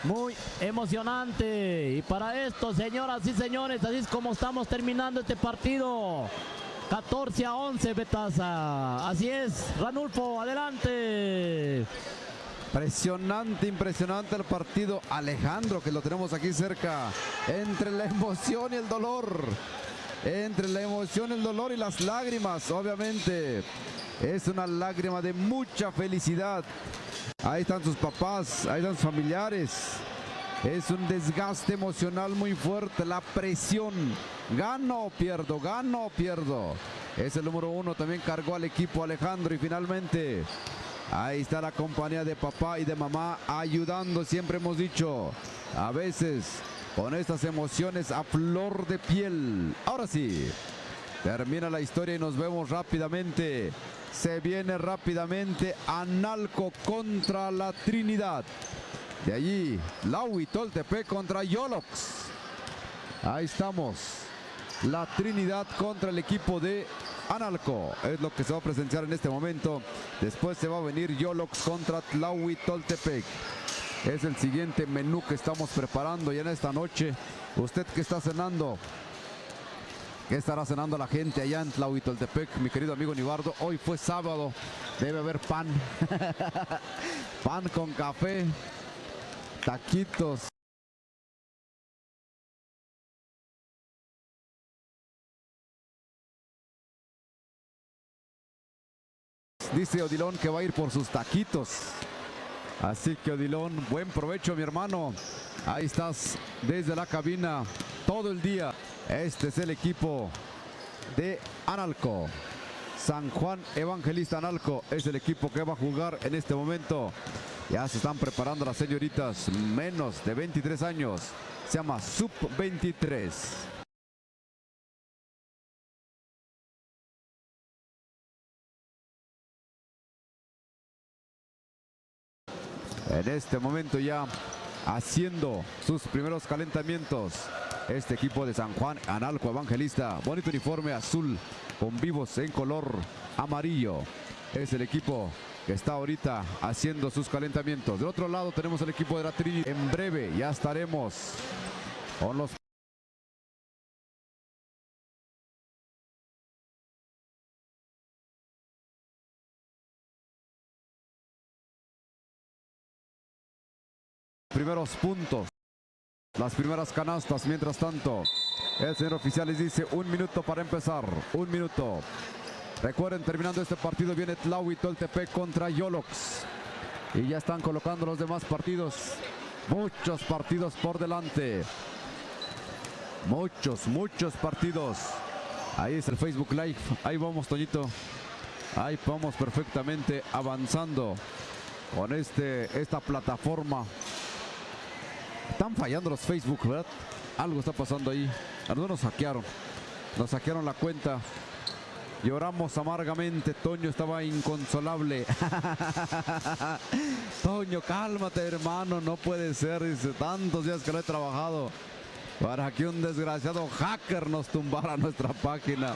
muy emocionante. Y para esto, señoras y señores, así es como estamos terminando este partido. 14-11 Betaza. Así es, Ranulfo, adelante. Impresionante el partido. Alejandro, que lo tenemos aquí cerca. Entre la emoción y el dolor. Y las lágrimas, obviamente. Es una lágrima de mucha felicidad. Ahí están sus papás, ahí están sus familiares. Es un desgaste emocional muy fuerte. La presión. Gano o pierdo. Es el número 1. También cargó al equipo Alejandro. Y finalmente, ahí está la compañía de papá y de mamá ayudando. Siempre hemos dicho, a veces con estas emociones a flor de piel. Ahora sí, termina la historia y nos vemos rápidamente. Se viene rápidamente Analco contra la Trinidad. De allí, Toltepec contra Yolox. Ahí estamos. La Trinidad contra el equipo de Analco. Es lo que se va a presenciar en este momento. Después se va a venir Yolox contra Toltepec. es el siguiente menú que estamos preparando ya en esta noche. ¿Usted qué está cenando? ¿Qué estará cenando la gente allá en Tlahuitoltepec, mi querido amigo Nibardo? Hoy fue sábado, debe haber pan. Pan con café, taquitos. Dice Odilón que va a ir por sus taquitos. Así que Odilón, buen provecho, mi hermano. Ahí estás desde la cabina todo el día. Este es el equipo de Analco. San Juan Evangelista Analco es el equipo que va a jugar en este momento. Ya se están preparando las señoritas menos de 23 años. Se llama Sub-23. En este momento ya haciendo sus primeros calentamientos. Este equipo de San Juan Analco Evangelista. Bonito uniforme azul con vivos en color amarillo. Es el equipo que está ahorita haciendo sus calentamientos. Del otro lado tenemos el equipo de la Trini. En breve ya estaremos con los primeros puntos, las primeras canastas. Mientras tanto, el señor oficial les dice 1 minuto para empezar, 1 minuto. Recuerden, terminando este partido viene Tlahuitoltepec contra Yolox y ya están colocando los demás partidos. Muchos partidos por delante, muchos partidos. Ahí es el Facebook Live, ahí vamos, Toñito, ahí vamos perfectamente avanzando con esta plataforma. Están fallando los Facebook, ¿verdad? Algo está pasando ahí. A nosotros nos hackearon la cuenta. Lloramos amargamente. Toño estaba inconsolable. Toño, cálmate, hermano, no puede ser. Dice, tantos días que lo he trabajado para que un desgraciado hacker nos tumbara nuestra página.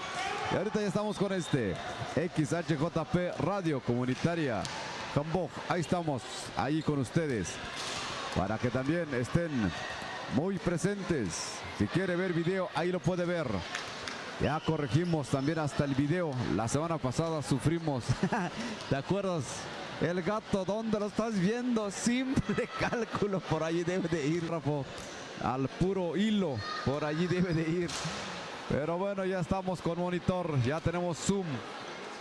Y ahorita ya estamos con XHJP Radio Comunitaria Camboj. Ahí estamos, ahí con ustedes, para que también estén muy presentes. Si quiere ver video, ahí lo puede ver. Ya corregimos también hasta el video. La semana pasada sufrimos. ¿Te acuerdas? El gato, ¿dónde lo estás viendo? Simple cálculo, por allí debe de ir, Rafa. Al puro hilo, por allí debe de ir. Pero bueno, ya estamos con monitor, ya tenemos zoom.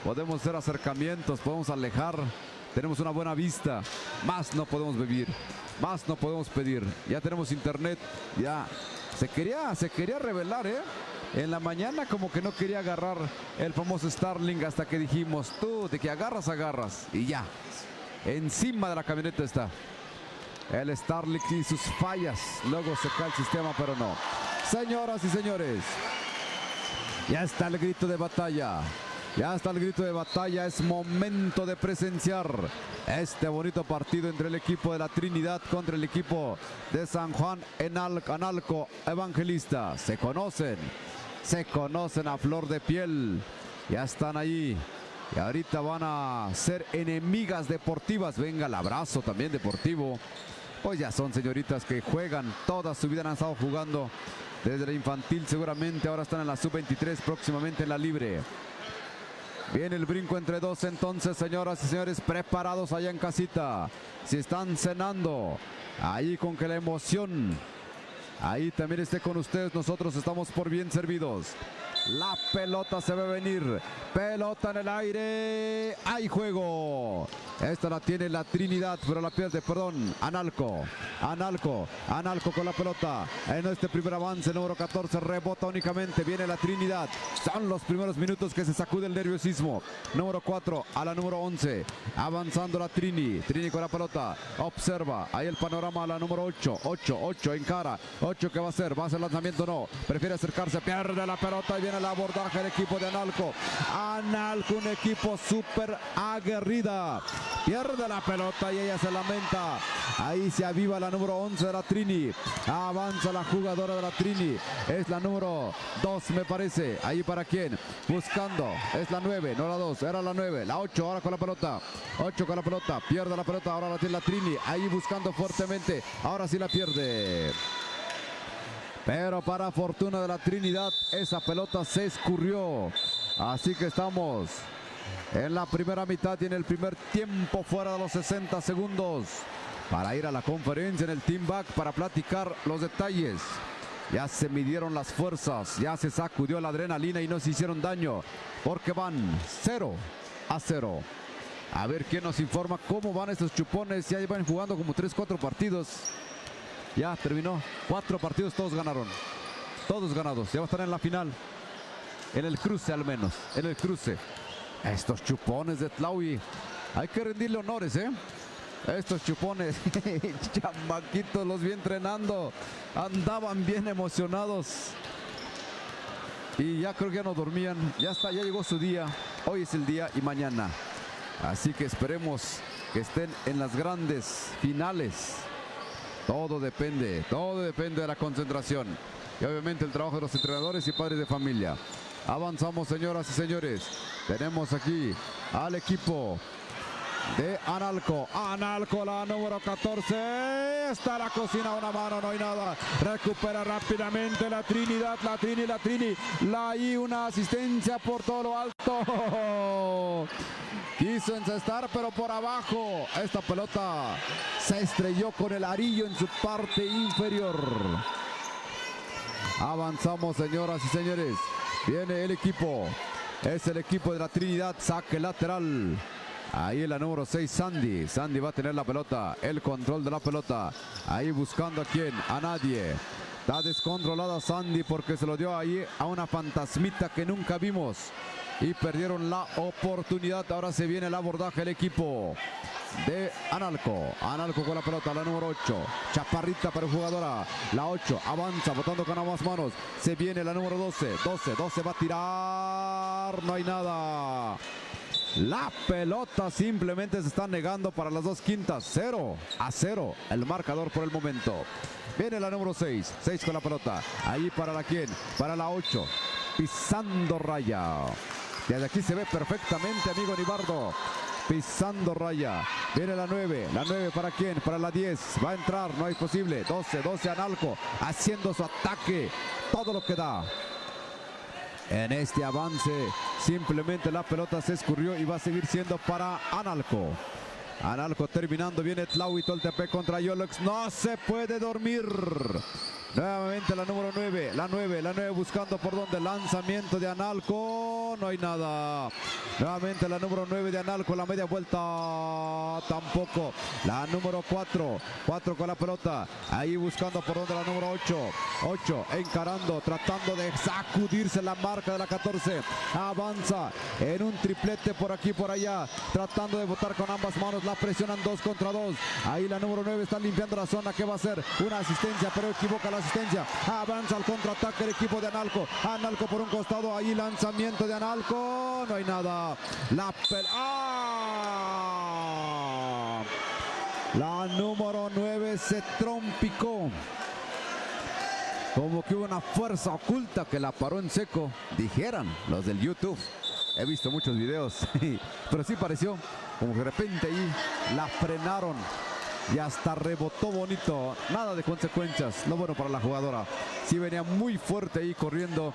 Podemos hacer acercamientos, podemos alejar. Tenemos una buena vista. Más no podemos vivir, más no podemos pedir. Ya tenemos internet. Ya se quería revelar, en la mañana como que no quería agarrar el famoso Starlink, hasta que dijimos, tú de que agarras. Y ya, encima de la camioneta está el Starlink y sus fallas. Luego se cae el sistema, pero no. Señoras y señores, ya está el grito de batalla. Ya está el grito de batalla. Es momento de presenciar este bonito partido entre el equipo de la Trinidad contra el equipo de San Juan Analco Evangelista. Se conocen a flor de piel. Ya están ahí. Y ahorita van a ser enemigas deportivas. Venga el abrazo también deportivo. Pues ya son señoritas que juegan toda su vida. Han estado jugando desde la infantil seguramente. Ahora están en la sub-23, próximamente en la libre. Viene el brinco entre dos entonces, señoras y señores, preparados allá en casita. Si están cenando, ahí con que la emoción ahí también esté con ustedes, nosotros estamos por bien servidos. La pelota se ve venir, pelota en el aire, hay juego. Esta la tiene la Trinidad, pero la pierde, perdón, Analco con la pelota. En este primer avance, número 14, rebota únicamente, viene la Trinidad. Son los primeros minutos que se sacude el nerviosismo. Número 4 a la número 11, avanzando la Trini con la pelota, observa, ahí el panorama a la número 8, encara, 8, ¿qué va a hacer? ¿Va a hacer lanzamiento? No. Prefiere acercarse, pierde la pelota y viene el abordaje del equipo de Analco. Analco, un equipo súper aguerrida. Pierde la pelota y ella se lamenta. Ahí se aviva la número 11 de la Trini. Avanza la jugadora de la Trini. Es la número 2, me parece. Ahí para quién. Buscando. Es la 9, no la 2. Era la 9. La 8 ahora con la pelota. 8 con la pelota. Pierde la pelota. Ahora la tiene la Trini. Ahí buscando fuertemente. Ahora sí la pierde. Pero para fortuna de la Trinidad, esa pelota se escurrió. Así que estamos en la primera mitad y en el primer tiempo fuera de los 60 segundos. Para ir a la conferencia en el Team Back para platicar los detalles. Ya se midieron las fuerzas, ya se sacudió la adrenalina y no se hicieron daño. Porque van 0-0. A ver quién nos informa cómo van estos chupones. Ya van jugando como 3-4 partidos. Ya terminó. 4 partidos, todos ganaron. Todos ganados. Ya va a estar en la final. En el cruce al menos. En el cruce. Estos chupones de Tlaui. Hay que rendirle honores, ¿eh? Estos chupones. Chamaquitos, los vi entrenando. Andaban bien emocionados. Y ya creo que ya no dormían. Ya está, ya llegó su día. Hoy es el día y mañana. Así que esperemos que estén en las grandes finales. Todo depende de la concentración. Y obviamente el trabajo de los entrenadores y padres de familia. Avanzamos, señoras y señores. Tenemos aquí al equipo de Analco. Analco, la número 14. Está la cocina, una mano, no hay nada. Recupera rápidamente la Trinidad. La Trini. Y una asistencia por todo lo alto. Quiso encestar, pero por abajo. Esta pelota se estrelló con el arillo en su parte inferior. Avanzamos, señoras y señores. Viene el equipo. Es el equipo de la Trinidad. Saque lateral. Ahí la número 6, Sandy. Sandy va a tener la pelota. El control de la pelota. Ahí buscando a quién. A nadie. Está descontrolada Sandy porque se lo dio ahí a una fantasmita que nunca vimos. Y perdieron la oportunidad. Ahora se viene el abordaje del equipo de Analco. Analco con la pelota, la número 8. Chaparrita para jugadora. La 8 avanza, botando con ambas manos. Se viene la número 12. 12 va a tirar. No hay nada. La pelota simplemente se está negando para las dos quintas. 0-0 el marcador por el momento. Viene la número 6. 6 con la pelota. Ahí para la quién. Para la 8. Pisando raya. Desde aquí se ve perfectamente, amigo Nibardo. Pisando raya. Viene la 9. La 9 para quién. Para la 10. Va a entrar. No es posible. 12 Analco. Haciendo su ataque. Todo lo que da. En este avance simplemente la pelota se escurrió y va a seguir siendo para Analco. Analco terminando. Viene Tlaui Toltepec contra Yolox. No se puede dormir. Nuevamente la número 9. La 9 buscando por donde. Lanzamiento de Analco. No hay nada. Nuevamente la número 9 de Analco. La media vuelta. Tampoco. La número 4. 4 con la pelota. Ahí buscando por donde la número 8. 8 encarando. Tratando de sacudirse la marca de la 14. Avanza en un triplete por aquí por allá. Tratando de botar con ambas manos. La presionan 2 contra 2. Ahí la número 9 está limpiando la zona. ¿Qué va a hacer? Una asistencia, pero equivoca la asistencia. Avanza al contraataque el equipo de Analco. Analco por un costado. Ahí lanzamiento de Analco. No hay nada. La número 9 se trompicó. Como que hubo una fuerza oculta que la paró en seco. Dijeran los del YouTube. He visto muchos videos. Pero sí pareció como que de repente ahí la frenaron. Y hasta rebotó bonito. Nada de consecuencias. No bueno para la jugadora. Sí venía muy fuerte ahí corriendo.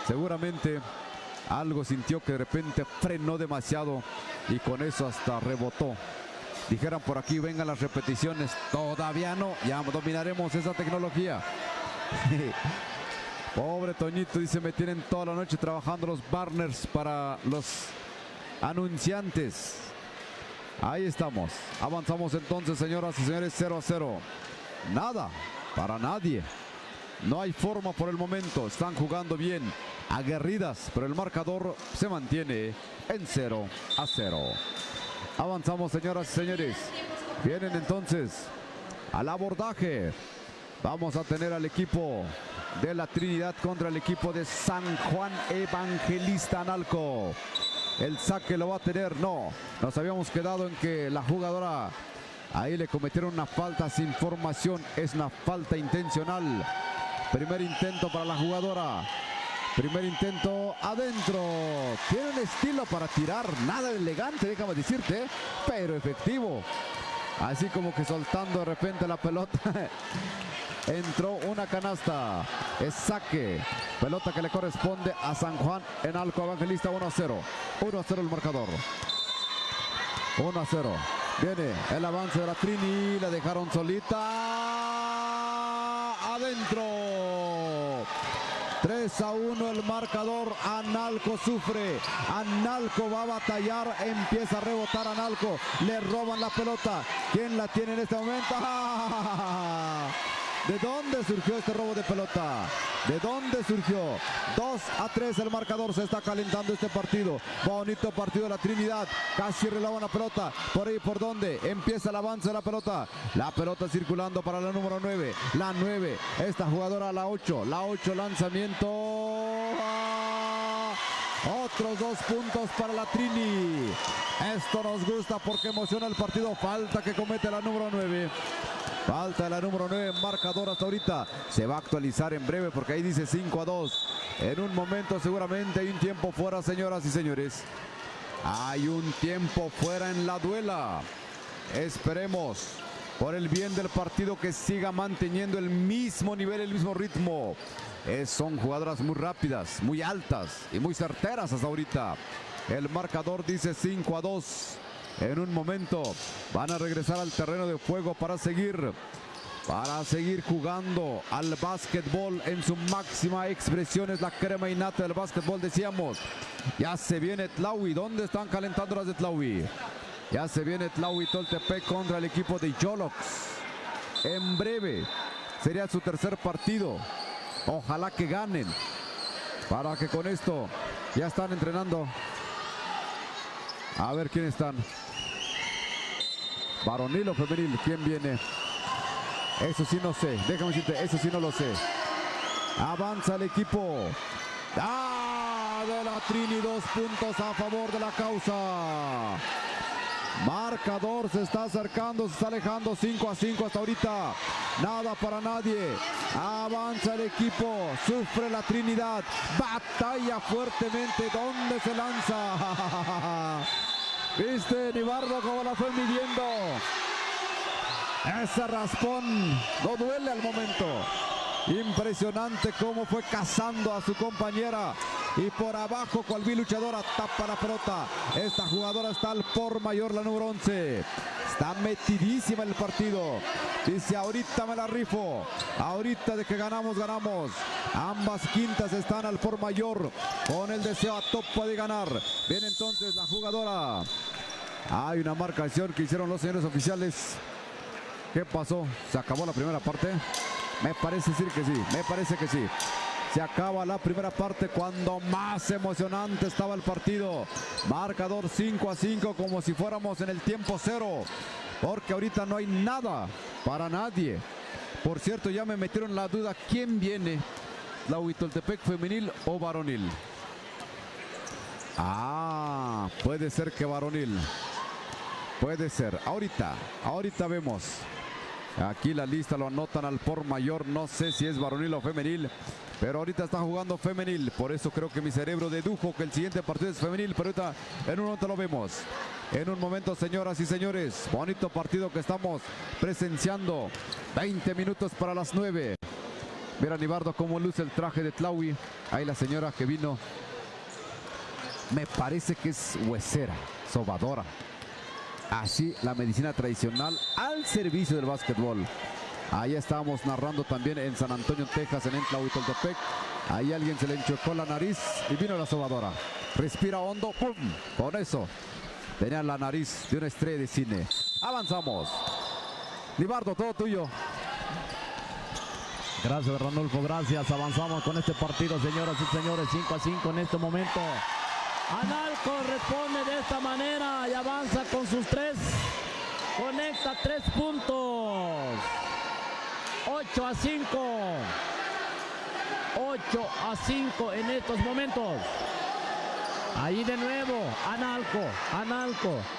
Seguramente algo sintió que de repente frenó demasiado. Y con eso hasta rebotó. Dijeran por aquí, vengan las repeticiones. Todavía no. Ya dominaremos esa tecnología. Pobre Toñito, dice, me tienen toda la noche trabajando los banners para los anunciantes. Ahí estamos. Avanzamos entonces, señoras y señores, 0-0. Nada para nadie. No hay forma por el momento. Están jugando bien, aguerridas, pero el marcador se mantiene en 0-0. Avanzamos, señoras y señores. Vienen entonces al abordaje Vamos a tener al equipo de la Trinidad contra el equipo de San Juan Evangelista Analco. El saque lo va a tener, no. Nos habíamos quedado en que la jugadora ahí le cometieron una falta sin formación. Es una falta intencional. Primer intento para la jugadora. Primer intento adentro. Tiene un estilo para tirar. Nada elegante, déjame decirte, pero efectivo. Así como que soltando de repente la pelota. Entró una canasta. Es saque. Pelota que le corresponde a San Juan Analco Evangelista. 1-0. 1-0 el marcador. 1-0. Viene el avance de la Trini. La dejaron solita. Adentro. 3-1 el marcador. Analco sufre. Analco va a batallar. Empieza a rebotar Analco. Le roban la pelota. ¿Quién la tiene en este momento? ¿De dónde surgió este robo de pelota? ¿De dónde surgió? 2-3 el marcador. Se está calentando este partido. Bonito partido de la Trinidad. Casi relaban la pelota. Por ahí, ¿por dónde? Empieza el avance de la pelota. La pelota circulando para la número 9. La 9. Esta jugadora la 8. La 8 lanzamiento. Otros 2 puntos para la Trini. Esto nos gusta porque emociona el partido. Falta que comete la número 9. Falta la número 9, marcador hasta ahorita. Se va a actualizar en breve porque ahí dice 5-2. En un momento seguramente hay un tiempo fuera, señoras y señores. Hay un tiempo fuera en la duela. Esperemos, por el bien del partido, que siga manteniendo el mismo nivel, el mismo ritmo. Son jugadoras muy rápidas, muy altas y muy certeras hasta ahorita. El marcador dice 5-2. En un momento van a regresar al terreno de juego para seguir jugando al básquetbol en su máxima expresión. Es la crema innata del básquetbol, decíamos. Ya se viene Tlahui. ¿Dónde están calentando las de Tlahui? Ya se viene Tlahui Toltepec contra el equipo de Yolox. En breve sería su tercer partido. Ojalá que ganen, para que con esto ya están entrenando. A ver quién están. ¿Varonil o femenil? ¿Quién viene? Eso sí no sé. Déjame decirte, eso sí no lo sé. Avanza el equipo. De la Trini. 2 puntos a favor de la causa. Marcador se está acercando, se está alejando. 5-5 hasta ahorita. Nada para nadie. Avanza el equipo. Sufre la Trinidad. Batalla fuertemente. ¿Dónde se lanza? ¿Viste, Nibardo, cómo la fue midiendo? Ese raspón no duele al momento. Impresionante cómo fue cazando a su compañera. Y por abajo, cual vi luchadora, tapa la pelota. Esta jugadora está al por mayor, la número 11. Está metidísima en el partido. Dice, ahorita me la rifo. Ahorita de que ganamos, ganamos. Ambas quintas están al por mayor, con el deseo a tope de ganar. Viene entonces la jugadora. Hay una marcación que hicieron los señores oficiales. ¿Qué pasó? ¿Se acabó la primera parte? Me parece decir que sí. Me parece que sí. Se acaba la primera parte cuando más emocionante estaba el partido. Marcador 5-5, como si fuéramos en el tiempo cero. Porque ahorita no hay nada para nadie. Por cierto, ya me metieron la duda. ¿Quién viene? ¿La Huitoltepec femenil o varonil? Puede ser que varonil. Puede ser. Ahorita vemos. Aquí la lista lo anotan al por mayor. No sé si es varonil o femenil, pero ahorita está jugando femenil. Por eso creo que mi cerebro dedujo que el siguiente partido es femenil. Pero ahorita en un momento lo vemos. En un momento, señoras y señores. Bonito partido que estamos presenciando. 20 minutos para las 9. Mira, Nibardo, cómo luce el traje de Tlahui. Ahí la señora que vino. Me parece que es huesera, sobadora. Así la medicina tradicional al servicio del básquetbol. Ahí estábamos narrando también en San Antonio, Texas, en Tlahui Toltepec. Ahí alguien se le enchocó la nariz y vino la sobadora. Respira hondo, ¡pum! Con eso tenía la nariz de una estrella de cine. Avanzamos. Nibardo, todo tuyo. Gracias, Ranulfo, gracias. Avanzamos con este partido, señoras y señores. 5-5 en este momento. Analco responde de esta manera y avanza con sus 3. Conecta 3 puntos. 8-5. 8-5 en estos momentos. Ahí de nuevo, Analco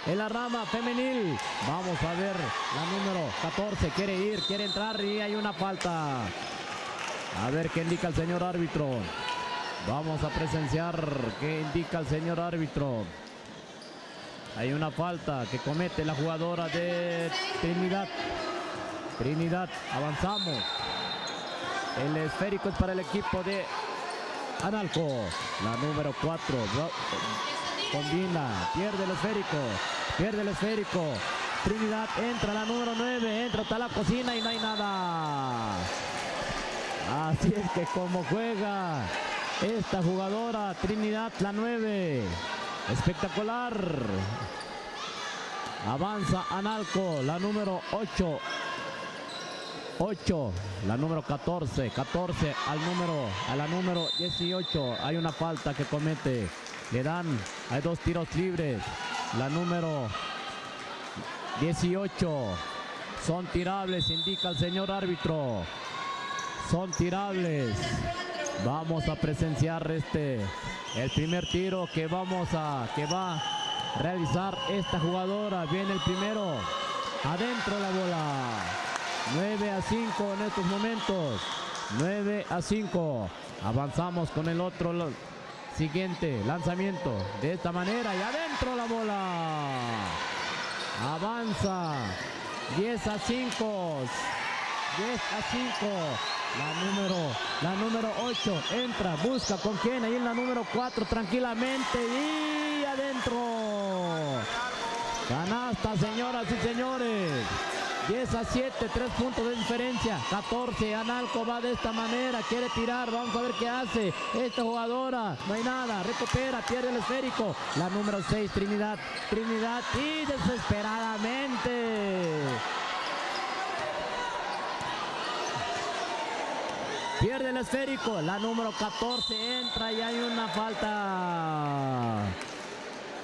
en la rama femenil. Vamos a ver, la número 14 quiere entrar y hay una falta. A ver qué indica el señor árbitro. Vamos a presenciar qué indica el señor árbitro. Hay una falta que comete la jugadora de Trinidad. Trinidad, avanzamos. El esférico es para el equipo de Analco. La número 4 combina, pierde el esférico. Trinidad entra, la número 9, entra hasta la cocina y no hay nada. Así es que como juega esta jugadora Trinidad, la 9. Espectacular. Avanza Analco, la número 8. La número 14 a la número 18. Hay una falta que comete. Le dan, hay 2 tiros libres. La número 18. Son tirables, indica el señor árbitro. Son tirables. Vamos a presenciar el primer tiro que va a realizar esta jugadora. Viene el primero. Adentro la bola. 9-5 en estos momentos. 9-5. Avanzamos con el otro siguiente lanzamiento. De esta manera y adentro la bola. Avanza. 10-5. 10-5. La número 8 entra, busca con quién. Ahí en la número 4 tranquilamente y adentro. Canasta, señoras y señores. 10-7, 3 puntos de diferencia. 14, Analco va de esta manera, quiere tirar, vamos a ver qué hace esta jugadora. No hay nada, recupera, pierde el esférico. La número 6, Trinidad y desesperadamente pierde el esférico. La número 14 entra y hay una falta.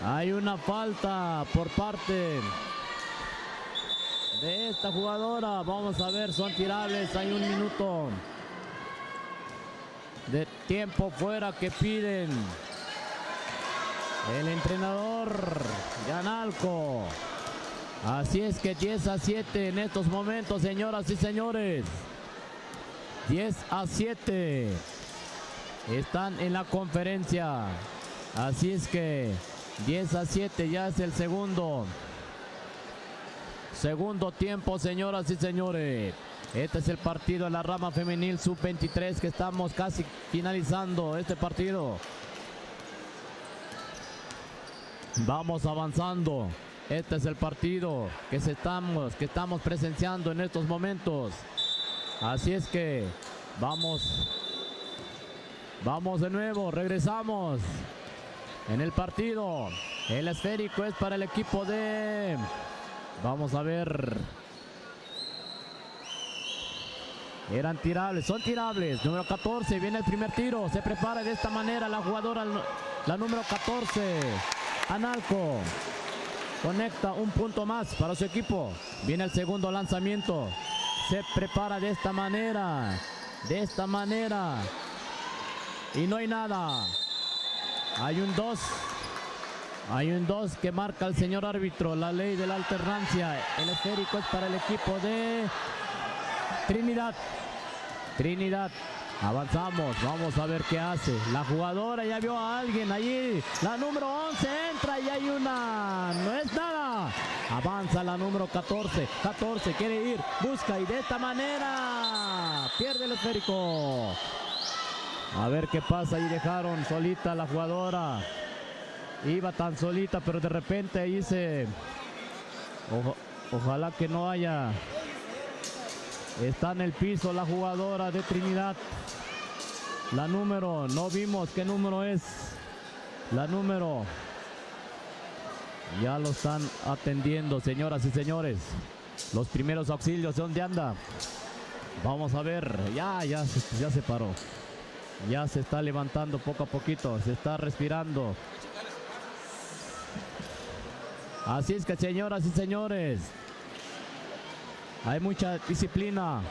Hay una falta por parte de esta jugadora. Vamos a ver, son tirables. Hay 1 minuto de tiempo fuera que piden el entrenador de Analco. Así es que 10-7 en estos momentos, señoras y señores. 10-7 están en la conferencia. Así es que 10-7 ya es el segundo tiempo, señoras y señores. Este es el partido de la rama femenil sub-23 que estamos casi finalizando este partido. Vamos avanzando. Este es el partido que estamos presenciando en estos momentos. Así es que vamos de nuevo, regresamos en el partido. El esférico es para el equipo de... Vamos a ver. Eran tirables, son tirables. Número 14, viene el primer tiro. Se prepara de esta manera la jugadora, la número 14. Analco conecta 1 punto más para su equipo. Viene el segundo lanzamiento. Se prepara de esta manera. Y no hay nada. Hay un 2 que marca el señor árbitro. La ley de la alternancia. El esférico es para el equipo de Trinidad. Avanzamos, vamos a ver qué hace. La jugadora ya vio a alguien allí. La número 11 entra y hay una... No es nada. Avanza la número 14. 14 quiere ir, busca y de esta manera pierde el esférico. A ver qué pasa. Ahí dejaron solita a la jugadora. Iba tan solita, pero de repente ahí ojalá que no haya... Está en el piso la jugadora de Trinidad. La número, no vimos qué número es. La número. Ya lo están atendiendo, señoras y señores. Los primeros auxilios, ¿dónde anda? Vamos a ver. Ya se paró. Ya se está levantando poco a poquito. Se está respirando. Así es que, señoras y señores, hay mucha disciplina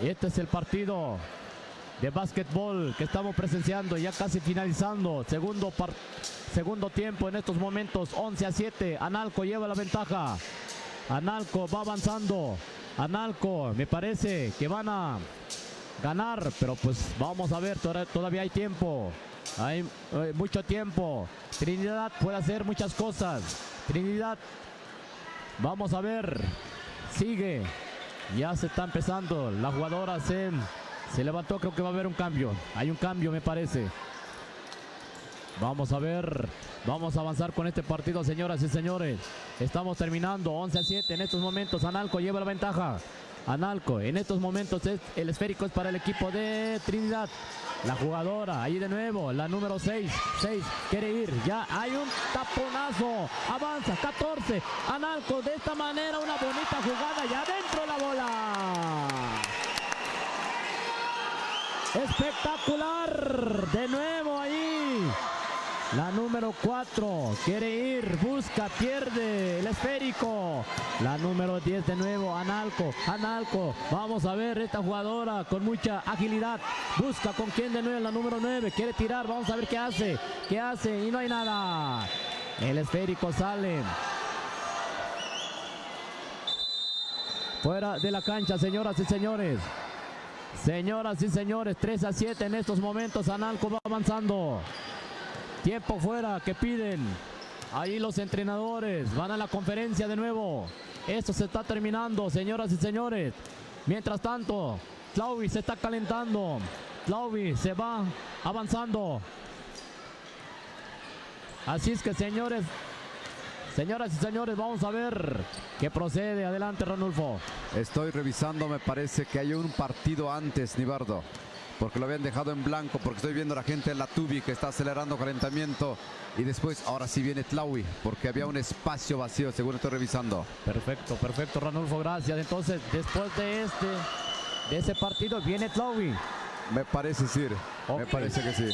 Este es el partido de básquetbol que estamos presenciando, ya casi finalizando. Segundo tiempo en estos momentos, 11-7. Analco lleva la ventaja. Analco va avanzando. Analco, me parece que van a ganar, pero pues vamos a ver, todavía hay tiempo. Hay mucho tiempo. Trinidad puede hacer muchas cosas. Trinidad, vamos a ver. Sigue. Ya se está empezando. La jugadora se levantó. Creo que va a haber un cambio. Hay un cambio, me parece. Vamos a ver. Vamos a avanzar con este partido, señoras y señores. Estamos terminando. 11-7 en estos momentos. Analco lleva la ventaja. Analco, en estos momentos el esférico es para el equipo de Trinidad. La jugadora, ahí de nuevo, la número 6 quiere ir, ya hay un taponazo, avanza, 14, Analco, de esta manera una bonita jugada, ya dentro la bola. Espectacular, de nuevo ahí. La número 4 quiere ir, busca, pierde el esférico. La número 10 de nuevo, Analco. Vamos a ver esta jugadora con mucha agilidad. Busca con quién de nuevo, la número 9. Quiere tirar, vamos a ver qué hace. Y no hay nada. El esférico sale. Fuera de la cancha, señoras y señores. 3-7 en estos momentos. Analco va avanzando. Tiempo fuera que piden. Ahí los entrenadores van a la conferencia de nuevo. Esto se está terminando, señoras y señores. Mientras tanto, Tlaui se está calentando. Tlaui se va avanzando. Así es que, señoras y señores, vamos a ver qué procede. Adelante, Ranulfo. Estoy revisando, me parece que hay un partido antes, Nibardo, porque lo habían dejado en blanco, porque estoy viendo a la gente en la Tubi que está acelerando calentamiento, y después, ahora sí viene Tlaui, porque había un espacio vacío, según estoy revisando. Perfecto, Ranulfo, gracias. Entonces, después de ese partido, viene Tlaui. Me parece, Sir, Okay. Me parece que sí.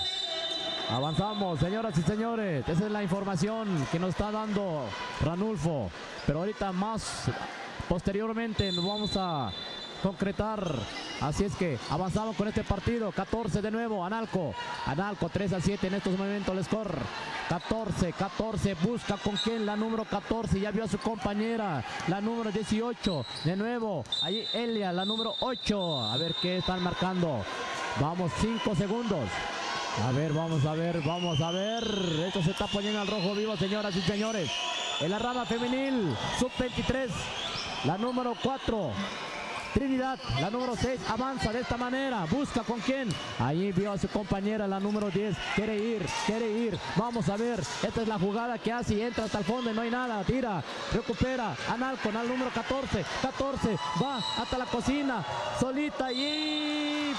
Avanzamos, señoras y señores. Esa es la información que nos está dando Ranulfo. Pero ahorita más posteriormente nos vamos a concretar. Así es que avanzamos con este partido. 14 de nuevo, Analco 3-7 en estos momentos el score. 14, busca con quién, la número 14, ya vio a su compañera, la número 18, de nuevo, ahí Elia, la número 8, a ver qué están marcando. Vamos, 5 segundos. A ver, vamos a ver. Esto se está poniendo al rojo vivo, señoras y señores. En la rama femenil, sub-23, la número 4. Trinidad, la número 6, avanza de esta manera, busca con quién. Ahí vio a su compañera, la número 10, quiere ir. Vamos a ver, esta es la jugada que hace y entra hasta el fondo y no hay nada. Tira, recupera, Analco, al número 14, va hasta la cocina, solita y...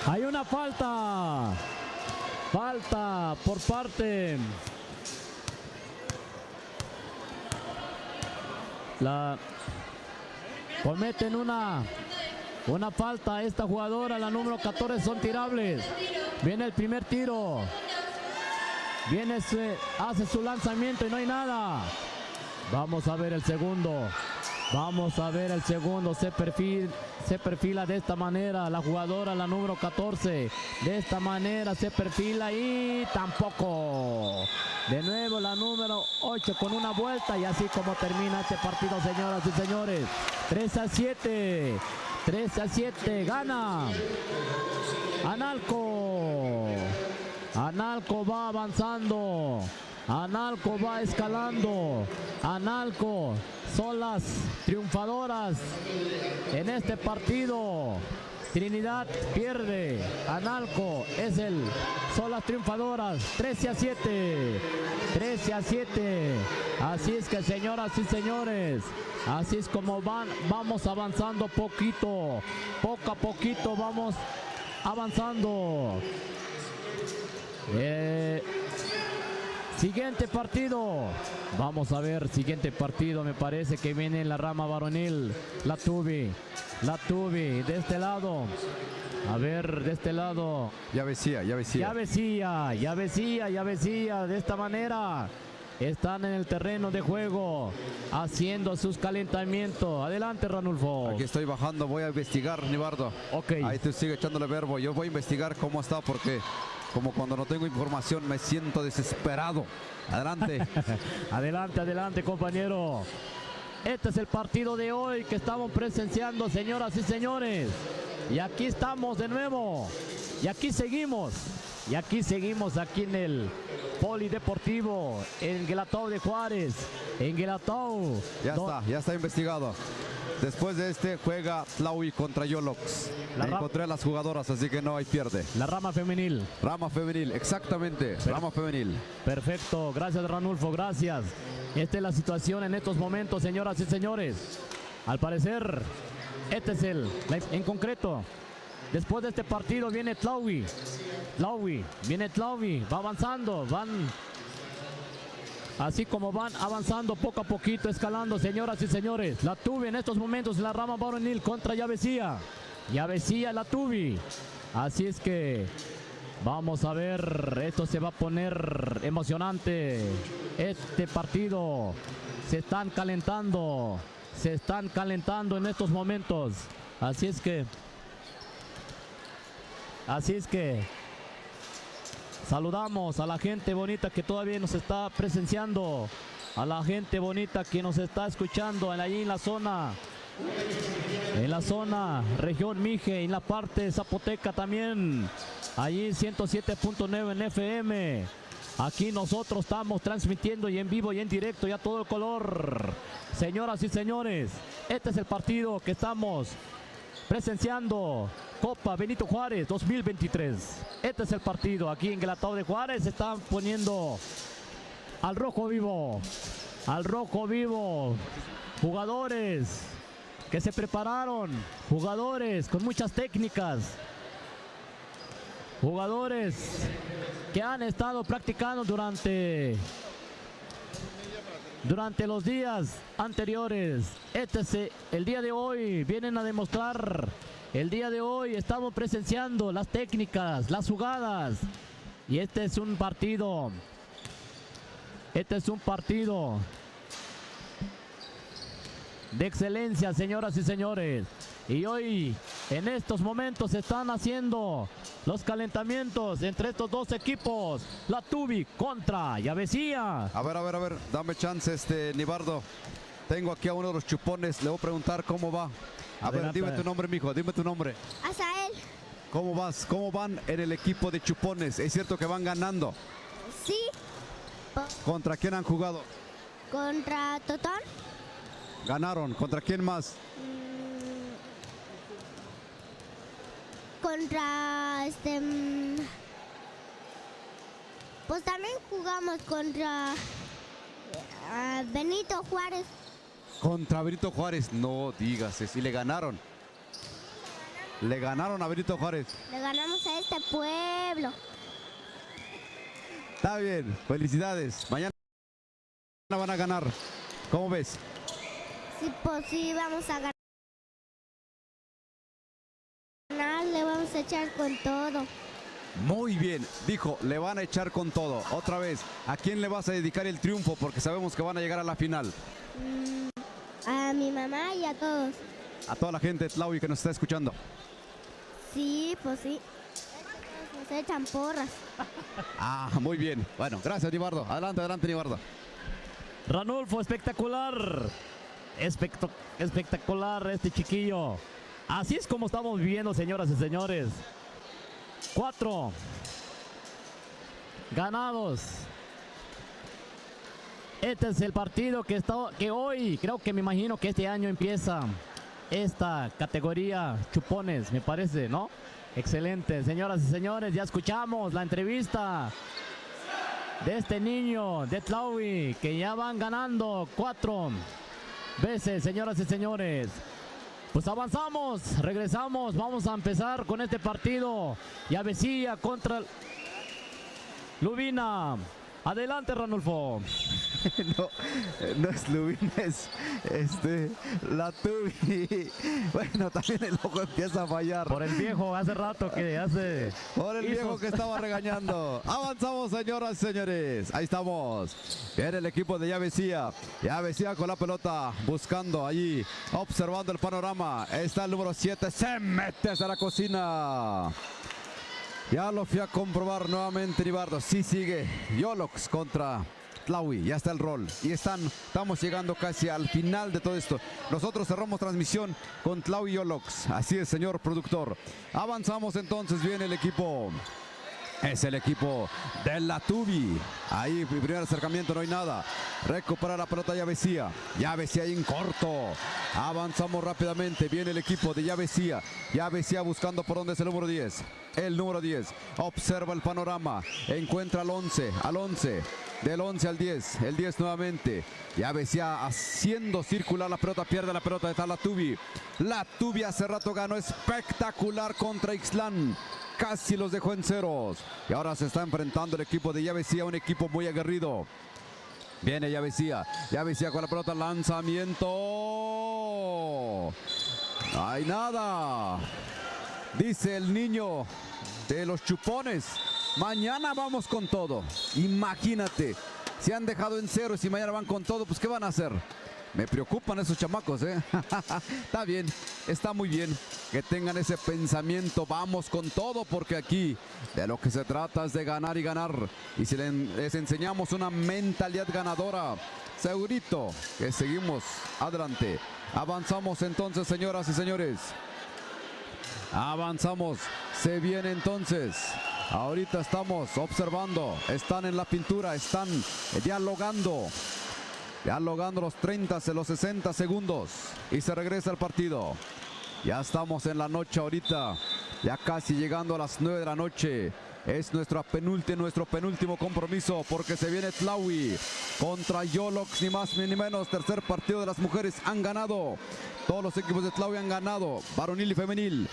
hay una falta por parte... cometen una falta a esta jugadora, la número 14, son tirables. Viene el primer tiro. Hace su lanzamiento y no hay nada. Vamos a ver el segundo. Se perfila de esta manera la jugadora, la número 14. De esta manera se perfila y tampoco. De nuevo la número 8 con una vuelta y así como termina este partido, señoras y señores. 3-7. Gana Analco. Analco va avanzando. Analco va escalando. Analco son las triunfadoras en este partido. Trinidad pierde. Analco son las triunfadoras. 13-7. Así es que, señoras y señores, así es como vamos avanzando poco a poquito vamos avanzando. Siguiente partido. Vamos a ver, siguiente partido. Me parece que viene en la rama varonil. La Tubi. De este lado. A ver, de este lado. Ya vecía. De esta manera. están en el terreno de juego haciendo sus calentamientos. Adelante, Ranulfo. Aquí estoy bajando, voy a investigar, Nibardo. Ok. Ahí te sigue echándole verbo. Yo voy a investigar cómo está porque como cuando no tengo información me siento desesperado. Adelante. Adelante, adelante, compañero. Este es el partido de hoy que estamos presenciando, señoras y señores. Y aquí estamos de nuevo. Y aquí seguimos. Y aquí seguimos aquí en el Polideportivo, en Guelatao de Juárez. En Guelatao. Ya está investigado. Después de este juega Tlaui contra Yolox. Encontré a las jugadoras, así que no hay pierde. La rama femenil. Rama femenil, exactamente. Rama femenil. Perfecto, gracias Ranulfo, gracias. Esta es la situación en estos momentos, señoras y señores. Al parecer, este es en concreto. Después de este partido viene Tlaui. Viene Tlaui, va avanzando, así como van avanzando poco a poquito, escalando, señoras y señores. La Tubi en estos momentos en la rama varonil contra Yavesía. Yavesía, la Tubi. Así es que vamos a ver, esto se va a poner emocionante. Este partido se están calentando en estos momentos. Así es que saludamos a la gente bonita que todavía nos está presenciando, a la gente bonita que nos está escuchando allí en la zona región Mije, en la parte zapoteca también, allí 107.9 en FM. Aquí nosotros estamos transmitiendo y en vivo y en directo y a todo el color. Señoras y señores, este es el partido que estamos presenciando. Copa Benito Juárez 2023. Este es el partido aquí en Guelatao de Juárez. Se están poniendo al rojo vivo. Jugadores que se prepararon. Jugadores con muchas técnicas. Jugadores que han estado practicando durante los días anteriores. El día de hoy vienen a demostrar. El día de hoy estamos presenciando las técnicas, las jugadas. Y este es un partido. De excelencia, señoras y señores. Y hoy, en estos momentos, se están haciendo los calentamientos entre estos dos equipos. La Tubi contra Yavesía. A ver, dame chance, Nibardo. Tengo aquí a uno de los chupones, le voy a preguntar cómo va. A ver, dime tu nombre, mijo, dime tu nombre. Azael. ¿Cómo vas? ¿Cómo van en el equipo de chupones? ¿Es cierto que van ganando? Sí. ¿Contra quién han jugado? Contra Totón. Ganaron. ¿Contra quién más? Contra pues también jugamos contra Benito Juárez. Contra Benito Juárez, no digas, si le ganaron. Le ganaron a Benito Juárez. Le ganamos a este pueblo. Está bien, felicidades. Mañana van a ganar. ¿Cómo ves? Sí, pues sí, vamos a ganar. Le vamos a echar con todo. Muy bien, dijo, le van a echar con todo. Otra vez, ¿a quién le vas a dedicar el triunfo? Porque sabemos que van a llegar a la final. A mi mamá y a todos. A toda la gente de Tlaui que nos está escuchando. Sí, pues sí. Nos echan porras. Ah, muy bien. Bueno, gracias, Nibardo. Adelante, Nibardo. Ranulfo, espectacular. Espectacular este chiquillo. Así es como estamos viviendo, señoras y señores. 4 ganados. Este es el partido que hoy, creo que me imagino que este año empieza esta categoría chupones, me parece, ¿no? Excelente, señoras y señores, ya escuchamos la entrevista de este niño de Tlaui, que ya van ganando 4 veces, señoras y señores. Pues avanzamos, regresamos, vamos a empezar con este partido. Yavesía contra Lubina. Adelante, Ranulfo. no, no es Lubina, es la Tubi. Bueno, también el ojo empieza a fallar. Por el viejo, hace rato que hace... Por el viejo que estaba regañando. Avanzamos, señoras y señores. Ahí estamos. Viene el equipo de Yavesía. Yavesía con la pelota, buscando allí, observando el panorama. Está el número 7, se mete hacia la cocina. Ya lo fui a comprobar nuevamente, Nibardo. Sí sigue Yolox contra Tlaui. Ya está el rol. Y estamos llegando casi al final de todo esto. Nosotros cerramos transmisión con Tlaui y Yolox. Así es, señor productor. Avanzamos entonces. Viene el equipo. Es el equipo de la Tubi. Ahí, primer acercamiento, no hay nada. Recupera la pelota Yavesía. Yavesía ahí en corto. Avanzamos rápidamente. Viene el equipo de Yavesía. Yavesía buscando por dónde es el número 10. El número 10. Observa el panorama. Encuentra al 11. Al 11. Del 11 al 10. El 10 nuevamente. Yavesía haciendo circular la pelota. Pierde la pelota. Está la Tubi. La Tubi hace rato ganó espectacular contra Ixtlán. Casi los dejó en ceros. Y ahora se está enfrentando el equipo de Yavesía, un equipo muy aguerrido. Viene Yavesía. Yavesía con la pelota. Lanzamiento. No hay nada. Dice el niño de los chupones. Mañana vamos con todo. Imagínate. Si han dejado en ceros y mañana van con todo, pues ¿qué van a hacer? Me preocupan esos chamacos, ¿eh? Está bien, está muy bien que tengan ese pensamiento. Vamos con todo, porque aquí de lo que se trata es de ganar y ganar. Y si les enseñamos una mentalidad ganadora, segurito que seguimos adelante. Avanzamos entonces, señoras y señores. Avanzamos. Se viene entonces. Ahorita estamos observando. Están en la pintura, están dialogando. Dialogando los 30, los 60 segundos. Y se regresa al partido. Ya estamos en la noche ahorita. Ya casi llegando a las 9 de la noche. Es nuestro penúltimo compromiso, porque se viene Tlaui contra Yolox, ni más ni menos. Tercer partido de las mujeres. Han ganado. Todos los equipos de Tlaui han ganado, varonil y femenil.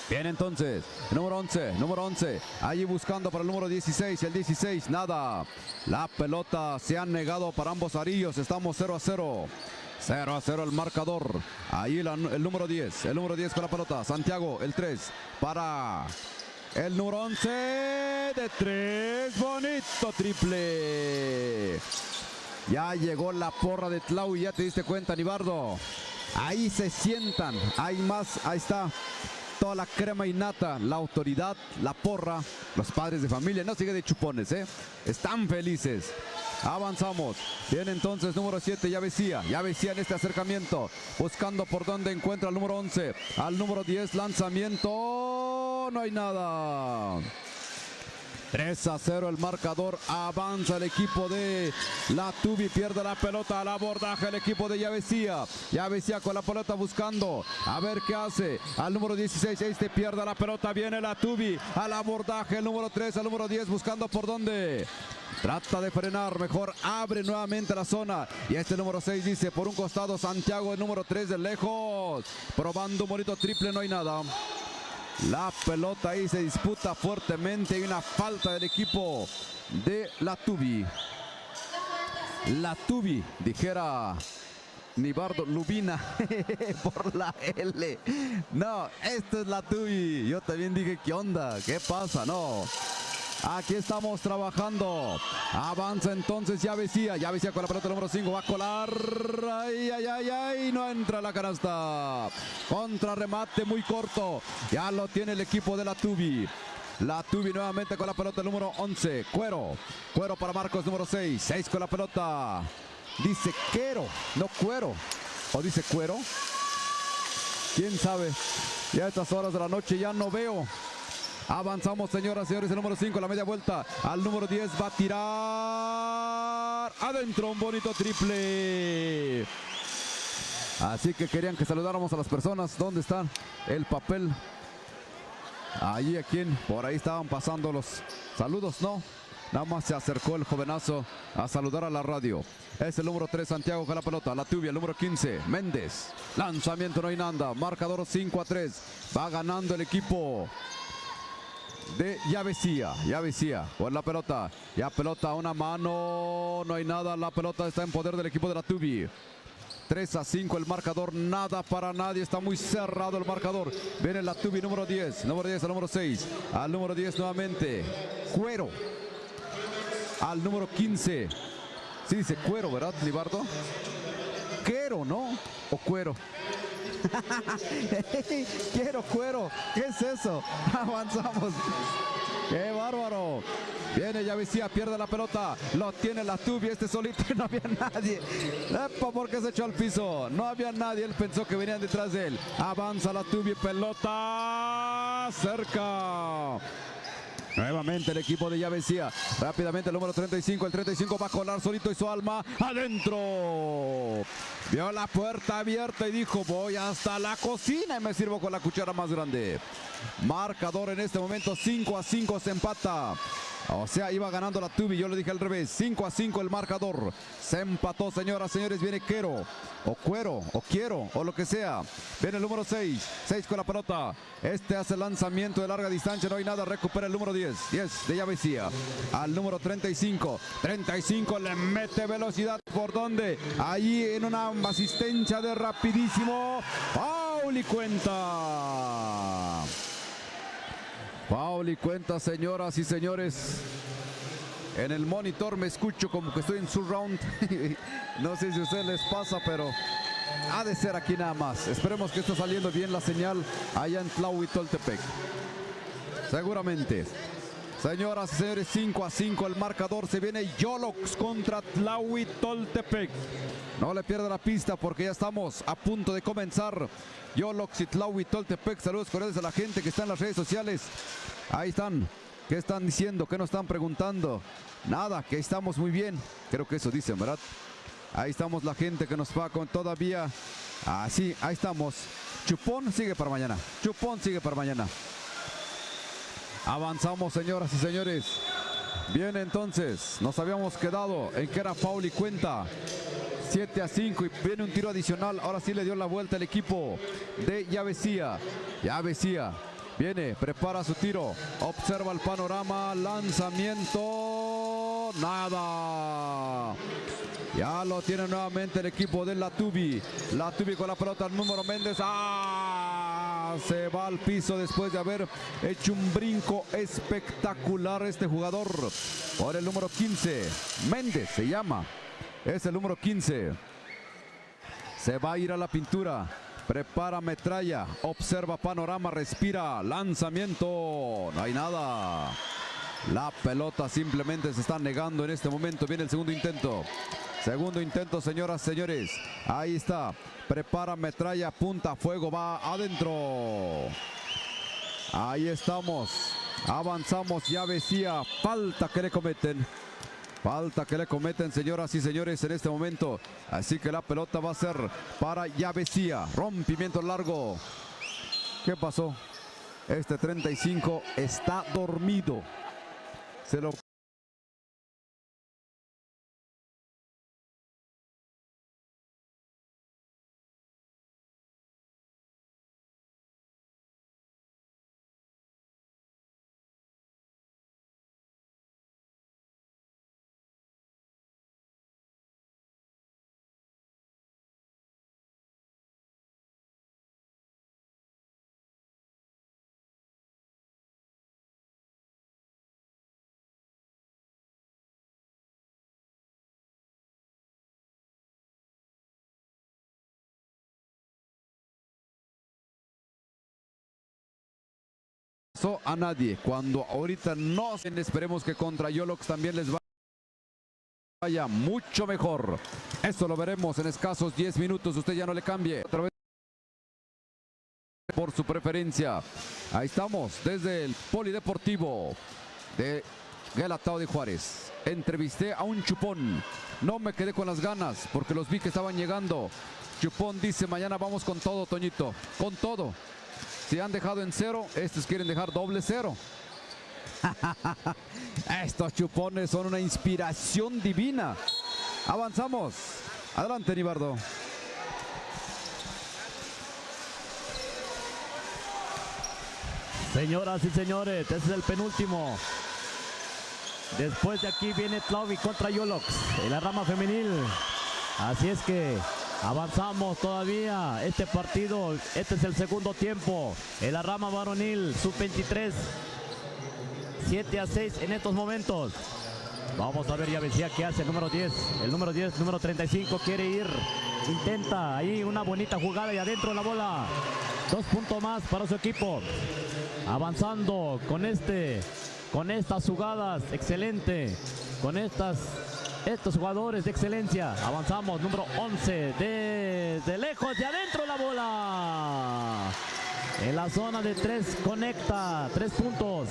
Bien, entonces, número 11, allí buscando para el número 16, el 16, nada. La pelota se ha negado para ambos arillos, estamos 0-0. 0-0 el marcador. Ahí el número 10 con la pelota. Santiago, el 3, para el número 11 de 3, bonito triple. Ya llegó la porra de Tlaui, ya te diste cuenta, Nibardo. Ahí se sientan, hay más, ahí está. Toda la crema innata, la autoridad, la porra, los padres de familia, no sigue de chupones, están felices. Avanzamos. Viene entonces número 7, Yavesía en este acercamiento, buscando por dónde encuentra al número 11, al número 10, lanzamiento, no hay nada. 3-0 el marcador. Avanza el equipo de la Tubi. Pierde la pelota al abordaje el equipo de Yavesía. Yavesía con la pelota buscando. A ver qué hace. Al número 16. Este pierde la pelota. Viene la Tubi. Al abordaje el número 3. Al número 10 buscando por dónde. Trata de frenar. Mejor abre nuevamente la zona. Y este número 6 dice por un costado Santiago. El número 3 de lejos. Probando un bonito triple. No hay nada. La pelota ahí se disputa fuertemente. Hay una falta del equipo de la Tubi. La Tubi, dijera Nibardo, Lubina por la L. No, esto es la Tubi. Yo también dije, ¿qué onda? ¿Qué pasa? No. Aquí estamos trabajando. Avanza entonces Yavesía con la pelota número 5. Va a colar. Ay. No entra la canasta. Contrarremate muy corto. Ya lo tiene el equipo de la Tubi. La Tubi nuevamente con la pelota número 11. Cuero para Marcos número 6. 6 con la pelota. Dice Quero, no Cuero. ¿O dice Cuero? ¿Quién sabe? Ya a estas horas de la noche ya no veo. Avanzamos, señoras y señores, el número 5, la media vuelta. Al número 10 va a tirar. Adentro, un bonito triple. Así que querían que saludáramos a las personas. ¿Dónde están? El papel. Allí, ¿a quién? Por ahí estaban pasando los saludos, ¿no? Nada más se acercó el jovenazo a saludar a la radio. Es el número 3, Santiago con la pelota. La Tubi, el número 15, Méndez. Lanzamiento, no hay nada. Marcador 5-3. Va ganando el equipo de Yavesía. Yavesía por la pelota. Ya pelota, una mano. No hay nada. La pelota está en poder del equipo de la Tubi. 3-5 el marcador, nada para nadie, está muy cerrado el marcador. Viene la Tubi número 10, número 10 al número 6, al número 10 nuevamente, Cuero, al número 15, sí dice Cuero, ¿verdad, Libardo? Quero, ¿no? O Cuero. Quiero Cuero, ¿qué es eso? Avanzamos. ¡Qué bárbaro! Viene Yavesía, pierde la pelota. Lo tiene la Tubi, este solito y no había nadie. ¡Epa! ¿Por qué se echó al piso? No había nadie, él pensó que venían detrás de él. Avanza la Tubi, pelota cerca. Nuevamente el equipo de Yavesía. Rápidamente el número 35. El 35 va a colar solito y su alma adentro. Vio la puerta abierta y dijo: voy hasta la cocina y me sirvo con la cuchara más grande. Marcador en este momento 5-5, se empata. O sea, iba ganando la Tubi, yo le dije al revés. 5-5 el marcador. Se empató, señoras, señores. Viene Quero, o Cuero, o Quiero, o lo que sea. Viene el número 6. 6 con la pelota. Este hace lanzamiento de larga distancia. No hay nada. Recupera el número 10. 10 de Yavesía. Al número 35. 35 le mete velocidad. ¿Por dónde? Allí en una asistencia de rapidísimo. ¡Foul y cuenta! Foul y cuenta, señoras y señores. En el monitor me escucho como que estoy en surround. No sé si a ustedes les pasa, pero ha de ser aquí nada más. Esperemos que esté saliendo bien la señal allá en Tlahuitoltepec. Seguramente. Señoras y señores, 5-5 el marcador. Se viene Yolox contra Tlahuitoltepec. No le pierda la pista porque ya estamos a punto de comenzar. Yolox y Tlahuitoltepec. Saludos cordiales a la gente que está en las redes sociales. Ahí están. ¿Qué están diciendo? ¿Qué nos están preguntando? Nada, que estamos muy bien. Creo que eso dicen, ¿verdad? Ahí estamos la gente que nos va con todavía. Así, ahí estamos. Chupón sigue para mañana. Chupón sigue para mañana. Avanzamos, señoras y señores. Bien, entonces, nos habíamos quedado en que era foul y cuenta. 7-5 y viene un tiro adicional. Ahora sí le dio la vuelta el equipo de Yavesía. Yavesía viene, prepara su tiro. Observa el panorama. Lanzamiento. Nada. Ya lo tiene nuevamente el equipo de la Tubi. La Tubi con la pelota, el número Méndez. Se va al piso después de haber hecho un brinco espectacular este jugador. Por el número 15. Méndez se llama. Es el número 15. Se va a ir a la pintura. Prepara metralla. Observa panorama. Respira. Lanzamiento. No hay nada. La pelota simplemente se está negando en este momento. Viene el segundo intento. Segundo intento, señoras, señores. Ahí está. Prepara metralla. Punta fuego. Va adentro. Ahí estamos. Avanzamos. Yavesía. Falta que le cometen. Falta que le cometen, señoras y señores, en este momento. Así que la pelota va a ser para Yavesía. Rompimiento largo. ¿Qué pasó? Este 35 está dormido. Se lo... a nadie, cuando ahorita no esperemos que contra Yolox también les vaya mucho mejor. Esto lo veremos en escasos 10 minutos. Usted ya no le cambie otra vez por su preferencia. Ahí estamos desde el Polideportivo de Guelatao de Juárez. Entrevisté a un chupón. No me quedé con las ganas porque los vi que estaban llegando. Chupón dice: mañana vamos con todo, Toñito, con todo. Si han dejado en 0, estos quieren dejar doble 0. Estos chupones son una inspiración divina. Avanzamos. Adelante, Nibardo. Señoras y señores, este es el penúltimo. Después de aquí viene Tlaui contra Yolox en la rama femenil. Así es que avanzamos todavía este partido. Este es el segundo tiempo en la rama varonil sub-23. 7-6 en estos momentos. Vamos a ver, ya decía qué hace el número 10. El número 10, número 35 quiere ir. Intenta ahí una bonita jugada y adentro la bola. 2 puntos más para su equipo. Avanzando con estas jugadas, excelente. Con estos jugadores de excelencia. Avanzamos, número 11, de lejos, de adentro la bola. En la zona de 3 conecta, 3 puntos.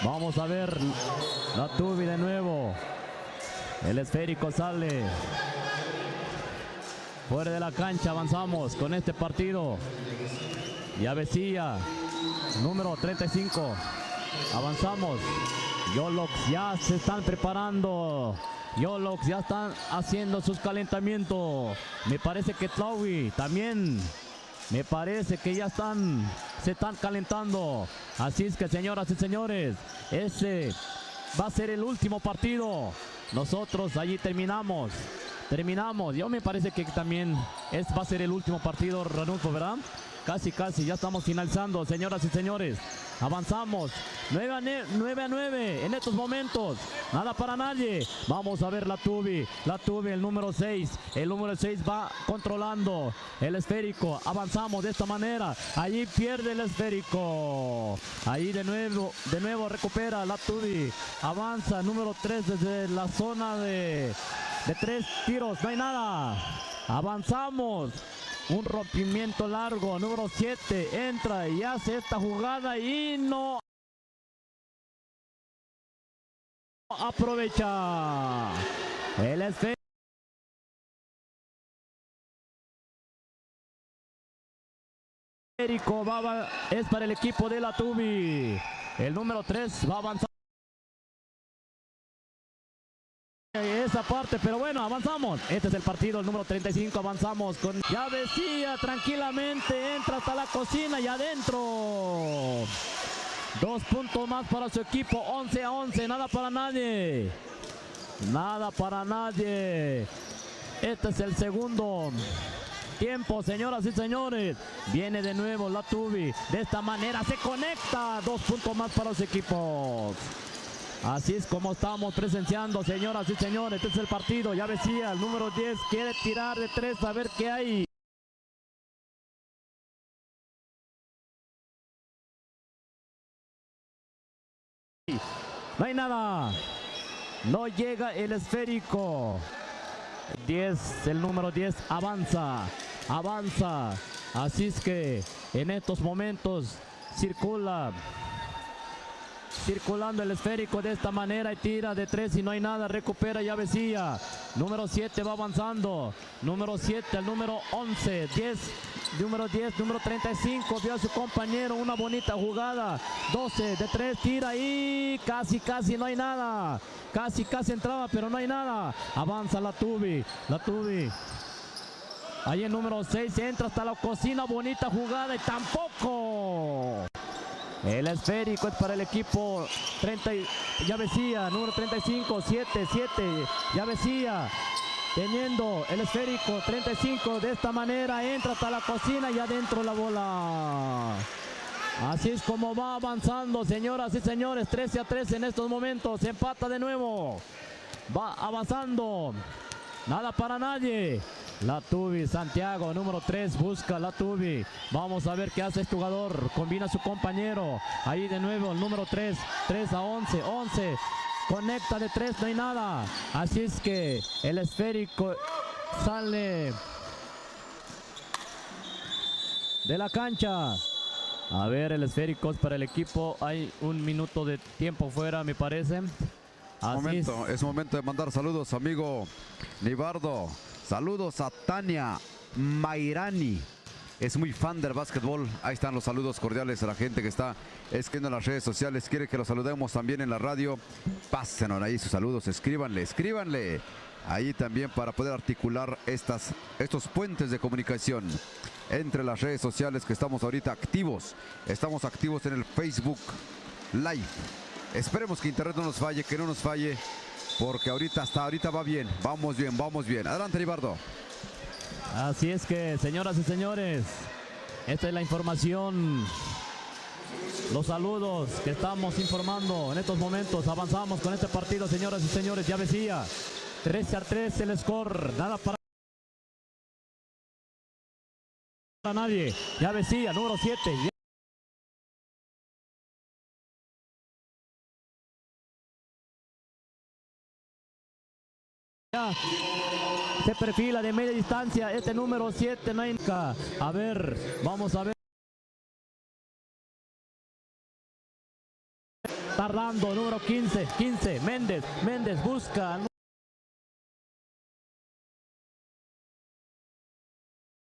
Vamos a ver la Tubi de nuevo. El esférico sale fuera de la cancha. Avanzamos con este partido. Ya Besía, número 35. Avanzamos. Yolox ya se están preparando. Yolox ya están haciendo sus calentamientos. Me parece que Tlaui también. Me parece que ya se están calentando. Así es que, señoras y señores, ese va a ser el último partido. Nosotros allí terminamos. Yo me parece que también va a ser el último partido, Ranulfo, ¿verdad? Casi, ya estamos finalizando, señoras y señores. Avanzamos, 9-9 en estos momentos. Nada para nadie. Vamos a ver la Tubi, el número 6. El número 6 va controlando el esférico. Avanzamos de esta manera. Allí pierde el esférico. Ahí de nuevo recupera la Tubi. Avanza, número 3 desde la zona de 3 tiros. No hay nada. Avanzamos. Un rompimiento largo, número 7, entra y hace esta jugada y no aprovecha. El esférico es para el equipo de la Tubi. El número 3 va a avanzar esa parte, pero bueno, avanzamos. Este es el partido, el número 35. Avanzamos con ya decía tranquilamente, entra hasta la cocina y adentro. 2 puntos más para su equipo, 11-11, nada para nadie. Este es el segundo tiempo, señoras y señores. Viene de nuevo la Tubi. De esta manera se conecta. 2 puntos más para los equipos. Así es como estamos presenciando, señoras y señores. Este es el partido, ya decía, el número 10 quiere tirar de 3 a ver qué hay. No hay nada. No llega el esférico. El número 10 avanza. Así es que en estos momentos circulando el esférico de esta manera y tira de 3 y no hay nada, recupera ya Besía. Número 7 va avanzando. Número 7 al número 11, 10, número 35, vio a su compañero, una bonita jugada. 12 de 3, tira y casi, no hay nada. Casi entraba, pero no hay nada. Avanza la Tubi. Ahí el número 6 entra hasta la cocina, bonita jugada y tampoco. El esférico es para el equipo 30, ya decía, número 35, 7, ya decía, teniendo el esférico 35 de esta manera, entra hasta la cocina y adentro la bola. Así es como va avanzando, señoras y señores, 13-13 en estos momentos, se empata de nuevo, va avanzando, nada para nadie. La Tubi, Santiago, número 3, busca la Tubi. Vamos a ver qué hace este jugador. Combina a su compañero. Ahí de nuevo el número 3, 3 a 11. Conecta de 3, no hay nada. Así es que el esférico sale de la cancha. A ver, el esférico es para el equipo. Hay 1 minuto de tiempo fuera, me parece. Es momento de mandar saludos, amigo Nibardo. Saludos a Tania Mairani. Es muy fan del básquetbol. Ahí están los saludos cordiales a la gente que está escribiendo en las redes sociales. Quiere que los saludemos también en la radio. Pásenos ahí sus saludos. Escríbanle. ahí también para poder articular estos puentes de comunicación entre las redes sociales que estamos ahorita activos. Estamos activos en el Facebook Live. Esperemos que internet no nos falle, que no nos falle, porque hasta ahorita va bien. Vamos bien, vamos bien. Adelante, Libardo. Así es que, señoras y señores, esta es la información, los saludos que estamos informando en estos momentos. Avanzamos con este partido, señoras y señores. Ya decía, 13-3 el score, nada para nadie. Ya decía, número 7. Se perfila de media distancia este número 7, no hay... A ver, vamos a ver. Tardando, número 15, Méndez busca.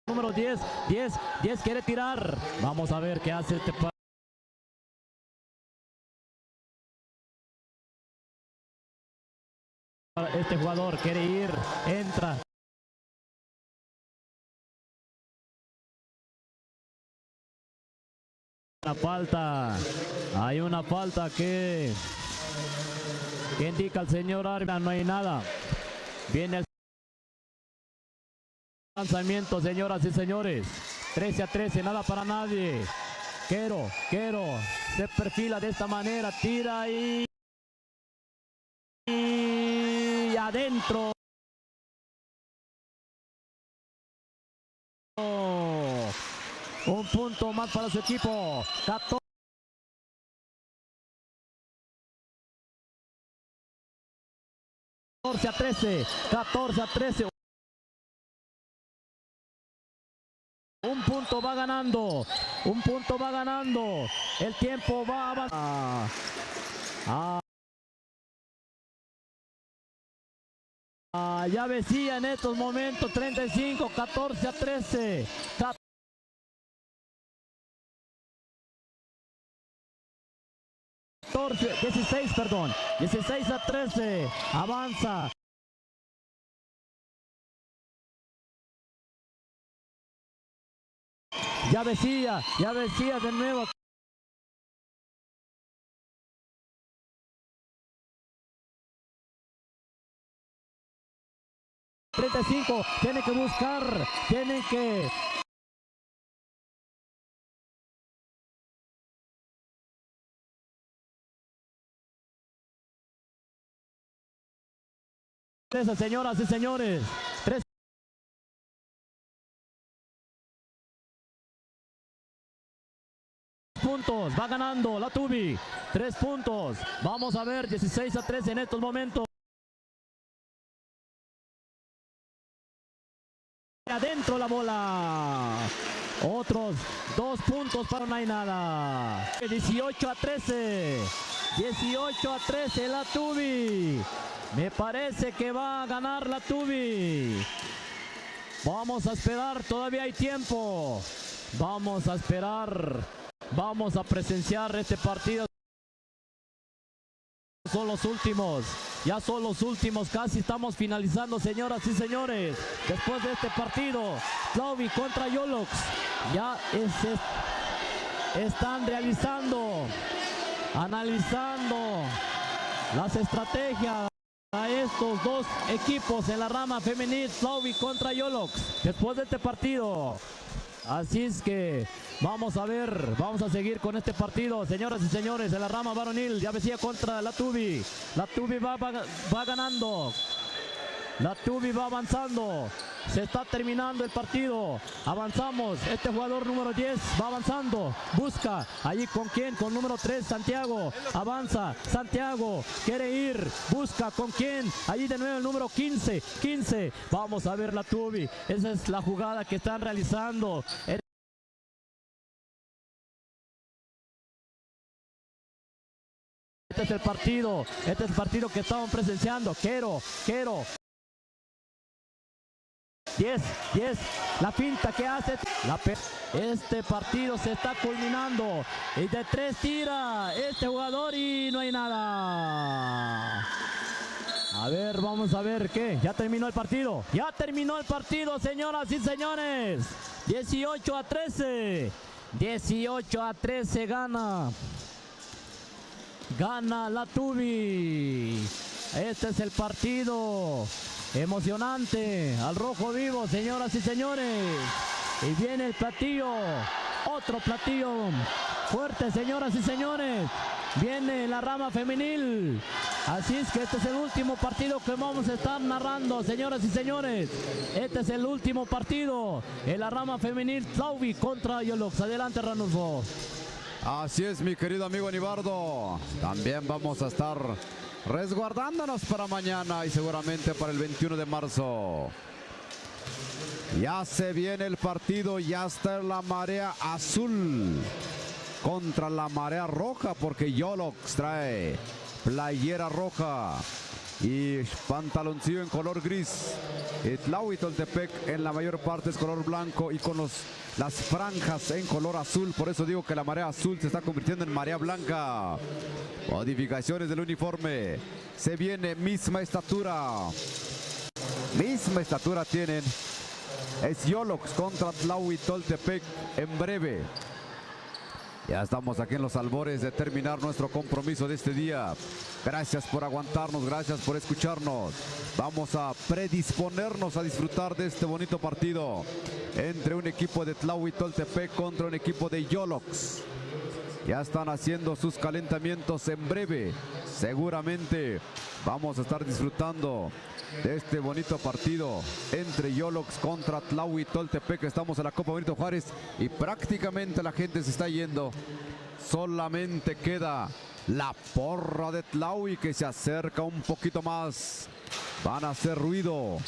Número 10 quiere tirar. Vamos a ver qué hace este jugador, quiere ir, entra. Una falta, hay una falta que indica el señor árbitro, no hay nada. Viene el lanzamiento, señoras y señores. 13-13, nada para nadie. Quero se perfila de esta manera, tira y adentro. Un punto más para su equipo. 14-13. Un punto va ganando. El tiempo va avanzando. Ya decía en estos momentos 35, 14-13. 16-13. Avanza. Ya decía de nuevo. Tiene que buscar, tiene que... Señoras y señores, 3 puntos, va ganando la Tubi, 3 puntos, vamos a ver, 16-13 en estos momentos. Adentro la bola, otros 2 puntos para no hay nada. 18-13 la Tubi. Me parece que va a ganar la Tubi. Vamos a esperar, todavía hay tiempo. Vamos a esperar. Vamos a presenciar este partido. Son los últimos. Ya son los últimos. Casi estamos finalizando, señoras y señores. Después de este partido, Tlaui contra Yolox. Ya están analizando las estrategias a estos dos equipos en la rama femenil, Tlaui contra Yolox, después de este partido. Así es que vamos a ver, vamos a seguir con este partido, señoras y señores, en la rama varonil. Ya decía contra la Tubi. La Tubi va ganando. La Tubi va avanzando. Se está terminando el partido. Avanzamos. Este jugador número 10 va avanzando. Busca. Allí con quién. Con número 3, Santiago. Avanza. Santiago. Quiere ir. Busca con quién. Allí de nuevo el número 15. Vamos a ver la Tubi. Esa es la jugada que están realizando. Este es el partido que estamos presenciando. Quiero. 10, la finta que hace, este partido se está culminando, y de 3 tira este jugador y no hay nada. A ver, vamos a ver qué. Ya terminó el partido. Ya terminó el partido, señoras y señores. 18-13. 18-13 gana. Gana la Tubi. Este es el partido emocionante. Al rojo vivo, señoras y señores. Y viene el platillo. Otro platillo fuerte, señoras y señores. Viene la rama femenil. Así es que este es el último partido que vamos a estar narrando, señoras y señores. Este es el último partido en la rama femenil, Tlaui contra Yolox. Adelante, Ranulfo. Así es, mi querido amigo Anibardo. También vamos a estar resguardándonos para mañana y seguramente para el 21 de marzo. Ya se viene el partido, ya está la marea azul contra la marea roja, porque Yolox trae playera roja y pantaloncillo en color gris. Tlahuitoltepec en la mayor parte es color blanco y con las franjas en color azul. Por eso digo que la marea azul se está convirtiendo en marea blanca. Modificaciones del uniforme. Se viene misma estatura. Misma estatura tienen. Es Yolox contra Tlahuitoltepec en breve. Ya estamos aquí en los albores de terminar nuestro compromiso de este día. Gracias por aguantarnos, gracias por escucharnos. Vamos a predisponernos a disfrutar de este bonito partido entre un equipo de Tlahuitoltepec contra un equipo de Yolox. Ya están haciendo sus calentamientos en breve. Seguramente vamos a estar disfrutando de este bonito partido entre Yolox contra Tlahuitoltepec. Estamos en la Copa Benito Juárez y prácticamente la gente se está yendo. Solamente queda la porra de Tlahui que se acerca un poquito más. Van a hacer ruido.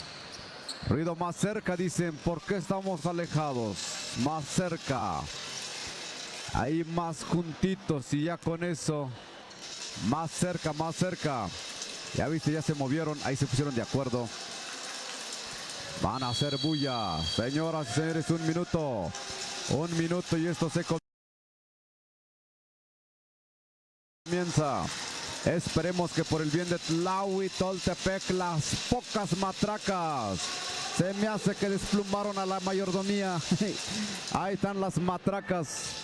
Ruido más cerca, dicen. ¿Por qué estamos alejados? Más cerca. Ahí más juntitos y ya con eso. Más cerca, más cerca. Ya viste, ya se movieron, ahí se pusieron de acuerdo. Van a hacer bulla. Señoras y señores, un minuto. Un minuto y esto se comienza. Esperemos que por el bien de Tlahuitoltepec las pocas matracas. Se me hace que desplumaron a la mayordomía. Ahí están las matracas.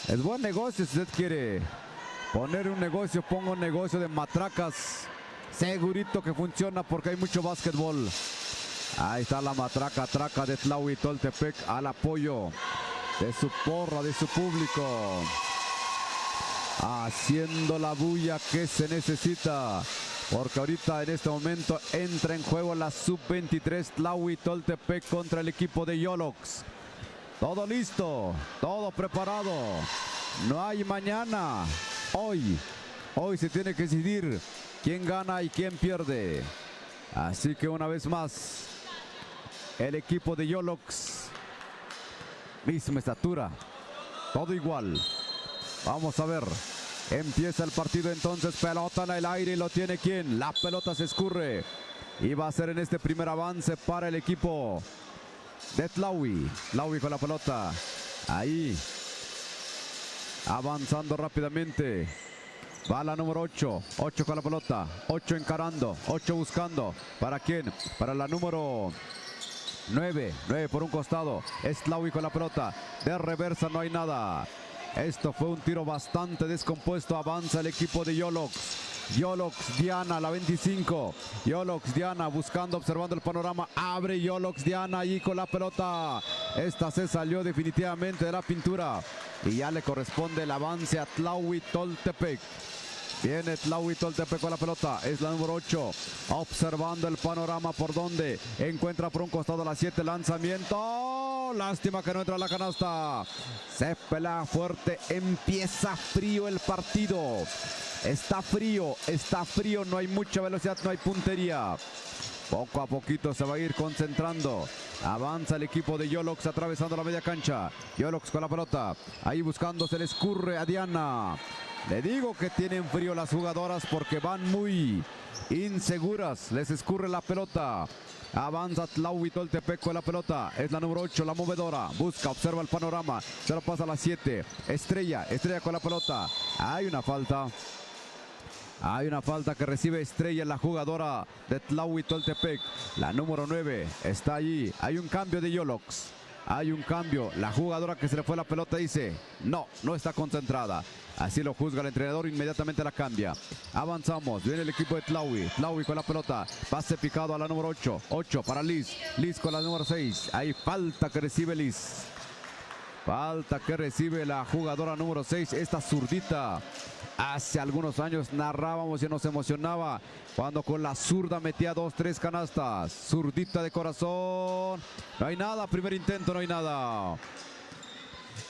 Es buen negocio si usted quiere poner un negocio, ponga un negocio de matracas. Segurito que funciona porque hay mucho básquetbol. Ahí está la matraca de Tlahuitoltepec al apoyo de su porra, de su público. Haciendo la bulla que se necesita. Porque ahorita en este momento entra en juego la sub-23 Tlahuitoltepec contra el equipo de Yolox. Todo listo, todo preparado. No hay mañana. Hoy se tiene que decidir quién gana y quién pierde. Así que una vez más, el equipo de Yolox, misma estatura, todo igual. Vamos a ver. Empieza el partido entonces, pelota en el aire y lo tiene ¿quién? La pelota se escurre. Y va a ser en este primer avance para el equipo de Tlahui. Tlahui con la pelota. Ahí. Avanzando rápidamente. Va la número 8. 8 con la pelota. 8 encarando. 8 buscando. ¿Para quién? Para la número 9. 9 por un costado. Es Tlahui con la pelota. De reversa no hay nada. Esto fue un tiro bastante descompuesto. Avanza el equipo de Yolox. Yolox Diana, la 25. Yolox Diana buscando, observando el panorama. Abre Yolox Diana allí con la pelota. Esta se salió definitivamente de la pintura. Y ya le corresponde el avance a Tlahuitoltepec. Viene Tlahuitoltepec con la pelota. Es la número 8. Observando el panorama por donde encuentra por un costado la 7. Lanzamiento. Lástima que no entra a la canasta. Se pelea fuerte. Empieza frío el partido. Está frío. No hay mucha velocidad, no hay puntería. Poco a poquito se va a ir concentrando. Avanza el equipo de Yolox atravesando la media cancha. Yolox con la pelota. Ahí buscando, se le escurre a Diana. Le digo que tienen frío las jugadoras porque van muy inseguras. Les escurre la pelota. Avanza Tlahuitoltepec con la pelota. Es la número 8, la movedora. Busca, observa el panorama. Se lo pasa a la 7. Estrella con la pelota. Hay una falta. Hay una falta que recibe Estrella, la jugadora de Tlahuitoltepec. La número 9 está allí. Hay un cambio de Yolox. Hay un cambio. La jugadora que se le fue la pelota dice, no, no está concentrada. Así lo juzga el entrenador, inmediatamente la cambia. Avanzamos, viene el equipo de Tlahui. Tlahui con la pelota, pase picado a la número 8. 8 para Liz. Liz con la número 6. Hay falta que recibe Liz. Falta que recibe la jugadora número 6, esta zurdita. Hace algunos años narrábamos y nos emocionaba cuando con la zurda metía 2, 3 canastas. Zurdita de corazón. No hay nada, primer intento, no hay nada.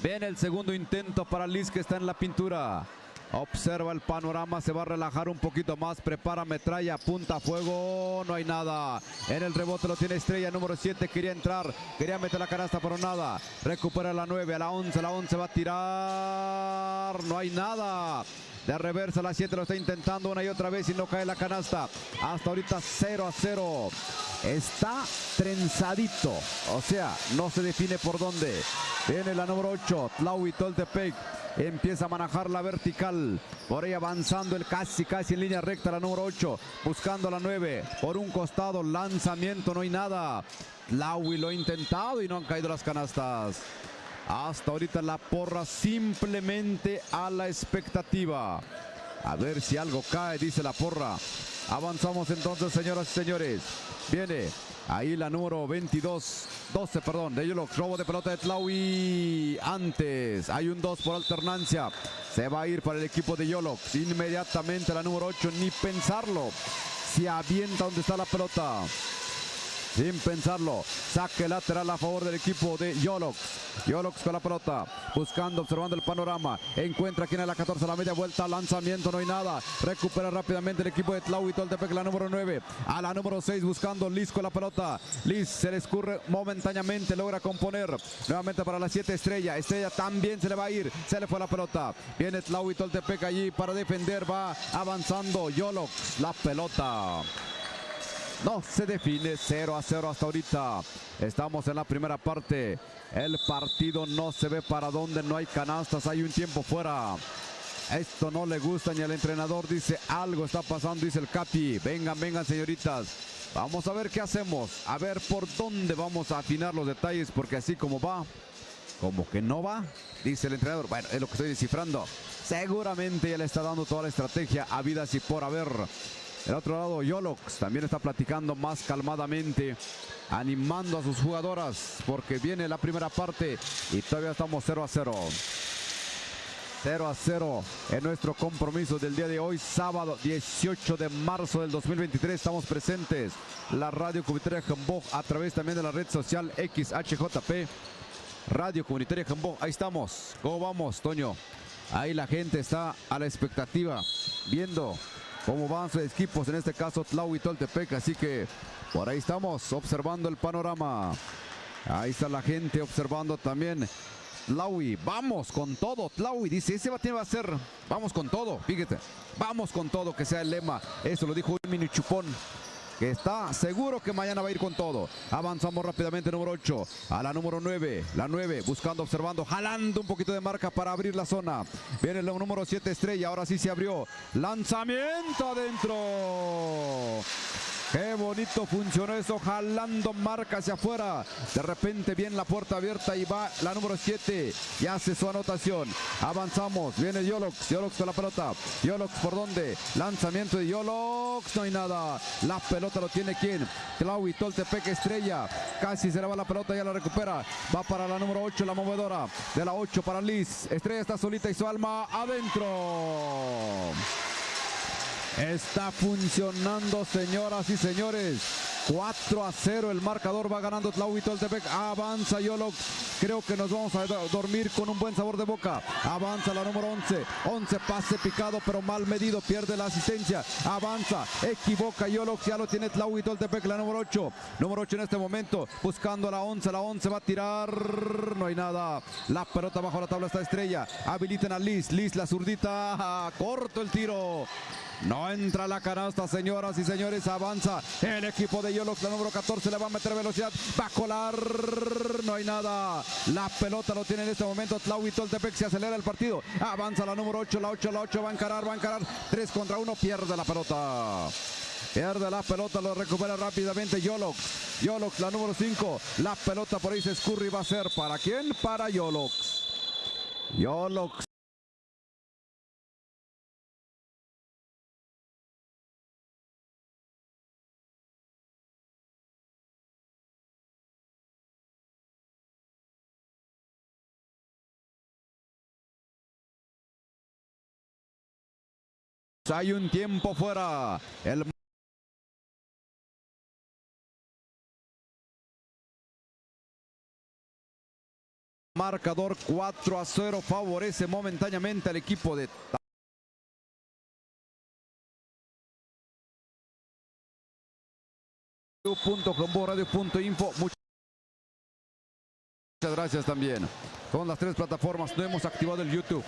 Viene el segundo intento para Liz, que está en la pintura. Observa el panorama, se va a relajar un poquito más, prepara metralla, apunta a fuego, no hay nada. En el rebote lo tiene Estrella, número 7, quería entrar, quería meter la canasta, pero nada. Recupera la 9, a la 11 va a tirar, no hay nada. De reversa la 7 lo está intentando una y otra vez y no cae la canasta. Hasta ahorita 0-0. Está trenzadito, o sea, no se define por dónde. Viene la número 8, Tlahuitoltepec. Empieza a manejar la vertical. Por ahí avanzando el casi en línea recta la número 8. Buscando la 9. Por un costado, lanzamiento, no hay nada. Tlahui lo ha intentado y no han caído las canastas. Hasta ahorita la porra simplemente a la expectativa. A ver si algo cae, dice la porra. Avanzamos entonces, señoras y señores. Viene ahí la número 12, de Yolox. Robo de pelota de Tlahui. Antes hay un 2 por alternancia. Se va a ir para el equipo de Yolox. Inmediatamente la número 8, ni pensarlo. Se avienta donde está la pelota. Sin pensarlo, saque lateral a favor del equipo de Yolox. Yolox con la pelota, buscando, observando el panorama. Encuentra quien es la 14, la media vuelta, lanzamiento, no hay nada. Recupera rápidamente el equipo de Tlahuitoltepec, la número 9. A la número 6, buscando Liz con la pelota. Liz se le escurre momentáneamente, logra componer. Nuevamente para la 7, Estrella. Estrella también se le va a ir, se le fue la pelota. Viene Tlahuitoltepec allí para defender, va avanzando Yolox. La pelota no se define, 0-0 hasta ahorita. Estamos en la primera parte. El partido no se ve para dónde, no hay canastas, hay un tiempo fuera. Esto no le gusta ni al entrenador, dice algo está pasando, dice el Capi. Vengan, vengan, señoritas. Vamos a ver qué hacemos, a ver por dónde vamos a afinar los detalles, porque así como va, como que no va, dice el entrenador. Bueno, es lo que estoy descifrando. Seguramente ya le está dando toda la estrategia a vidas y por haber. Del otro lado, Yolox también está platicando más calmadamente, animando a sus jugadoras, porque viene la primera parte y todavía estamos 0-0. 0-0 en nuestro compromiso del día de hoy, sábado 18 de marzo del 2023. Estamos presentes, la Radio Comunitaria Jamboj, a través también de la red social XHJP, Radio Comunitaria Jamboj. Ahí estamos. ¿Cómo vamos, Toño? Ahí la gente está a la expectativa, viendo cómo van sus equipos, en este caso Tlahuitoltepec, así que por ahí estamos observando el panorama. Ahí está la gente observando también. Tlahui, vamos con todo. Tlahui dice, ese bate va a ser, vamos con todo, fíjate, vamos con todo, que sea el lema. Eso lo dijo un mini chupón, que está seguro que mañana va a ir con todo. Avanzamos rápidamente, número 8, a la número 9, la 9, buscando, observando, jalando un poquito de marca para abrir la zona. Viene el número 7, Estrella, ahora sí se abrió. Lanzamiento adentro. Qué bonito funcionó eso, jalando marca hacia afuera. De repente viene la puerta abierta y va la número 7 y hace su anotación. Avanzamos, viene Yolox, Yolox con la pelota. Yolox, ¿por dónde? Lanzamiento de Yolox, no hay nada. La pelota lo tiene ¿quién? Tlahuitoltepec, Estrella. Casi se le va la pelota, ya la recupera. Va para la número 8, la movedora. De la 8 para Liz. Estrella está solita y su alma adentro. Está funcionando, señoras y señores. 4-0 el marcador, va ganando Tlahuitoltepec. Avanza Yolox. Creo que nos vamos a dormir con un buen sabor de boca. Avanza la número 11. 11, pase picado pero mal medido, pierde la asistencia. Avanza, equivoca Yolox, ya lo tiene Tlahuitoltepec, la número 8. Número 8 en este momento, buscando a la 11. La 11 va a tirar, no hay nada. La pelota bajo la tabla está Estrella. Habilitan a Liz, Liz la zurdita, corto el tiro. No entra la canasta, señoras y señores. Avanza el equipo de Yolox. La número 14 le va a meter velocidad. Va a colar. No hay nada. La pelota lo tiene en este momento Tlahui Toltepec. Se acelera el partido. Avanza la número 8. La 8 va a encarar. 3 contra 1. Pierde la pelota. Pierde la pelota, lo recupera rápidamente Yolox. Yolox, la número 5. La pelota por ahí se escurre y va a ser ¿para quién? Para Yolox. Yolox. Hay un tiempo fuera. El marcador 4-0 favorece momentáneamente al equipo de radio.info. Muchas gracias también. Con las 3 plataformas no hemos activado el YouTube.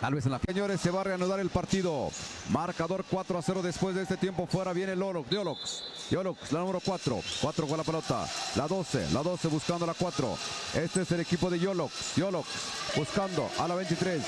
Tal vez en la... Señores, se va a reanudar el partido. Marcador 4-0 después de este tiempo fuera. Viene Yolox. Yolox, la número 4. 4 con la pelota. La 12 buscando la 4. Este es el equipo de Yolox. Yolox buscando a la 23.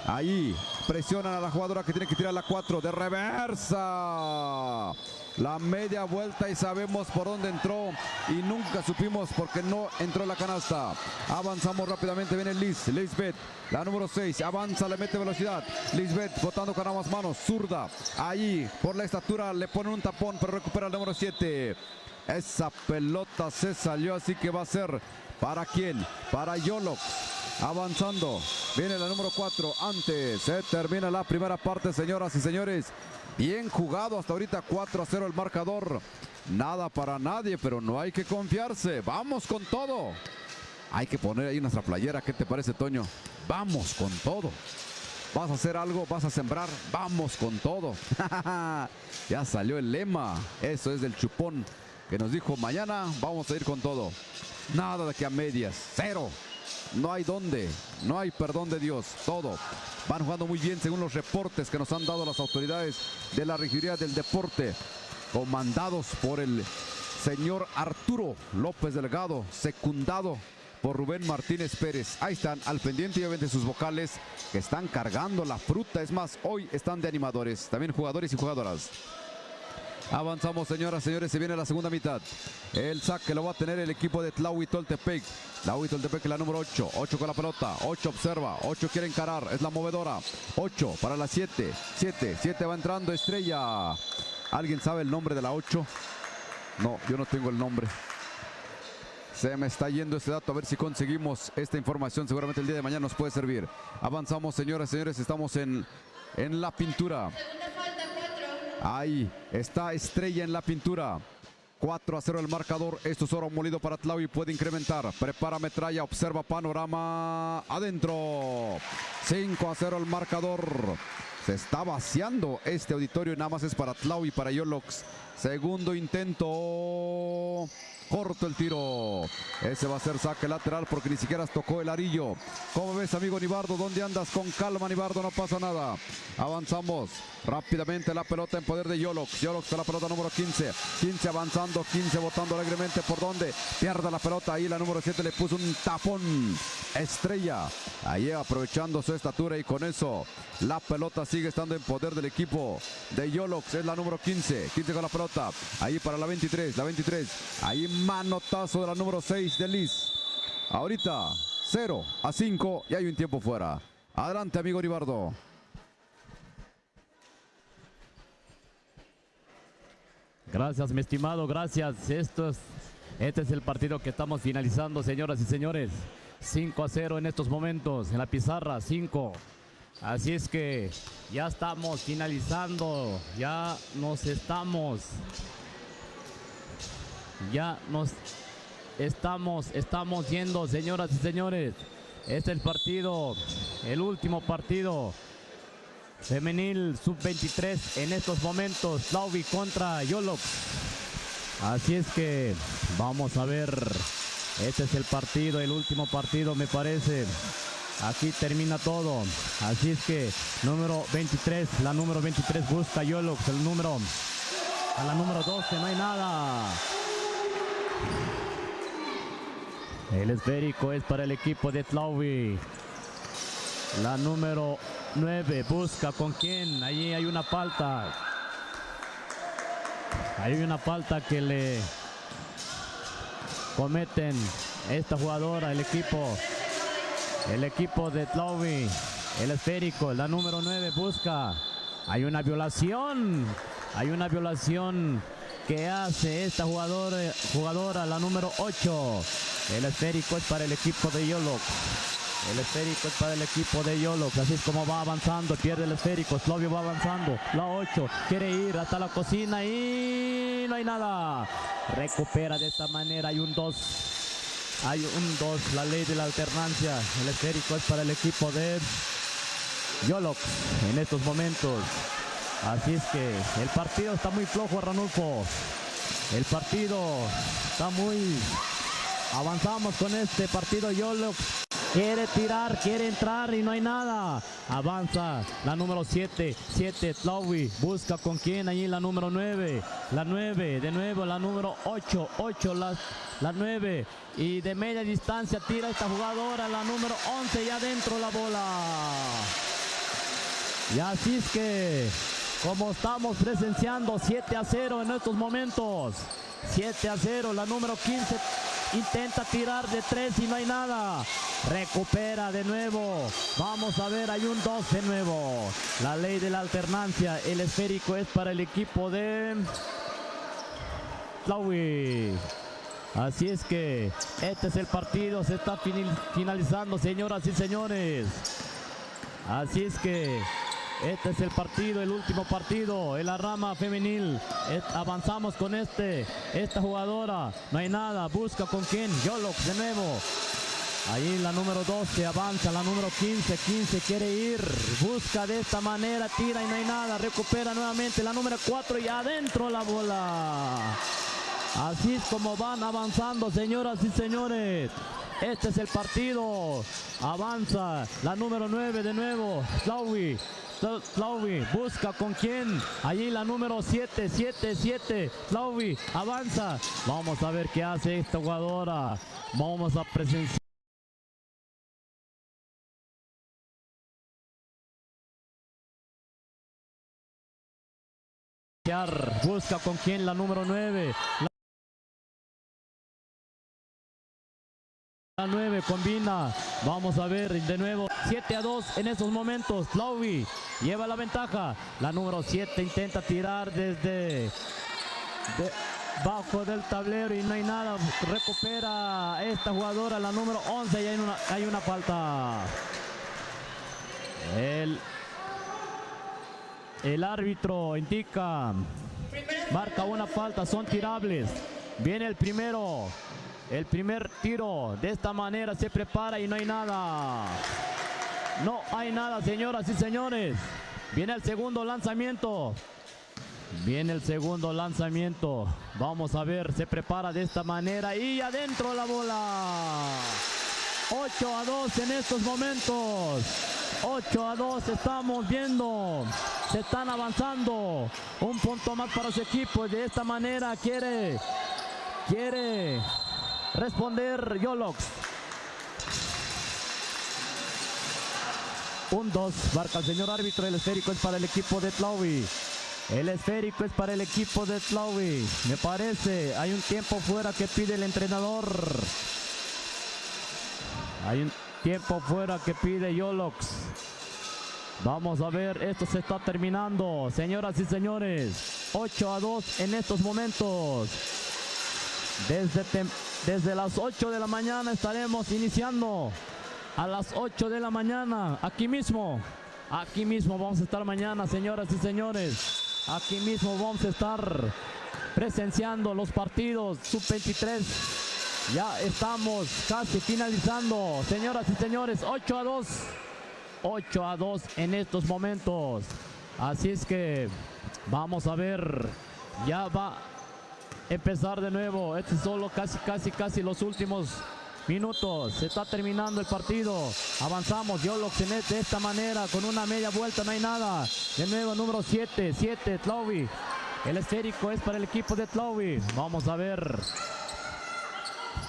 Ahí presionan a la jugadora que tiene que tirar la 4 de reversa. La media vuelta y sabemos por dónde entró y nunca supimos porque no entró la canasta. Avanzamos rápidamente, viene Lisbeth, la número 6, avanza, le mete velocidad. Lisbeth botando con ambas manos, zurda. Ahí por la estatura le ponen un tapón, pero recupera el número 7. Esa pelota se salió, así que va a ser ¿para quién? Para Yolox. Avanzando, viene la número 4. Antes se termina la primera parte, señoras y señores. Bien jugado hasta ahorita, 4-0 el marcador. Nada para nadie, pero no hay que confiarse. Vamos con todo. Hay que poner ahí nuestra playera. ¿Qué te parece, Toño? Vamos con todo. ¿Vas a hacer algo? ¿Vas a sembrar? Vamos con todo. Ya salió el lema. Eso es del chupón que nos dijo mañana vamos a ir con todo. Nada de que a medias. Cero. No hay dónde, no hay perdón de Dios, todo. Van jugando muy bien según los reportes que nos han dado las autoridades de la regiduría del deporte, comandados por el señor Arturo López Delgado, secundado por Rubén Martínez Pérez. Ahí están al pendiente y obviamente sus vocales que están cargando la fruta. Es más, hoy están de animadores, también jugadores y jugadoras. Avanzamos, señoras y señores, se viene la segunda mitad. El saque lo va a tener el equipo de Tlahui Toltepec. Tlahui Toltepec, la número 8. 8 con la pelota. 8 observa. 8 quiere encarar. Es la movedora. 8 para la 7. 7 va entrando Estrella. ¿Alguien sabe el nombre de la 8? No, yo no tengo el nombre. Se me está yendo ese dato. A ver si conseguimos esta información. Seguramente el día de mañana nos puede servir. Avanzamos, señoras y señores. Estamos en la pintura. Ahí está Estrella en la pintura. 4-0 el marcador. Esto es oro molido para Tlahui. Puede incrementar. Prepara metralla. Observa panorama. Adentro. 5-0 el marcador. Se está vaciando este auditorio. Nada más es para Tlahui y para Yolox. Segundo intento. Corto el tiro. Ese va a ser saque lateral porque ni siquiera tocó el arillo. ¿Cómo ves, amigo Nibardo? ¿Dónde andas? Con calma, Nibardo, no pasa nada. Avanzamos rápidamente, la pelota en poder de Yolox. Yolox con la pelota número 15. 15 avanzando, 15 botando alegremente. ¿Por dónde? Pierde la pelota. Ahí la número 7 le puso un tapón. Estrella. Ahí aprovechando su estatura y con eso la pelota sigue estando en poder del equipo de Yolox. Es la número 15. 15 con la pelota. Ahí para la 23. La 23. Ahí manotazo de la número 6 de Liz. Ahorita 0-5 y hay un tiempo fuera. Adelante, amigo Nibardo. Gracias, mi estimado, gracias. Este es el partido que estamos finalizando, señoras y señores. 5-0 en estos momentos, en la pizarra, 5. Así es que ya estamos finalizando, ya nos estamos yendo, señoras y señores. Este es el partido, el último partido femenil sub-23 en estos momentos. Tlahui contra Yolox. Así es que vamos a ver. Este es el partido, el último partido, me parece. Aquí termina todo. Así es que número 23, la número 23 busca Yolox, el número a la número 12, no hay nada. El esférico es para el equipo de Tlaui. La número 9 busca con quién. Allí hay una falta. Hay una falta que le cometen esta jugadora, el equipo de Tlaui. El esférico, la número 9 busca. Hay una violación. Hay una violación que hace esta jugadora, la número 8. El esférico es para el equipo de Yolox. El esférico es para el equipo de Yolox. Así es como va avanzando. Pierde el esférico. Slovio va avanzando. La 8 quiere ir hasta la cocina y no hay nada. Recupera de esta manera. Hay un 2. Hay un 2. La ley de la alternancia. El esférico es para el equipo de Yolox en estos momentos. Así es que el partido está muy flojo, Ranulfo. El partido está muy... Avanzamos con este partido. Yolox quiere tirar, quiere entrar y no hay nada. Avanza la número 7. Tlaui busca con quién. Allí la número 9. La 9, de nuevo la número 8. La 9. Y de media distancia tira esta jugadora, la número 11. Y adentro la bola. Y así es que, como estamos presenciando, 7-0 en estos momentos. 7-0, la número 15 intenta tirar de 3 y no hay nada. Recupera de nuevo. Vamos a ver, hay un 2 de nuevo. La ley de la alternancia. El esférico es para el equipo de Tlaui. Así es que este es el partido. Se está finalizando, señoras y señores. Así es que este es el partido, el último partido en la rama femenil. Avanzamos con esta jugadora. No hay nada. Busca con quién. Yolox de nuevo. Ahí la número 12 avanza. La número 15 quiere ir. Busca de esta manera. Tira y no hay nada. Recupera nuevamente la número 4 y adentro la bola. Así es como van avanzando, señoras y señores. Este es el partido. Avanza la número 9 de nuevo. Tlaui busca con quién. Allí la número 7. Tlaui avanza. Vamos a ver qué hace esta jugadora. Vamos a presenciar. Busca con quién la número 9. La 9 combina. Vamos a ver de nuevo. 7-2 en estos momentos. Tlaui lleva la ventaja. La número 7 intenta tirar desde bajo del tablero y no hay nada. Recupera esta jugadora, la número 11, y hay una falta. El árbitro indica, marca una falta, son tirables. Viene el primer tiro. De esta manera se prepara y no hay nada. No hay nada, señoras y señores. Viene el segundo lanzamiento. Vamos a ver, se prepara de esta manera y adentro la bola. 8-2 en estos momentos. 8-2 estamos viendo. Se están avanzando. Un punto más para su equipo. De esta manera quiere responder Yolox. Un 2, marca el señor árbitro. El esférico es para el equipo de Tlaui. Me parece, hay un tiempo fuera que pide el entrenador. Hay un tiempo fuera que pide Yolox. Vamos a ver, esto se está terminando, señoras y señores. 8-2 en estos momentos. Desde las 8 de la mañana estaremos iniciando. A las 8 de la mañana, aquí mismo vamos a estar mañana, señoras y señores. Aquí mismo vamos a estar presenciando los partidos sub-23. Ya estamos casi finalizando, señoras y señores. 8-2. 8-2 en estos momentos. Así es que vamos a ver. Ya va a empezar de nuevo. Este es solo casi los últimos minutos. Se está terminando el partido. Avanzamos. Yolox de esta manera con una media vuelta. No hay nada. De nuevo número 7. 7 Tlawi. El esférico es para el equipo de Tlawi. Vamos a ver.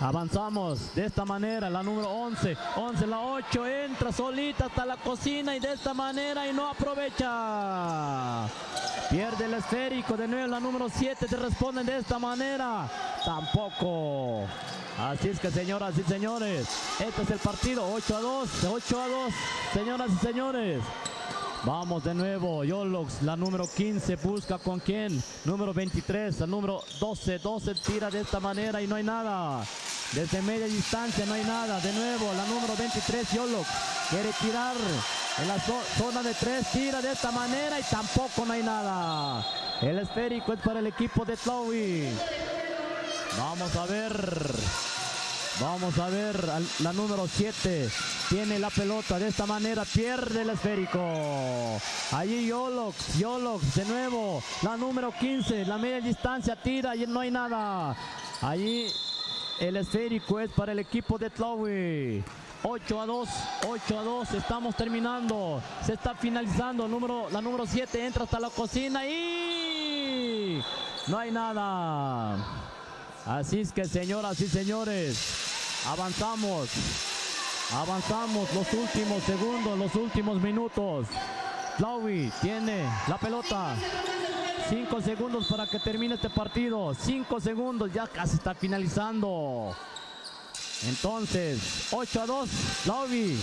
Avanzamos de esta manera, la número 11, 11, la 8, entra solita hasta la cocina y de esta manera y no aprovecha. Pierde el esférico, de nuevo la número 7, te responden de esta manera, tampoco. Así es que señoras y señores, este es el partido, 8-2, 8-2, señoras y señores. Vamos de nuevo, Yolox, la número 15, busca con quién, número 23, el número 12, 12 tira de esta manera y no hay nada. Desde media distancia no hay nada, de nuevo, la número 23, Yolox, quiere tirar en la zona de 3, tira de esta manera y tampoco no hay nada. El esférico es para el equipo de Tlawi. Vamos a ver. Vamos a ver, la número 7 tiene la pelota, de esta manera pierde el esférico. Allí Yolox, Yolox de nuevo, la número 15, la media distancia tira y no hay nada. Allí el esférico es para el equipo de Tlawi. 8-2, 8-2, estamos terminando, se está finalizando, la número 7 entra hasta la cocina y no hay nada. Así es que señoras y señores, avanzamos los últimos segundos, los últimos minutos. Tlawi tiene la pelota. 5 segundos para que termine este partido. 5 segundos, ya casi está finalizando. Entonces, 8-2, Tlawi.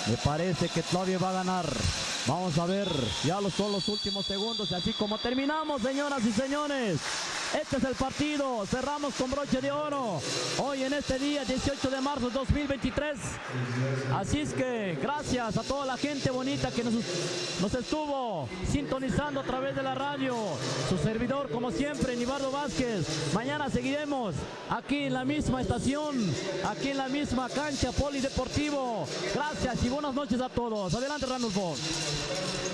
Me parece que Tlawi va a ganar. Vamos a ver, ya son los últimos segundos y así como terminamos, señoras y señores. Este es el partido, cerramos con broche de oro, hoy en este día 18 de marzo de 2023. Así es que gracias a toda la gente bonita que nos estuvo sintonizando a través de la radio. Su servidor, como siempre, Nibardo Vázquez. Mañana seguiremos aquí en la misma estación, aquí en la misma cancha Polideportivo. Gracias y buenas noches a todos. Adelante, Ranulfo.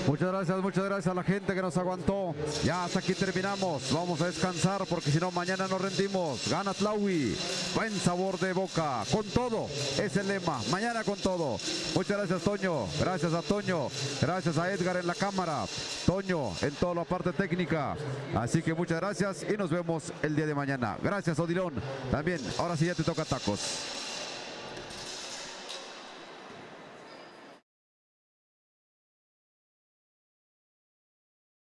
Muchas gracias a la gente que nos aguantó. Ya hasta aquí terminamos. Vamos a descansar porque si no mañana nos rendimos. Gana Tlawi. Buen sabor de boca. Con todo es el lema. Mañana con todo. Muchas gracias, Toño. Gracias a Toño. Gracias a Edgar en la cámara. Toño en toda la parte técnica. Así que muchas gracias y nos vemos el día de mañana. Gracias, Odilón. También, ahora sí ya te toca tacos.